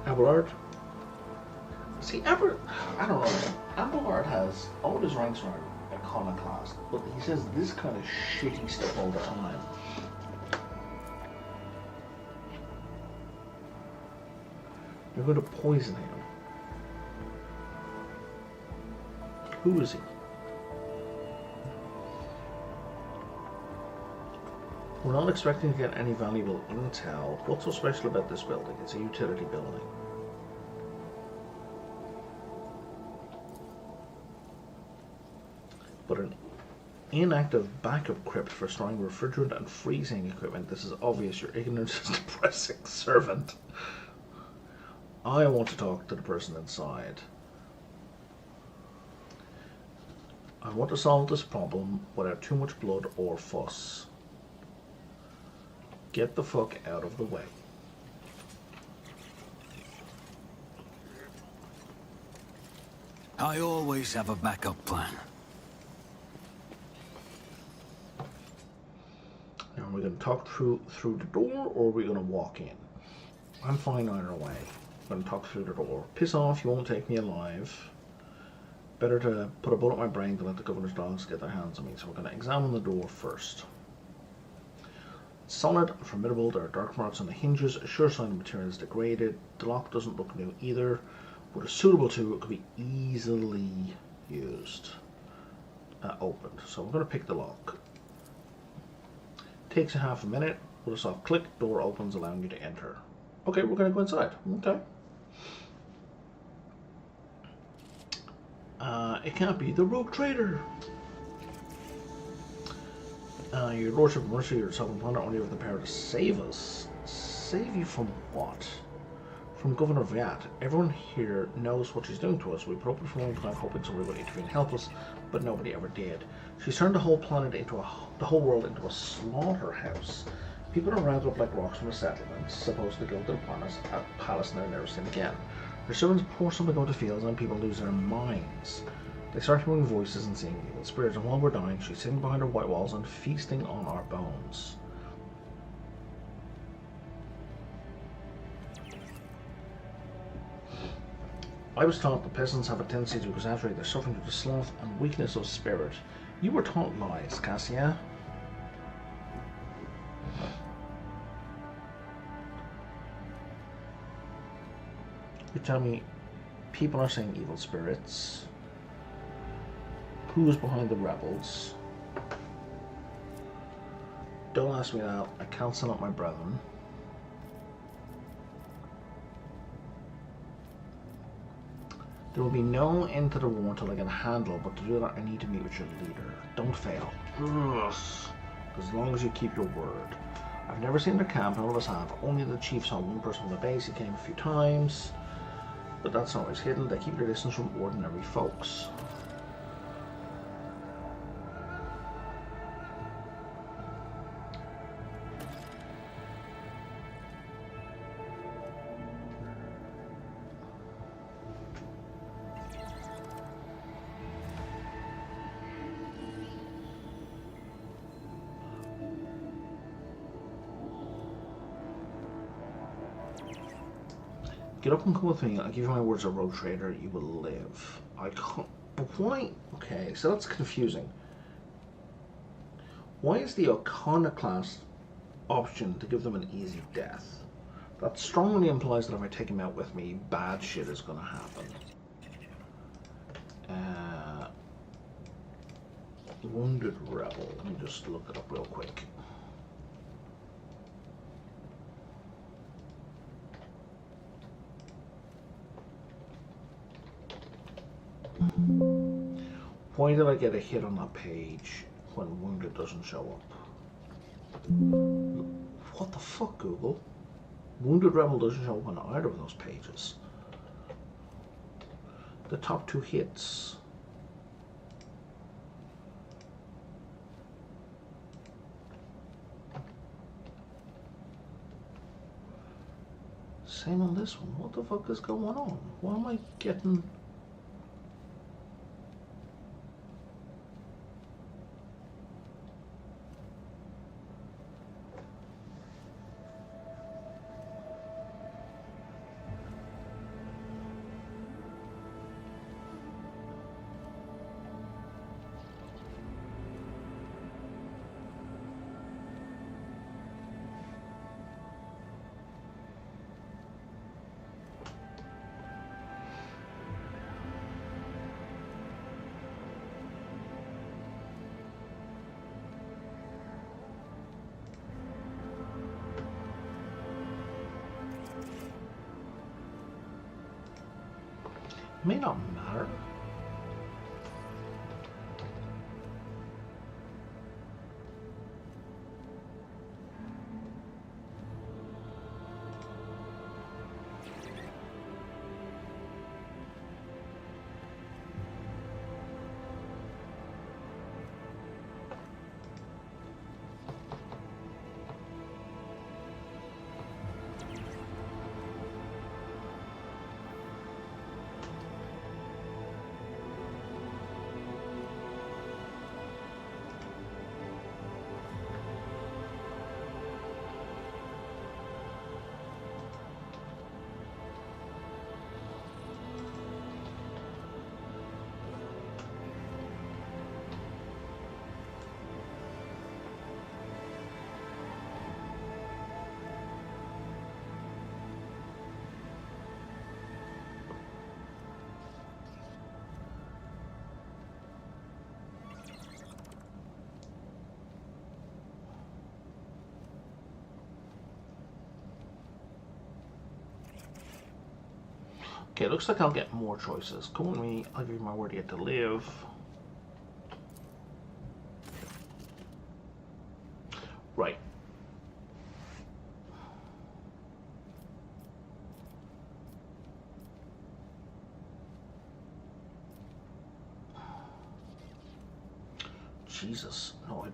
Abelard? See, I don't know. Abelard has all his ranks are iconoclast, but he says this kind of shitty stuff all the time. You're going to poison him. Who is he? We're not expecting to get any valuable intel. What's so special about this building? It's a utility building. But an inactive backup crypt for storing refrigerant and freezing equipment. This is obvious. Your ignorance is depressing, servant. I want to talk to the person inside. I want to solve this problem without too much blood or fuss. Get the fuck out of the way. I always have a backup plan. Now, are we going to talk through the door, or are we going to walk in? I'm fine either way. I'm going to talk through the door. Piss off, you won't take me alive. Better to put a bullet in my brain than let the governor's dogs get their hands on me. So we're going to examine the door first. Solid and formidable, there are dark marks on the hinges, a sure sign the material is degraded. The lock doesn't look new either, but a suitable tool, it could be easily used. Opened. So we're going to pick the lock. Takes a half a minute. With a soft click, door opens, allowing you to enter. Okay, we're going to go inside. Okay. It can't be the rogue trader. Your lordship of mercy, your sovereign ponder, only have the power to save us. Save you from what? From Governor Viat. Everyone here knows what she's doing to us. We put up with it for a long time, hoping somebody would intervene and help us, but nobody ever did. She's turned the whole planet into the whole world into a slaughterhouse. People are rounded up like rocks from the settlements, supposedly go to the palace and they're never seen again. Her servants pour something out the fields and people lose their minds. They start hearing voices and seeing evil spirits, and while we're dying, she's sitting behind her white walls and feasting on our bones. I was taught the peasants have a tendency to exaggerate their suffering due to sloth and weakness of spirit. You were taught lies, Cassia. You tell me people are saying evil spirits. Who is behind the rebels? Don't ask me that. I can't send up my brethren. There will be no end to the war until I get a handle, but to do that I need to meet with your leader. Don't fail. Ugh. As long as you keep your word. I've never seen their camp, none of us have. Only the chief saw one person on the base. He came a few times. But that's not always hidden. They keep their distance from ordinary folks. Get up and come with me. I'll give you my words of rogue trader. You will live. I can't. But why? Okay, so that's confusing. Why is the iconoclast option to give them an easy death? That strongly implies that if I take him out with me, bad shit is going to happen. Wounded rebel. Let me just look it up real quick. Why did I get a hit on that page when wounded doesn't show up? What the fuck, Google? Wounded rebel doesn't show up on either of those pages. The top two hits. Same on this one. What the fuck is going on? Why am I getting... May not matter. Okay, looks like I'll get more choices. Come with me, I'll give you my word to get to live. Right. Jesus. No,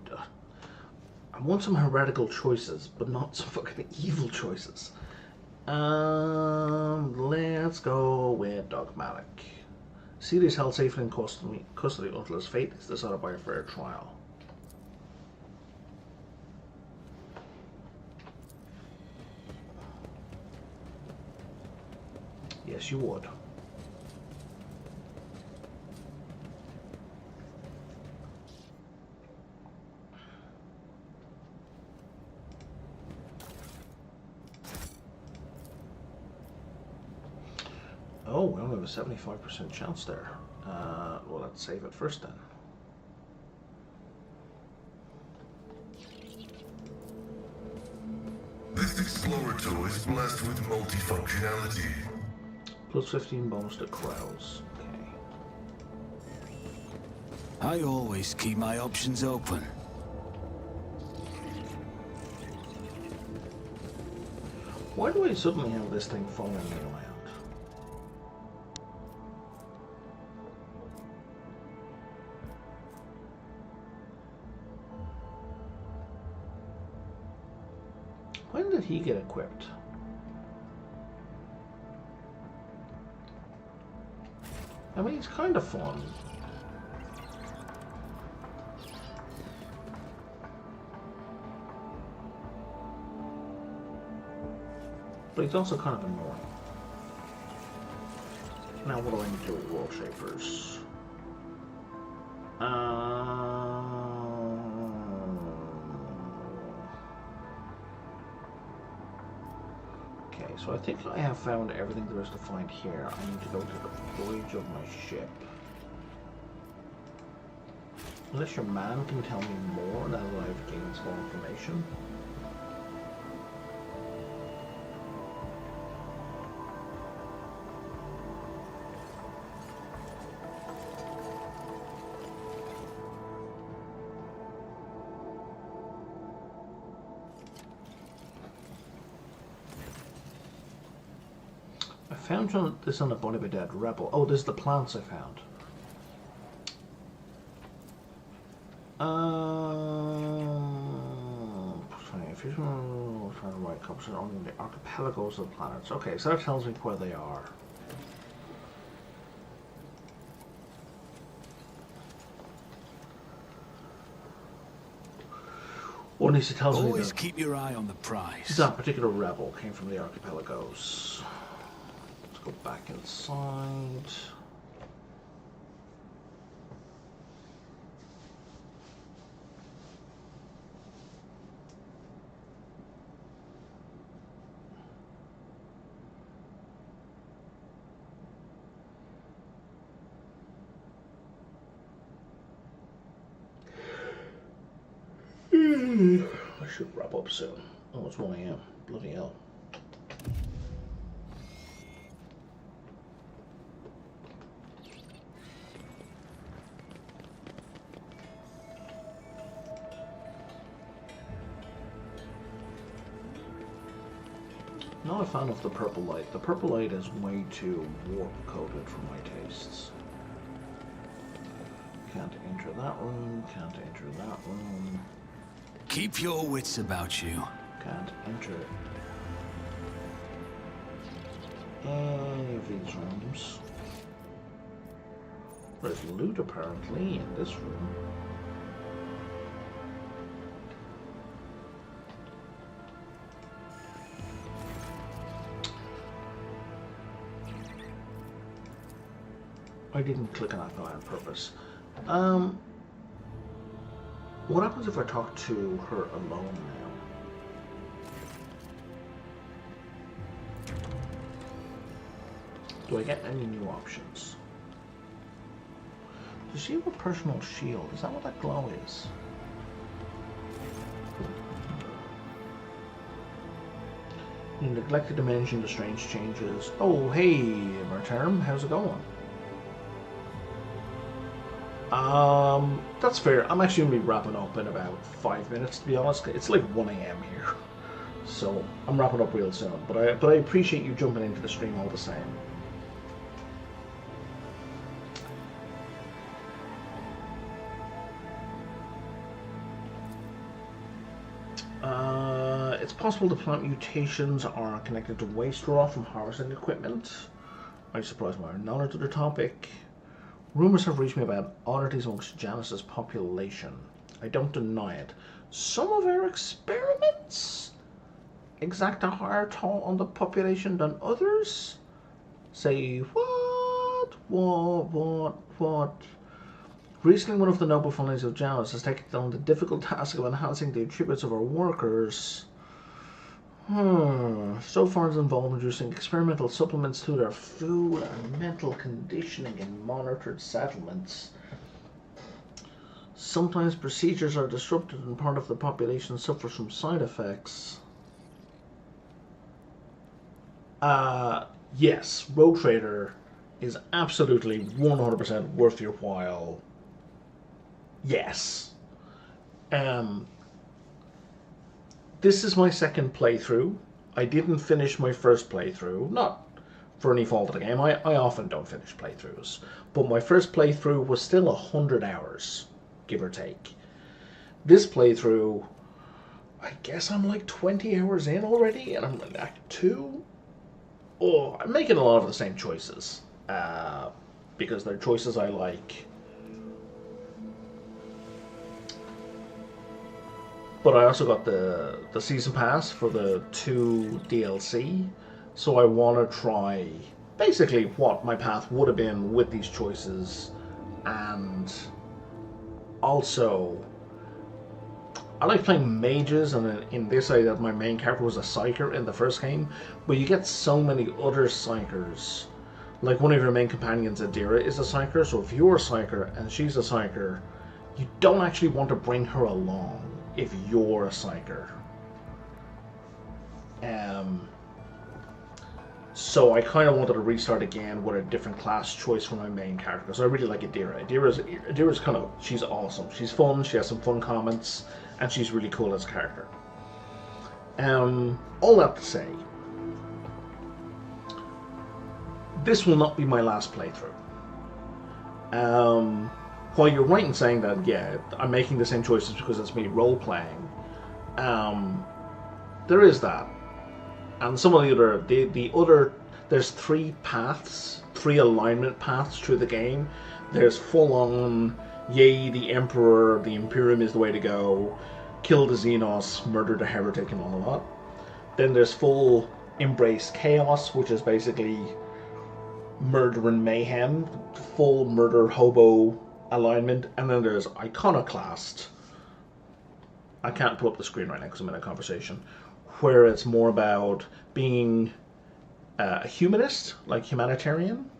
I want some heretical choices, but not some fucking evil choices. Let's go with dogmatic. Celia is held safely in custody until his fate is decided by a fair trial. Yes, you would. Oh, we only have a 75% chance there. Well, let's save it first then. This Explorator is blessed with multifunctionality. Plus 15 bonus to crowds. Okay. I always keep my options open. Why do I suddenly have this thing following me around? When did he get equipped? I mean, it's kind of fun. But he's also kind of annoying. Now what do I need to do with World Shapers? Okay, so I think I have found everything there is to find here. I need to go to the bridge of my ship. Unless your man can tell me more now that I've gained some information. I found this on a Body of a Dead Rebel. Oh, there's the plants I found. If you're trying to write copies on only the archipelagos of the planets. Okay, so that tells me where they are. Or at least it tells me Always that keep your eye on the prize. that particular rebel came from the archipelagos. Let's go back inside. I should wrap up soon. Oh, it's 1 AM. Bloody hell. Not a fan of the purple light. The purple light is way too warp-coded for my tastes. Can't enter that room, can't enter that room. Keep your wits about you. Can't enter any of these rooms. There's loot apparently in this room. I didn't click on that guy on purpose. What happens if I talk to her alone now? Do I get any new options? Does she have a personal shield? Is that what that glow is? You neglected to mention the strange changes. Oh, hey, Marterm, how's it going? That's fair. I'm actually going to be wrapping up in about 5 minutes, to be honest. It's like 1 AM here. So, I'm wrapping up real soon. But I appreciate you jumping into the stream all the same. It's possible the plant mutations are connected to waste raw from harvesting equipment. I'm surprised by our knowledge of the topic. Rumors have reached me about oddities amongst Janice's population. I don't deny it. Some of our experiments exact a higher toll on the population than others. Say what? What? Recently, one of the noble families of Janice has taken on the difficult task of enhancing the attributes of our workers. So far it's involved introducing experimental supplements to their food and mental conditioning in monitored settlements. Sometimes procedures are disrupted and part of the population suffers from side effects. Yes, Road Trader is absolutely 100% worth your while. Yes. This is my second playthrough. I didn't finish my first playthrough, not for any fault of the game. I often don't finish playthroughs. But my first playthrough was still 100 hours, give or take. This playthrough, I guess I'm like 20 hours in already, and I'm in Act 2. Oh, I'm making a lot of the same choices, because they're choices I like. But I also got the season pass for the 2 DLC, so I want to try basically what my path would have been with these choices, and also I like playing mages, and in this I that my main character was a psyker in the first game, but you get so many other psykers. Like one of your main companions, Adira, is a psyker, so if you're a psyker and she's a psyker, you don't actually want to bring her along if you're a psyker. So I kind of wanted to restart again with a different class choice for my main character, because I really like Adira. Adira's kind of, she's awesome. She's fun, she has some fun comments, and she's really cool as a character. All that to say, this will not be my last playthrough. While you're right in saying that, yeah, I'm making the same choices because it's me role-playing, there is that. And some of the other, there's 3 paths, 3 alignment paths through the game. There's full-on, yay, the Emperor, the Imperium is the way to go, kill the Xenos, murder the Heretic, and all of that. Then there's full embrace chaos, which is basically murder and mayhem, full murder hobo alignment, and then there's Iconoclast. I can't pull up the screen right now because I'm in a conversation, where it's more about being a humanist, like humanitarian,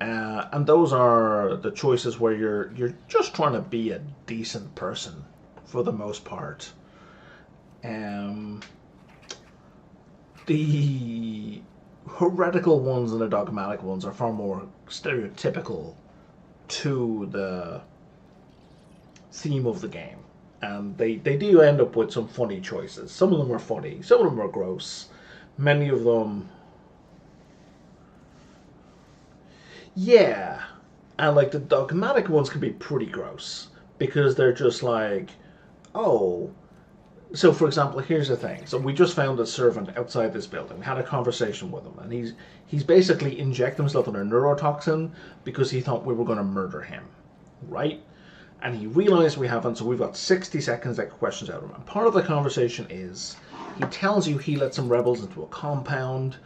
and those are the choices where you're just trying to be a decent person for the most part. The heretical ones and the dogmatic ones are far more stereotypical to the theme of the game, and they do end up with some funny choices. Some of them are funny, some of them are gross, many of them, yeah, and like the dogmatic ones can be pretty gross because they're just like, oh. So, for example, here's the thing. So we just found a servant outside this building. We had a conversation with him, and he's basically injected himself with a neurotoxin because he thought we were going to murder him, right? And he realized we haven't, so we've got 60 seconds to get questions out of him. And part of the conversation is, he tells you he let some rebels into a compound.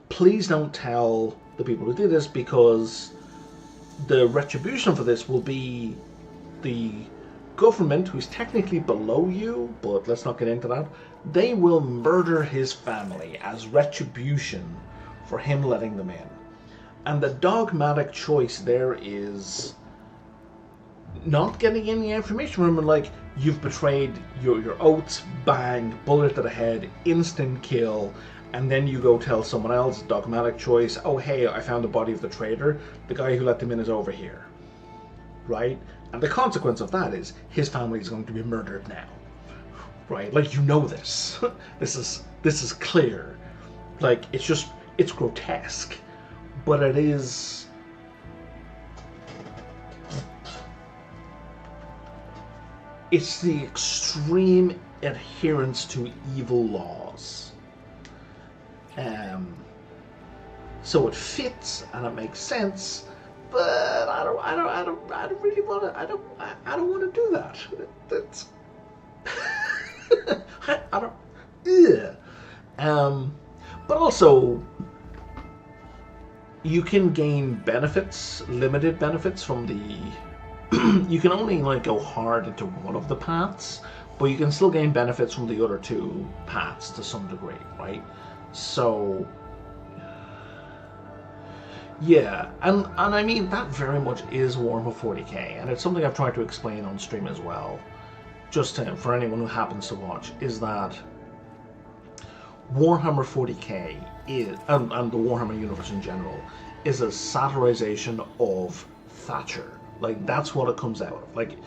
Please don't tell the people who did this because the retribution for this will be the government, who's technically below you, but let's not get into that. They will murder his family as retribution for him letting them in. And the dogmatic choice there is not getting any information from him, and like, you've betrayed your oaths, bang, bullet to the head, instant kill, and then you go tell someone else, dogmatic choice, oh hey, I found the body of the traitor, the guy who let them in is over here. Right? And the consequence of that is his family is going to be murdered now. Right? Like, you know this. This is clear. Like, it's grotesque. But it is... It's the extreme adherence to evil laws. So it fits and it makes sense, but I don't really want to. I don't want to do that. That's I don't. Ugh. But also, you can gain benefits, limited benefits from the. You can only like go hard into one of the paths, but you can still gain benefits from the other two paths to some degree, right? So, yeah, and I mean, that very much is Warhammer 40k, and it's something I've tried to explain on stream as well, just for anyone who happens to watch, is that Warhammer 40k is, and the Warhammer universe in general, is a satirization of Thatcher. Like, that's what it comes out of. Like,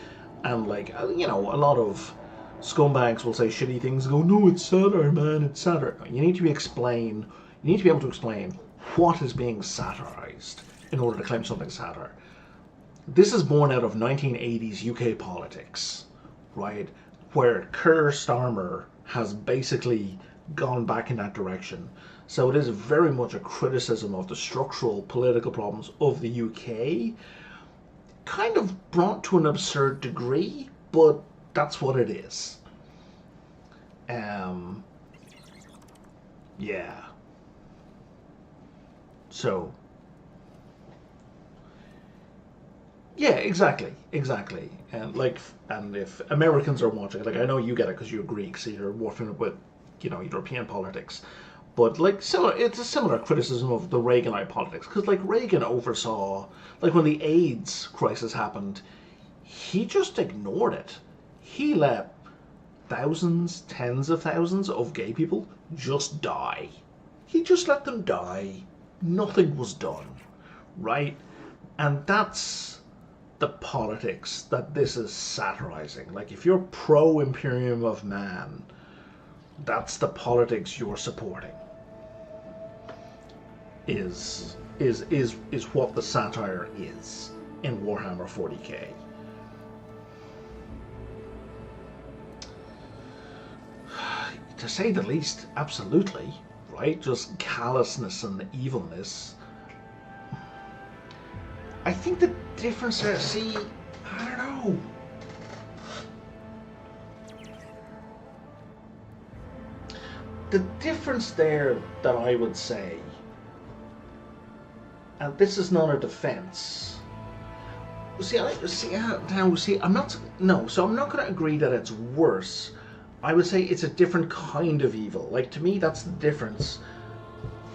and like, you know, a lot of scumbags will say shitty things and go, no, it's satire, man, it's satire. You need to be able to explain what is being satirized in order to claim something satire. This is born out of 1980s UK politics, right? Where Keir Starmer has basically gone back in that direction. So it is very much a criticism of the structural political problems of the UK, kind of brought to an absurd degree, but that's what it is. Yeah. So. Yeah, exactly. And like, and if Americans are watching, like, I know you get it because you're Greek, so you're more familiar with, you know, European politics. But like, it's a similar criticism of the Reaganite politics, because like Reagan oversaw, like when the AIDS crisis happened, he just ignored it. He let thousands, tens of thousands of gay people just die. He just let them die. Nothing was done, right? And that's the politics that this is satirizing. Like, if you're pro-Imperium of Man, that's the politics you're supporting. Is what the satire is in Warhammer 40k. To say the least, absolutely, right? Just callousness and evilness. I think the difference there, see, I don't know. The difference there that I would say, and this is not a defense. I'm not going to agree that it's worse. I would say it's a different kind of evil. Like, to me, that's the difference.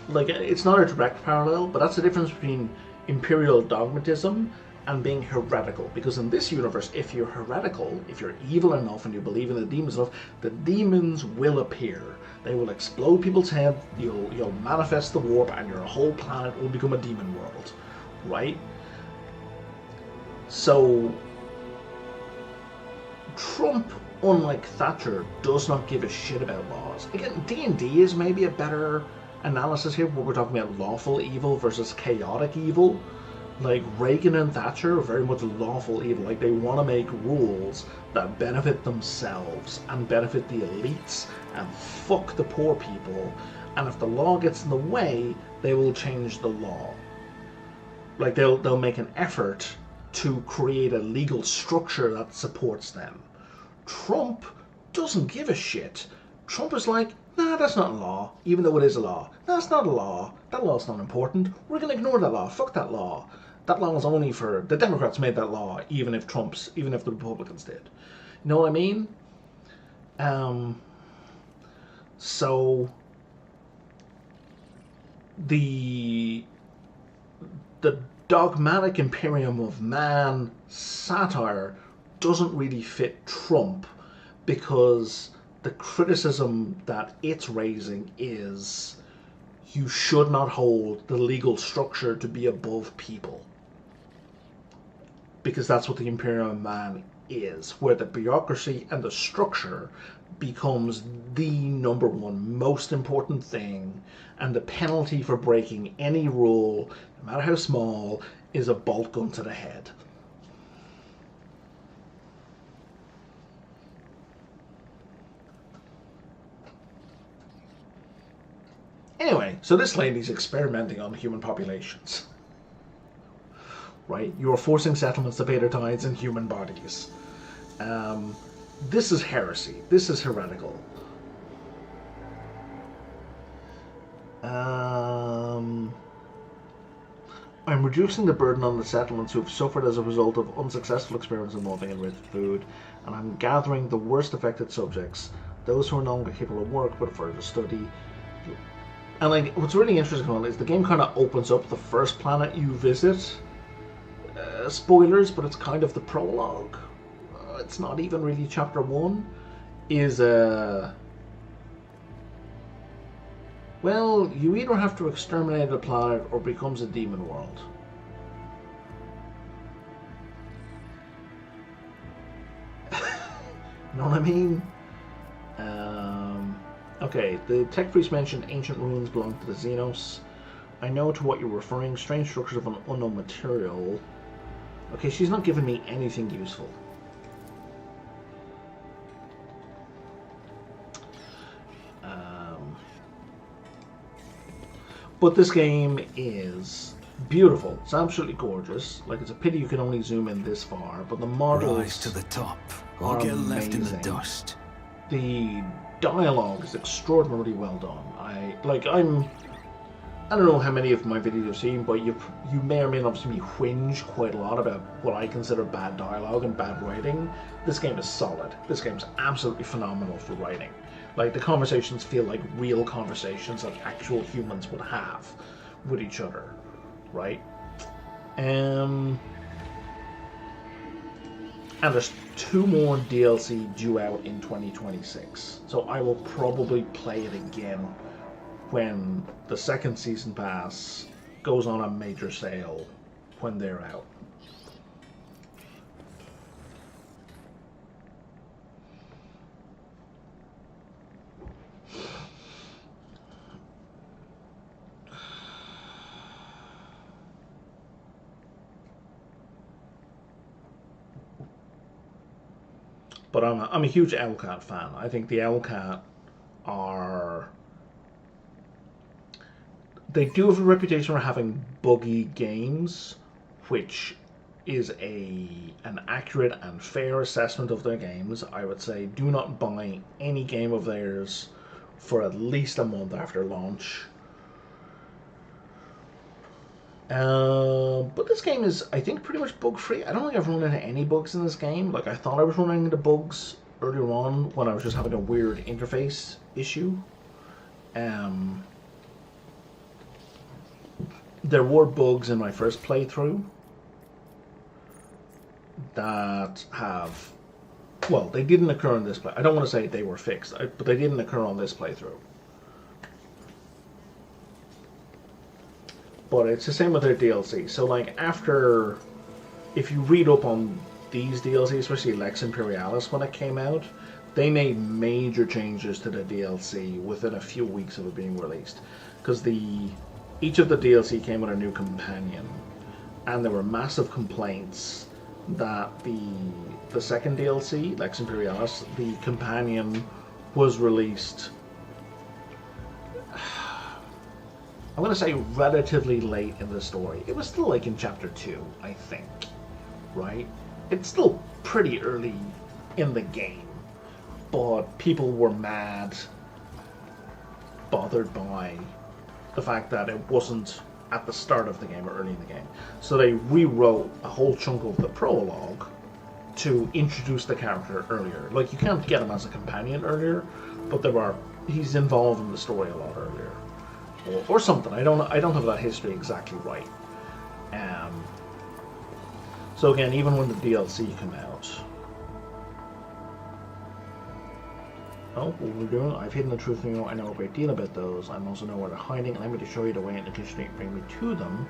Like, it's not a direct parallel, but that's the difference between imperial dogmatism and being heretical. Because in this universe, if you're heretical, if you're evil enough and you believe in the demons enough, the demons will appear. They will explode people's heads, you'll manifest the warp, and your whole planet will become a demon world, right? So, Trump unlike Thatcher, does not give a shit about laws. Again, D&D is maybe a better analysis here, where we're talking about lawful evil versus chaotic evil. Like, Reagan and Thatcher are very much lawful evil. Like, they want to make rules that benefit themselves and benefit the elites and fuck the poor people. And if the law gets in the way, they will change the law. Like, they'll make an effort to create a legal structure that supports them. Trump doesn't give a shit. Trump is like, nah, that's not a law, even though it is a law. That's not a law. That law's not important. We're going to ignore that law. Fuck that law. That law is only for... The Democrats made that law, even if the Republicans did. You know what I mean? So... The dogmatic imperium of man satire doesn't really fit Trump, because the criticism that it's raising is you should not hold the legal structure to be above people, because that's what the imperium of man is, where the bureaucracy and the structure becomes the number one most important thing, and the penalty for breaking any rule, no matter how small, is a bolt gun to the head. Anyway, so this lady's experimenting on human populations. Right? You are forcing settlements to pay their tithes in human bodies. This is heresy. This is heretical. I'm reducing the burden on the settlements who have suffered as a result of unsuccessful experiments involving enriched food, and I'm gathering the worst affected subjects, those who are no longer capable of work but further study. And like, what's really interesting about it is the game kind of opens up the first planet you visit. Spoilers, but it's kind of the prologue. It's not even really chapter 1. Well, you either have to exterminate the planet or it becomes a demon world. You know what I mean? Okay, the tech priest mentioned ancient ruins belong to the Xenos. I know to what you're referring. Strange structures of an unknown material. Okay, she's not giving me anything useful. But this game is beautiful. It's absolutely gorgeous. Like, it's a pity you can only zoom in this far, but the models rise to the top or get left in the dust. The dialogue is extraordinarily well done. I don't know how many of my videos you've seen, but you may or may not have seen me whinge quite a lot about what I consider bad dialogue and bad writing. This game is solid. This game is absolutely phenomenal for writing. Like, the conversations feel like real conversations that actual humans would have with each other, right? And there's 2 more DLC due out in 2026, so I will probably play it again when the second season pass goes on a major sale when they're out. But I'm a huge Owlcat fan. I think the Owlcat they do have a reputation for having buggy games, which is an accurate and fair assessment of their games. I would say do not buy any game of theirs for at least a month after launch. But this game is, I think, pretty much bug-free. I don't think I've run into any bugs in this game. Like, I thought I was running into bugs earlier on when I was just having a weird interface issue. There were bugs in my first playthrough that have... Well, they didn't occur in this play. I don't want to say they were fixed, but they didn't occur on this playthrough. But it's the same with their DLC. So, like, if you read up on these DLC, especially Lex Imperialis when it came out, they made major changes to the DLC within a few weeks of it being released, because each of the DLC came with a new companion, and there were massive complaints that the second DLC, Lex Imperialis, the companion was released, I'm going to say relatively late in the story. It was still like in chapter 2, I think, right? It's still pretty early in the game, but people were bothered by the fact that it wasn't at the start of the game or early in the game. So they rewrote a whole chunk of the prologue to introduce the character earlier. Like, you can't get him as a companion earlier, but he's involved in the story a lot earlier. Or something. I don't have that history exactly right. So again, even when the DLC came out, oh, what we're doing? I've hidden the truth from you. I know a great deal about those. I also know where they're hiding, and I'm going to show you the way in the kitchen to bring me to them.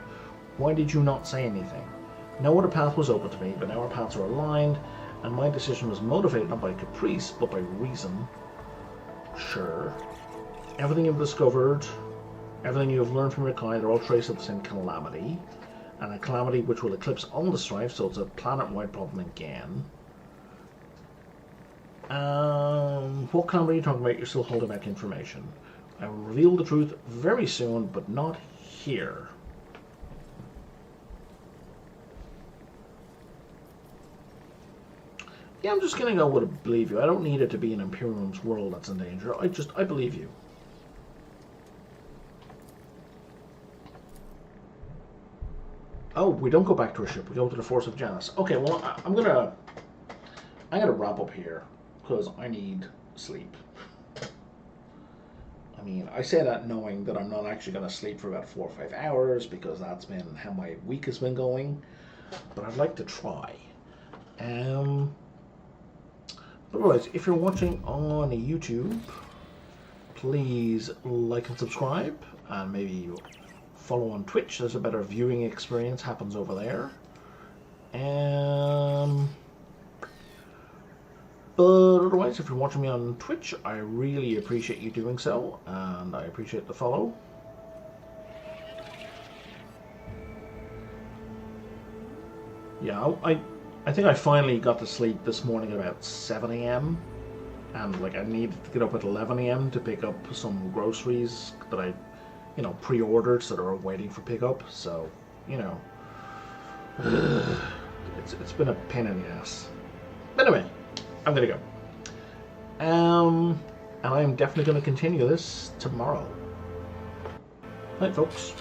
Why did you not say anything? No other path was open to me, but now our paths are aligned, and my decision was motivated not by caprice, but by reason. Sure. Everything you've discovered, everything you have learned from your kind are all traces of the same calamity, and a calamity which will eclipse all the strife, so it's a planet-wide problem again. What calamity are you talking about? You're still holding back information. I will reveal the truth very soon, but not here. Yeah, I'm just gonna go with a believe you. I don't need it to be an Imperium's world that's in danger. I believe you. Oh, we don't go back to our ship. We go to the Force of Janus. Okay, well, I'm gonna wrap up here because I need sleep. I mean, I say that knowing that I'm not actually gonna sleep for about 4 or 5 hours because that's been how my week has been going. But I'd like to try. But otherwise, if you're watching on YouTube, please like and subscribe, and maybe follow on Twitch. There's a better viewing experience happens over there. But otherwise, if you're watching me on Twitch, I really appreciate you doing so, and I appreciate the follow. Yeah, I think I finally got to sleep this morning at about 7 a.m. And like I needed to get up at 11 a.m. to pick up some groceries that I, pre-ordered, so they're waiting for pickup. So, it's been a pain in the ass. But anyway, I'm gonna go. And I'm definitely gonna continue this tomorrow. Night, folks.